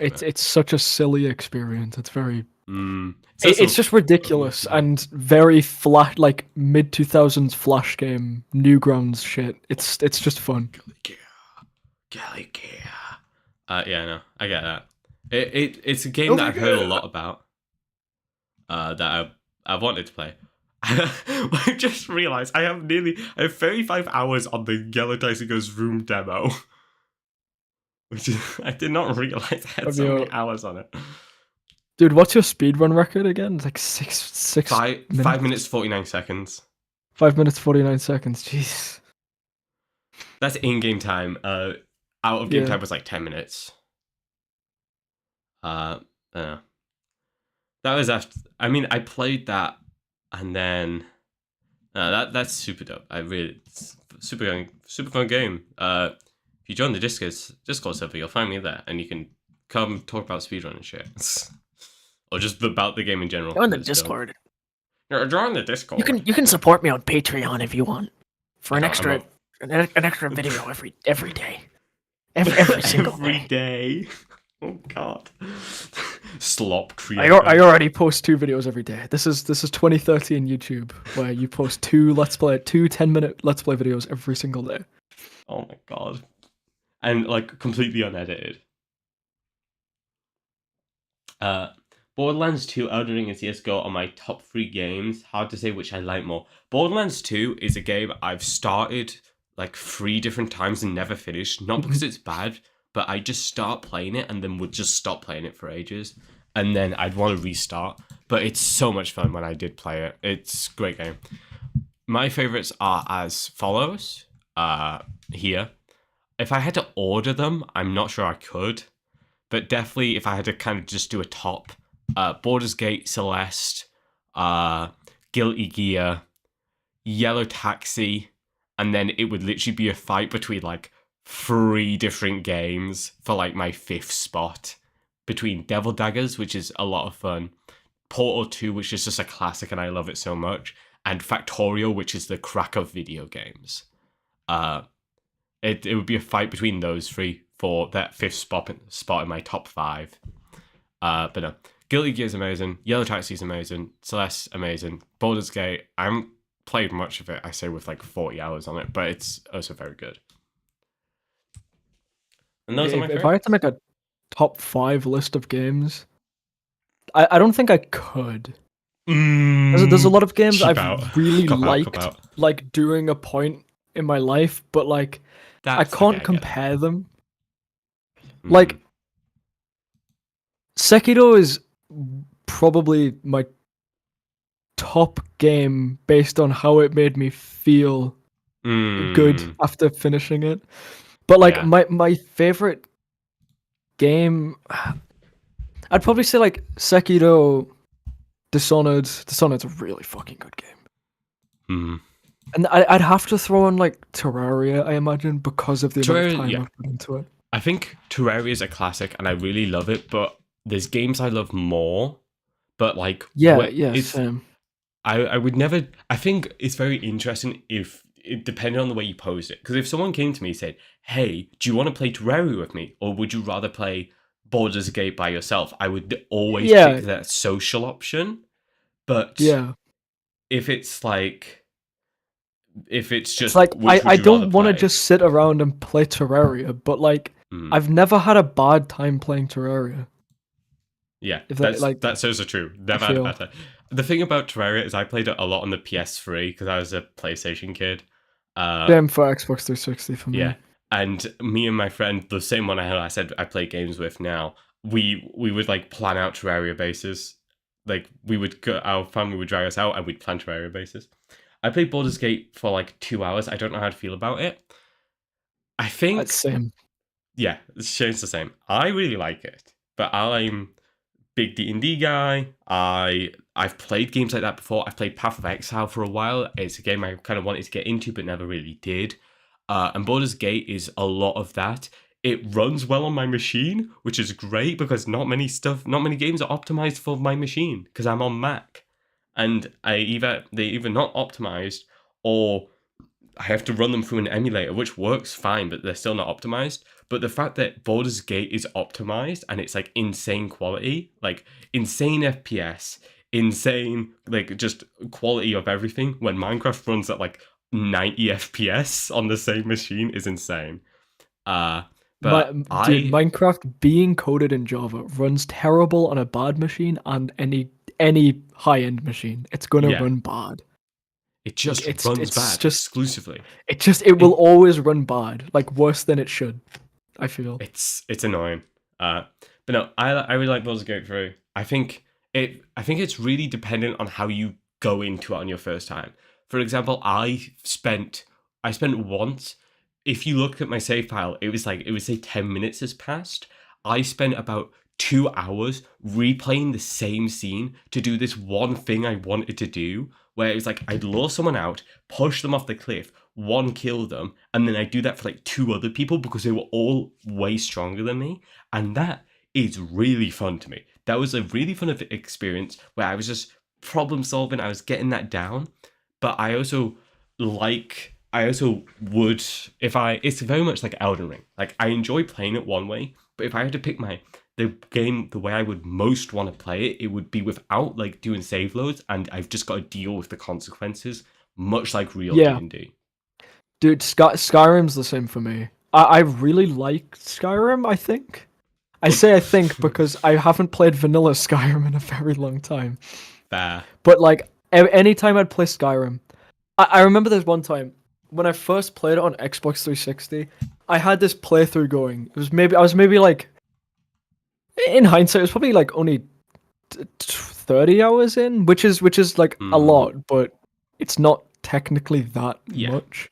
It's such a silly experience. It's very... It's just ridiculous and very flash, like mid-2000s Flash game, Newgrounds shit. It's just fun. Galley Gear. Yeah, no, I get that. It's a game that I've heard a lot about. That I wanted to play. I just realised I have 35 hours on the Yellow Dice Goes Room demo. Which is, I did not realise I had so many hours on it. Dude, what's your speedrun record again? It's like 5 minutes 49 seconds. 5 minutes 49 seconds, jeez. That's in-game time. Out of game time was like 10 minutes. I don't know. That was after. I mean, I played that, and then that's super dope. It's super fun game. If you join the Discord server, you'll find me there, and you can come talk about speedrun and shit, or just about the game in general. Join the Discord. Join the Discord. You can support me on Patreon if you want for an extra video every day, every single day. Oh God. Slop creator. I already post 2 videos every day. This is 2013 YouTube, where you post 2 10-minute Let's Play videos every single day. Oh my God. And like completely unedited. Borderlands 2, Elden Ring, and CSGO are my top 3 games. Hard to say which I like more. Borderlands 2 is a game I've started like 3 different times and never finished. Not because it's bad, but I just start playing it and then would just stop playing it for ages. And then I'd want to restart. But it's so much fun when I did play it. It's a great game. My favorites are as follows. Here. If I had to order them, I'm not sure I could. But definitely if I had to kind of just do a top. Baldur's Gate, Celeste, Guilty Gear, Yellow Taxi. And then it would literally be a fight between like 3 different games for like my 5th spot, between Devil Daggers, which is a lot of fun, Portal 2, which is just a classic and I love it so much, and Factorio, which is the crack of video games. It would be a fight between those 3 for that 5th spot in my top 5. But no, Guilty Gear is amazing, Yellow Taxi is amazing, Celeste amazing, Baldur's Gate, I haven't played much of it, I say with like 40 hours on it, but it's also very good. And those are my favorites. If I had to make a top 5 list of games, I don't think I could. There's a lot of games I've really liked, like during a point in my life, but like I can't compare them. Like Sekiro is probably my top game based on how it made me feel good after finishing it. But like my favorite game, I'd probably say like Sekiro, Dishonored's a really fucking good game. Hmm. And I'd have to throw in like Terraria, I imagine, because of the amount of Terraria, time yeah. I've put into it. I think Terraria is a classic, and I really love it. But there's games I love more. But like, Same. I would never. I think it's very interesting depending on the way you pose it. Because if someone came to me and said, "Hey, do you want to play Terraria with me, or would you rather play Baldur's Gate by yourself?" I would always pick that social option. But if it's just it's like I don't want to just sit around and play Terraria, but like I've never had a bad time playing Terraria. Yeah, that's also true. Never had a bad time. The thing about Terraria is I played it a lot on the PS3 because I was a PlayStation kid. Same for Xbox 360 for me. Yeah, and me and my friend, the same one I said I play games with now, we would like plan out Terraria bases. Like our family would drag us out and we'd plan Terraria bases. I played Baldur's Gate for like 2 hours. I don't know how to feel about it. I think that's same. Yeah, it's the same. I really like it, but I'm big D&D guy. I've played games like that before. I've played Path of Exile for a while. It's a game I kind of wanted to get into, but never really did. And Baldur's Gate is a lot of that. It runs well on my machine, which is great because not many games are optimized for my machine because I'm on Mac. And they're either not optimized or I have to run them through an emulator, which works fine, but they're still not optimized. But the fact that Baldur's Gate is optimized and it's like insane quality, like insane FPS, insane like just quality of everything, when Minecraft runs at like 90 FPS on the same machine is insane. Minecraft being coded in Java runs terrible on a bad machine and any high-end machine. It's gonna run bad. It just runs bad exclusively. It will always run bad, like worse than it should. I feel it's annoying. But no, I really like Baldur's Gate 3. I think it's really dependent on how you go into it on your first time. For example, I spent once. If you look at my save file, it would say 10 minutes has passed. I spent about 2 hours replaying the same scene to do this one thing I wanted to do, where it was like I'd lure someone out, push them off the cliff, kill them, and then I'd do that for like 2 other people because they were all way stronger than me. And that is really fun to me. That was a really fun experience where I was just problem solving, I was getting that down. But I also would, it's very much like Elden Ring. Like I enjoy playing it one way, but if I had to pick the game the way I would most want to play it, it would be without like doing save loads, and I've just got to deal with the consequences, much like real D&D. Dude, Skyrim's the same for me. I really like Skyrim, I think. I say I think because I haven't played vanilla Skyrim in a very long time. Fair. But like, anytime I'd play Skyrim, I remember there's one time when I first played it on Xbox 360, I had this playthrough going. I was maybe like, in hindsight, it was probably like only 30 hours in, which is like a lot, but it's not technically that much.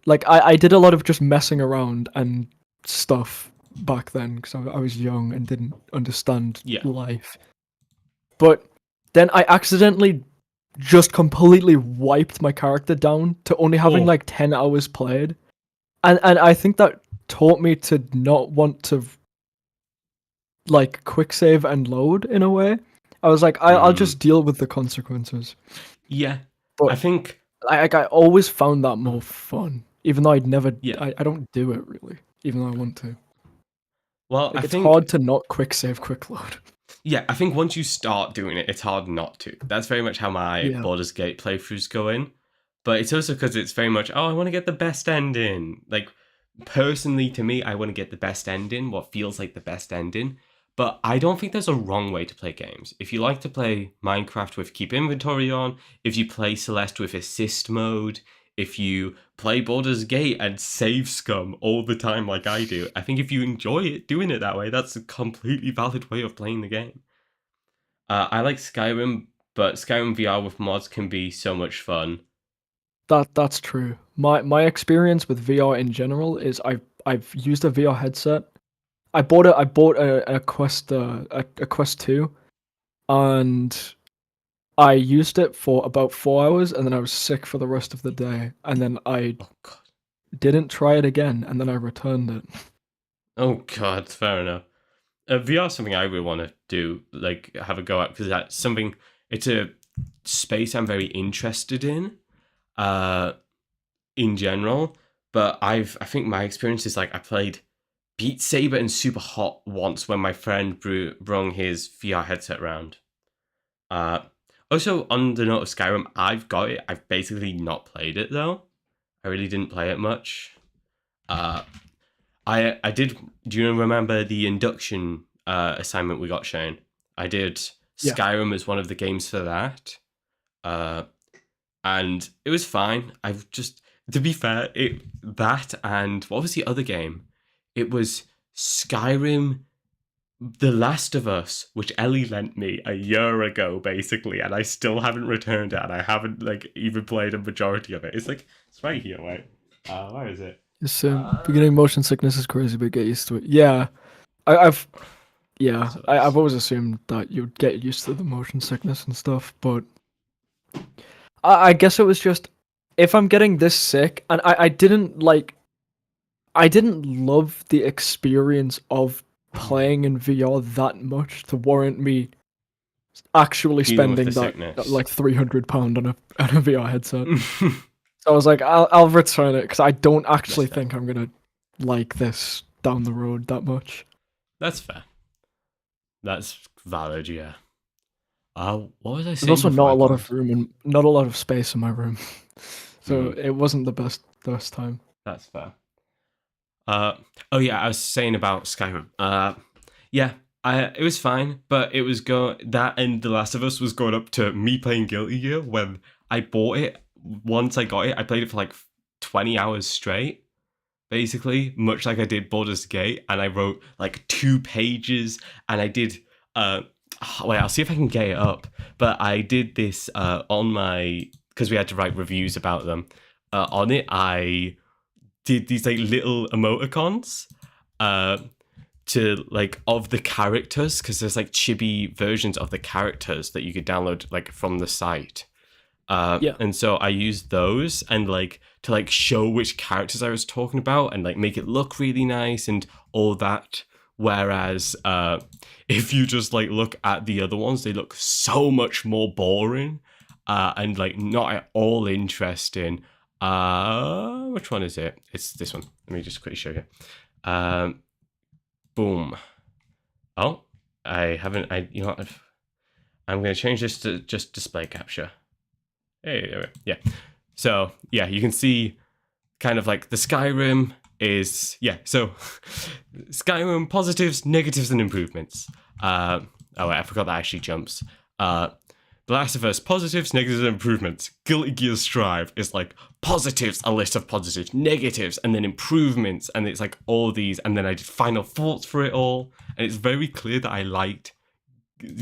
Like I did a lot of just messing around and stuff back then because I was young and didn't understand life. But then I accidentally just completely wiped my character down to only having like 10 hours played, and I think that taught me to not want to like quick save and load in a way. I was like, I'll just deal with the consequences. Yeah, but I think I always found that more fun, even though I'd never. I don't do it really, even though I want to. Well, it's hard to not quick save, quick load. Yeah, I think once you start doing it, it's hard not to. That's very much how my Baldur's Gate playthroughs go in. But it's also because it's very much, I want to get the best ending. Like, personally, to me, I want to get the best ending, what feels like the best ending. But I don't think there's a wrong way to play games. If you like to play Minecraft with keep inventory on, if you play Celeste with assist mode, if you play Baldur's Gate and save scum all the time like I do, I think if you enjoy it, doing it that way, that's a completely valid way of playing the game. I like Skyrim, but Skyrim VR with mods can be so much fun. That's true. My experience with VR in general is I've used a VR headset. I bought a Quest 2, and I used it for about 4 hours, and then I was sick for the rest of the day, and then I Oh god. didn't try it again, and then I returned it. Oh god, fair enough. VR is something I really want to do, like have a go at, because that's something. It's a space I'm very interested in general. But I think my experience is like I played Beat Saber and Super Hot once when my friend brung his VR headset round. Also, on the note of Skyrim, I've got it. I've basically not played it though. I really didn't play it much. I did. Do you remember the induction assignment we got, Shane? I did Yeah. Skyrim as one of the games for that, and it was fine. I've just, to be fair, that and what was the other game? It was Skyrim, The Last of Us, which Ellie lent me a year ago, basically, and I still haven't returned it, and I haven't like even played a majority of it. It's right here. Wait, where is it? It's beginning motion sickness is crazy, but get used to it. Yeah, I've always assumed that you'd get used to the motion sickness and stuff, but I guess it was just if I'm getting this sick, and I didn't love the experience of playing in VR that much to warrant me actually Dealing with spending the that sickness. like £300 on a VR headset. So I was like, I'll return it because I don't actually That's fair. think I'm gonna like this down the road that much. That's fair. That's valid, yeah. What was I saying? There's also before not I a lot paused? of room and not a lot of space in my room, so it wasn't the best time. That's fair. Oh yeah, I was saying about Skyrim. Yeah, it was fine, but it was that and The Last of Us was going up to me playing Guilty Gear when I bought it. Once I got it, I played it for like 20 hours straight, basically, much like I did Baldur's Gate, and I wrote like 2 pages, and I did wait, I'll see if I can get it up, but I did this on my, because we had to write reviews about them. On it, I did these like little emoticons to like of the characters, because there's like chibi versions of the characters that you could download like from the site. And so I used those and like to like show which characters I was talking about and like make it look really nice and all that. Whereas if you just like look at the other ones, they look so much more boring and like not at all interesting. Which one is it? It's this one. Let me just quickly show you. Boom. Oh, you know what? I'm going to change this to just display capture. Hey, there we go. Yeah. So, yeah, you can see kind of like the Skyrim is, yeah, so Skyrim positives, negatives, and improvements. Oh, wait, I forgot that actually jumps. The Last of Us, positives, negatives, and improvements. Guilty Gear Strive is like positives, a list of positives, negatives, and then improvements, and it's like all these, and then I did final thoughts for it all, and it's very clear that I liked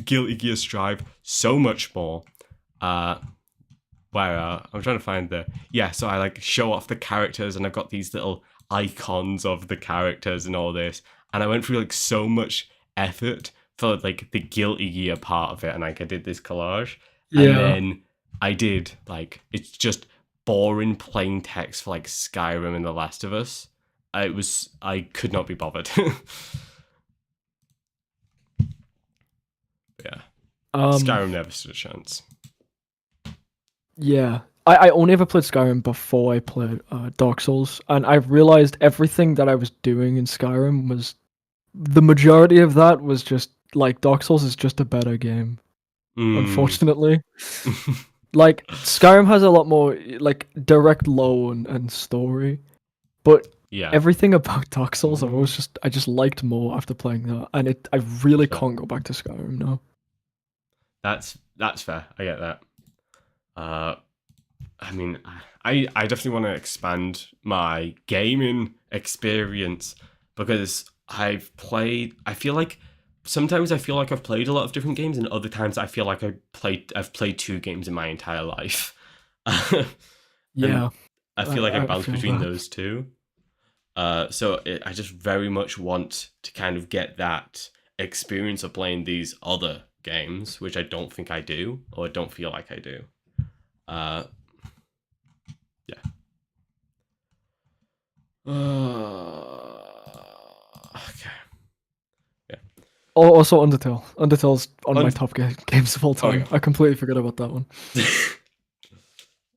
Guilty Gear Strive so much more. Where I'm trying to find so I like show off the characters, and I've got these little icons of the characters and all this, and I went through like so much effort for like the Guilty Gear part of it, and like I did this collage, and then I did like, it's just boring plain text for like Skyrim and The Last of Us. I could not be bothered. Yeah, Skyrim never stood a chance. Yeah, I only ever played Skyrim before I played Dark Souls, and I realized everything that I was doing in Skyrim was, the majority of that was just like Dark Souls is just a better game, unfortunately. Like Skyrim has a lot more like direct lore and story, but Yeah, everything about Dark Souls I just liked more after playing that, and I really can't go back to Skyrim now. that's fair. I get that. I mean, I definitely want to expand my gaming experience, because I feel like sometimes I feel like I've played a lot of different games, and other times I feel like I've played 2 games in my entire life. Yeah, I feel like I bounce feel between that. those two. So I just very much want to kind of get that experience of playing these other games, which I don't think I do, or don't feel like I do. Yeah. Okay. Yeah. Oh, also Undertale. Undertale's on my top games of all time. Okay. I completely forgot about that one.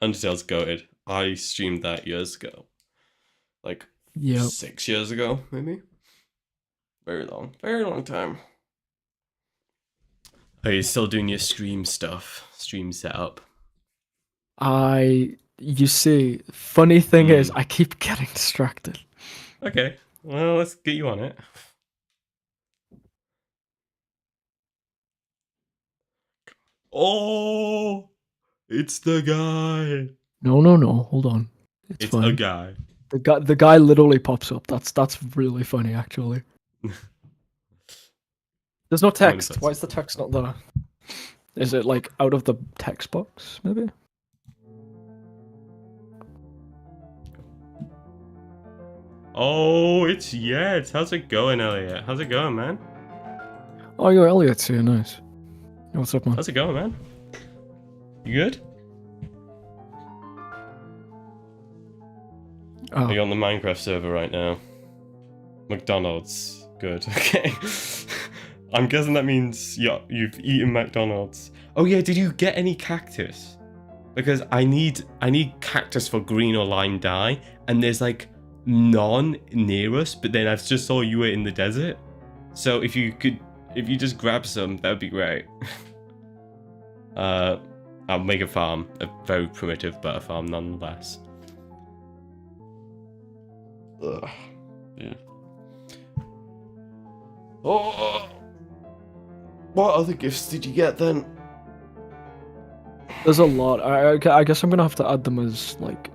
Undertale's goated. I streamed that years ago. Like 6 years ago, maybe. Very long time. Are you still doing your stream stuff? Stream setup? You see, funny thing is, I keep getting distracted. Okay, well, let's get you on it. Oh, it's the guy. No, hold on. It's fine. A guy. The guy literally pops up. That's really funny, actually. There's no text. Why is the text not there? Is it like out of the text box, maybe? Oh, it's Yet. How's it going, Elliot? How's it going, man? Oh, you're Elliot's here. Nice. What's up, man? How's it going, man? You good? Oh. Are you on the Minecraft server right now? McDonald's. Good. Okay. I'm guessing that means you've eaten McDonald's. Oh yeah, did you get any cactus? Because I need cactus for green or lime dye, and there's like none near us, but then I just saw you were in the desert. So if you just grab some, that'd be great. I'll make a farm, a very primitive but a farm nonetheless. Ugh. Yeah. Oh, what other gifts did you get then? There's a lot. I guess I'm gonna have to add them as like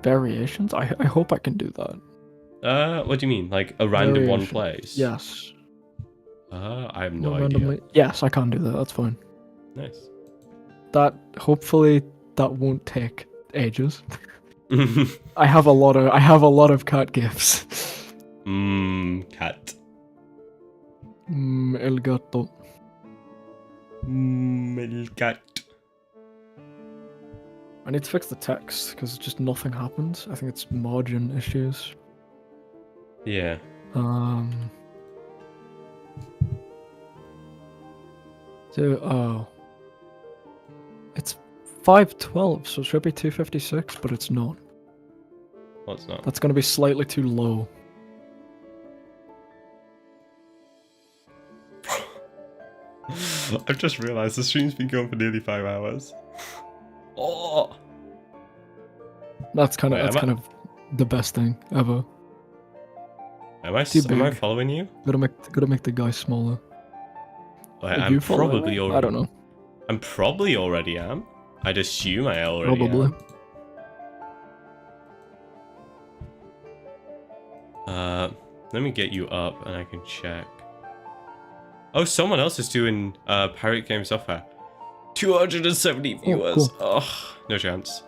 variations. I hope I can do that. What do you mean? Like a random one place? Yes. I have no idea. Yes, I can do that. That's fine. Nice. That hopefully that won't take ages. I have a lot of cat gifts. Cat. El gato. El cat. I need to fix the text because just nothing happens. I think it's margin issues. Yeah. It's 512, so it should be 256, but it's not. What's not? That's gonna be slightly too low. I've just realised the stream's been going for nearly 5 hours. Oh. That's kind of the best thing ever. Am I following you? Gotta make the guy smaller. I'm probably already. I don't know. I'm probably already am. I'd assume I already am. Let me get you up and I can check. Oh, someone else is doing Pirate Game Software. 270 viewers. Cool. Oh, no chance.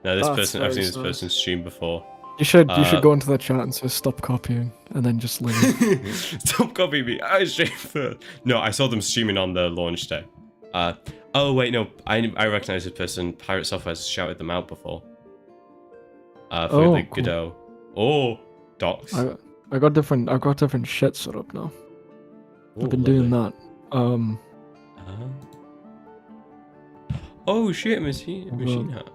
No, this person. I've seen this person stream before. You should go into the chat and say stop copying, and then just leave. Stop copying me. I streamed first. No, I saw them streaming on the launch day. Oh wait, no. I recognize this person. Pirate Software has shouted them out before. For the Godot. Oh, docs. I got different shit set up now. I've been doing that. Oh shit, machine hat.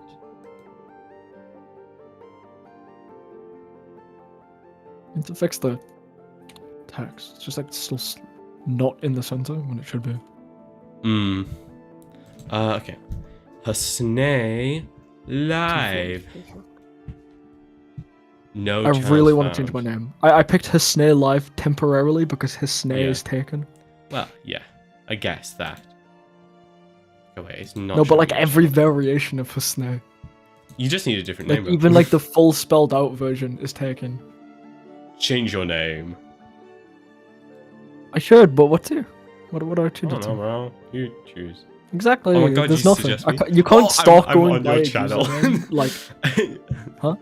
I need to fix the text. It's just like still not in the center when it should be. Okay. Hasnay live. No. I really want to change my name. I picked Hasnay Live temporarily because Hasnay is taken. Well, yeah, I guess that. Oh wait, it's not. No, but like every variation of Hasnay. You just need a different like, name. Even like the full spelled out version is taken. Change your name. I should, but what's here? What do I choose? I don't know, bro. You choose. Exactly. Oh my God, there's you nothing. suggest me? You can't stalk I'm going on by your a channel. username, like, huh?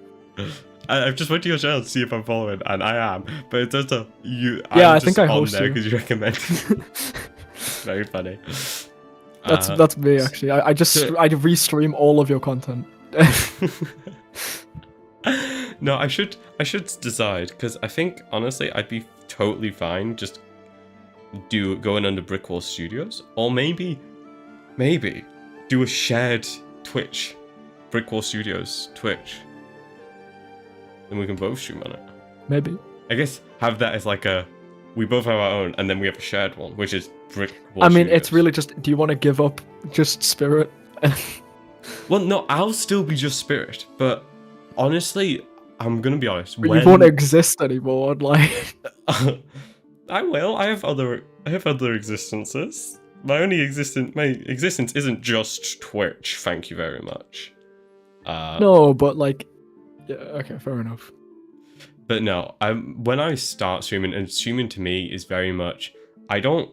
I've just went to your channel to see if I'm following, and I am. But it does you. Yeah, I'm I think just I on host there you. because you recommended. Very funny. That's me actually. I restream all of your content. No, I should decide, because I think honestly I'd be totally fine just going under Brickwall Studios, or maybe do a shared Twitch, Brickwall Studios Twitch. Then we can both stream on it. Maybe. I guess have that as like we both have our own, and then we have a shared one, which is Brickwall I mean, Studios. it's really just, do you want to give up just Spirit? Well, no, I'll still be just Spirit, but honestly, I'm gonna be honest. You won't exist anymore, like. I will. I have other existences. My existence isn't just Twitch. Thank you very much. No, but like, yeah, okay, fair enough. But no, when I start streaming, and streaming to me is very much, I don't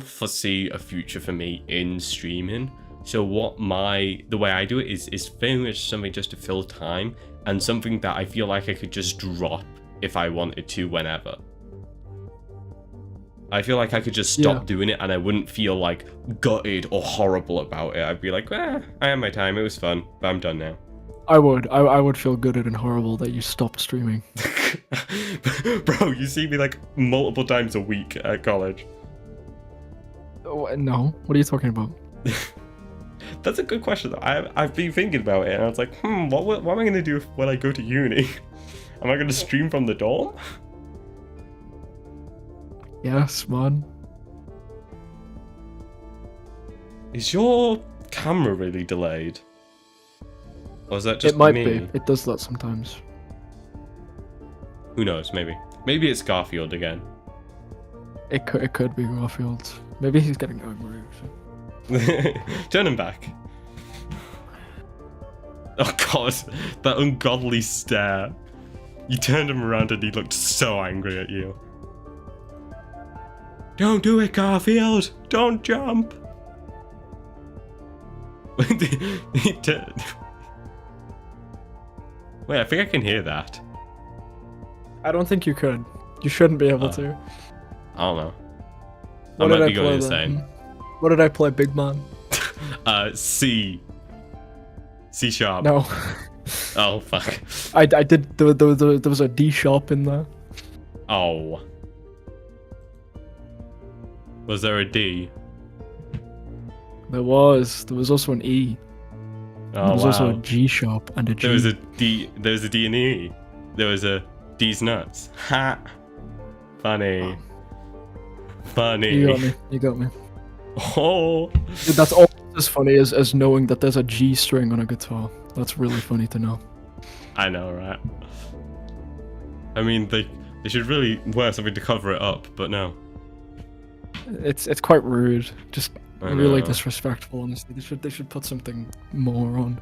foresee a future for me in streaming. So the way I do it is very much something just to fill time, and something that I feel like I could just drop if I wanted to whenever. I feel like I could just stop doing it and I wouldn't feel like gutted or horrible about it. I'd be like, I had my time, it was fun, but I'm done now. I would feel gutted and horrible that you stopped streaming. Bro, you see me like multiple times a week at college. Oh, no, what are you talking about? That's a good question though. I've been thinking about it and I was like, what am I going to do when I go to uni? Am I going to stream from the dorm? Yes, man. Is your camera really delayed? Or is that just It might me? be. It does that sometimes. Who knows, maybe. Maybe it's Garfield again. It could be Garfield. Maybe he's getting angry. Turn him back. Oh god, that ungodly stare. You turned him around and he looked so angry at you. Don't do it, Garfield! Don't jump! Wait, I think I can hear that. I don't think you could. You shouldn't be able to. I don't know. What I did might be play going then? insane. What did I play, big man? C sharp. No. Oh, fuck. I did. There was a D sharp in there. Oh. Was there a D? There was also an E. Oh, There was also a wow. G sharp and a G. There was a D and E. There was a D's nuts. Ha! Funny. Funny. You got me. Oh! Dude, that's almost as funny as knowing that there's a G string on a guitar. That's really funny to know. I know, right? I mean, they should really wear something to cover it up, but no. It's quite rude. Just I really know. disrespectful, honestly. They should put something more on.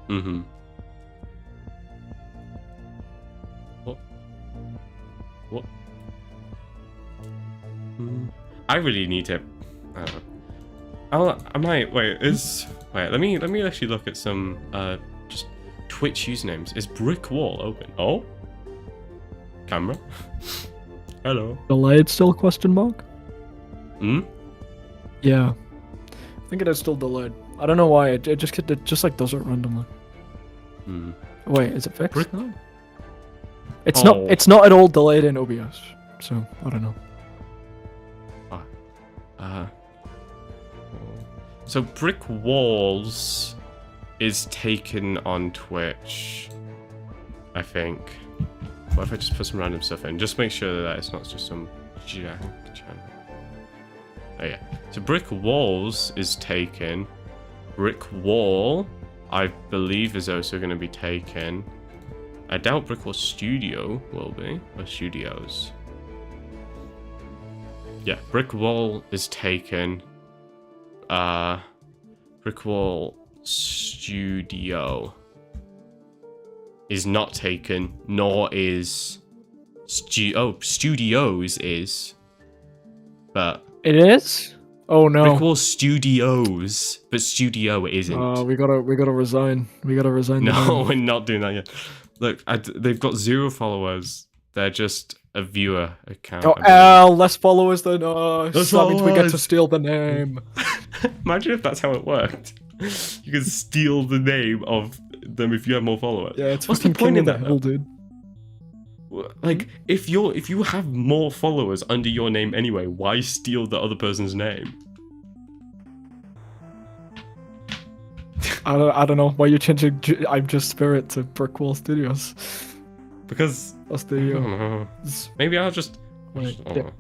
Mm-hmm. What? I really need to. I don't know. I might wait. Let me actually look at some just Twitch usernames. Is Brickwall open? Oh, camera. Hello. Delayed still? Question mark. Hmm. Yeah. I think it is still delayed. I don't know why. It just like does it randomly. Hmm. Wait, is it fixed? Brick- No. It's Oh. not. It's not at all delayed in OBS. So I don't know. So Brick Walls is taken on Twitch, I think. What if I just put some random stuff in? Just make sure that it's not just some jank channel. Oh yeah. So Brick Walls is taken. Brick Wall, I believe, is also going to be taken. I doubt Brick Wall Studio will be. Or Studios. Yeah, Brick Wall is taken. Brick Wall Studio is not taken, nor is Studios is, but It is. Oh no. Brick Wall Studios, but Studio isn't. We gotta resign. We gotta resign. No, we're not doing that yet. Look, they've got 0 followers. They're just a viewer account. Oh, less followers than us. Less That means we get to followers. steal the name. Imagine if that's how it worked. You could steal the name of them if you have more followers. Yeah, it's What's the fucking point king in of the that? hill, dude. Like, if you have more followers under your name anyway, why steal the other person's name? I don't know why you're changing I'm Just Spirit to Brickwall Studios. Because Or I Studio. don't know. Maybe I'll just Wait, I don't know.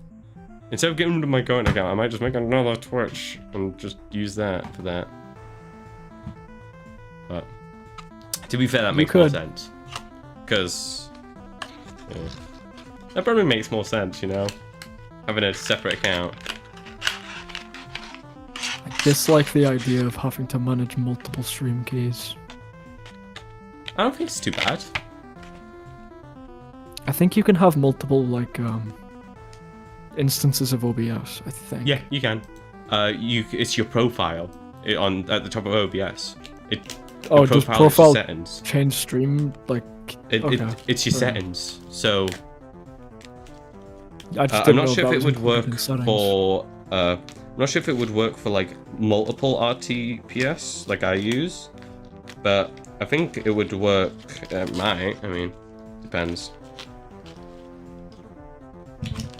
Instead of getting rid of my current account, I might just make another Twitch and just use that for that. But to be fair, that You makes more could. sense. Because that probably makes more sense, you know, having a separate account. I dislike the idea of having to manage multiple stream keys. I don't think it's too bad. I think you can have multiple, like, instances of OBS, I think. Yeah, you can. It's your profile at the top of OBS. Oh, the just is your profile settings. change stream, like, okay. It's your Alright. settings. So I just I'm didn't not know sure if that it was would included work in settings. for. I'm not sure if it would work for like multiple RTPS like I use, but I think it would work. It might. I mean, depends.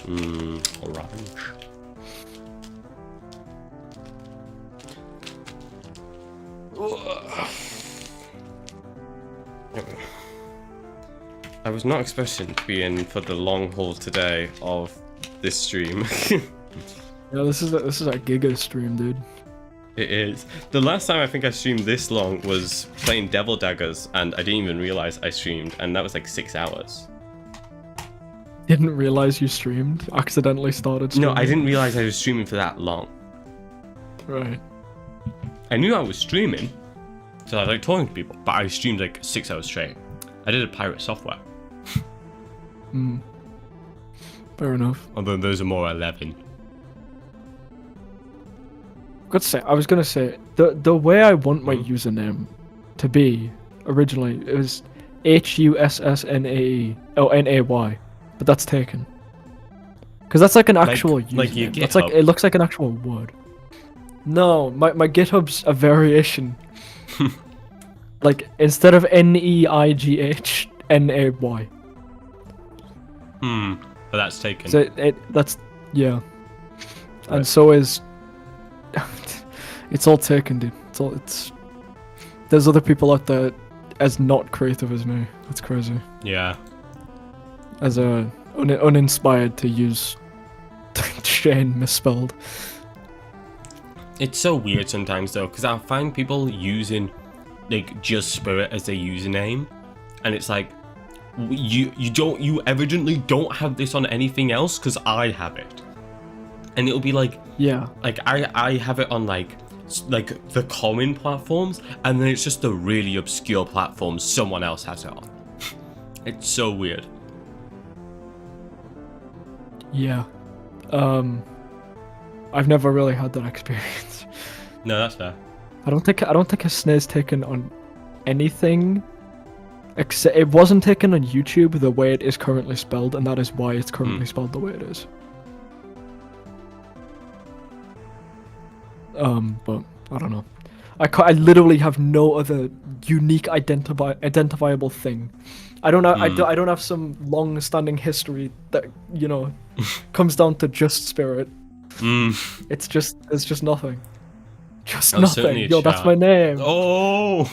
Orange. I was not expecting to be in for the long haul today of this stream. Yeah, this is a Giga stream, dude. It is. The last time I think I streamed this long was playing Devil Daggers, and I didn't even realize I streamed, and that was like 6 hours. Didn't realize you streamed. Accidentally started streaming. No, I didn't realize I was streaming for that long. Right. I knew I was streaming, so I was like talking to people, but I streamed like 6 hours straight. I did a pirate software. Fair enough. Although those are more 11. I was gonna say the way I want my username to be originally it was HUSSNAE NAY, but that's taken. Because that's like an actual username. like your That's like GitHub. it looks like an actual word. No, my GitHub's a variation. Like instead of NEIGH NAY. But that's taken. So that's yeah. And Right. so is it's all taken, dude. There's other people out there as not creative as me. That's crazy. Yeah. As uninspired to use Shane misspelled. It's so weird sometimes though, because I find people using like Just Spirit as their username, and it's like you evidently don't have this on anything else because I have it, and it'll be like Yeah. like I have it on like the common platforms, and then it's just the really obscure platforms someone else has it on. It's so weird. Yeah. I've never really had that experience. No, that's fair. I don't think a snare's taken on anything. Except it wasn't taken on YouTube the way it is currently spelled, and that is why it's currently spelled the way it is. But I don't know. I literally have no other unique identifiable thing. I don't know. I don't have some long-standing history that comes down to Just Spirit. It's just nothing. Just That's certainly nothing. a That's shout. my name. Oh.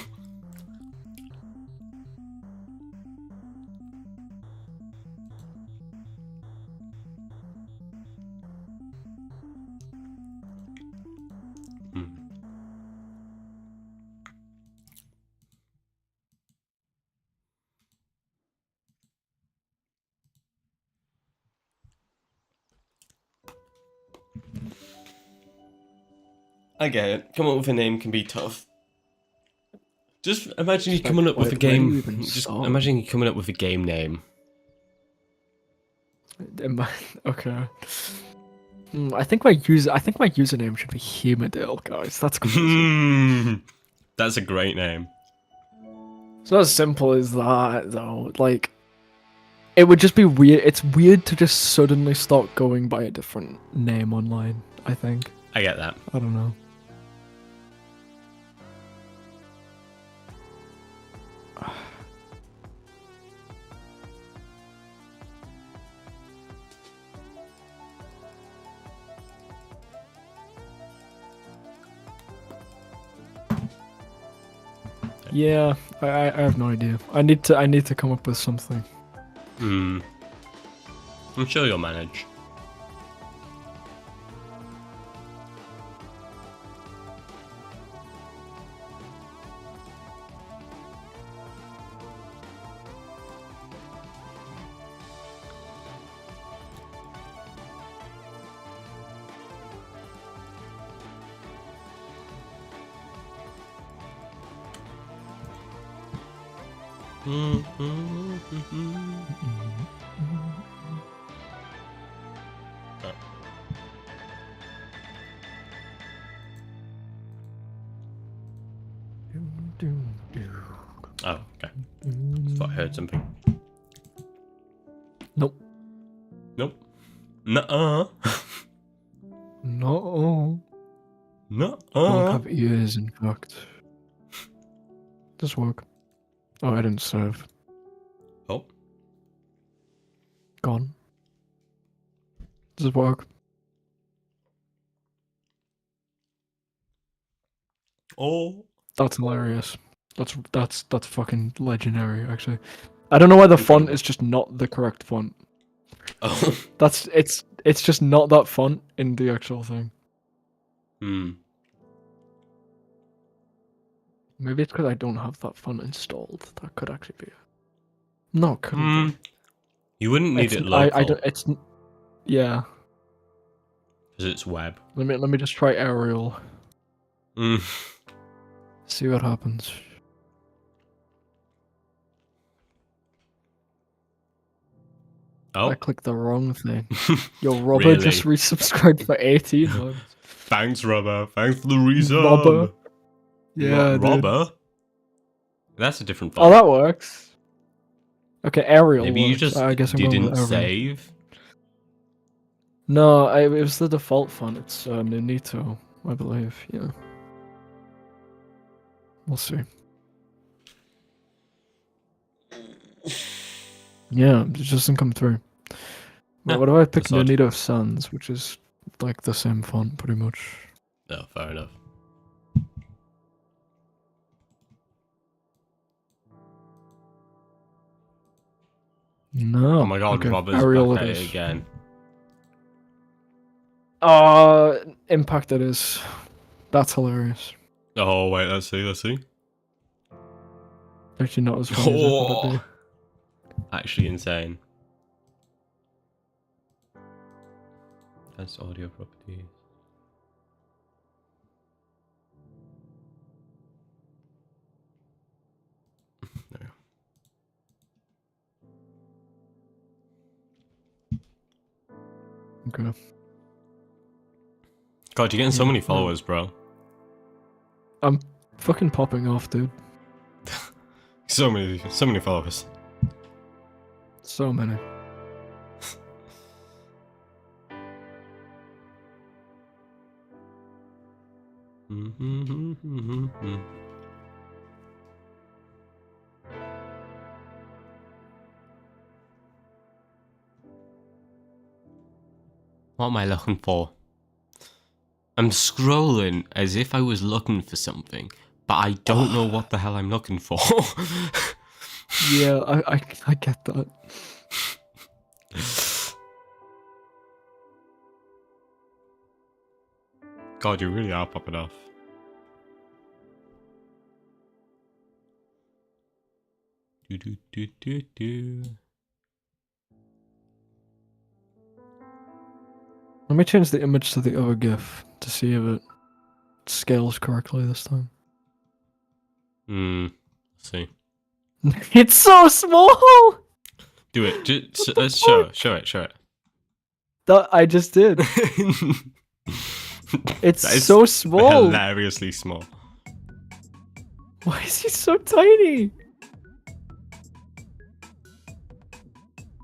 I get it. Coming up with a name can be tough. Just imagine you coming up with a where do you game. even Just start? imagine you coming up with a game name. Okay. I think my username should be Humidale, guys. That's crazy. That's a great name. It's not as simple as that, though. Like, it would just be weird. It's weird to just suddenly start going by a different name online, I think. I get that. I don't know. Yeah, I have no idea. I need to come up with something. I'm sure you'll manage. Oh, okay. Thought I heard something. Nope. Nope. Nuh-uh. No. Don't Nuh-uh. have ears, in fact. Does work. Oh, I didn't serve. Oh. Gone. Does work. Oh. That's hilarious. That's fucking legendary, actually. I don't know why the font is just not the correct font. Oh. It's just not that font in the actual thing. Maybe it's because I don't have that font installed. That could actually be it. No, it couldn't be. You wouldn't need It's- it local. I don't. Yeah. Because it's web. Let me just try Arial. Mm. See what happens. Oh. I clicked the wrong thing. Yo, Robber just resubscribed for 18 months. Thanks, Robber. Thanks for the resub. Robber. Yeah, dude. Robber? That's a different Oh, font. that works. Okay, Arial. Maybe you works. just I guess I'm going didn't with Arial. save. No, it was the default font. It's Nunito, I believe. Yeah. We'll see. Yeah, it just doesn't come through. Well, Yeah, what if I pick that's odd. Nunito Sans, which is like the same font, pretty much? No, fair enough. No. Oh my god, okay. Robber's Arial back at it it is. again. Impact it is. That's hilarious. Oh, wait, let's see. Actually, not as funny as I thought it'd be. Actually insane. That's audio properties. There we go. Okay. God, you're getting so many followers, bro. I'm fucking popping off, dude. So many followers. So many. What am I looking for? I'm scrolling as if I was looking for something, but I don't know what the hell I'm looking for. Yeah, I get that. God, you really are popping off. Do do do do do. Let me change the image to the other GIF to see if it scales correctly this time. Let's see. It's so small! Do it. Just, let's show it. That I just did. It's That is so small. Hilariously small. Why is he so tiny?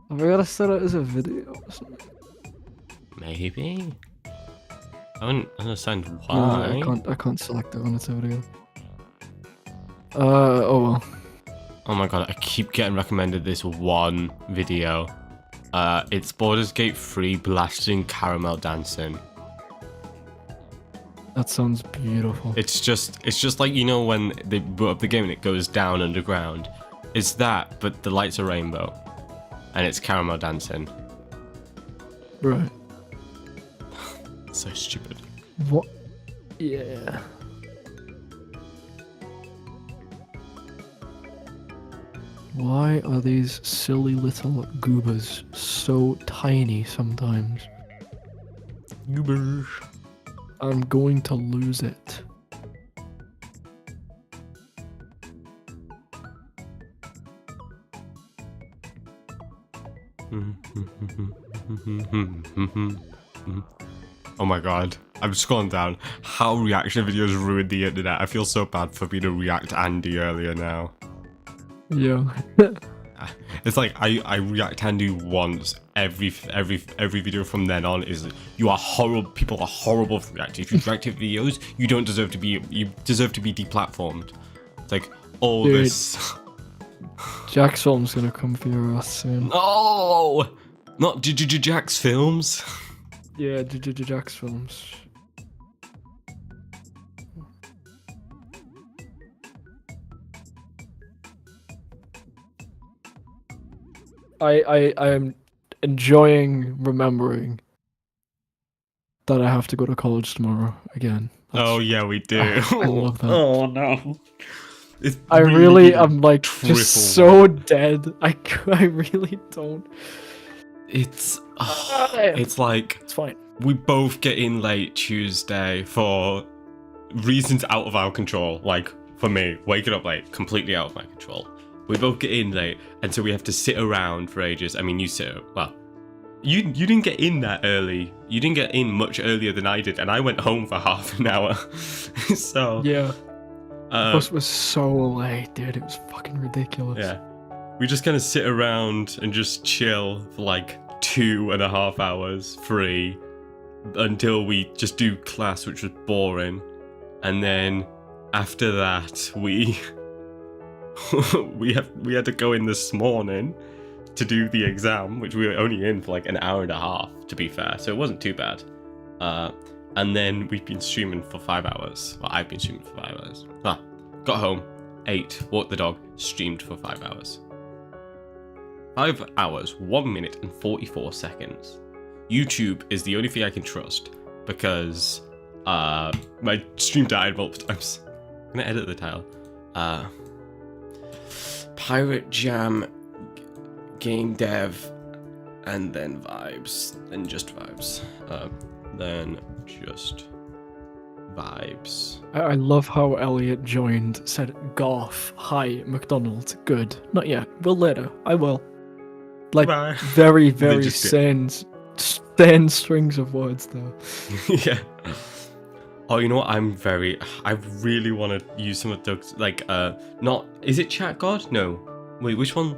Have I gotta set it as a video or something? Maybe. I don't understand No, why. I can't select it when it's a video. Oh well. Oh my god, I keep getting recommended this one video. It's Baldur's Gate 3 blasting caramel dancing. That sounds beautiful. It's just like, you know, when they boot up the game and it goes down underground. It's that, but the lights are rainbow. And it's caramel dancing. Right. So stupid. What? Yeah. Why are these silly little goobers so tiny sometimes? Goobers. I'm going to lose it. Oh my god. I'm scrolling down. How reaction videos ruined the internet. I feel so bad for being a React Andy earlier now. Yeah. It's like I React Andy once. Every video from then on is you are horrible. People are horrible for reacting. If you react to videos, you don't deserve to be. You deserve to be deplatformed. It's like all Dude. this. Jack's film's gonna come for your ass soon. Oh, not Jack's films. Yeah, Jack's films. I am enjoying remembering that I have to go to college tomorrow again. Oh yeah, we do. I love that. Oh no. It's I really am like triple just so dead. I really don't. It's like It's fine. we both get in late Tuesday for reasons out of our control. Like for me, waking up late, completely out of my control. We both get in late, and so we have to sit around for ages. I mean, you didn't get in that early. You didn't get in much earlier than I did, and I went home for half an hour. So Yeah. The bus was so late, dude. It was fucking ridiculous. yeah, we just kind of sit around and just chill for like 2.5 hours free until we just do class, which was boring, and then after that we we had to go in this morning to do the exam, which we were only in for like an hour and a half, to be fair, so it wasn't too bad. And then we've been streaming for 5 hours. Well, I've been streaming for 5 hours. Got home, ate, walked the dog, streamed for 5 hours. 5 hours, 1 minute and 44 seconds. YouTube is the only thing I can trust because my stream died multiple times. I'm gonna edit the title. Pirate Jam game dev and then vibes, then just vibes, then just vibes. I love how Elliot joined, said Garth, hi, McDonald's, good. Not yet, will later, I will. Like, Bye. very, They very just sane strings of words though. Yeah. Oh, you know what? I really want to use some of Doug's, like, not, is it Chat God? No. Wait, which one?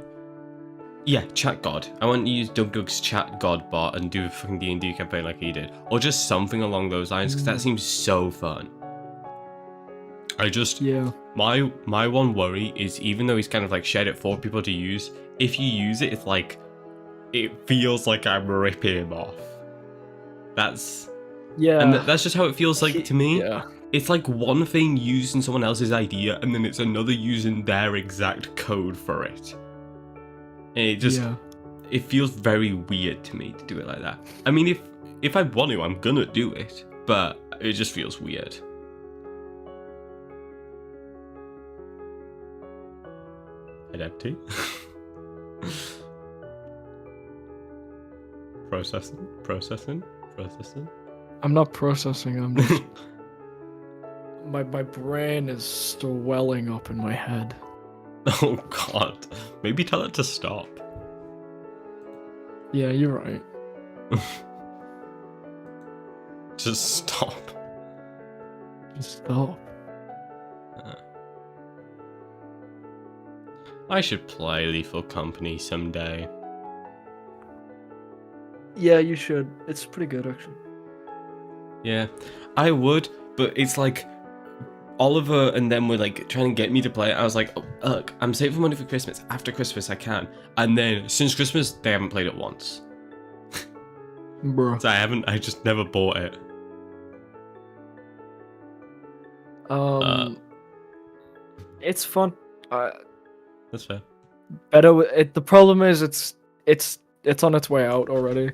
Yeah, Chat God. I want to use Doug's Chat God bot and do a fucking D&D campaign like he did. Or just something along those lines, because that seems so fun. Yeah. My one worry is, even though he's kind of like shared it for people to use, if you use it, it's like, it feels like I'm ripping him off. Yeah. And that's just how it feels like to me. Yeah. It's like one thing using someone else's idea, and then it's another using their exact code for it. And it just, it feels very weird to me to do it like that. I mean, if I want to, I'm gonna do it, but it just feels weird. Identity. Processing. I'm not processing, I'm just... my brain is swelling up in my head. Oh god. Maybe tell it to stop. Yeah, you're right. Just stop. Just stop. I should play Lethal Company someday. Yeah, you should. It's pretty good, actually. Yeah, I would, but it's like Oliver and them were like trying to get me to play it. I was like, oh, look, I'm saving money for Christmas. After Christmas, I can. And then since Christmas, they haven't played it once. Bro. So I just never bought it. It's fun. That's fair. The problem is it's on its way out already.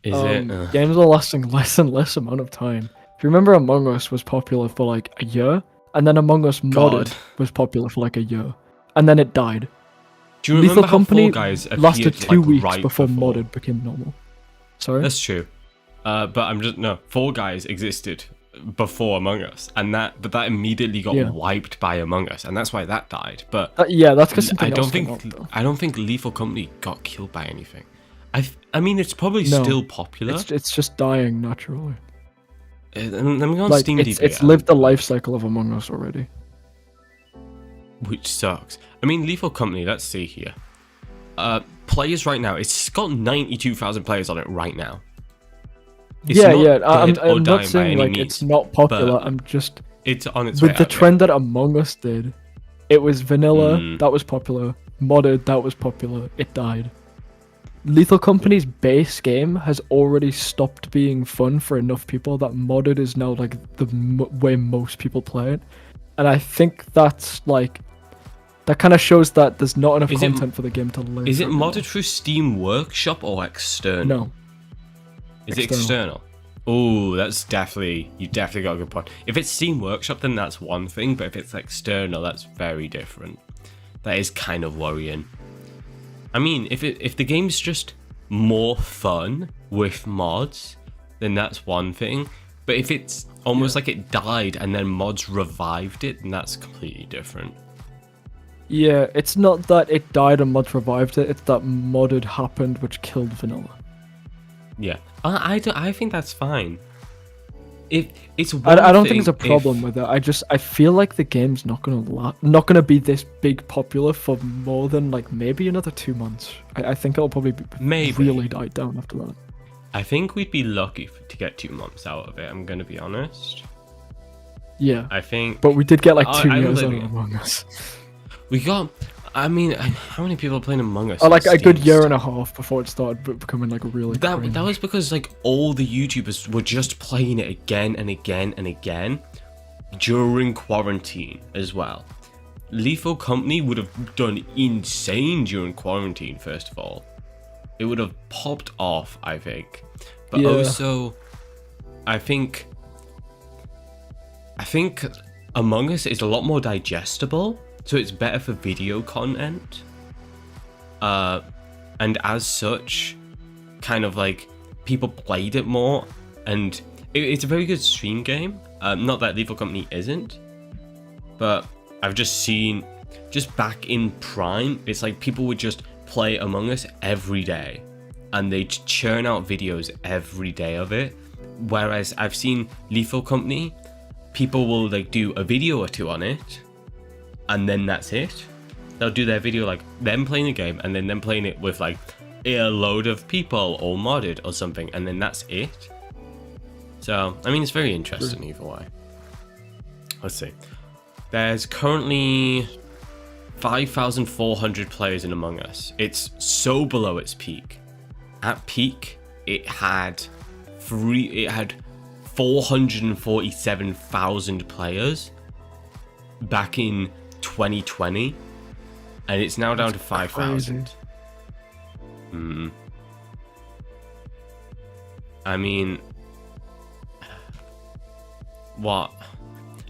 Is it? Games are lasting less and less amount of time. If you remember, Among Us was popular for like a year, and then Among Us Modded was popular for like a year, and then it died. Do you remember Lethal Company how Fall Guys lasted 2 like, weeks right before Modded became normal. Sorry? That's true. But Fall Guys existed before Among Us, and that immediately got wiped by Among Us, and that's why that died. But that's because I don't think Lethal Company got killed by anything. I mean, it's probably still popular. It's just dying naturally. Let me go on Like, Steam DB. it's lived the life cycle of Among Us already. Which sucks. I mean, Lethal Company, let's see here. Players right now, it's got 92,000 players on it right now. It's I'm not saying like it's not popular. I'm just it's on its way with the out, trend that Among Us did. It was vanilla, that was popular. Modded, that was popular. It died. Lethal Company's base game has already stopped being fun for enough people that Modded is now like the way most people play it. And I think that's like that kind of shows that there's not enough content for the game to live. Is it modded through Steam Workshop or external? No. Is it external? Oh, you definitely got a good point. If it's Steam Workshop, then that's one thing, but if it's external, that's very different. That is kind of worrying. I mean, if the game's just more fun with mods, then that's one thing. But if it's almost like it died and then mods revived it, then that's completely different. Yeah, it's not that it died and mods revived it, it's that modded happened which killed vanilla. Yeah, I think that's fine. I don't think there's a problem with it. I feel like the game's not gonna be this big popular for more than like maybe another 2 months. I think it'll probably really die down after that. I think we'd be lucky to get 2 months out of it. I'm gonna be honest. Yeah, I think. But we did get like 2 years out of Among Us. We got. I mean, how many people are playing Among Us? Like a good year and a half before it started becoming like really. That was because like all the YouTubers were just playing it again and again and again during quarantine as well. Lethal Company would have done insane during quarantine. First of all, it would have popped off, I think. But also, I think Among Us is a lot more digestible. So it's better for video content. And as such, kind of like people played it more. And it's a very good stream game. Not that Lethal Company isn't. But I've just seen, just back in Prime, it's like people would just play Among Us every day. And they churn out videos every day of it. Whereas I've seen Lethal Company, people will like do a video or two on it. And then that's it. They'll do their video like them playing the game and then them playing it with like a load of people or modded or something, and then that's it. So, I mean, it's very interesting either way. Let's see. There's currently 5,400 players in Among Us. It's so below its peak. At peak, it had 447,000 players back in 2020, and it's now down to 5,000. I mean, what?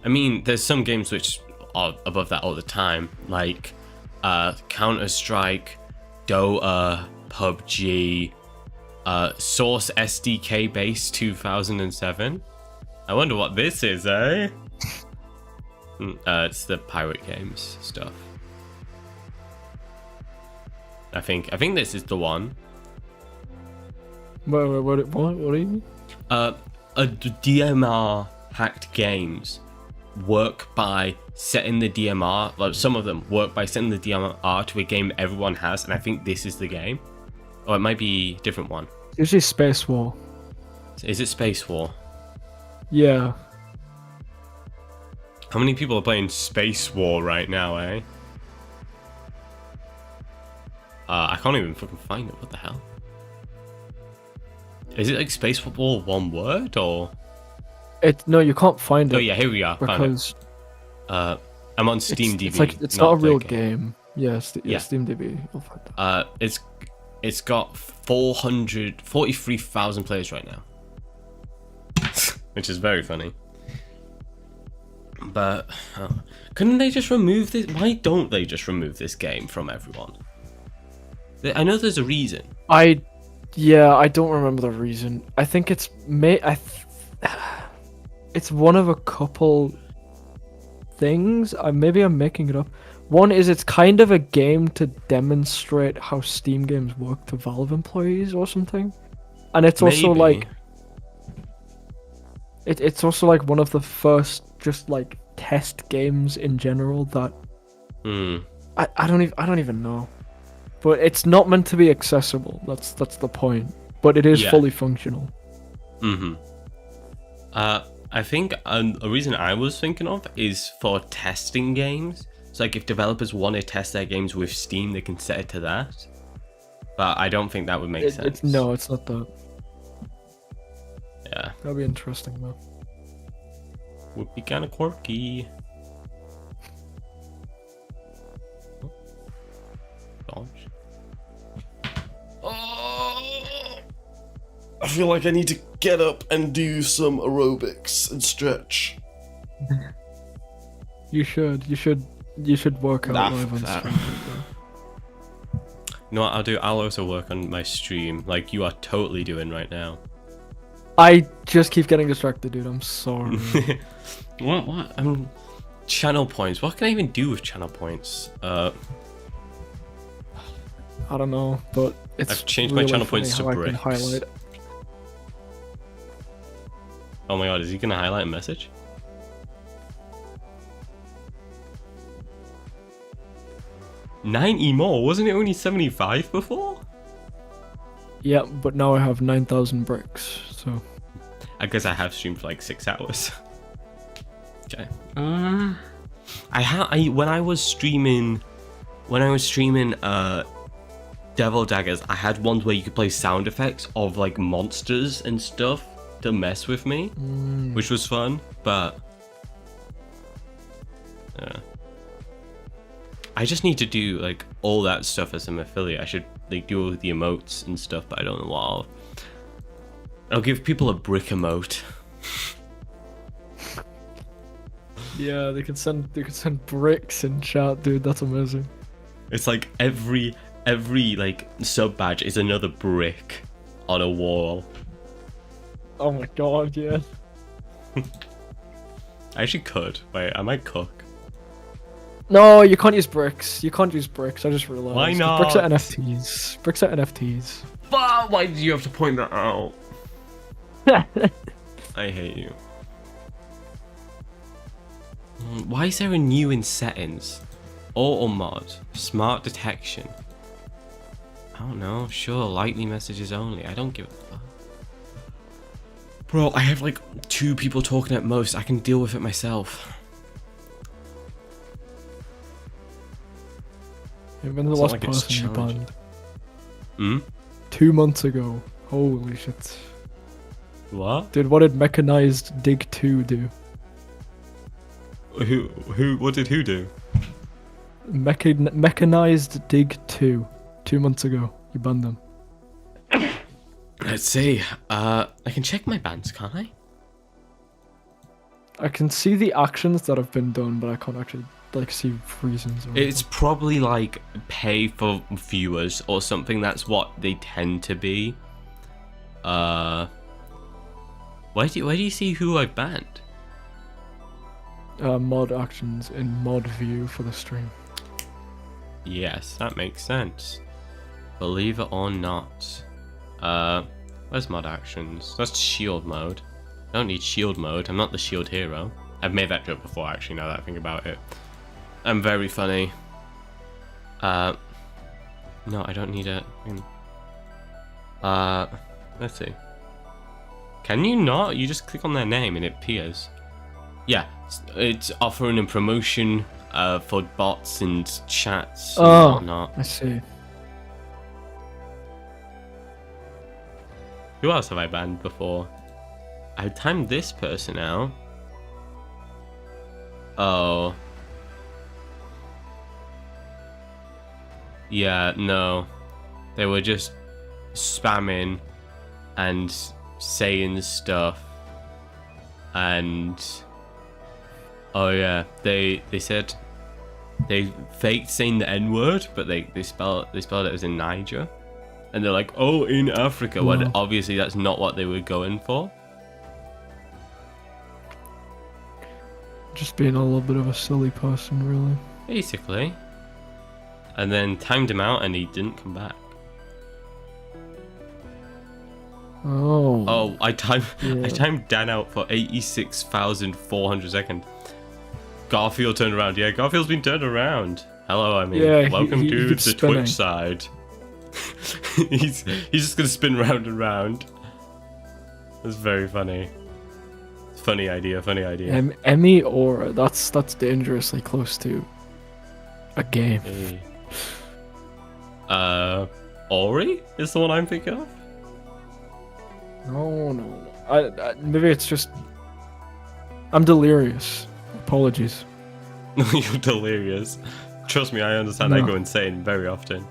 I mean, there's some games which are above that all the time, like Counter-Strike, Dota, PUBG, Source SDK Base 2007. I wonder what this is, eh? It's the Pirate Games stuff. I think this is the one. What do you mean? DMR hacked games work by setting the DMR. Like some of them work by setting the DMR to a game everyone has, and I think this is the game. Or it might be a different one. It's usually Space War. Is it Space War? Yeah. How many people are playing Space War right now, eh? I can't even fucking find it. What the hell? Is it like Space War one word or? No, you can't find it. Oh yeah, here we are. Because I'm on Steam DB. It's not a real game. Yes, yeah, Steam DB. You'll find that. It's got 443,000 players right now, which is very funny. But couldn't they just remove this? Why don't they just remove this game from everyone? I know there's a reason. I don't remember the reason. I think it's it's one of a couple things. Maybe I'm making it up. One is it's kind of a game to demonstrate how Steam games work to Valve employees or something, and it's also like it's also like one of the first just like test games in general that I don't even know, but it's not meant to be accessible. That's the point. But it is fully functional. I think a reason I was thinking of is for testing games. So like if developers want to test their games with Steam, they can set it to that. But I don't think that would make sense. No, it's not that. Yeah. That'd be interesting though. Would be kind of quirky. Dodge. Oh, I feel like I need to get up and do some aerobics and stretch. You should work out live on stream. You know what I'll do? I'll also work on my stream, like you are totally doing right now. I just keep getting distracted, dude. I'm sorry. What? Channel points. What can I even do with channel points? I don't know, but I've changed my channel points to bricks. Highlight. Oh my god, is he gonna highlight a message? $90 more? Wasn't it only 75 before? Yeah, but now I have 9,000 bricks, so... I guess I have streamed for like 6 hours. Okay. When I was streaming Devil Daggers, I had ones where you could play sound effects of like monsters and stuff to mess with me, which was fun, but yeah. I just need to do like all that stuff as an affiliate. I should like do all the emotes and stuff, but I don't know what I'll give people a brick emote. Yeah, they could send bricks in chat, dude. That's amazing. It's like every like sub badge is another brick on a wall. Oh my god, yeah. I actually could. Wait, I might cook. No, you can't use bricks. I just realized. Why not? Bricks are NFTs. Bricks are NFTs. But why did you have to point that out? I hate you. Why is there a new in settings? Auto mod, smart detection. I don't know. Sure, lightning messages only. I don't give a fuck. Bro, I have like 2 people talking at most. I can deal with it myself. You've been the last person you banned. 2 months ago. Holy shit. What? Dude, what did Mechanized Dig 2 do? What did who do? Mechanized Dig 2. 2 months ago. You banned them. Let's see. I can check my bans, can't I? I can see the actions that have been done, but I can't actually like see reasons. It's probably like pay for viewers or something. That's what they tend to be. Where do you see who I banned? Mod actions in mod view for the stream. Yes, that makes sense. Believe it or not. Where's mod actions? That's shield mode. I don't need shield mode. I'm not the shield hero. I've made that joke before, actually, now that I think about it. I'm very funny. No, I don't need it. Let's see. Can you not? You just click on their name and it appears. Yeah, it's offering a promotion for bots and chats and whatnot. I see. Who else have I banned before? I timed this person out. Oh. Yeah, no. They were just spamming and saying stuff. And oh yeah, they said they faked saying the N-word, but they spelled it as in Niger. And they're like, oh, in Africa. Well, obviously that's not what they were going for. Just being a little bit of a silly person, really. Basically. And then timed him out and he didn't come back. Oh, I timed Dan out for 86,400 seconds. Garfield turned around. Yeah, Garfield's been turned around. Hello, I mean, yeah, welcome to the spinning. Twitch side. he's just gonna spin round and round. That's very funny. Funny idea. Emmy Aura, that's dangerously close to a game. Hey. Ori is the one I'm thinking of. No. I maybe it's just I'm delirious. Apologies. No, you're delirious. Trust me, I understand. I go insane very often.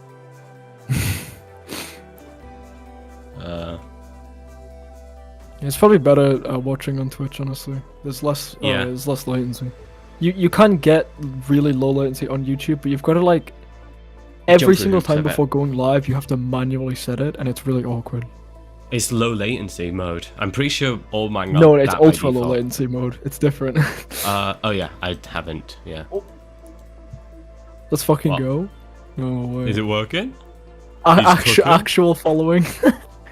It's probably better watching on Twitch, honestly. There's less latency. You can get really low latency on YouTube, but you've got to like every single time before going live, you have to manually set it, and it's really awkward. It's low latency mode. I'm pretty sure all mine. No, it's ultra low latency mode. It's different. Oh yeah, I haven't. Yeah. Let's fucking go. No way. Is it working? Actual following.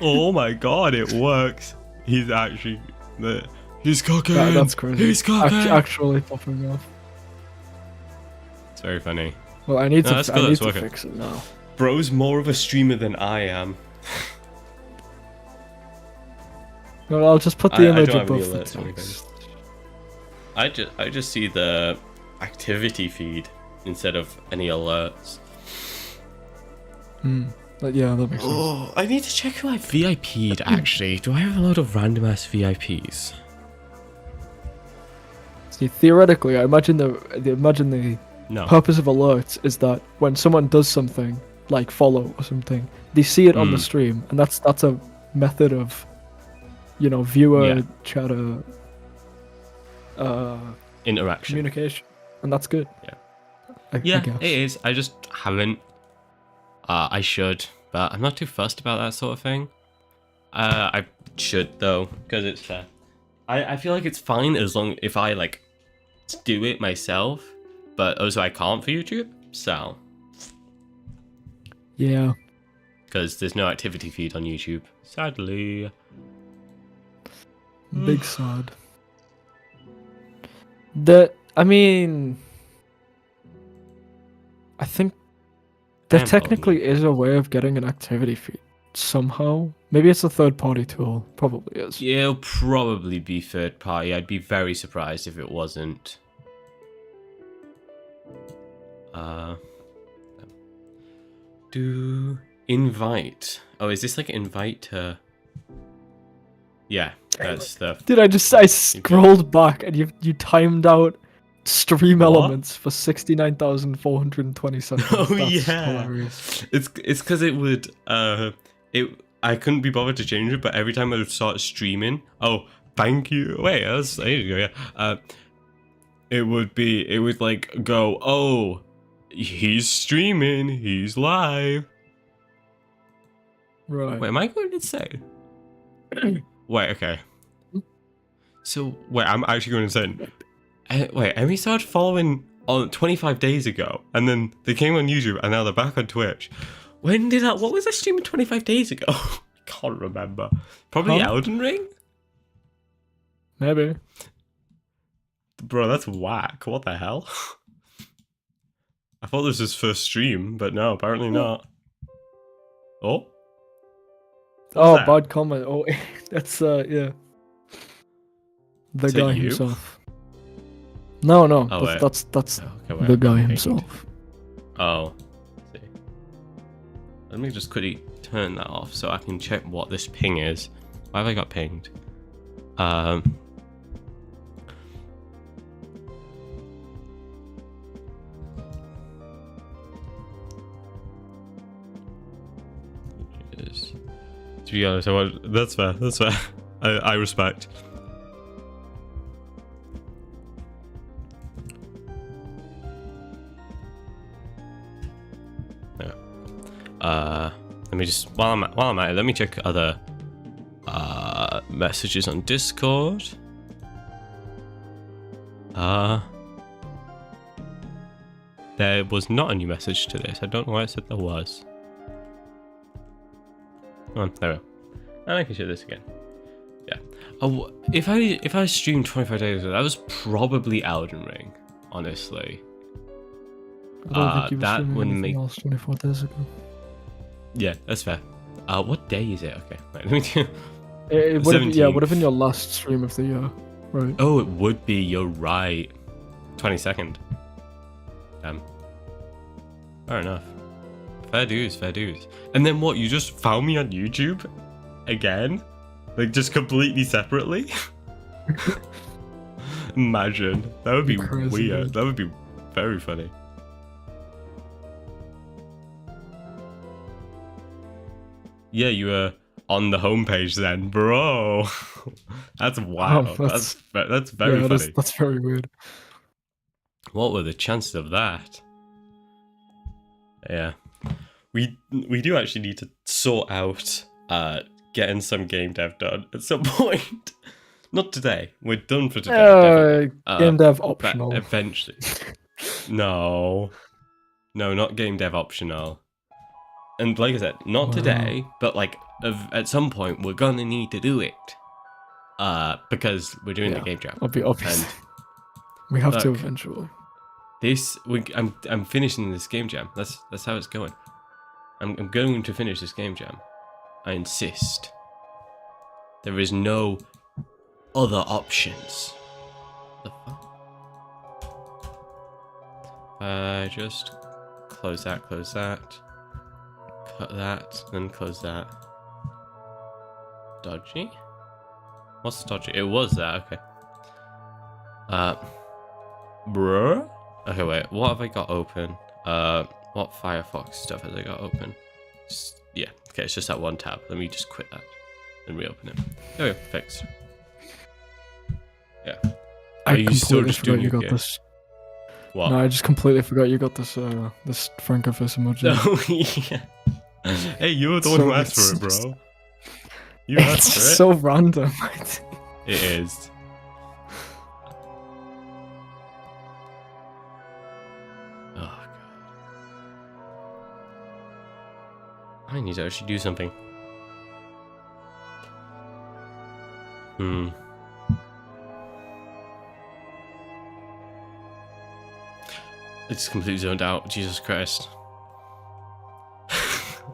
Oh my god, it works. He's actually there. He's cooking. That's crazy. He's cooking. Actually popping off. It's very funny. Well, I need to fix it now. Bro's more of a streamer than I am. No, I'll just put the image above the text. I just see the activity feed instead of any alerts. But yeah, that makes sense. Oh, I need to check who I VIP'd actually. Do I have a lot of random ass VIPs? See, theoretically, I imagine the purpose of alerts is that when someone does something like follow or something, they see it on the stream, and that's a method of, viewer chatter interaction, communication, and that's good. Yeah, I guess. It is. I just haven't. I should, but I'm not too fussed about that sort of thing. I should though, because it's fair. I feel like it's fine as long if I like do it myself, but also I can't for YouTube, so yeah, because there's no activity feed on YouTube, sadly. Big sad. I think there technically is a way of getting an activity feed somehow. Maybe it's a third-party tool. Probably is. Yeah, it'll probably be third-party. I'd be very surprised if it wasn't. Do invite. Oh, is this like invite to? Yeah, that's the. Dude, I scrolled back and you timed out stream elements for 69,420 seconds. Oh, That's yeah. Hilarious. It's because it would I couldn't be bothered to change it, but every time I would start streaming, oh, thank you. Wait, that was ages ago, yeah. It would like go, oh, he's streaming, he's live. Right. Wait, am I going to say? Wait, okay. So, wait, I'm actually going to say. Wait, Emmy started following on 25 days ago, and then they came on YouTube, and now they're back on Twitch. When did that? What was I streaming 25 days ago? I can't remember. Probably Elden Ring? Maybe. Bro, that's whack. What the hell? I thought this was his first stream, but no, apparently not. Oh? Oh, that? bad comment. Oh, that's yeah. The Is it guy you? himself. No, Oh, wait. that's Oh, okay, wait, the I'm guy pinged. himself. Oh. Let's see. Let me just quickly turn that off so I can check what this ping is. Why have I got pinged? To be honest, that's fair. That's fair. I respect. Let me just while I'm at it, let me check other messages on Discord. There was not a new message to this. I don't know why it said there was. Oh, there we go. And I can share this again. Yeah. Oh, if I streamed 25 days ago, that was probably Elden Ring. Honestly. I don't think you were that streaming wouldn't anything make. else 24 days ago. Yeah, that's fair. What day is it? Okay, right, let me do. It would have, yeah, 17th. would have been your last stream of the year, right? Oh, it would be. You're right. 22nd. Damn. Fair enough. Fair dues, fair dues. And then what? You just found me on YouTube again, like just completely separately. Imagine that would be Crazy, weird. dude. That would be very funny. Yeah, you were on the homepage then, bro. That's wild. That's very yeah, funny. that's very weird. What were the chances of that? Yeah, we do actually need to sort out getting some game dev done at some point. Not today. We're done for today. definitely. Game dev But optional. eventually. No, not game dev optional. And like I said, not today, but like at some point we're gonna need to do it. Because we're doing the game jam. Obviously. And We have to look, eventually. I'm finishing this game jam. That's how it's going. I'm going to finish this game jam. I insist. There is no other options. The fuck? Just close that, cut that, then close that. Dodgy? What's dodgy? It was that, okay. Bruh? Okay, wait, what have I got open? What Firefox stuff has I got open? Yeah, okay, it's just that one tab. Let me just quit that and reopen it. There we go, fixed. Yeah. Are you still just doing you your got game? this. What? No, I just completely forgot you got this this Francophus emoji. Oh, yeah. Hey, you were the one So who asked for it, it's- bro. You asked It's for it. so random. It is. Oh, God. I need to actually do something. It's completely zoned out. Jesus Christ.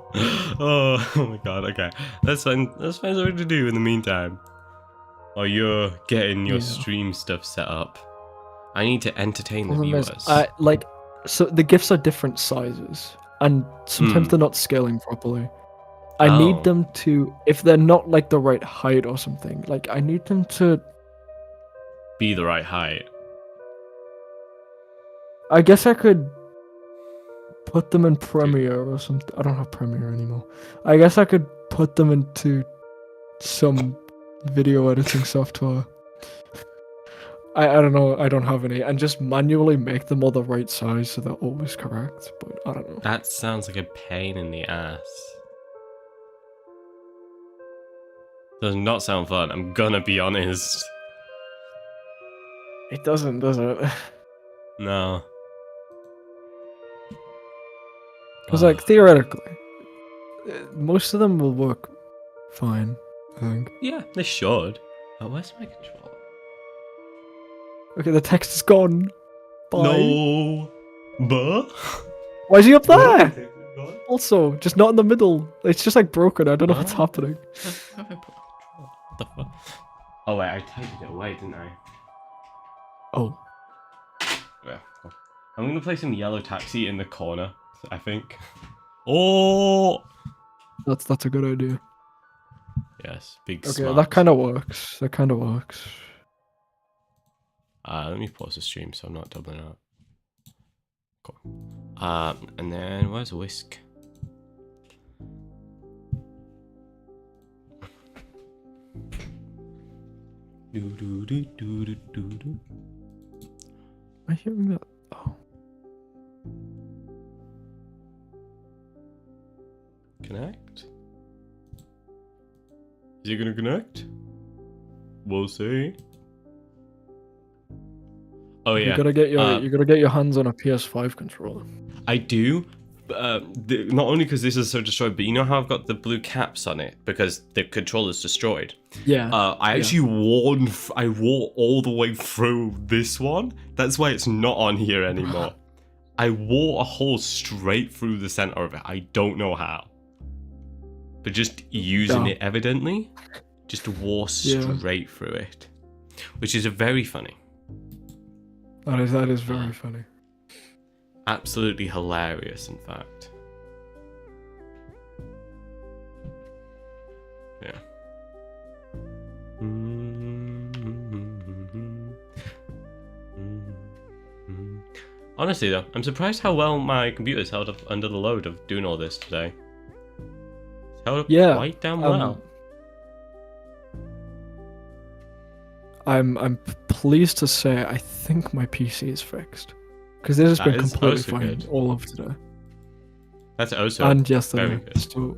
oh my God. Okay, let's find something to do in the meantime. While you're getting your stream stuff set up, I need to entertain the Problem is, viewers. so the GIFs are different sizes, and sometimes they're not scaling properly. I need them to, if they're not like the right height or something, like I need them to. Be the right height. I guess I could put them in Premiere or something. I don't have Premiere anymore. I guess I could put them into some video editing software. I don't know. I don't have any, and just manually make them all the right size so they're always correct. But I don't know. That sounds like a pain in the ass. Does not sound fun. I'm gonna be honest. It doesn't, does it? No. Because like theoretically, most of them will work fine. I think. Yeah, they should. Oh, where's my controller? Okay, the text is gone. Bye. No. But? Why is he up there? God. Also, just not in the middle. It's just like broken. I don't know what's happening. What the fuck? Oh wait, I typed it away, didn't I? Oh. Yeah. Cool. I'm gonna play some Yellow Taxi in the corner, I think. Oh! That's a good idea. Yes, big Okay, smart. that kind of works. That kind of works. Let me pause the stream so I'm not doubling up. Cool. And then where's Whisk? Do do do do do do do. Am I hearing that? Oh. Connect? Is it gonna connect? We'll see. Oh yeah. You gotta get your hands on a PS5 controller. I do. Not only because this is so destroyed, but you know how I've got the blue caps on it because the controller's destroyed. Yeah. I actually I wore all the way through this one. That's why it's not on here anymore. I wore a hole straight through the center of it. I don't know how, but just using it evidently, just wore straight through it, which is very funny. That is very funny. Absolutely hilarious, in fact. Yeah. Honestly, though, I'm surprised how well my computer's held up under the load of doing all this today. It's held up quite damn well. I'm pleased to say I think my PC is fixed. Because this has been completely fine all of today. That's also and yesterday. very good. So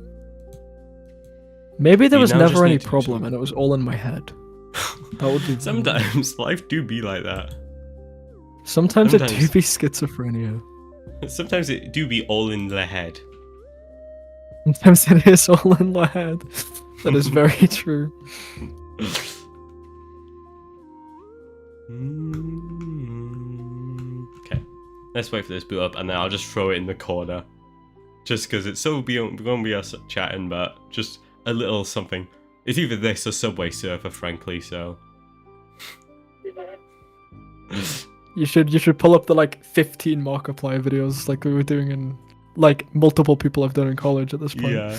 maybe there was never any problem and it was all in my head. That would be sometimes life do be like that. Sometimes it do be schizophrenia. Sometimes it do be all in the head. Sometimes it is all in the head. That is very true. Okay, let's wait for this boot up and then I'll just throw it in the corner. Just because it's so gonna be us chatting, but just a little something. It's either this or Subway Surfer, frankly, so. You should pull up the like 15 Markiplier videos like we were doing in like multiple people have done in college at this point. Yeah.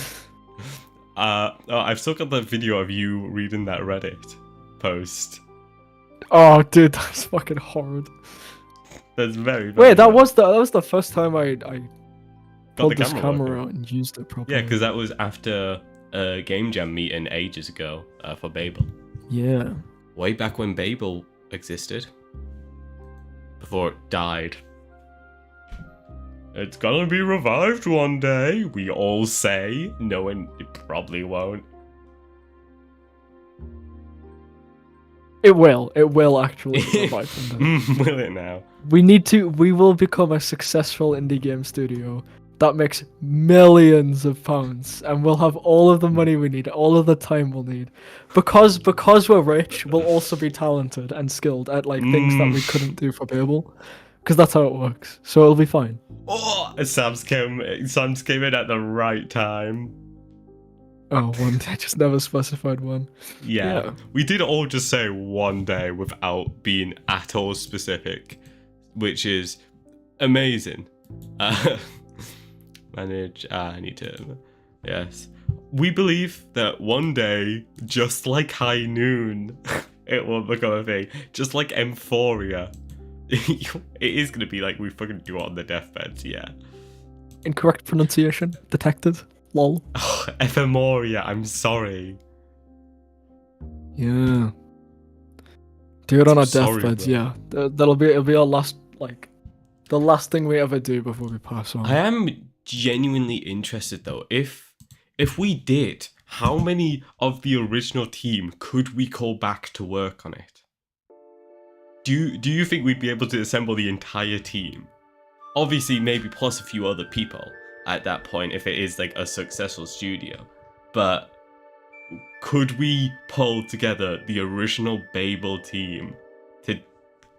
I've still got that video of you reading that Reddit post. Oh, dude, that's fucking horrid. That's very. Wait, that was the first time I pulled the this camera out and used it properly. Yeah, because that was after a Game Jam meeting ages ago for Babel. Yeah. Way back when Babel existed. Before it died. It's gonna be revived one day, we all say, knowing it probably won't. It will actually revive one day. Will it now? We will become a successful indie game studio that makes millions of pounds, and we'll have all of the money we need, all of the time we'll need. Because we're rich, we'll also be talented and skilled at like things that we couldn't do for Babel. Because that's how it works. So it'll be fine. Oh, Sam's came in at the right time. Oh, one day. I just never specified one. Yeah. We did all just say one day without being at all specific, which is amazing. Manage. I need to. Yes. We believe that one day, just like High Noon, it will become a thing. Just like Emphoria. It is going to be like we fucking do it on the deathbeds, yeah. Incorrect pronunciation detected. Lol. Oh, Ephemeria, I'm sorry. Yeah. Do it on our deathbeds, yeah. It'll be our last, like, the last thing we ever do before we pass on. I am genuinely interested though. If we did, how many of the original team could we call back to work on it? Do you think we'd be able to assemble the entire team? Obviously, maybe plus a few other people at that point if it is like a successful studio. But could we pull together the original Babel team to?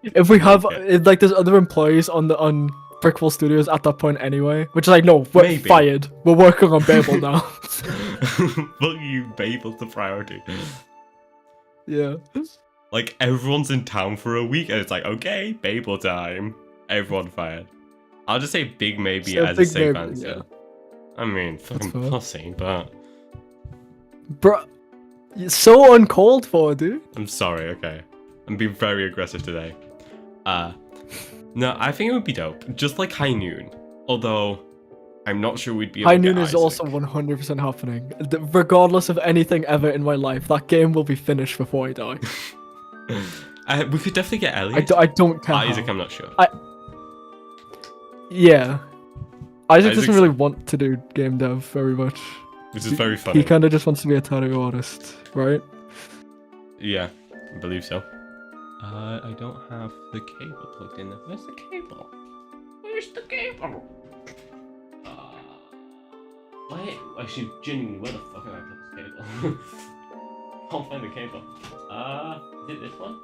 If we have like there's other employees on Brickfall Studios at that point anyway. Which is like, no, we're Maybe. fired. We're working on Babel now. Fuck you, Babel's the priority. Yeah. Like, everyone's in town for a week, and it's like, okay, Babel time. Everyone fired. I'll just say big maybe So as a big safe maybe, answer. yeah. I mean, fucking fair. pussy, but Bro, you're so uncalled for, dude. I'm sorry, okay. I'm being very aggressive today. No, I think it would be dope. Just like High Noon. Although, I'm not sure we'd be able High to get Noon is Isaac. also 100% happening. Regardless of anything ever in my life, that game will be finished before I die. We could definitely get I, Elliot. I don't care. Isaac, how. I'm not sure. Yeah. Isaac doesn't Isaac's- really want to do game dev very much. Which is very funny. He kind of just wants to be a tattoo artist, right? Yeah, I believe so. I don't have the cable plugged in there. Where's the cable? Where's the cable? Wait, actually, genuinely, where the fuck have I put this cable? Can't find the cable. Is it this one?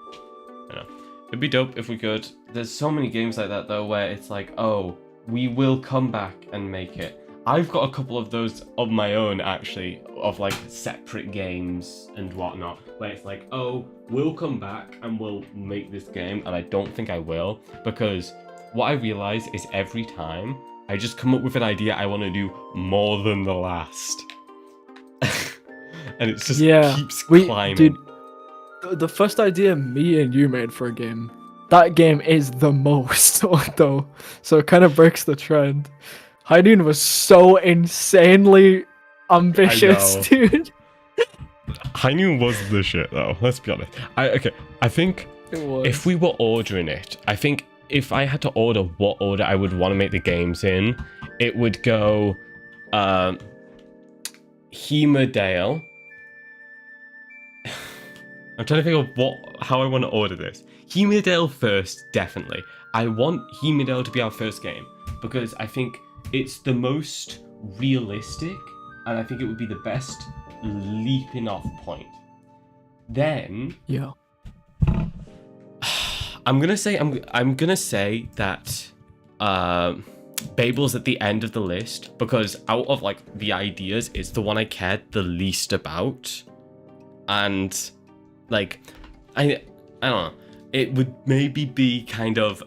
I know. It'd be dope if we could. There's so many games like that though, where it's like, oh, we will come back and make it. I've got a couple of those of my own, actually, of like separate games and whatnot, where it's like, oh, we'll come back and we'll make this game, and I don't think I will, because what I realize is every time I just come up with an idea I want to do more than the last. And it just keeps climbing. Dude, the first idea me and you made for a game, that game is the most, though, so it kind of breaks the trend. High Noon was so insanely ambitious, dude. High Noon was the shit, though. Let's be honest. I think It was. if we were ordering it, I think if I had to order what order I would want to make the games in, it would go Hemerdale. I'm trying to think of how I want to order this. Hemerdale first, definitely. I want Hemerdale to be our first game because I think it's the most realistic, and I think it would be the best leaping off point. Then Yeah. I'm gonna say that Babel's at the end of the list because out of like the ideas, it's the one I cared the least about, and like I don't know. It would maybe be kind of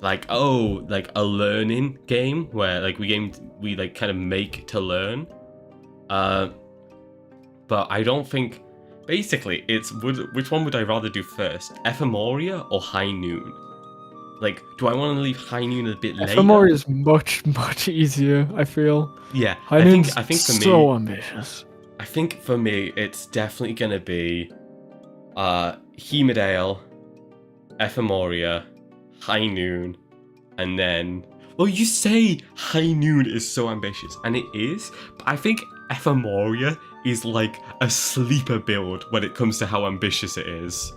like a learning game where like we like kind of make to learn, but I don't think. Basically, which one would I rather do first, Ephemeria or High Noon? Like, do I want to leave High Noon a bit later? Ephemeria is much easier, I feel. Yeah, High I Noon's think for so me, ambitious. I think for me, it's definitely gonna be Hemerdale, Ephemeria, High Noon, and then. Well, you say High Noon is so ambitious, and it is, but I think Ephemeria is like a sleeper build when it comes to how ambitious it is.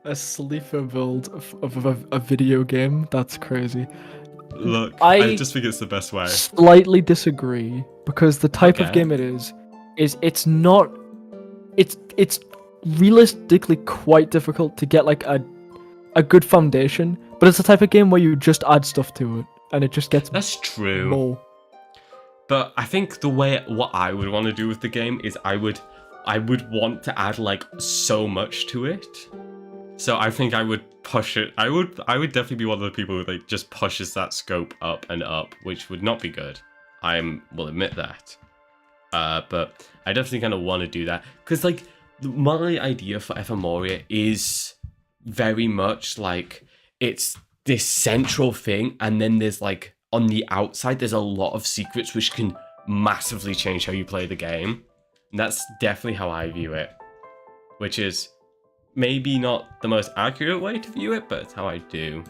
A sleeper build of a video game? That's crazy. Look, I just think it's the best way. Slightly disagree because the type of Okay. game it is it's not it's realistically quite difficult to get like a good foundation, but it's the type of game where you just add stuff to it and it just gets That's true. more. But I think what I would want to do with the game is I would want to add like so much to it. So I think I would push it. I would definitely be one of the people who like just pushes that scope up and up, which would not be good. I will admit that. But I definitely kind of want to do that because like my idea for Ephemeria is very much like it's this central thing, and then there's like on the outside there's a lot of secrets which can massively change how you play the game. And that's definitely how I view it, which is maybe not the most accurate way to view it, but it's how I do.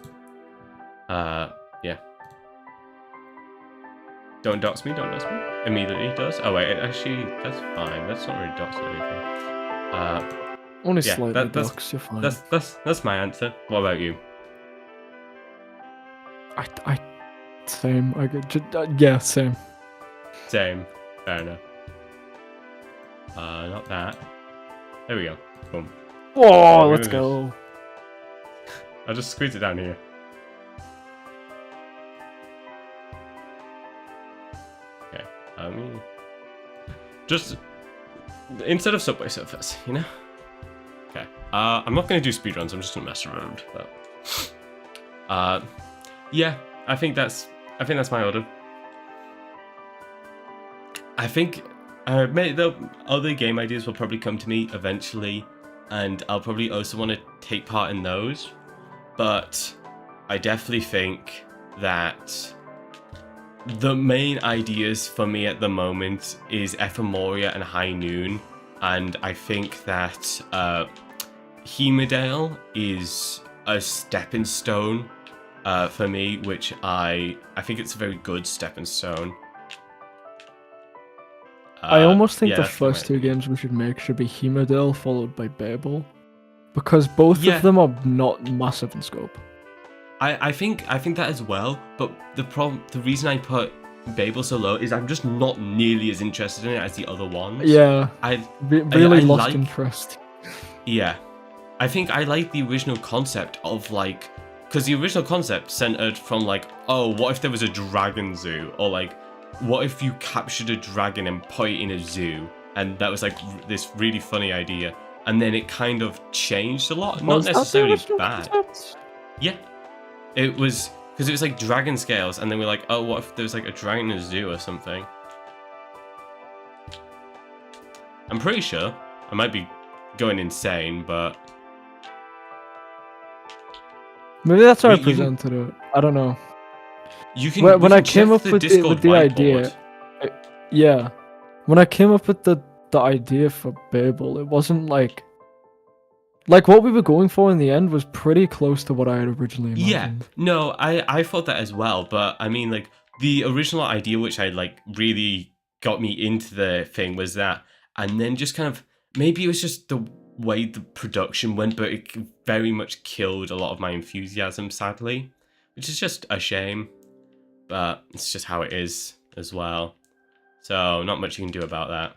Yeah. Don't dox me. Immediately does. Oh wait, actually that's fine. That's not really dox or anything. Only Yeah, slightly that's- docs, you're fine. That's my answer. What about you? I same. I could yeah, same. Same. Fair enough. Not that. There we go. Boom. Whoa, Oh, let's goodness. go. I'll just squeeze it down here. I mean, just instead of Subway Surfers, you know? Okay. I'm not gonna do speedruns. I'm just gonna mess around. But, yeah. I think that's my order. I think the other game ideas will probably come to me eventually, and I'll probably also want to take part in those. But I definitely think that the main ideas for me at the moment is Ephemeria and High Noon, and I think that Hemerdale is a stepping stone for me, which I think it's a very good stepping stone. I almost think the first two games we should make should be Hemerdale followed by Babel, because both of them are not massive in scope. I think that as well, but the reason I put Babel so low is I'm just not nearly as interested in it as the other ones. Yeah, I lost interest. Yeah, I think I like the original concept of like, because the original concept centered from like, oh, what if there was a dragon zoo, or like, what if you captured a dragon and put it in a zoo, and that was like this really funny idea, and then it kind of changed a lot, not necessarily bad. Yeah. It was, because it was like dragon scales, and then we're like, oh, what if there was like a dragon in a zoo or something? I'm pretty sure. I might be going insane, but... Maybe that's how I presented it. I don't know. You can, when I came up with the idea... yeah. When I came up with the idea for Babel, it wasn't like what we were going for in the end was pretty close to what I had originally imagined. Yeah, no, I thought that as well, but I mean, like, the original idea which I, like, really got me into the thing was that, and then just kind of, maybe it was just the way the production went, but it very much killed a lot of my enthusiasm, sadly, which is just a shame, but it's just how it is as well, so not much you can do about that.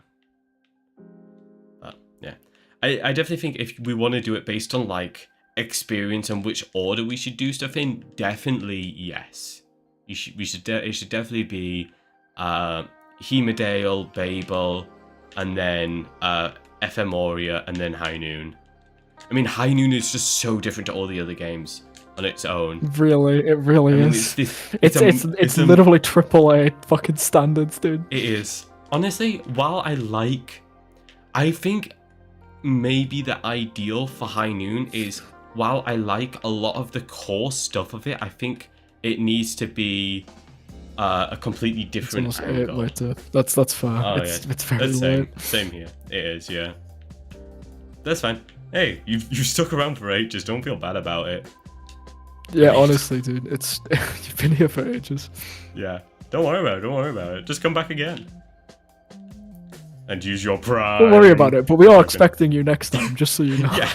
I definitely think if we want to do it based on, like, experience and which order we should do stuff in, definitely yes. It should definitely be Hemerdale, Babel, and then Ephemeria, and then High Noon. I mean, High Noon is just so different to all the other games on its own. Really, it really is. It's literally AAA fucking standards, dude. It is. Honestly, while I think maybe the ideal for High Noon is, while I like a lot of the core stuff of it, I think it needs to be a completely different angle. Later. That's fair. Oh, it's very late. Same here. It is, yeah. That's fine. Hey, you stuck around for ages. Don't feel bad about it. Yeah, honestly, dude, it's you've been here for ages. Yeah. Don't worry about it. Just come back again. And use your pride. Don't worry about it, but we are expecting you next time, just so you know. Yeah.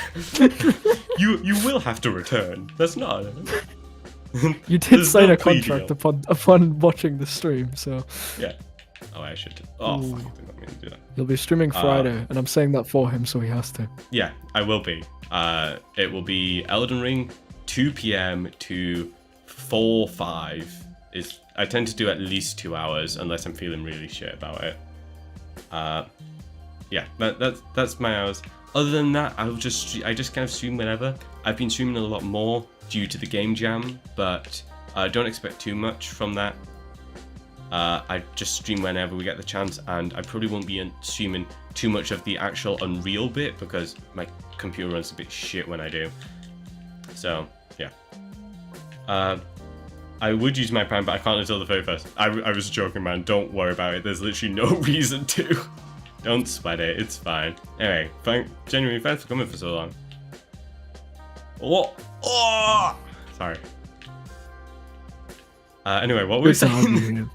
you will have to return. That's not... You did sign a contract upon watching the stream, so... Yeah. Oh, I should... Oh, fuck, I did not mean to do that. He'll be streaming Friday, and I'm saying that for him, so he has to. Yeah, I will be. It will be Elden Ring, 2 p.m. to 4-5. I tend to do at least 2 hours, unless I'm feeling really shit about it. Yeah, that's my hours. Other than that, I just kind of stream whenever. I've been streaming a lot more due to the game jam, but don't expect too much from that. I just stream whenever we get the chance, and I probably won't be streaming too much of the actual Unreal bit because my computer runs a bit shit when I do. So yeah. I would use my Prime, but I can't until the very first. I was joking, man. Don't worry about it. There's literally no reason to. Don't sweat it. It's fine. Anyway, genuinely, thanks for coming for so long. Oh! Sorry. Anyway, what were we saying?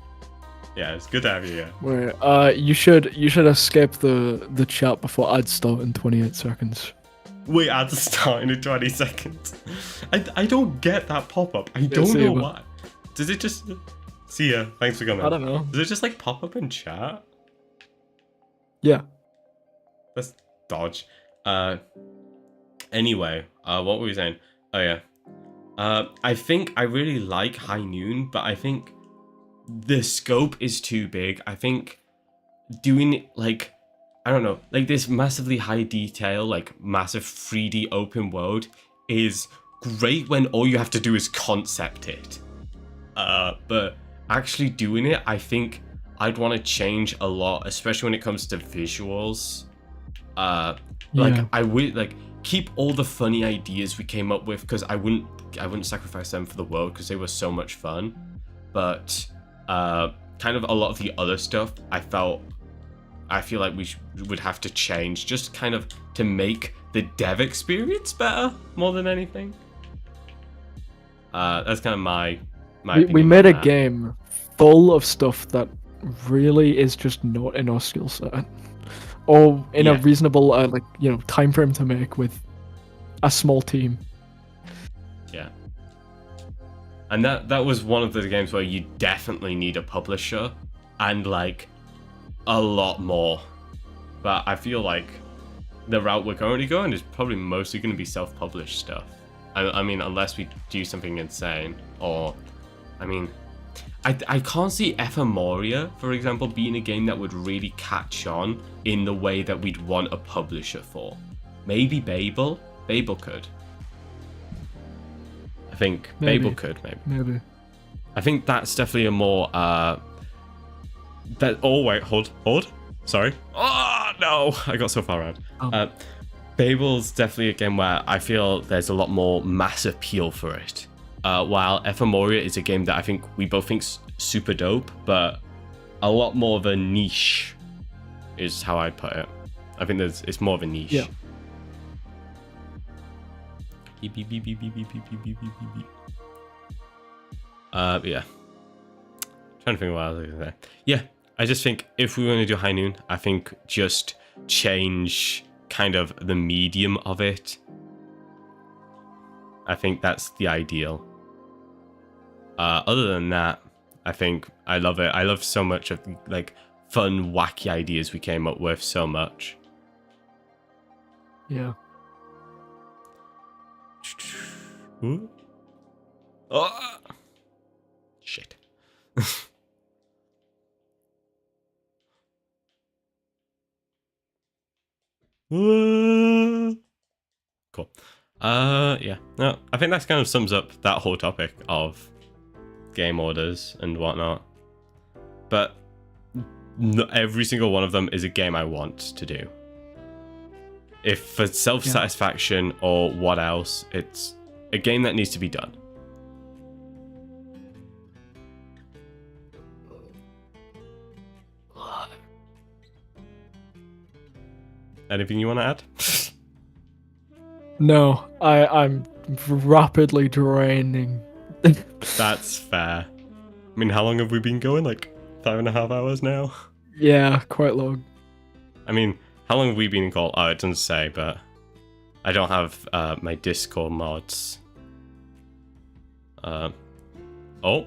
Yeah, it's good to have you here. Wait, you should escape the chat before ads start in 28 seconds. Wait, ads start in 20 seconds. I don't get that pop-up. I don't know why. Does it just... See ya. Thanks for coming. I don't know. Does it just, like, pop up in chat? Yeah. That's dodge. Anyway, what were we saying? Oh, yeah. I think I really like High Noon, but I think the scope is too big. I think doing it like, I don't know, like this massively high detail, like massive 3D open world is great when all you have to do is concept it. But actually doing it, I think I'd want to change a lot, especially when it comes to visuals. Like I would like keep all the funny ideas we came up with, because I wouldn't sacrifice them for the world because they were so much fun. But kind of a lot of the other stuff, I feel like we would have to change, just kind of to make the dev experience better more than anything. That's kind of my we made a game full of stuff that really is just not in our skill set, or in a reasonable time frame to make with a small team. Yeah. And that was one of the games where you definitely need a publisher and like a lot more. But I feel like the route we're currently going is probably mostly going to be self-published stuff. I mean, unless we do something insane, or I mean, I can't see Ephemeria, for example, being a game that would really catch on in the way that we'd want a publisher for. Maybe Babel? Babel could. I think Maybe. Babel could, maybe. I think that's definitely a more, oh wait, hold. Sorry. Oh, no! I got so far around. Babel's definitely a game where I feel there's a lot more mass appeal for it. While Ephemeria is a game that I think we both think's super dope, but a lot more of a niche is how I'd put it. I think it's more of a niche. Yeah. Yeah. Trying to think what I was going to say. Yeah, I just think if we want to do High Noon, I think just change kind of the medium of it. I think that's the ideal. Other than that, I think I love it. I love so much of like fun, wacky ideas we came up with so much. Yeah. Ooh. Oh! Shit. Cool. Yeah. No, I think that kind of sums up that whole topic of game orders and whatnot. But not every single one of them is a game I want to do. If for self-satisfaction or what else, it's a game that needs to be done. Anything you want to add? No, I'm rapidly draining. That's fair. I mean, how long have we been going? Like 5.5 hours now? Yeah, quite long. I mean, how long have we been in call? Oh, it doesn't say, but I don't have my Discord mods. Oh. Oh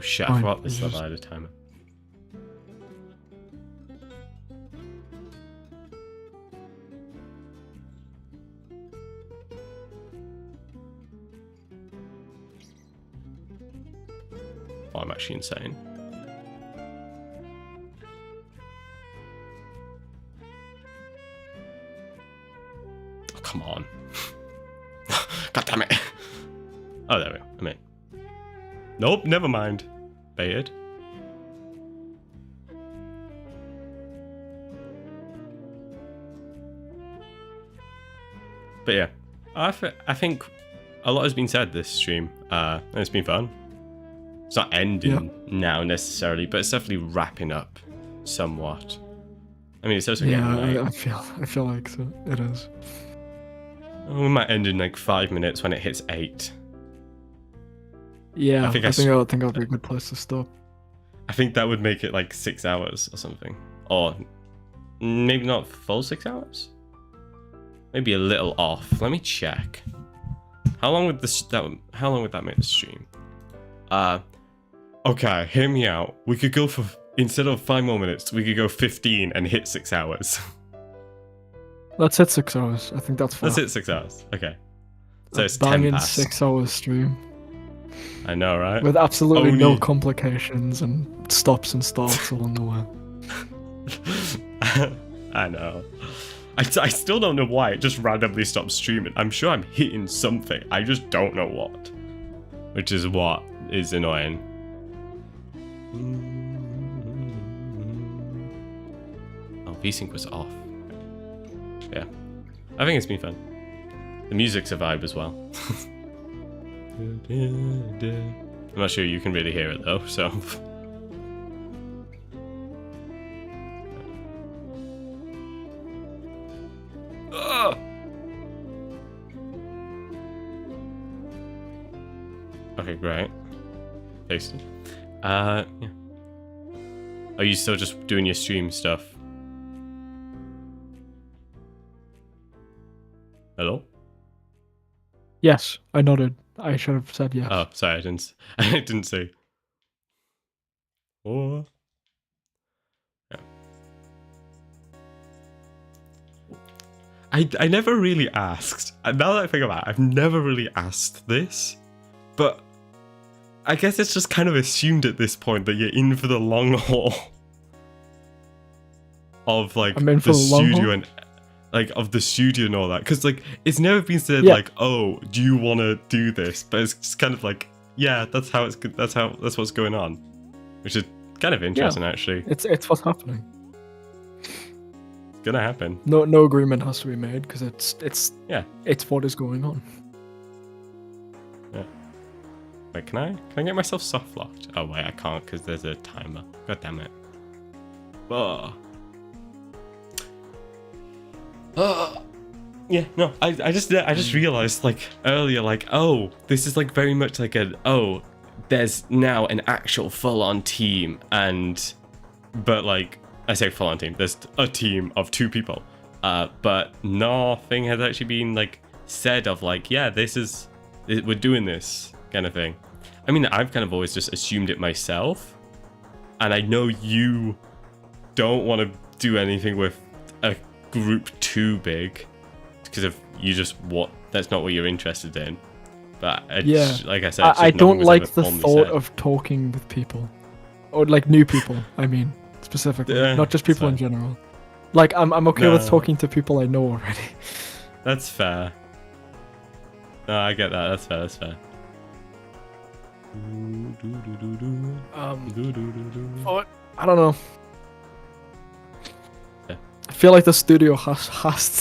shit, I forgot this level at a timer. Oh, I'm actually insane. Oh, come on. God damn it. Oh, there we go. I'm in. Nope, never mind. Baited. But yeah, I think a lot has been said this stream, and it's been fun. It's not ending now necessarily, but it's definitely wrapping up somewhat. I mean, it's also I feel like so. It is. We might end in like 5 minutes when it hits 8. Yeah, I think that'll be a good place to stop. I think that would make it like 6 hours or something, or maybe not full 6 hours. Maybe a little off. Let me check. How long would that make the stream? Okay, hear me out. We could go for, instead of 5 more minutes, we could go 15 and hit 6 hours. Let's hit 6 hours. I think that's fine. Let's hit 6 hours. Okay. So it's 10 banging past. 6 hours stream. I know, right? With absolutely no Only- complications and stops and starts along the way. I know. I still don't know why it just randomly stopped streaming. I'm sure I'm hitting something. I just don't know what. Which is what is annoying. Oh, VSync was off. Yeah. I think it's been fun. The music's a vibe as well. I'm not sure you can really hear it though, so... Okay, great. Tasty. Yeah. Are you still just doing your stream stuff? Hello? Yes, I nodded. I should have said yes. Oh, sorry, I didn't see. Oh. Yeah. I never really asked. Now that I think about it, I've never really asked this, but I guess it's just kind of assumed at this point that you're in for the long haul of like I'm in for the the long studio haul? and like of the studio and all that, because like it's never been said Yeah. like, oh, do you want to do this? But it's just kind of like, yeah, that's what's going on, which is kind of interesting actually. It's what's happening. It's gonna happen. No agreement has to be made because it's what is going on. Yeah. Wait, can I get myself soft locked? Oh wait, I can't because there's a timer. God damn it. Oh. Yeah, no, I just realized like earlier, like, oh, this is like very much like there's now an actual full-on team, but like I say full-on team, there's a team of 2 people, but nothing has actually been like said of like, yeah, we're doing this kind of thing. I mean, I've kind of always just assumed it myself, and I know you don't want to do anything with a group too big because of that's not what you're interested in. But like I said, I don't like the formally thought said. of talking with people, or like new people. I mean, specifically, not just people in general. Like I'm okay with talking to people I know already. That's fair. No, I get that. That's fair. I don't know. Yeah. I feel like the studio has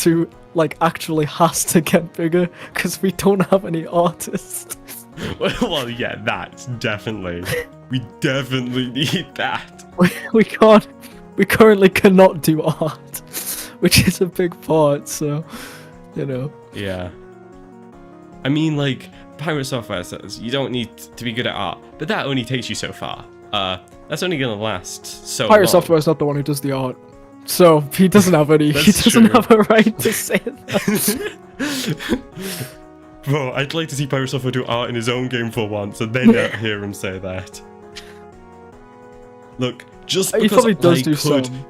to get bigger because we don't have any artists. Well, yeah, that's definitely. We definitely need that. We currently cannot do art, which is a big part. So, you know. Yeah. I mean, like, Pirate Software says you don't need to be good at art, but that only takes you so far. That's only gonna last so Pirate long. Software is not the one who does the art, so he doesn't have any. He That's doesn't true. have a right to say that. Bro, I'd like to see Pirate Software do art in his own game for once, and then hear him say that. Look, just He because probably does I do could, some.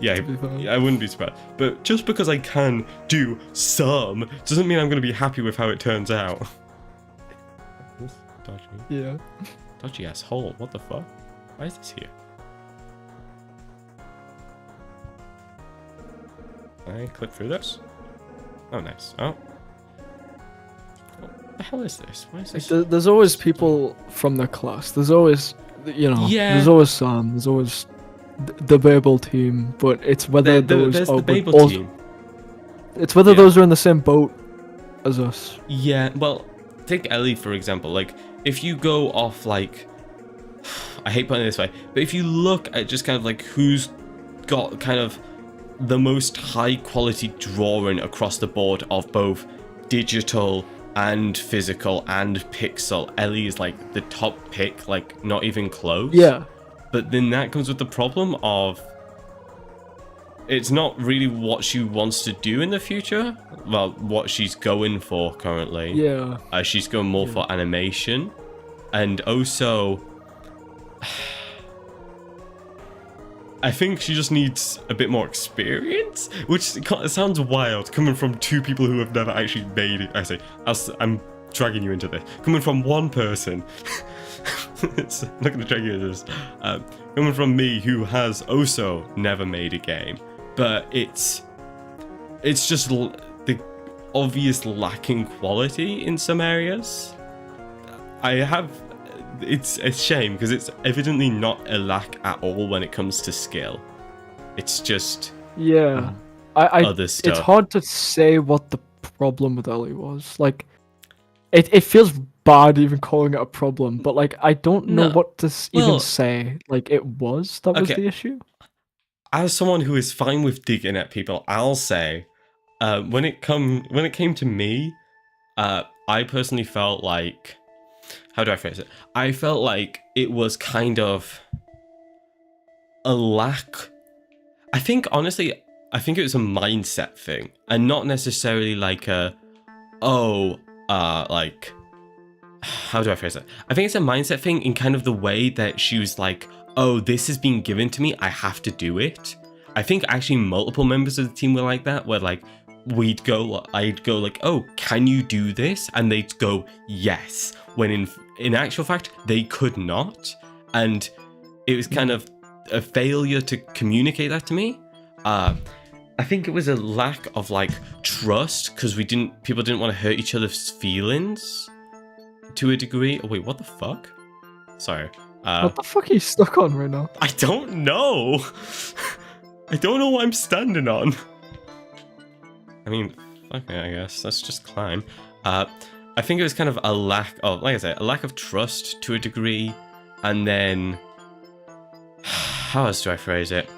yeah, to be fair. I wouldn't be surprised. But just because I can do some doesn't mean I'm going to be happy with how it turns out. Dodgy. Yeah. Dodgy asshole. What the fuck? Why is this here? Can I click through this? Oh, nice. Oh. What the hell is this? Why is Like, this? there's always people from the class. There's always, Yeah. There's always Sam. There's always the Babel team, but it's whether those There's are the Babel also- team. It's whether Yeah. those are in the same boat as us. Yeah, well, take Ellie for example. Like, if you go off, like, I hate putting it this way, but if you look at just kind of like who's got kind of the most high quality drawing across the board of both digital and physical and pixel, Ellie is like the top pick, like not even close. Yeah. But then that comes with the problem of it's not really what she wants to do in the future. Well, what she's going for currently. Yeah. She's going more for animation. And also, I think she just needs a bit more experience, which sounds wild coming from 2 people who have never actually made it. I'm dragging you into this. Coming from one person, I'm not going to drag you into this. Coming from me, who has also never made a game, but it's just the obvious lacking quality in some areas. It's a shame because it's evidently not a lack at all when it comes to skill. It's just other stuff. It's hard to say what the problem with Ellie was. Like, it feels bad even calling it a problem, but like I don't know what to even say. Like, it was the issue. As someone who is fine with digging at people, I'll say, when it came to me, I personally felt like, how do I phrase it? I felt like it was kind of a lack. I think it was a mindset thing, and not necessarily like like, how do I phrase it? I think it's a mindset thing in kind of the way that she was like, oh, this has been given to me, I have to do it. I think actually multiple members of the team were like that, where like I'd go like, oh, can you do this? And they'd go, yes. When in actual fact, they could not. And it was kind of a failure to communicate that to me. I think it was a lack of like trust, because people didn't want to hurt each other's feelings to a degree. Oh wait, what the fuck? Sorry. What the fuck are you stuck on right now? I don't know. I don't know what I'm standing on. I mean, fuck it, I guess. Let's just climb. I think it was kind of a lack of, like I said, a lack of trust to a degree. And then, how else do I phrase it?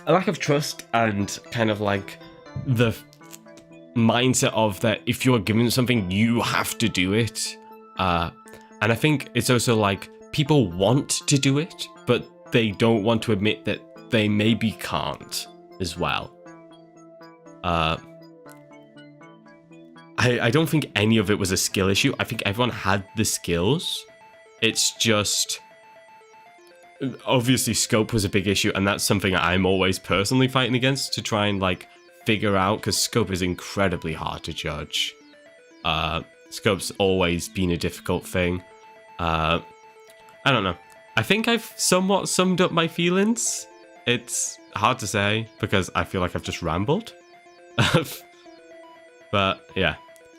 A lack of trust and kind of like the mindset of that if you're given something, you have to do it. And I think it's also like people want to do it, but they don't want to admit that they maybe can't as well. I don't think any of it was a skill issue. I think everyone had the skills. It's just, obviously scope was a big issue, and that's something I'm always personally fighting against to try and like figure out, because scope is incredibly hard to judge. Scope's always been a difficult thing. I don't know. I think I've somewhat summed up my feelings. It's hard to say because I feel like I've just rambled. But yeah,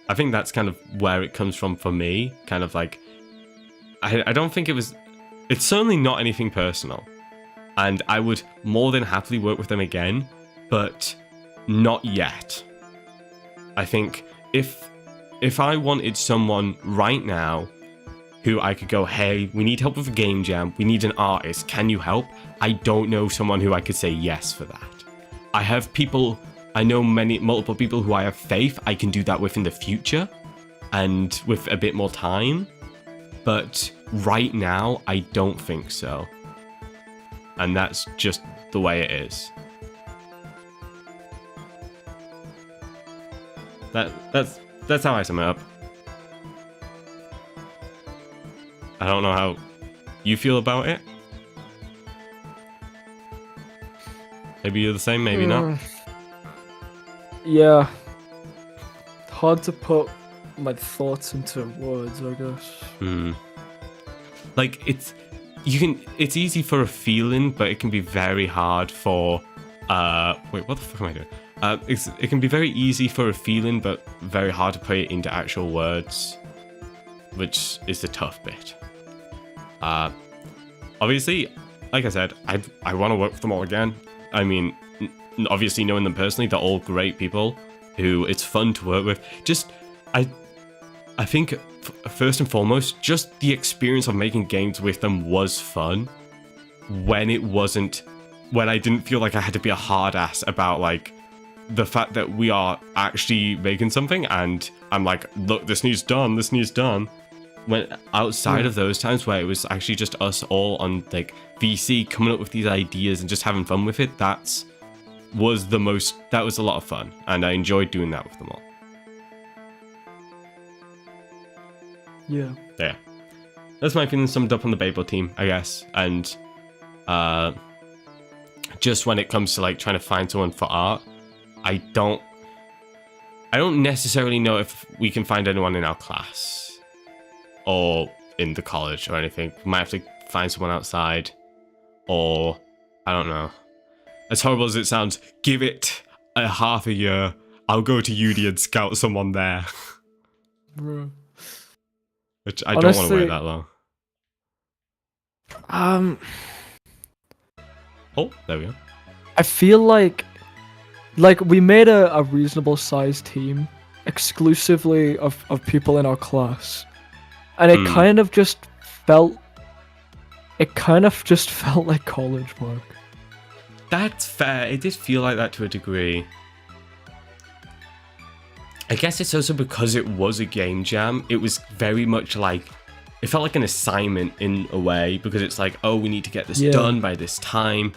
I think that's kind of where it comes from for me. Kind of like, I don't think it's certainly not anything personal. And I would more than happily work with them again, but not yet. I think if I wanted someone right now who I could go, hey, we need help with a game jam, we need an artist, can you help? I don't know someone who I could say yes for that. I know multiple people who I have faith I can do that with in the future, and with a bit more time, but right now, I don't think so. And that's just the way it is. That's how I sum it up. I don't know how you feel about it. Maybe you're the same, maybe not. Yeah. Hard to put my thoughts into words, I guess. Like, it's easy for a feeling, but it can be very hard for wait, what the fuck am I doing? It can be very easy for a feeling, but very hard to put it into actual words, which is the tough bit. Obviously, like I said, I want to work with them all again. I mean, obviously knowing them personally, they're all great people who it's fun to work with. Just, I think first and foremost, just the experience of making games with them was fun. When I didn't feel like I had to be a hard ass about like the fact that we are actually making something and I'm like, look, this needs done. When outside of those times where it was actually just us all on like VC coming up with these ideas and just having fun with it, that was a lot of fun, and I enjoyed doing that with them all. Yeah. That's my feeling summed up on the Babel team, I guess. And just when it comes to like trying to find someone for art, I don't necessarily know if we can find anyone in our class or in the college or anything. We might have to find someone outside, or I don't know. As horrible as it sounds, give it a half a year. I'll go to uni and scout someone there. Bro. Which I don't want to wait that long. Oh, there we go. I feel like we made a reasonable sized team exclusively of people in our class, and it kind of just felt like college work. That's fair. It did feel like that to a degree. I guess it's also because it was a game jam. It was very much like, it felt like an assignment in a way, because it's like, oh, we need to get this done by this time.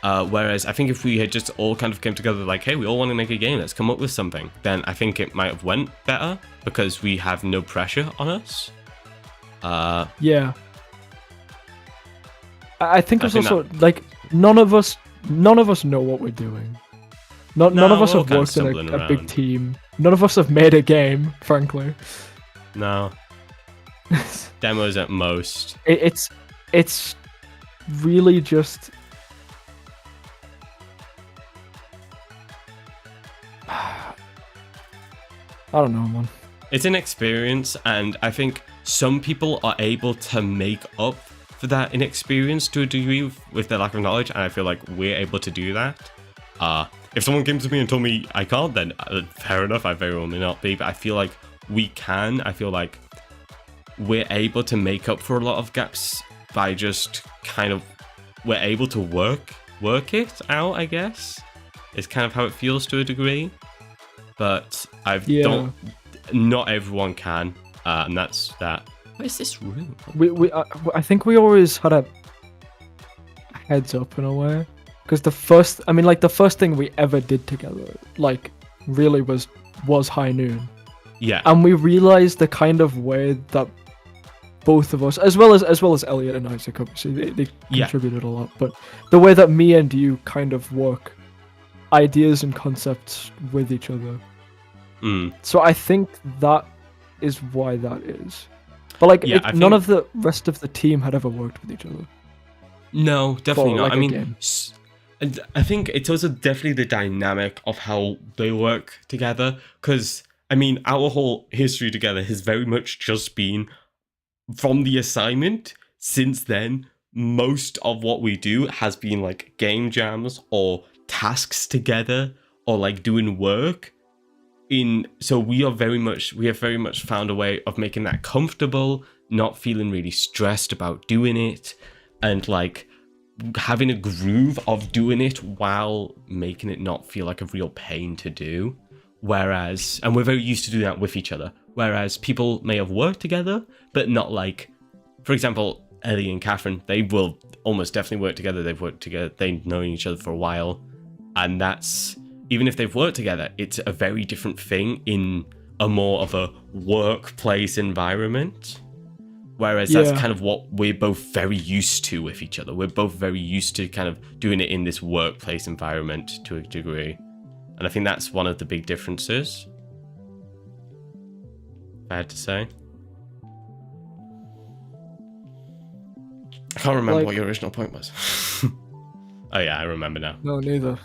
Whereas I think if we had just all kind of came together like, hey, we all want to make a game, let's come up with something, then I think it might have went better because we have no pressure on us. Yeah. I think it's also like none of us know what we're doing. None of us have worked in a big team. None of us have made a game, frankly. No. Demos at most. It's really just. I don't know, man. It's an experience, and I think some people are able to make up for that inexperience to a degree with their lack of knowledge, and I feel like we're able to do that. If someone came to me and told me I can't, then fair enough, I very well may not be, but I feel like we can. I feel like we're able to make up for a lot of gaps by just kind of, we're able to work it out, I guess. It's kind of how it feels to a degree. But not everyone can, and that's that. Where's this room? I think we always had a heads up in a way, because the first thing we ever did together, like, really was High Noon. Yeah. And we realized the kind of way that both of us, as well as Elliot and Isaac, obviously they contributed a lot, but the way that me and you kind of work ideas and concepts with each other. So I think that is why that is. But like, none of the rest of the team had ever worked with each other. No, definitely not. I mean, I think it's also definitely the dynamic of how they work together. Because, I mean, our whole history together has very much just been from the assignment. Since then, most of what we do has been like game jams or tasks together, or like doing work. So we have very much found a way of making that comfortable, not feeling really stressed about doing it, and like having a groove of doing it while making it not feel like a real pain to do. And we're very used to doing that with each other. Whereas people may have worked together, but not like, for example, Ellie and Catherine, they will almost definitely work together. They've worked together, they've known each other for a while. And that's, even if they've worked together, it's a very different thing in a more of a workplace environment. Whereas that's kind of what we're both very used to with each other. We're both very used to kind of doing it in this workplace environment to a degree. And I think that's one of the big differences, if I had to say. I can't remember what your original point was. Oh yeah, I remember now. No, neither.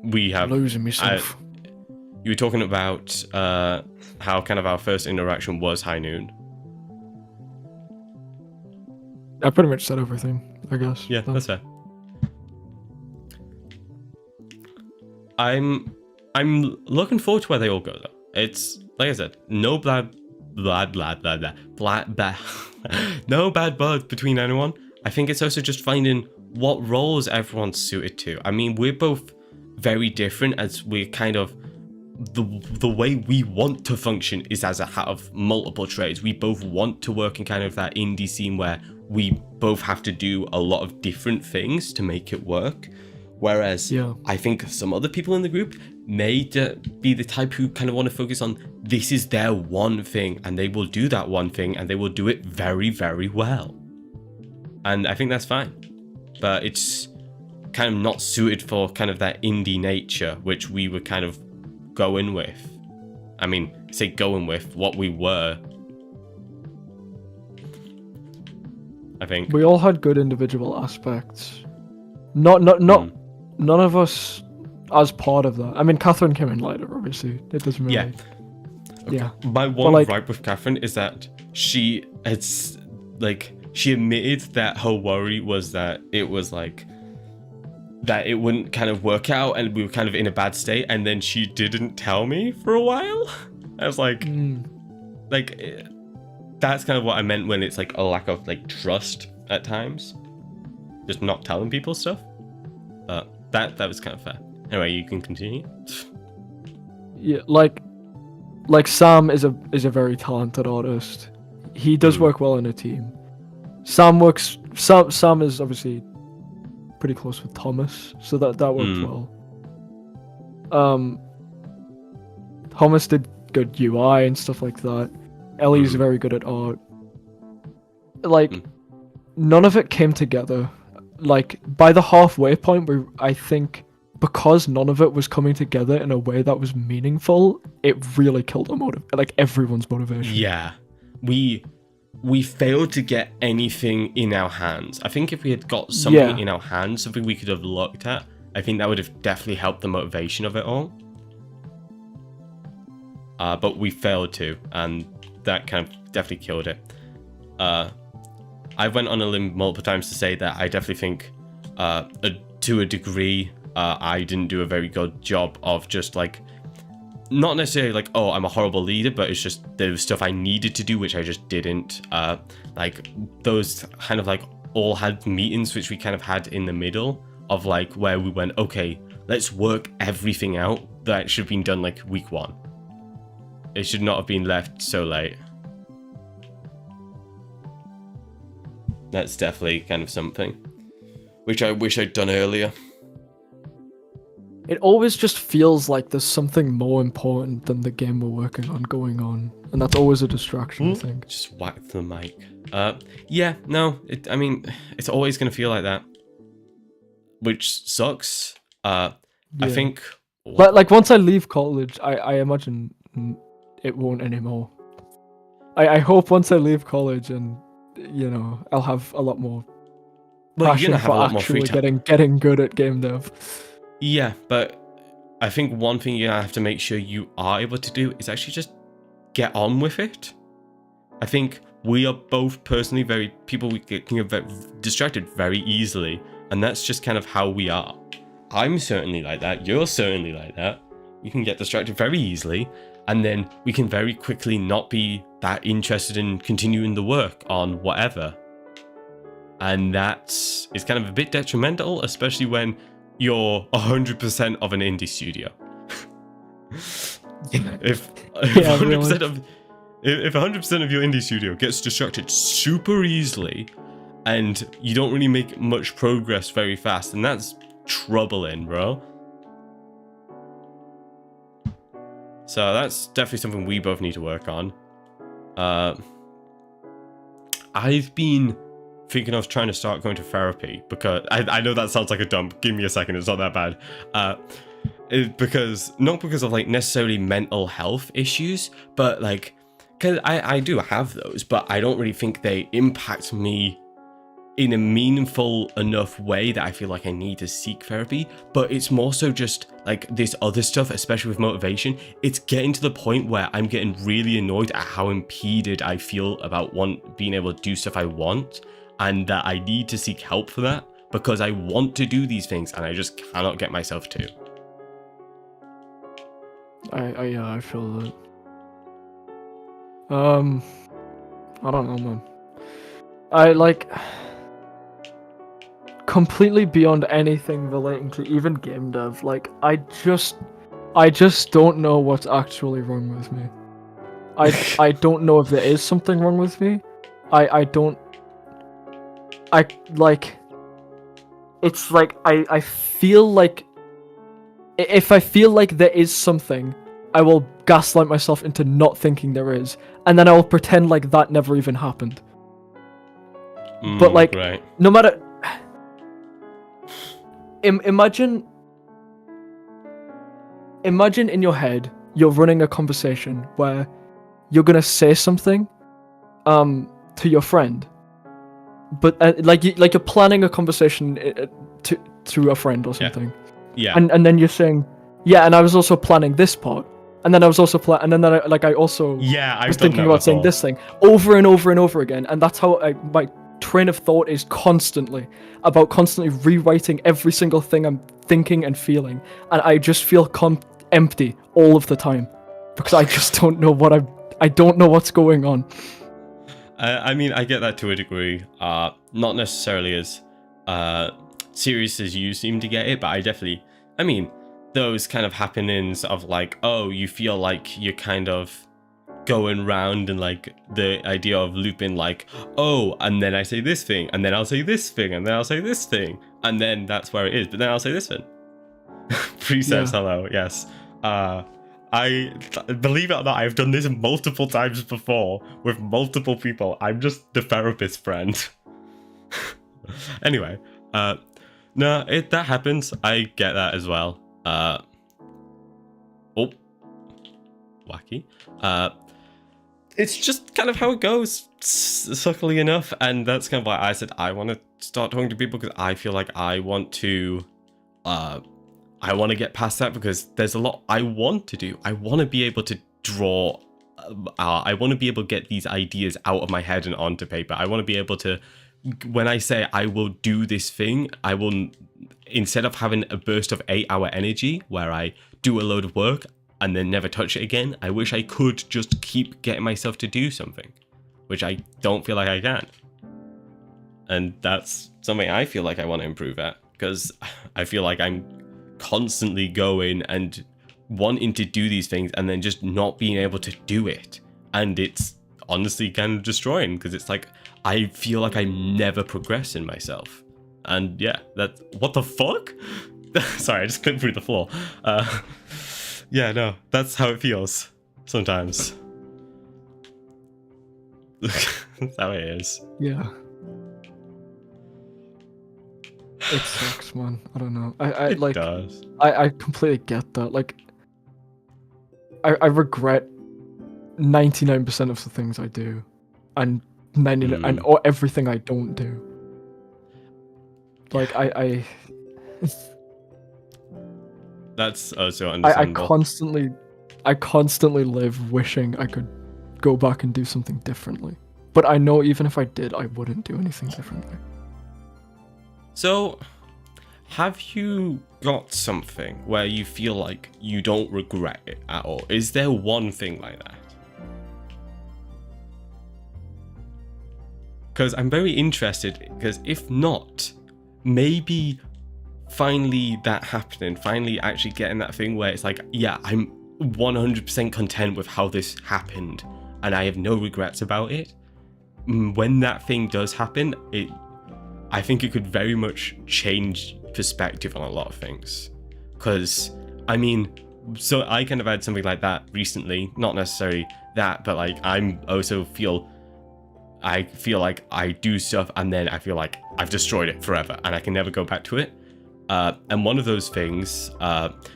We have losing myself. You were talking about how kind of our first interaction was High Noon. I pretty much said everything, I guess. Yeah, that's fair. I'm looking forward to where they all go though. It's like I said, no blah blah blah blah blah blah blah. No bad blood between anyone. I think it's also just finding what roles everyone's suited to. I mean, we're both very different, as we're kind of the way we want to function is as a hat of multiple trades. We both want to work in kind of that indie scene where we both have to do a lot of different things to make it work. Whereas I think some other people in the group may be the type who kind of want to focus on this is their one thing, and they will do that one thing and they will do it very, very well. And I think that's fine. But it's kind of not suited for kind of that indie nature, which we were kind of going with. I mean, say going with what we were. I think we all had good individual aspects. None of us as part of that. I mean, Catherine came in later, obviously. It doesn't really. Yeah. Okay. Yeah. My one gripe with Catherine is that she admitted that her worry was that it was like that it wouldn't kind of work out and we were kind of in a bad state, and then she didn't tell me for a while. I was like, that's kind of what I meant when it's like a lack of like trust at times, just not telling people stuff. But that was kind of fair. Anyway, you can continue. Yeah, like Sam is a very talented artist. He does work well in a team. Sam is obviously pretty close with Thomas, so that works well. Thomas did good UI and stuff like that. Ellie's very good at art. Like, none of it came together. Like, by the halfway point, I think because none of it was coming together in a way that was meaningful, it really killed everyone's motivation. Yeah, we failed to get anything in our hands. I think if we had got something in our hands, something we could have looked at, I think that would have definitely helped the motivation of it all. But we failed to, and that kind of definitely killed it. I went on a limb multiple times to say that I definitely think, to a degree, I didn't do a very good job of just like, not necessarily like, oh, I'm a horrible leader, but it's just there was stuff I needed to do which I just didn't. Like those kind of like all had meetings which we kind of had in the middle of like where we went, okay, let's work everything out that should have been done like week 1. It should not have been left so late. That's definitely kind of something which I wish I'd done earlier. It always just feels like there's something more important than the game we're working on going on, and that's always a distraction, I think. Just whack the mic. Yeah, no, I mean, it's always going to feel like that, which sucks. I think... But like, once I leave college, I imagine it won't anymore. I hope once I leave college and, you know, I'll have a lot more passion for actually getting good at game dev. Yeah, but I think one thing you have to make sure you are able to do is actually just get on with it. I think we are both personally we get distracted very easily, and that's just kind of how we are. I'm certainly like that, you're certainly like that. You can get distracted very easily, and then we can very quickly not be that interested in continuing the work on whatever. And that's kind of a bit detrimental, especially when you're 100% of an indie studio. If 100% of your indie studio gets distracted super easily, and you don't really make much progress very fast, and that's troubling, bro. So that's definitely something we both need to work on. I've been thinking of trying to start going to therapy, because I know that sounds like a dump. Give me a second, it's not that bad. Not because of like necessarily mental health issues, but like, because I do have those, but I don't really think they impact me in a meaningful enough way that I feel like I need to seek therapy. But it's more so just like this other stuff, especially with motivation. It's getting to the point where I'm getting really annoyed at how impeded I feel about being able to do stuff I want, and that I need to seek help for that because I want to do these things and I just cannot get myself to. I feel that. I don't know, man. I like completely beyond anything relating to even game dev. Like I just don't know what's actually wrong with me. I don't know if there is something wrong with me. It's like I feel like if I feel like there is something, I will gaslight myself into not thinking there is, and then I will pretend like that never even happened. But like, right. No matter, imagine imagine in your head you're running a conversation where you're gonna say something to your friend, but like you're planning a conversation to a friend or something. Yeah. And then you're saying, yeah, and I was also planning this part, and then I was also I also was thinking about saying this thing over and over and over again, and that's how my train of thought is constantly rewriting every single thing I'm thinking and feeling, and I just feel empty all of the time because I just don't know I don't know what's going on. I mean, I get that to a degree. Not necessarily as serious as you seem to get it, but I mean, those kind of happenings of like, oh, you feel like you're kind of going round and like the idea of looping like, oh, and then I say this thing, and then I'll say this thing, and then I'll say this thing, and then that's where it is, but then I'll say this thing. Precepts, hello, yes. I believe it or not, I've done this multiple times before with multiple people. I'm just the therapist friend. Anyway, no, that happens. I get that as well. Oh, wacky. It's just kind of how it goes, suckily enough, and that's kind of why I said I want to start talking to people, because I feel like I want to get past that, because there's a lot I want to do. I want to be able to draw. I want to be able to get these ideas out of my head and onto paper. I want to be able to, when I say I will do this thing, I will, instead of having a burst of 8-hour energy where I do a load of work and then never touch it again, I wish I could just keep getting myself to do something, which I don't feel like I can. And that's something I feel like I want to improve at, because I feel like I'm constantly going and wanting to do these things and then just not being able to do it, and it's honestly kind of destroying, because it's like I feel like I never progress in myself. And yeah, that, what the fuck? Sorry, I just clicked through the floor. Yeah, no, that's how it feels sometimes. That's how it is. Yeah. It sucks, man. I don't know. It does. I completely get that. Like, I regret 99% of the things I do, and or everything I don't do. Like I That's also understandable. I constantly live wishing I could go back and do something differently. But I know even if I did, I wouldn't do anything differently. So, have you got something where you feel like you don't regret it at all? Is there one thing like that? Because I'm very interested, because if not, maybe finally that happening, finally actually getting that thing where it's like, yeah, I'm 100% content with how this happened and I have no regrets about it. When that thing does happen, I think it could very much change perspective on a lot of things. Because, I mean, so I kind of had something like that recently, not necessarily that, but like I feel like I do stuff and then I feel like I've destroyed it forever and I can never go back to it. And one of those things,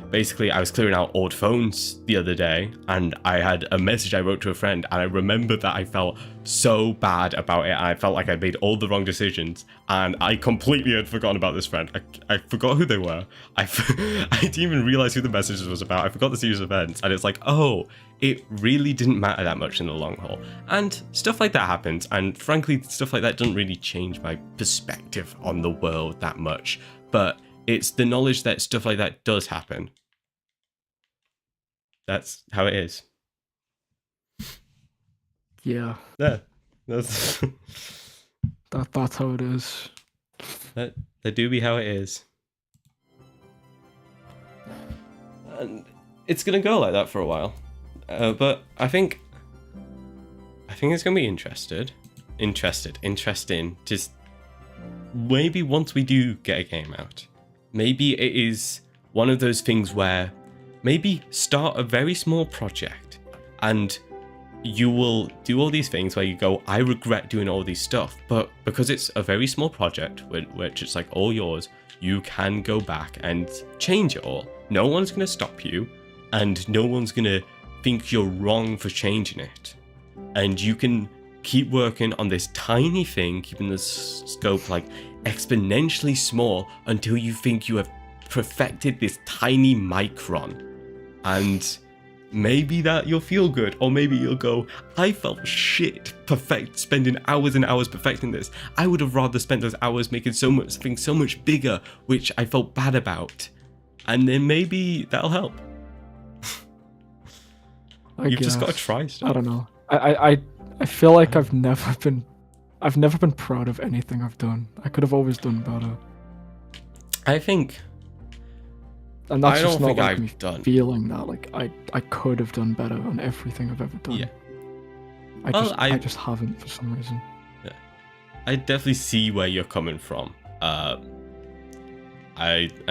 basically I was clearing out old phones the other day and I had a message I wrote to a friend, and I remembered that I felt so bad about it and I felt like I made all the wrong decisions, and I completely had forgotten about this friend. I forgot who they were. I didn't even realize who the message was about. I forgot the series of events, and it's like, oh, it really didn't matter that much in the long haul. And stuff like that happens, and frankly, stuff like that doesn't really change my perspective on the world that much. But it's the knowledge that stuff like that does happen. That's how it is. Yeah. Yeah. That's that's how it is. That do be how it is. And it's gonna go like that for a while. But I think it's gonna be interesting. Just maybe once we do get a game out, maybe it is one of those things where maybe start a very small project and you will do all these things where you go, I regret doing all these stuff, but because it's a very small project which it's like all yours, you can go back and change it all. No one's going to stop you. and no one's gonna think you're wrong for changing it. And you can keep working on this tiny thing, keeping the scope like exponentially small until you think you have perfected this tiny micron. And maybe that you'll feel good, or maybe you'll go, I felt shit spending hours and hours perfecting this. I would have rather spent those hours making something so much bigger, which I felt bad about. And then maybe that'll help. You've just got to try stuff. I don't know. I feel like I've never been proud of anything I've done. I could have always done better. I think. And that's I just don't not think like me I've done. feeling that like I could have done better on everything I've ever done. Yeah. I just haven't for some reason. Yeah. I definitely see where you're coming from. I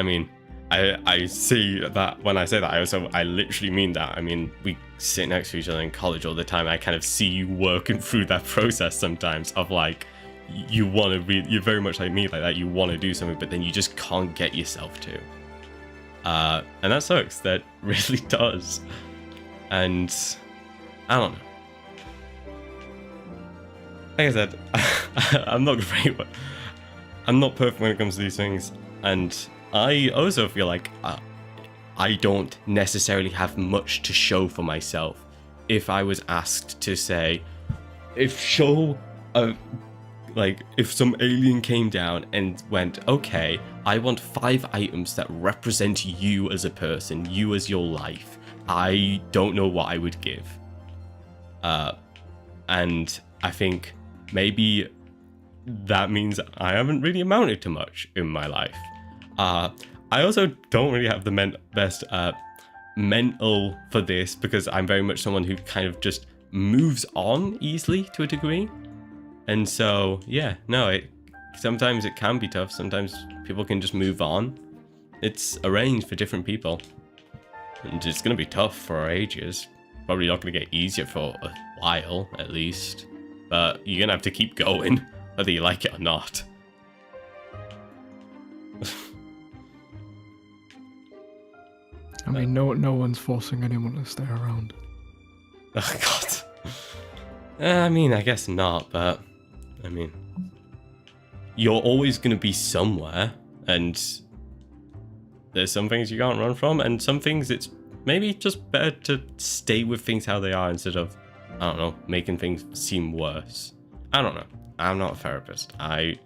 mean, I see that when I say that, I literally mean that. I mean, we sit next to each other in college all the time. I kind of see you working through that process sometimes of like, you want to read, you're very much like me like that. You want to do something, but then you just can't get yourself to. And that sucks. That really does. And I don't know. Like I said, I'm not great. I'm not perfect when it comes to these things, and I also feel like I don't necessarily have much to show for myself. If I was asked to say, if some alien came down and went, okay, I want 5 items that represent you as a person, you as your life, I don't know what I would give. And I think maybe that means I haven't really amounted to much in my life. I also don't really have the best mental for this, because I'm very much someone who kind of just moves on easily to a degree. And so, yeah, no, sometimes it can be tough. Sometimes people can just move on. It's arranged for different people. And it's going to be tough for ages. Probably not going to get easier for a while, at least. But you're going to have to keep going, whether you like it or not. I mean, no one's forcing anyone to stay around. Oh, God. I mean, I guess not, but... I mean... You're always going to be somewhere, and... There's some things you can't run from, and some things it's maybe just better to stay with things how they are instead of, I don't know, making things seem worse. I don't know. I'm not a therapist. I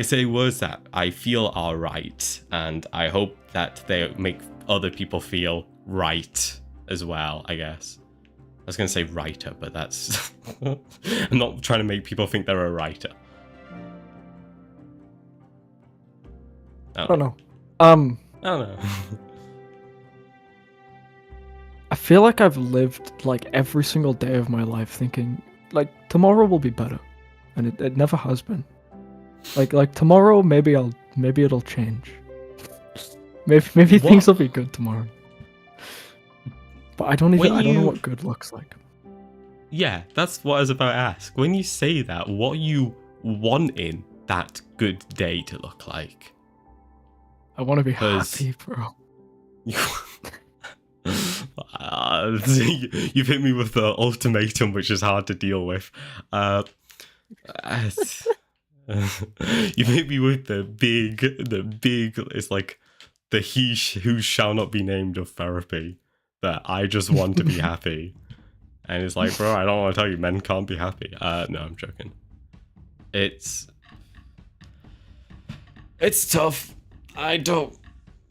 say words that I feel are right, and I hope that they make other people feel right as well, I guess. I was going to say writer, but that's... I'm not trying to make people think they're a writer. I don't know. I don't know. I feel like I've lived like every single day of my life thinking like tomorrow will be better, and it never has been. Like tomorrow maybe it'll change. Maybe things will be good tomorrow. But I don't know what good looks like. Yeah, that's what I was about to ask. When you say that, what are you wanting that good day to look like? I want to be happy, bro. You've hit me with the ultimatum, which is hard to deal with. You've hit me with the big, it's like the who shall not be named of therapy, that I just want to be happy. And it's like, bro, I don't want to tell you men can't be happy. No, I'm joking. It's tough. I don't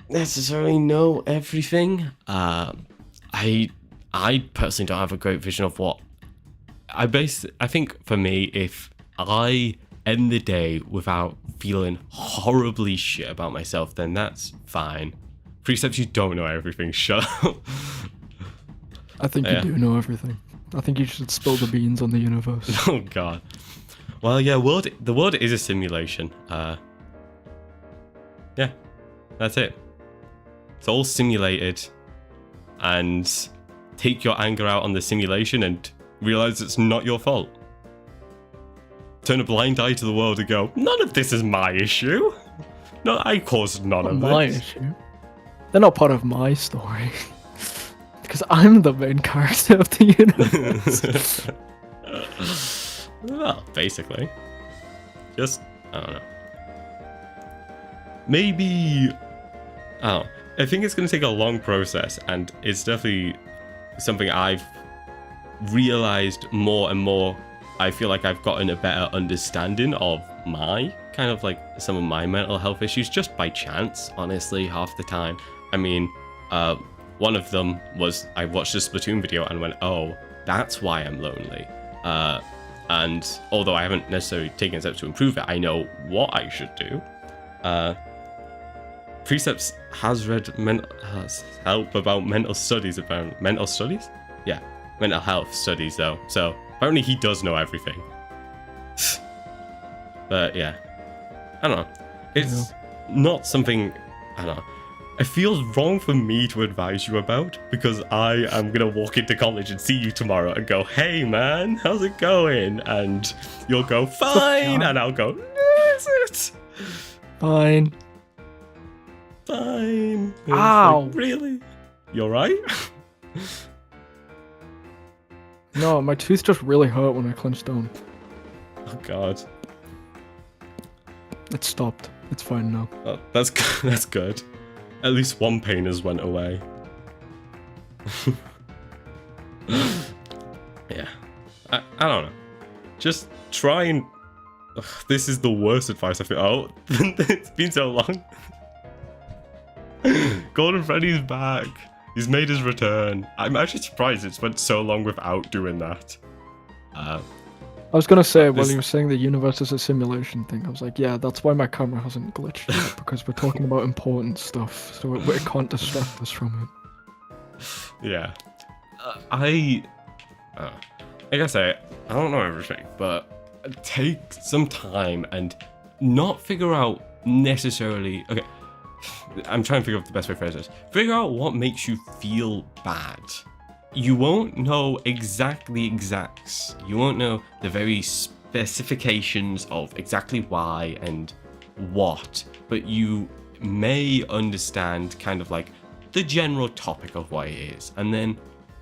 necessarily know everything. I personally don't have a great vision of what I think for me, if I end the day without feeling horribly shit about myself, then that's fine. Precepts, you don't know everything. Shut up. I think you do know everything. I think you should spill the beans on the universe. Oh God. Well, yeah, the world is a simulation. Yeah, that's it. It's all simulated, and take your anger out on the simulation and realize it's not your fault. Turn a blind eye to the world and go, none of this is my issue. No, I caused none of my this. issue. They're not part of my story. Because I'm the main character of the universe. Well, basically. Just, I don't know. Maybe... Oh, I think it's going to take a long process, and it's definitely something I've realized more and more. I feel like I've gotten a better understanding of my kind of like some of my mental health issues just by chance, honestly, half the time. I mean, one of them was I watched a Splatoon video and went, oh, that's why I'm lonely. And although I haven't necessarily taken steps to improve it, I know what I should do. Precepts has read help about mental studies, Yeah, mental health studies though. So apparently he does know everything. But yeah, I don't know. It's not something, I don't know. It feels wrong for me to advise you about because I am gonna walk into college and see you tomorrow and go, hey man, how's it going? And you'll go, fine, and I'll go, no, is it? Fine. Fine. It's Ow. like, really? You alright? No, my tooth just really hurt when I clenched down. Oh god. It stopped. It's fine now. Oh, that's good. At least one pain has went away. Yeah. I don't know. Just try and... Ugh, this is the worst advice I feel. Oh, it's been so long. Golden Freddy's back. He's made his return. I'm actually surprised it's went so long without doing that. I was gonna say, while you were saying the universe is a simulation thing, I was like, yeah, that's why my camera hasn't glitched yet, because we're talking about important stuff, so it can't distract us from it. Yeah. Like I say, I don't know everything, but take some time and not figure out necessarily... Okay, I'm trying to figure out the best way to phrase this. Figure out what makes you feel bad. You won't know exactly exacts. You won't know the very specifications of exactly why and what, but you may understand kind of like the general topic of what it is, and then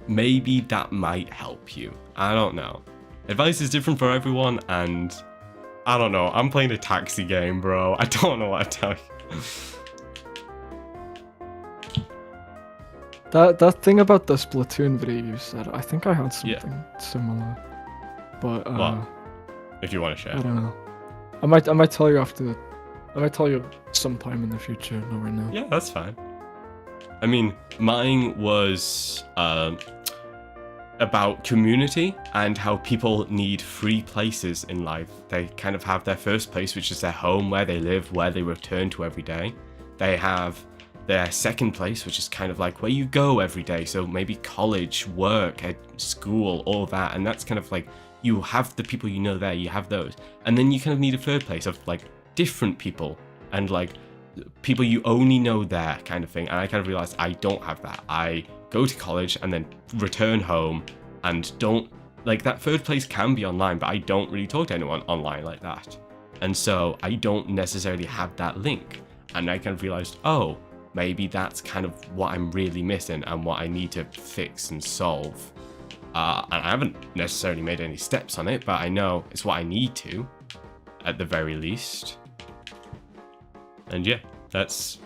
maybe that might help you. I don't know. Advice is different for everyone, and I don't know. I'm playing a taxi game, bro. I don't know what to tell you. That thing about the Splatoon video you said, I think I had something similar. But what? If you want to share. I don't know. I might tell you after. I might tell you sometime in the future, not right now. Yeah, that's fine. I mean, mine was about community and how people need free places in life. They kind of have their first place, which is their home, where they live, where they return to every day. They have their second place, which is kind of like where you go every day. So maybe college, work, school, all that. And that's kind of like, you have the people you know there, you have those. And then you kind of need a third place of like different people and like people you only know there kind of thing. And I kind of realized I don't have that. I go to college and then return home and don't, like, that third place can be online, but I don't really talk to anyone online like that. And so I don't necessarily have that link. And I kind of realized, oh, maybe that's kind of what I'm really missing and what I need to fix and solve. And I haven't necessarily made any steps on it, but I know it's what I need to, at the very least. And yeah, that's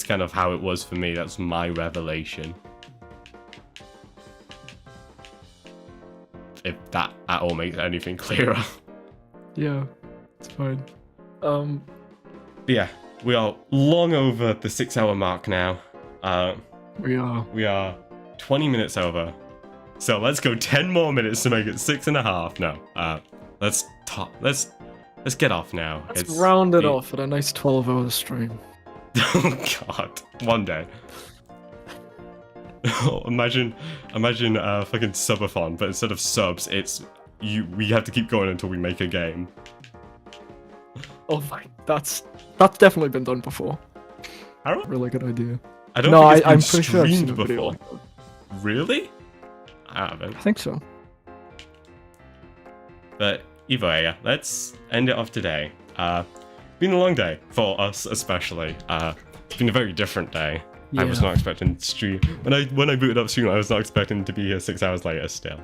kind of how it was for me. That's my revelation. If that at all makes anything clearer. Yeah, it's fine. Yeah, we are long over the 6-hour mark now. We are 20 minutes over. So let's go 10 more minutes to make it 6.5. No, let's get off now. Let's round it off at a nice 12-hour stream. Oh god, one day. Oh, imagine fucking subathon, but instead of subs, it's we have to keep going until we make a game. Oh my, that's definitely been done before. Really good idea. I don't think I'm pretty sure I've seen a video like that. Really? I haven't. I think so. But either way, yeah, let's end it off today. Been a long day for us, especially. It's been a very different day. I was not expecting stream. When I booted up stream, I was not expecting to be here 6 hours later still.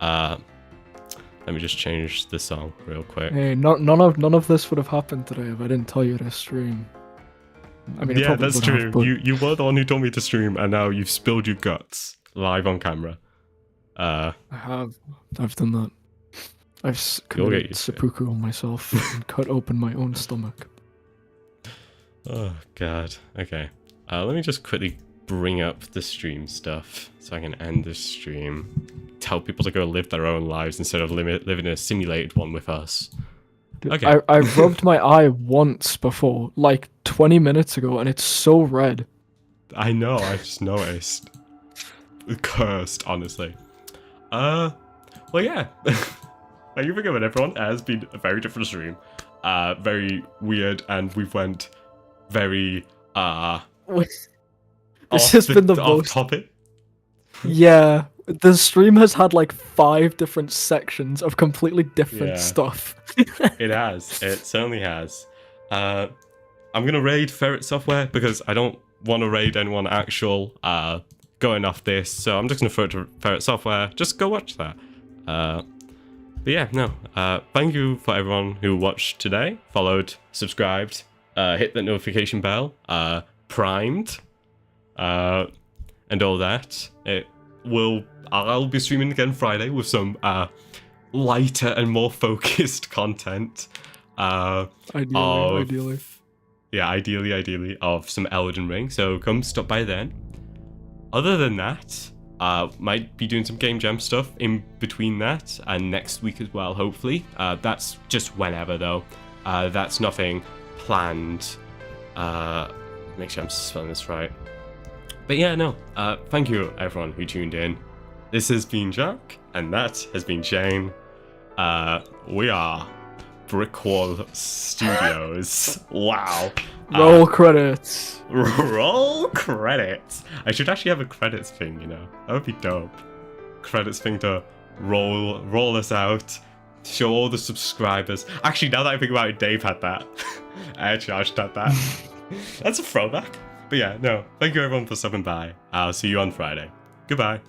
Let me just change the song real quick. Hey, none of this would have happened today if I didn't tell you to stream. I mean, yeah, that's true. Have, but... You were the one who told me to stream, and now you've spilled your guts live on camera. I've done that. I've committed seppuku on myself and cut open my own stomach. Oh god. Okay. Let me just quickly bring up the stream stuff so I can end the stream. Tell people to go live their own lives instead of living in a simulated one with us. Okay. I rubbed my eye once before, like 20 minutes ago, and it's so red. I know, I just noticed. Cursed, honestly. Well, yeah. Thank you for coming, everyone. It has been a very different stream. Very weird, and we've went very, This has been the most... topic. Yeah. The stream has had like 5 different sections of completely different stuff. It has. It certainly has. I'm going to raid Ferret Software because I don't want to raid anyone actual going off this. So I'm just going to throw it to Ferret Software. Just go watch that. But yeah, no. Thank you for everyone who watched today, followed, subscribed, hit that notification bell, primed, and all that. I'll be streaming again Friday with some lighter and more focused content. Ideally. Yeah, ideally, of some Elden Ring. So come stop by then. Other than that, might be doing some Game Jam stuff in between that and next week as well, hopefully. That's just whenever though. That's nothing planned. Make sure I'm spelling this right. But yeah, no. Thank you everyone who tuned in. This has been Jack, and that has been Shane. We are Brickwall Studios. Wow. Roll credits. Roll credits. I should actually have a credits thing, you know. That would be dope. Credits thing to roll us out. Show all the subscribers. Actually, now that I think about it, Dave had that. I had that. That's a throwback. But yeah, no. Thank you everyone for stopping by. I'll see you on Friday. Goodbye.